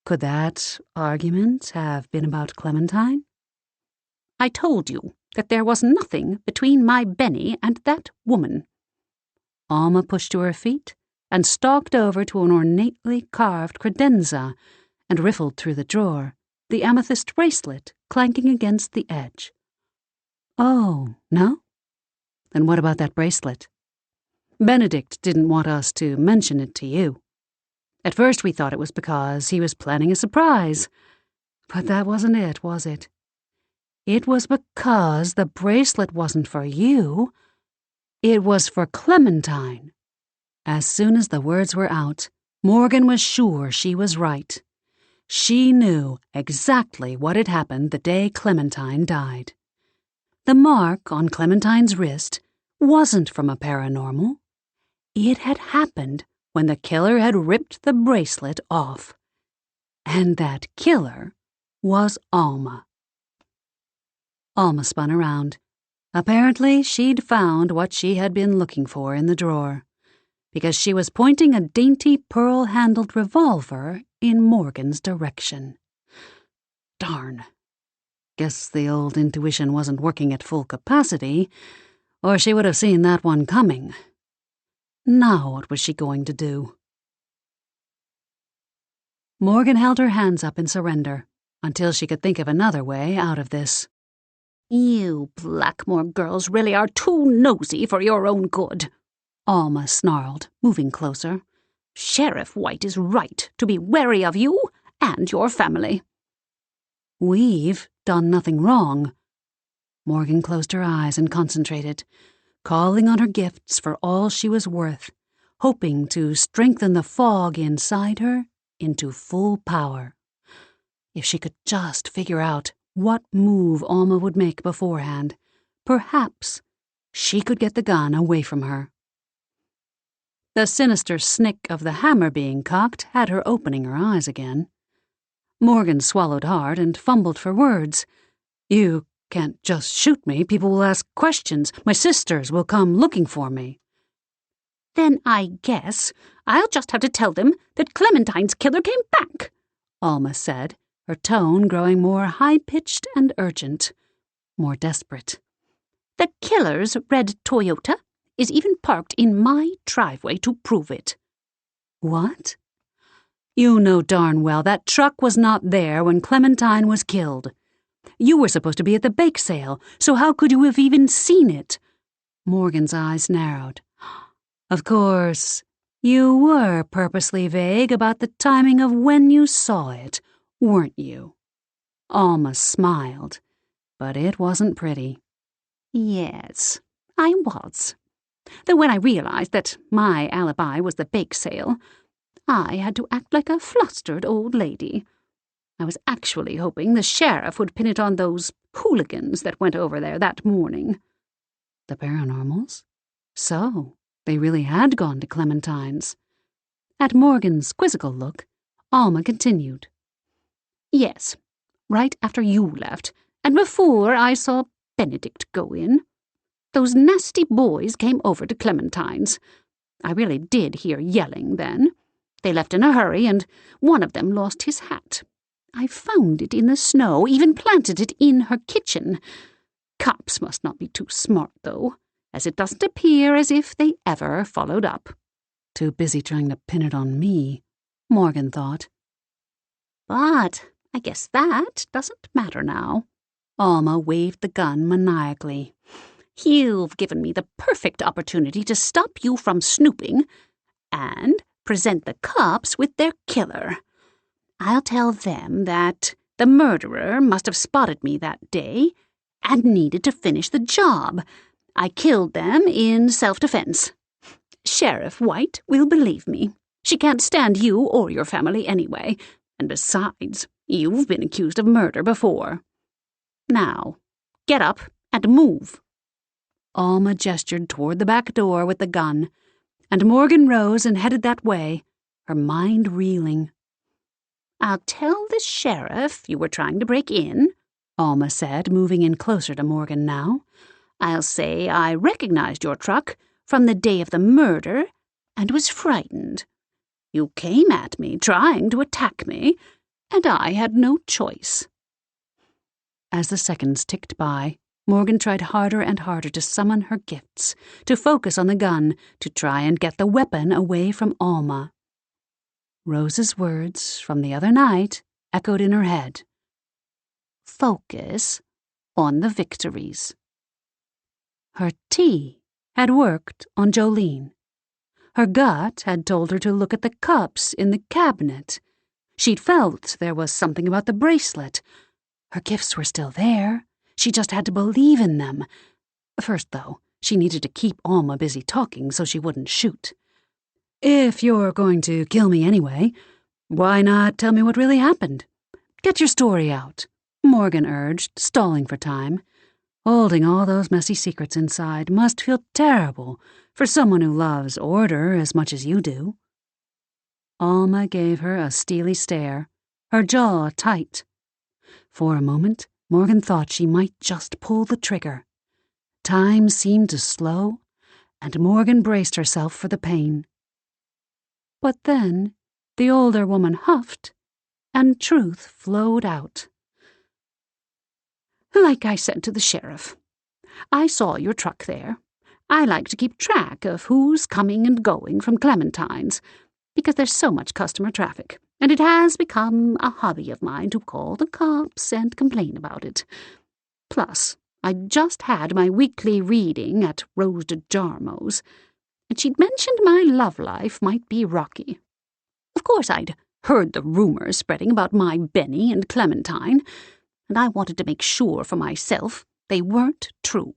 Could that argument have been about Clementine? I told you that there was nothing between my Benny and that woman. Alma pushed to her feet and stalked over to an ornately carved credenza and riffled through the drawer, the amethyst bracelet clanking against the edge. Oh, no? Then what about that bracelet? Benedict didn't want us to mention it to you. At first we thought it was because he was planning a surprise. But that wasn't it, was it? It was because the bracelet wasn't for you. It was for Clementine. As soon as the words were out, Morgan was sure she was right. She knew exactly what had happened the day Clementine died. The mark on Clementine's wrist wasn't from a paranormal. It had happened when the killer had ripped the bracelet off. And that killer was Alma. Alma spun around. Apparently, she'd found what she had been looking for in the drawer, because she was pointing a dainty pearl-handled revolver in Morgan's direction. Darn. Guess the old intuition wasn't working at full capacity, or she would have seen that one coming. Now what was she going to do? Morgan held her hands up in surrender until she could think of another way out of this. You Blackmoore girls really are too nosy for your own good, Alma snarled, moving closer. Sheriff White is right to be wary of you and your family. We've done nothing wrong. Morgan closed her eyes and concentrated, calling on her gifts for all she was worth, hoping to strengthen the fog inside her into full power. If she could just figure out what move Alma would make beforehand, perhaps she could get the gun away from her. The sinister snick of the hammer being cocked had her opening her eyes again. Morgan swallowed hard and fumbled for words. You can't just shoot me. People will ask questions. My sisters will come looking for me. Then I guess I'll just have to tell them that Clementine's killer came back, Alma said, her tone growing more high-pitched and urgent, more desperate. The killer's red Toyota is even parked in my driveway to prove it." "What? You know darn well that truck was not there when Clementine was killed. You were supposed to be at the bake sale, so how could you have even seen it?" Morgan's eyes narrowed. "Of course, you were purposely vague about the timing of when you saw it, weren't you?" Alma smiled, but it wasn't pretty. "Yes, I was. Though when I realized that my alibi was the bake sale, I had to act like a flustered old lady. I was actually hoping the sheriff would pin it on those hooligans that went over there that morning." The paranormals? So, they really had gone to Clementine's. At Morgan's quizzical look, Alma continued. "Yes, right after you left, and before I saw Benedict go in. Those nasty boys came over to Clementine's. I really did hear yelling then. They left in a hurry, and one of them lost his hat. I found it in the snow, even planted it in her kitchen. Cops must not be too smart, though, as it doesn't appear as if they ever followed up." Too busy trying to pin it on me, Morgan thought. "But I guess that doesn't matter now." Alma waved the gun maniacally. "You've given me the perfect opportunity to stop you from snooping and present the cops with their killer. I'll tell them that the murderer must have spotted me that day and needed to finish the job. I killed them in self-defense. Sheriff White will believe me. She can't stand you or your family anyway, and besides, you've been accused of murder before. Now, get up and move." Alma gestured toward the back door with the gun, and Morgan rose and headed that way, her mind reeling. "I'll tell the sheriff you were trying to break in," Alma said, moving in closer to Morgan now. "I'll say I recognized your truck from the day of the murder and was frightened. You came at me trying to attack me, and I had no choice." As the seconds ticked by, Morgan tried harder and harder to summon her gifts, to focus on the gun, to try and get the weapon away from Alma. Rose's words from the other night echoed in her head. "Focus on the victories." Her tea had worked on Jolene. Her gut had told her to look at the cups in the cabinet. She'd felt there was something about the bracelet. Her gifts were still there. She just had to believe in them. First, though, she needed to keep Alma busy talking so she wouldn't shoot. "If you're going to kill me anyway, why not tell me what really happened? Get your story out," Morgan urged, stalling for time. Holding all those messy secrets inside must feel terrible for someone who loves order as much as you do. Alma gave her a steely stare, her jaw tight. For a moment, Morgan thought she might just pull the trigger. Time seemed to slow, and Morgan braced herself for the pain. But then the older woman huffed, and truth flowed out. "Like I said to the sheriff, I saw your truck there. I like to keep track of who's coming and going from Clementine's, because there's so much customer traffic, and it has become a hobby of mine to call the cops and complain about it. Plus, I just had my weekly reading at Rose DeJarmo's, and she'd mentioned my love life might be rocky. Of course, I'd heard the rumors spreading about my Benny and Clementine, and I wanted to make sure for myself they weren't true."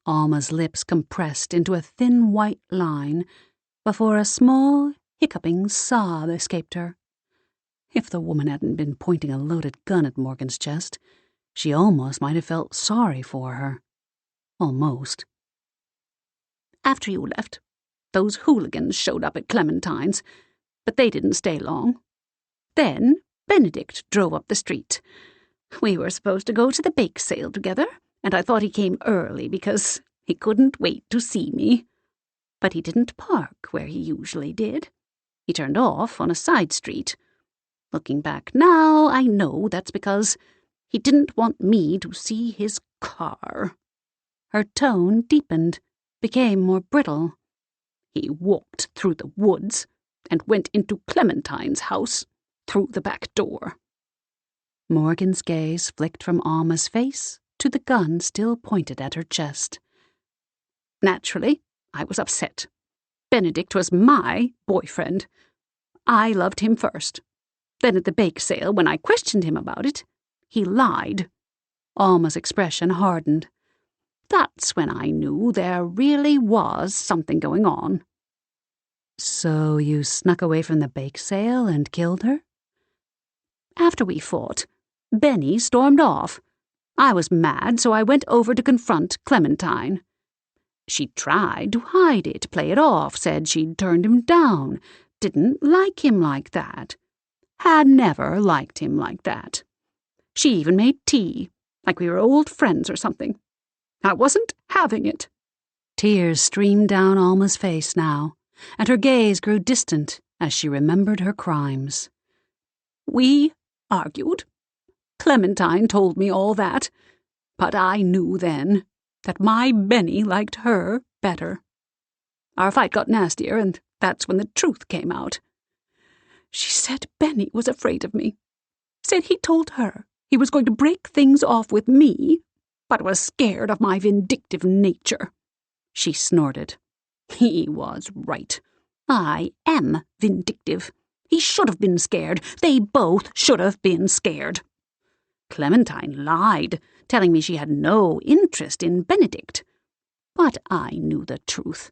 Alma's lips compressed into a thin white line before a small, hiccuping sob escaped her. If the woman hadn't been pointing a loaded gun at Morgan's chest, she almost might have felt sorry for her. Almost. "After you left, those hooligans showed up at Clementine's, but they didn't stay long. Then Benedict drove up the street. We were supposed to go to the bake sale together, and I thought he came early because he couldn't wait to see me. But he didn't park where he usually did. He turned off on a side street. Looking back now, I know that's because he didn't want me to see his car." Her tone deepened, became more brittle. "He walked through the woods and went into Clementine's house through the back door." Morgan's gaze flicked from Alma's face to the gun still pointed at her chest. "Naturally, I was upset. Benedict was my boyfriend. I loved him first. Then at the bake sale, when I questioned him about it, he lied." Alma's expression hardened. "That's when I knew there really was something going on." "So you snuck away from the bake sale and killed her?" "After we fought, Benny stormed off. I was mad, so I went over to confront Clementine. She tried to hide it, play it off, said she'd turned him down, didn't like him like that. Had never liked him like that. She even made tea, like we were old friends or something. I wasn't having it." Tears streamed down Alma's face now, and her gaze grew distant as she remembered her crimes. "We argued. Clementine told me all that, but I knew then that my Benny liked her better. Our fight got nastier, and that's when the truth came out. She said Benny was afraid of me. Said he told her he was going to break things off with me, but was scared of my vindictive nature." She snorted. "He was right. I am vindictive. He should have been scared. They both should have been scared. Clementine lied, telling me she had no interest in Benedict. But I knew the truth.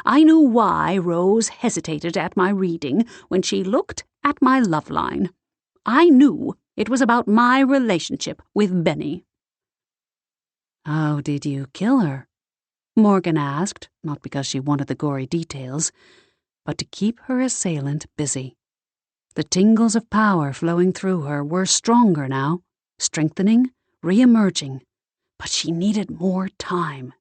I knew why Rose hesitated at my reading when she looked at my love line. I knew it was about my relationship with Benny." "How did you kill her?" Morgan asked, not because she wanted the gory details, but to keep her assailant busy. The tingles of power flowing through her were stronger now, strengthening, re-emerging, but she needed more time.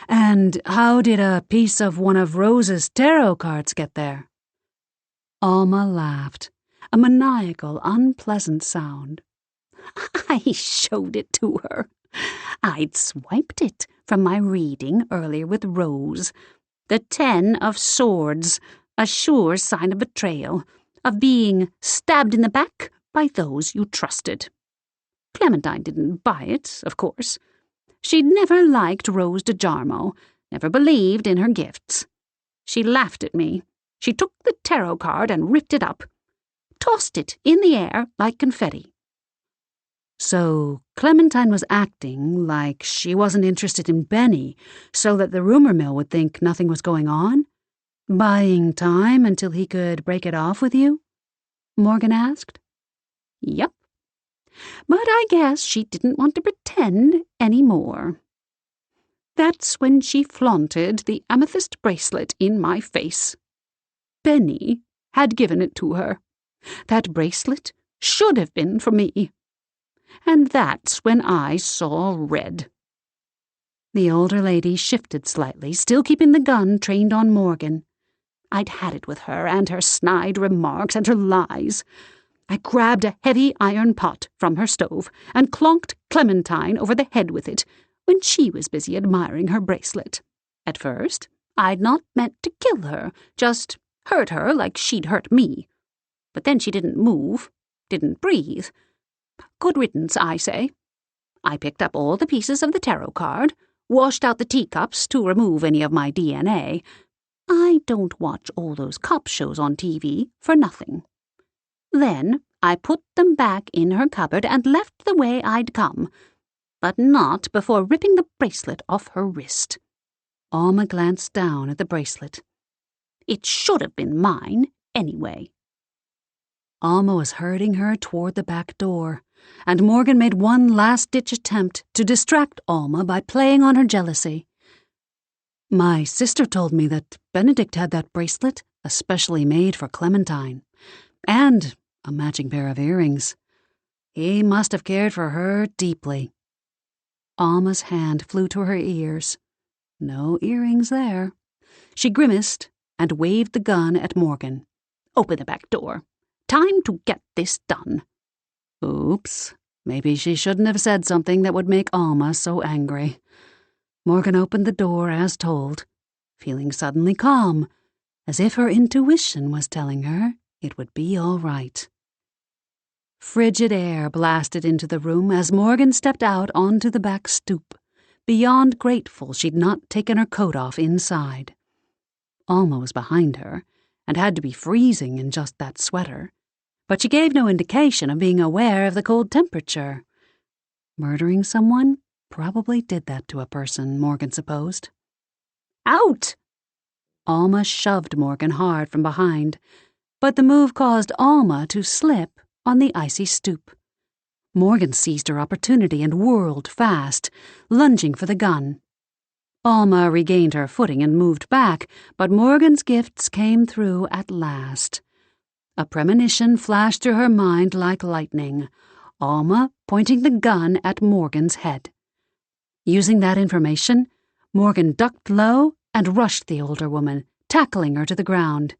"And how did a piece of one of Rose's tarot cards get there?" Alma laughed, a maniacal, unpleasant sound. "I showed it to her. I'd swiped it from my reading earlier with Rose. The 10 of Swords, a sure sign of betrayal, of being stabbed in the back by those you trusted. Clementine didn't buy it, of course. She'd never liked Rose DeJarmo, never believed in her gifts. She laughed at me. She took the tarot card and ripped it up, tossed it in the air like confetti." "So Clementine was acting like she wasn't interested in Benny, so that the rumor mill would think nothing was going on? Buying time until he could break it off with you?" Morgan asked. "Yep. But I guess she didn't want to pretend any more. That's when she flaunted the amethyst bracelet in my face. Benny had given it to her. That bracelet should have been for me. And that's when I saw red." The older lady shifted slightly, still keeping the gun trained on Morgan. I'd had it with her and her snide remarks and her lies. I grabbed a heavy iron pot from her stove and clonked Clementine over the head with it when she was busy admiring her bracelet. At first, I'd not meant to kill her, just hurt her like she'd hurt me. But then she didn't move, didn't breathe. Good riddance, I say. I picked up all the pieces of the tarot card, washed out the teacups to remove any of my DNA. I don't watch all those cop shows on TV for nothing. Then I put them back in her cupboard and left the way I'd come, but not before ripping the bracelet off her wrist. Alma glanced down at the bracelet. It should have been mine, anyway. Alma was herding her toward the back door, and Morgan made one last-ditch attempt to distract Alma by playing on her jealousy. "My sister told me that Benedict had that bracelet, especially made for Clementine, and a matching pair of earrings. He must have cared for her deeply." Alma's hand flew to her ears. No earrings there. She grimaced and waved the gun at Morgan. "Open the back door. Time to get this done." Oops. Maybe she shouldn't have said something that would make Alma so angry. Morgan opened the door as told, feeling suddenly calm, as if her intuition was telling her it would be all right. Frigid air blasted into the room as Morgan stepped out onto the back stoop, beyond grateful she'd not taken her coat off inside. Alma was behind her, and had to be freezing in just that sweater, but she gave no indication of being aware of the cold temperature. Murdering someone probably did that to a person, Morgan supposed. Out! Alma shoved Morgan hard from behind, but the move caused Alma to slip on the icy stoop. Morgan seized her opportunity and whirled fast, lunging for the gun. Alma regained her footing and moved back, but Morgan's gifts came through at last. A premonition flashed through her mind like lightning, Alma pointing the gun at Morgan's head. Using that information, Morgan ducked low and rushed the older woman, tackling her to the ground.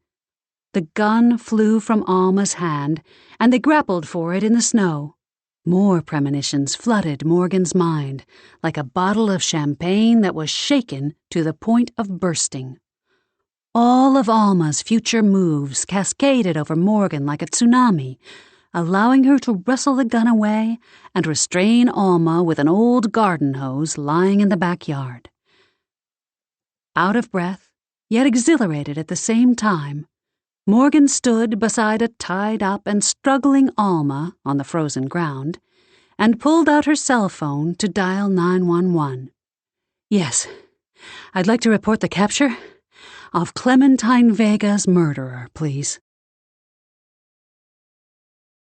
The gun flew from Alma's hand, and they grappled for it in the snow. More premonitions flooded Morgan's mind, like a bottle of champagne that was shaken to the point of bursting. All of Alma's future moves cascaded over Morgan like a tsunami, allowing her to wrestle the gun away and restrain Alma with an old garden hose lying in the backyard. Out of breath, yet exhilarated at the same time, Morgan stood beside a tied-up and struggling Alma on the frozen ground and pulled out her cell phone to dial 911. Yes, I'd like to report the capture of Clementine Vega's murderer, please.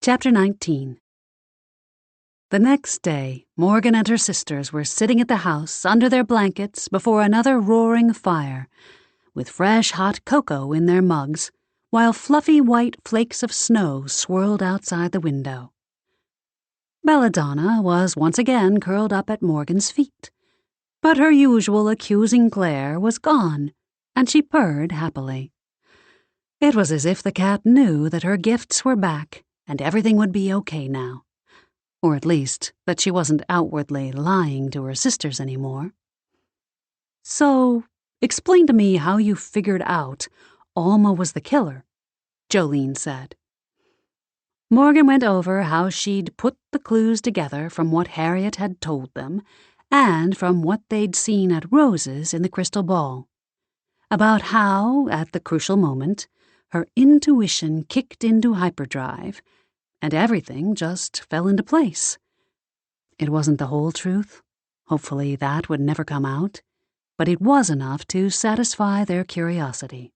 Chapter 19. The next day, Morgan and her sisters were sitting at the house under their blankets before another roaring fire, with fresh hot cocoa in their mugs, while fluffy white flakes of snow swirled outside the window. Belladonna was once again curled up at Morgan's feet, but her usual accusing glare was gone, and she purred happily. It was as if the cat knew that her gifts were back and everything would be okay now, or at least that she wasn't outwardly lying to her sisters anymore. So, explain to me how you figured out Alma was the killer, Jolene said. Morgan went over how she'd put the clues together from what Harriet had told them and from what they'd seen at Rose's in the crystal ball, about how, at the crucial moment, her intuition kicked into hyperdrive and everything just fell into place. It wasn't the whole truth. Hopefully that would never come out, but it was enough to satisfy their curiosity.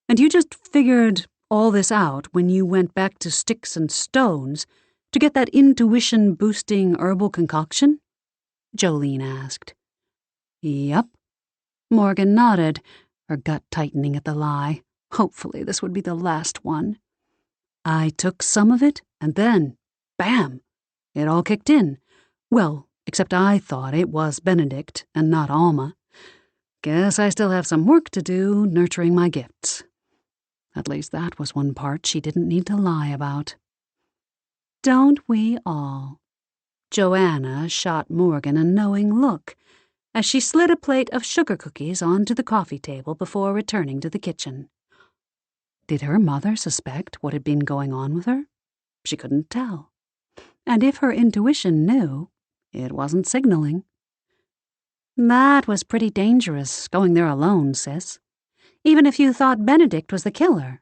And you just figured all this out when you went back to Sticks and Stones to get that intuition-boosting herbal concoction? Jolene asked. Yup. Morgan nodded, her gut tightening at the lie. Hopefully this would be the last one. I took some of it, and then, bam, it all kicked in. Well, except I thought it was Benedict and not Alma. Guess I still have some work to do nurturing my gifts. At least that was one part she didn't need to lie about. Don't we all? Joanna shot Morgan a knowing look as she slid a plate of sugar cookies onto the coffee table before returning to the kitchen. Did her mother suspect what had been going on with her? She couldn't tell. And if her intuition knew, it wasn't signaling. That was pretty dangerous, going there alone, sis. Even if you thought Benedict was the killer.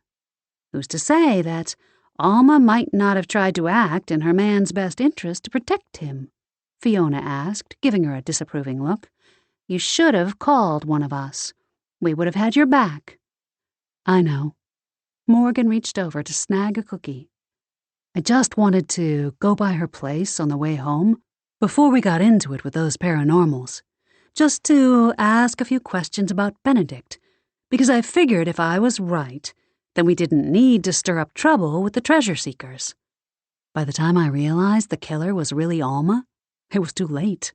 Who's to say that Alma might not have tried to act in her man's best interest to protect him? Fiona asked, giving her a disapproving look. You should have called one of us. We would have had your back. I know. Morgan reached over to snag a cookie. I just wanted to go by her place on the way home, before we got into it with those paranormals, just to ask a few questions about Benedict, because I figured if I was right, then we didn't need to stir up trouble with the treasure seekers. By the time I realized the killer was really Alma, it was too late.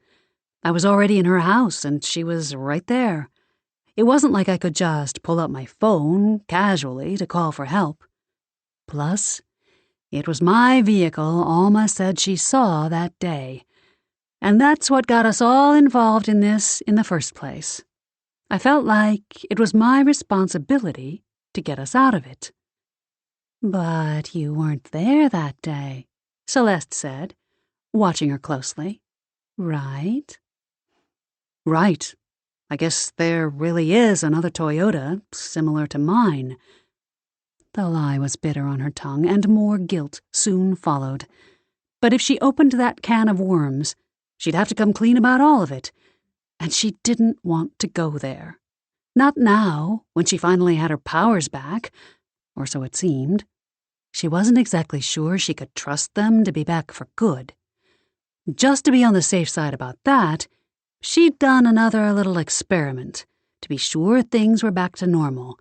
I was already in her house, and she was right there. It wasn't like I could just pull up my phone casually to call for help. Plus, it was my vehicle Alma said she saw that day, And that's what got us all involved in this in the first place. I felt like it was my responsibility to get us out of it. But you weren't there that day, Celeste said, watching her closely. Right? Right. I guess there really is another Toyota similar to mine. The lie was bitter on her tongue, and more guilt soon followed. But if she opened that can of worms, she'd have to come clean about all of it, and she didn't want to go there. Not now, when she finally had her powers back, or so it seemed. She wasn't exactly sure she could trust them to be back for good. Just to be on the safe side about that, she'd done another little experiment, to be sure things were back to normal,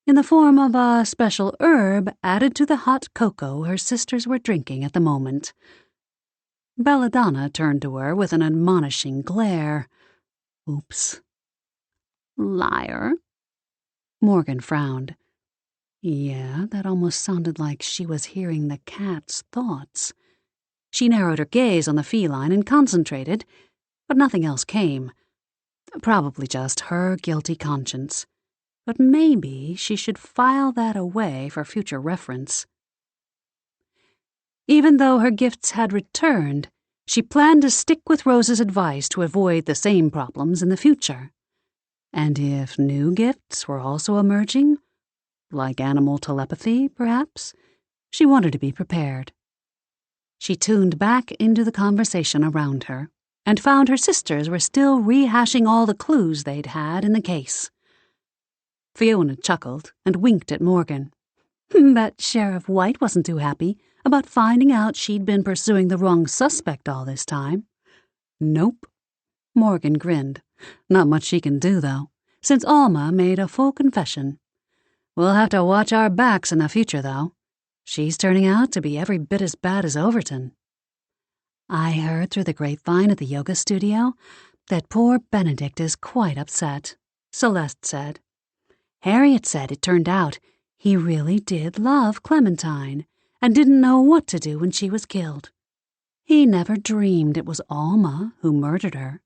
in the form of a special herb added to the hot cocoa her sisters were drinking at the moment. Belladonna turned to her with an admonishing glare. Oops. Liar. Morgan frowned. Yeah, that almost sounded like she was hearing the cat's thoughts. She narrowed her gaze on the feline and concentrated, but nothing else came. Probably just her guilty conscience. But maybe she should file that away for future reference. Even though her gifts had returned, she planned to stick with Rose's advice to avoid the same problems in the future. And if new gifts were also emerging, like animal telepathy, perhaps, she wanted to be prepared. She tuned back into the conversation around her and found her sisters were still rehashing all the clues they'd had in the case. Fiona chuckled and winked at Morgan. Bet Sheriff White wasn't too happy about finding out she'd been pursuing the wrong suspect all this time. Nope. Morgan grinned. Not much she can do, though, since Alma made a full confession. We'll have to watch our backs in the future, though. She's turning out to be every bit as bad as Overton. I heard through the grapevine at the yoga studio that poor Benedict is quite upset, Celeste said. Harriet said it turned out he really did love Clementine and didn't know what to do when she was killed. He never dreamed it was Alma who murdered her.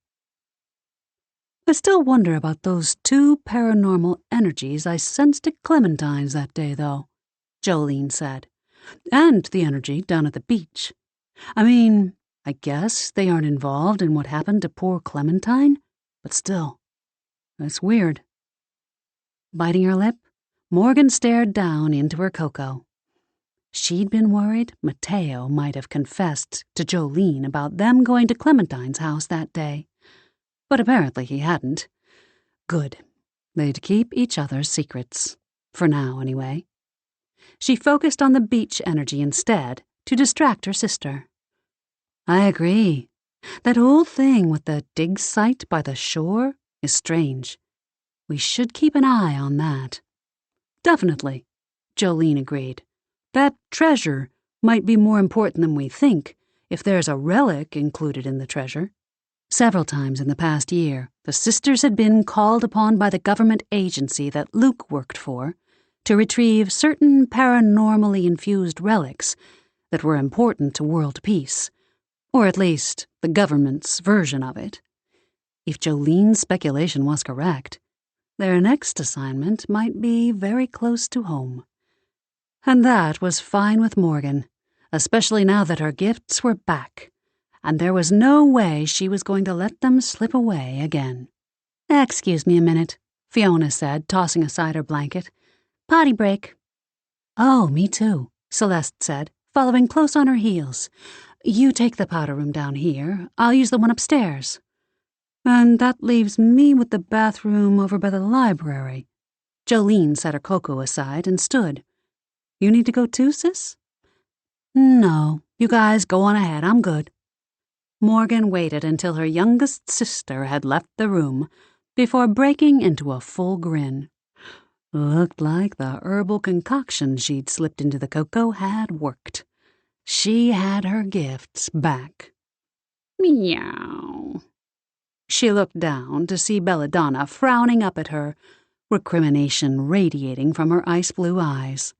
I still wonder about those two paranormal energies I sensed at Clementine's that day, though, Jolene said. And the energy down at the beach. I mean, I guess they aren't involved in what happened to poor Clementine, but still, that's weird. Biting her lip, Morgan stared down into her cocoa. She'd been worried Mateo might have confessed to Jolene about them going to Clementine's house that day. But apparently he hadn't. Good. They'd keep each other's secrets. For now, anyway. She focused on the beach energy instead to distract her sister. I agree. That whole thing with the dig site by the shore is strange. We should keep an eye on that. Definitely, Jolene agreed. That treasure might be more important than we think if there's a relic included in the treasure. Several times in the past year, the sisters had been called upon by the government agency that Luke worked for to retrieve certain paranormally infused relics that were important to world peace, or at least the government's version of it. If Jolene's speculation was correct, their next assignment might be very close to home. And that was fine with Morgan, especially now that her gifts were back, and there was no way she was going to let them slip away again. Excuse me a minute, Fiona said, tossing aside her blanket. Potty break. Oh, me too, Celeste said, following close on her heels. You take the powder room down here. I'll use the one upstairs. And that leaves me with the bathroom over by the library. Jolene set her cocoa aside and stood. You need to go too, sis? No, you guys go on ahead. I'm good. Morgan waited until her youngest sister had left the room before breaking into a full grin. Looked like the herbal concoction she'd slipped into the cocoa had worked. She had her gifts back. Meow. She looked down to see Belladonna frowning up at her, recrimination radiating from her ice-blue eyes.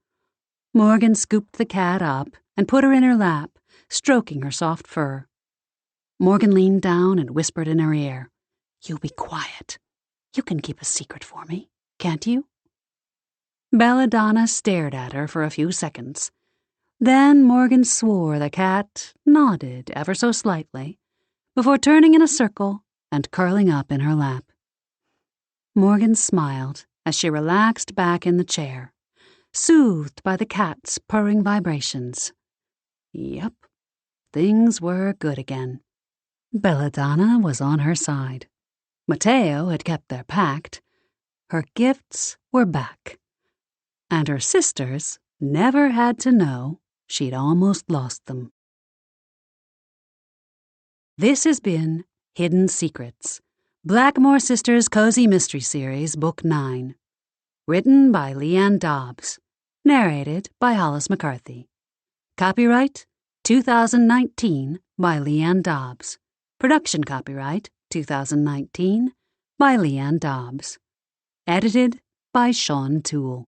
Morgan scooped the cat up and put her in her lap, stroking her soft fur. Morgan leaned down and whispered in her ear, "You be quiet. You can keep a secret for me, can't you?" Belladonna stared at her for a few seconds. Then Morgan swore the cat nodded ever so slightly before turning in a circle and curling up in her lap. Morgan smiled as she relaxed back in the chair, soothed by the cat's purring vibrations. Yep, things were good again. Belladonna was on her side. Mateo had kept their pact. Her gifts were back. And her sisters never had to know she'd almost lost them. This has been Hidden Secrets, Blackmoore Sisters Cozy Mystery Series, Book 9. Written by Leanne Dobbs. Narrated by Hollis McCarthy. Copyright 2019 by Leanne Dobbs. Production copyright 2019 by Leanne Dobbs. Edited by Sean Toole.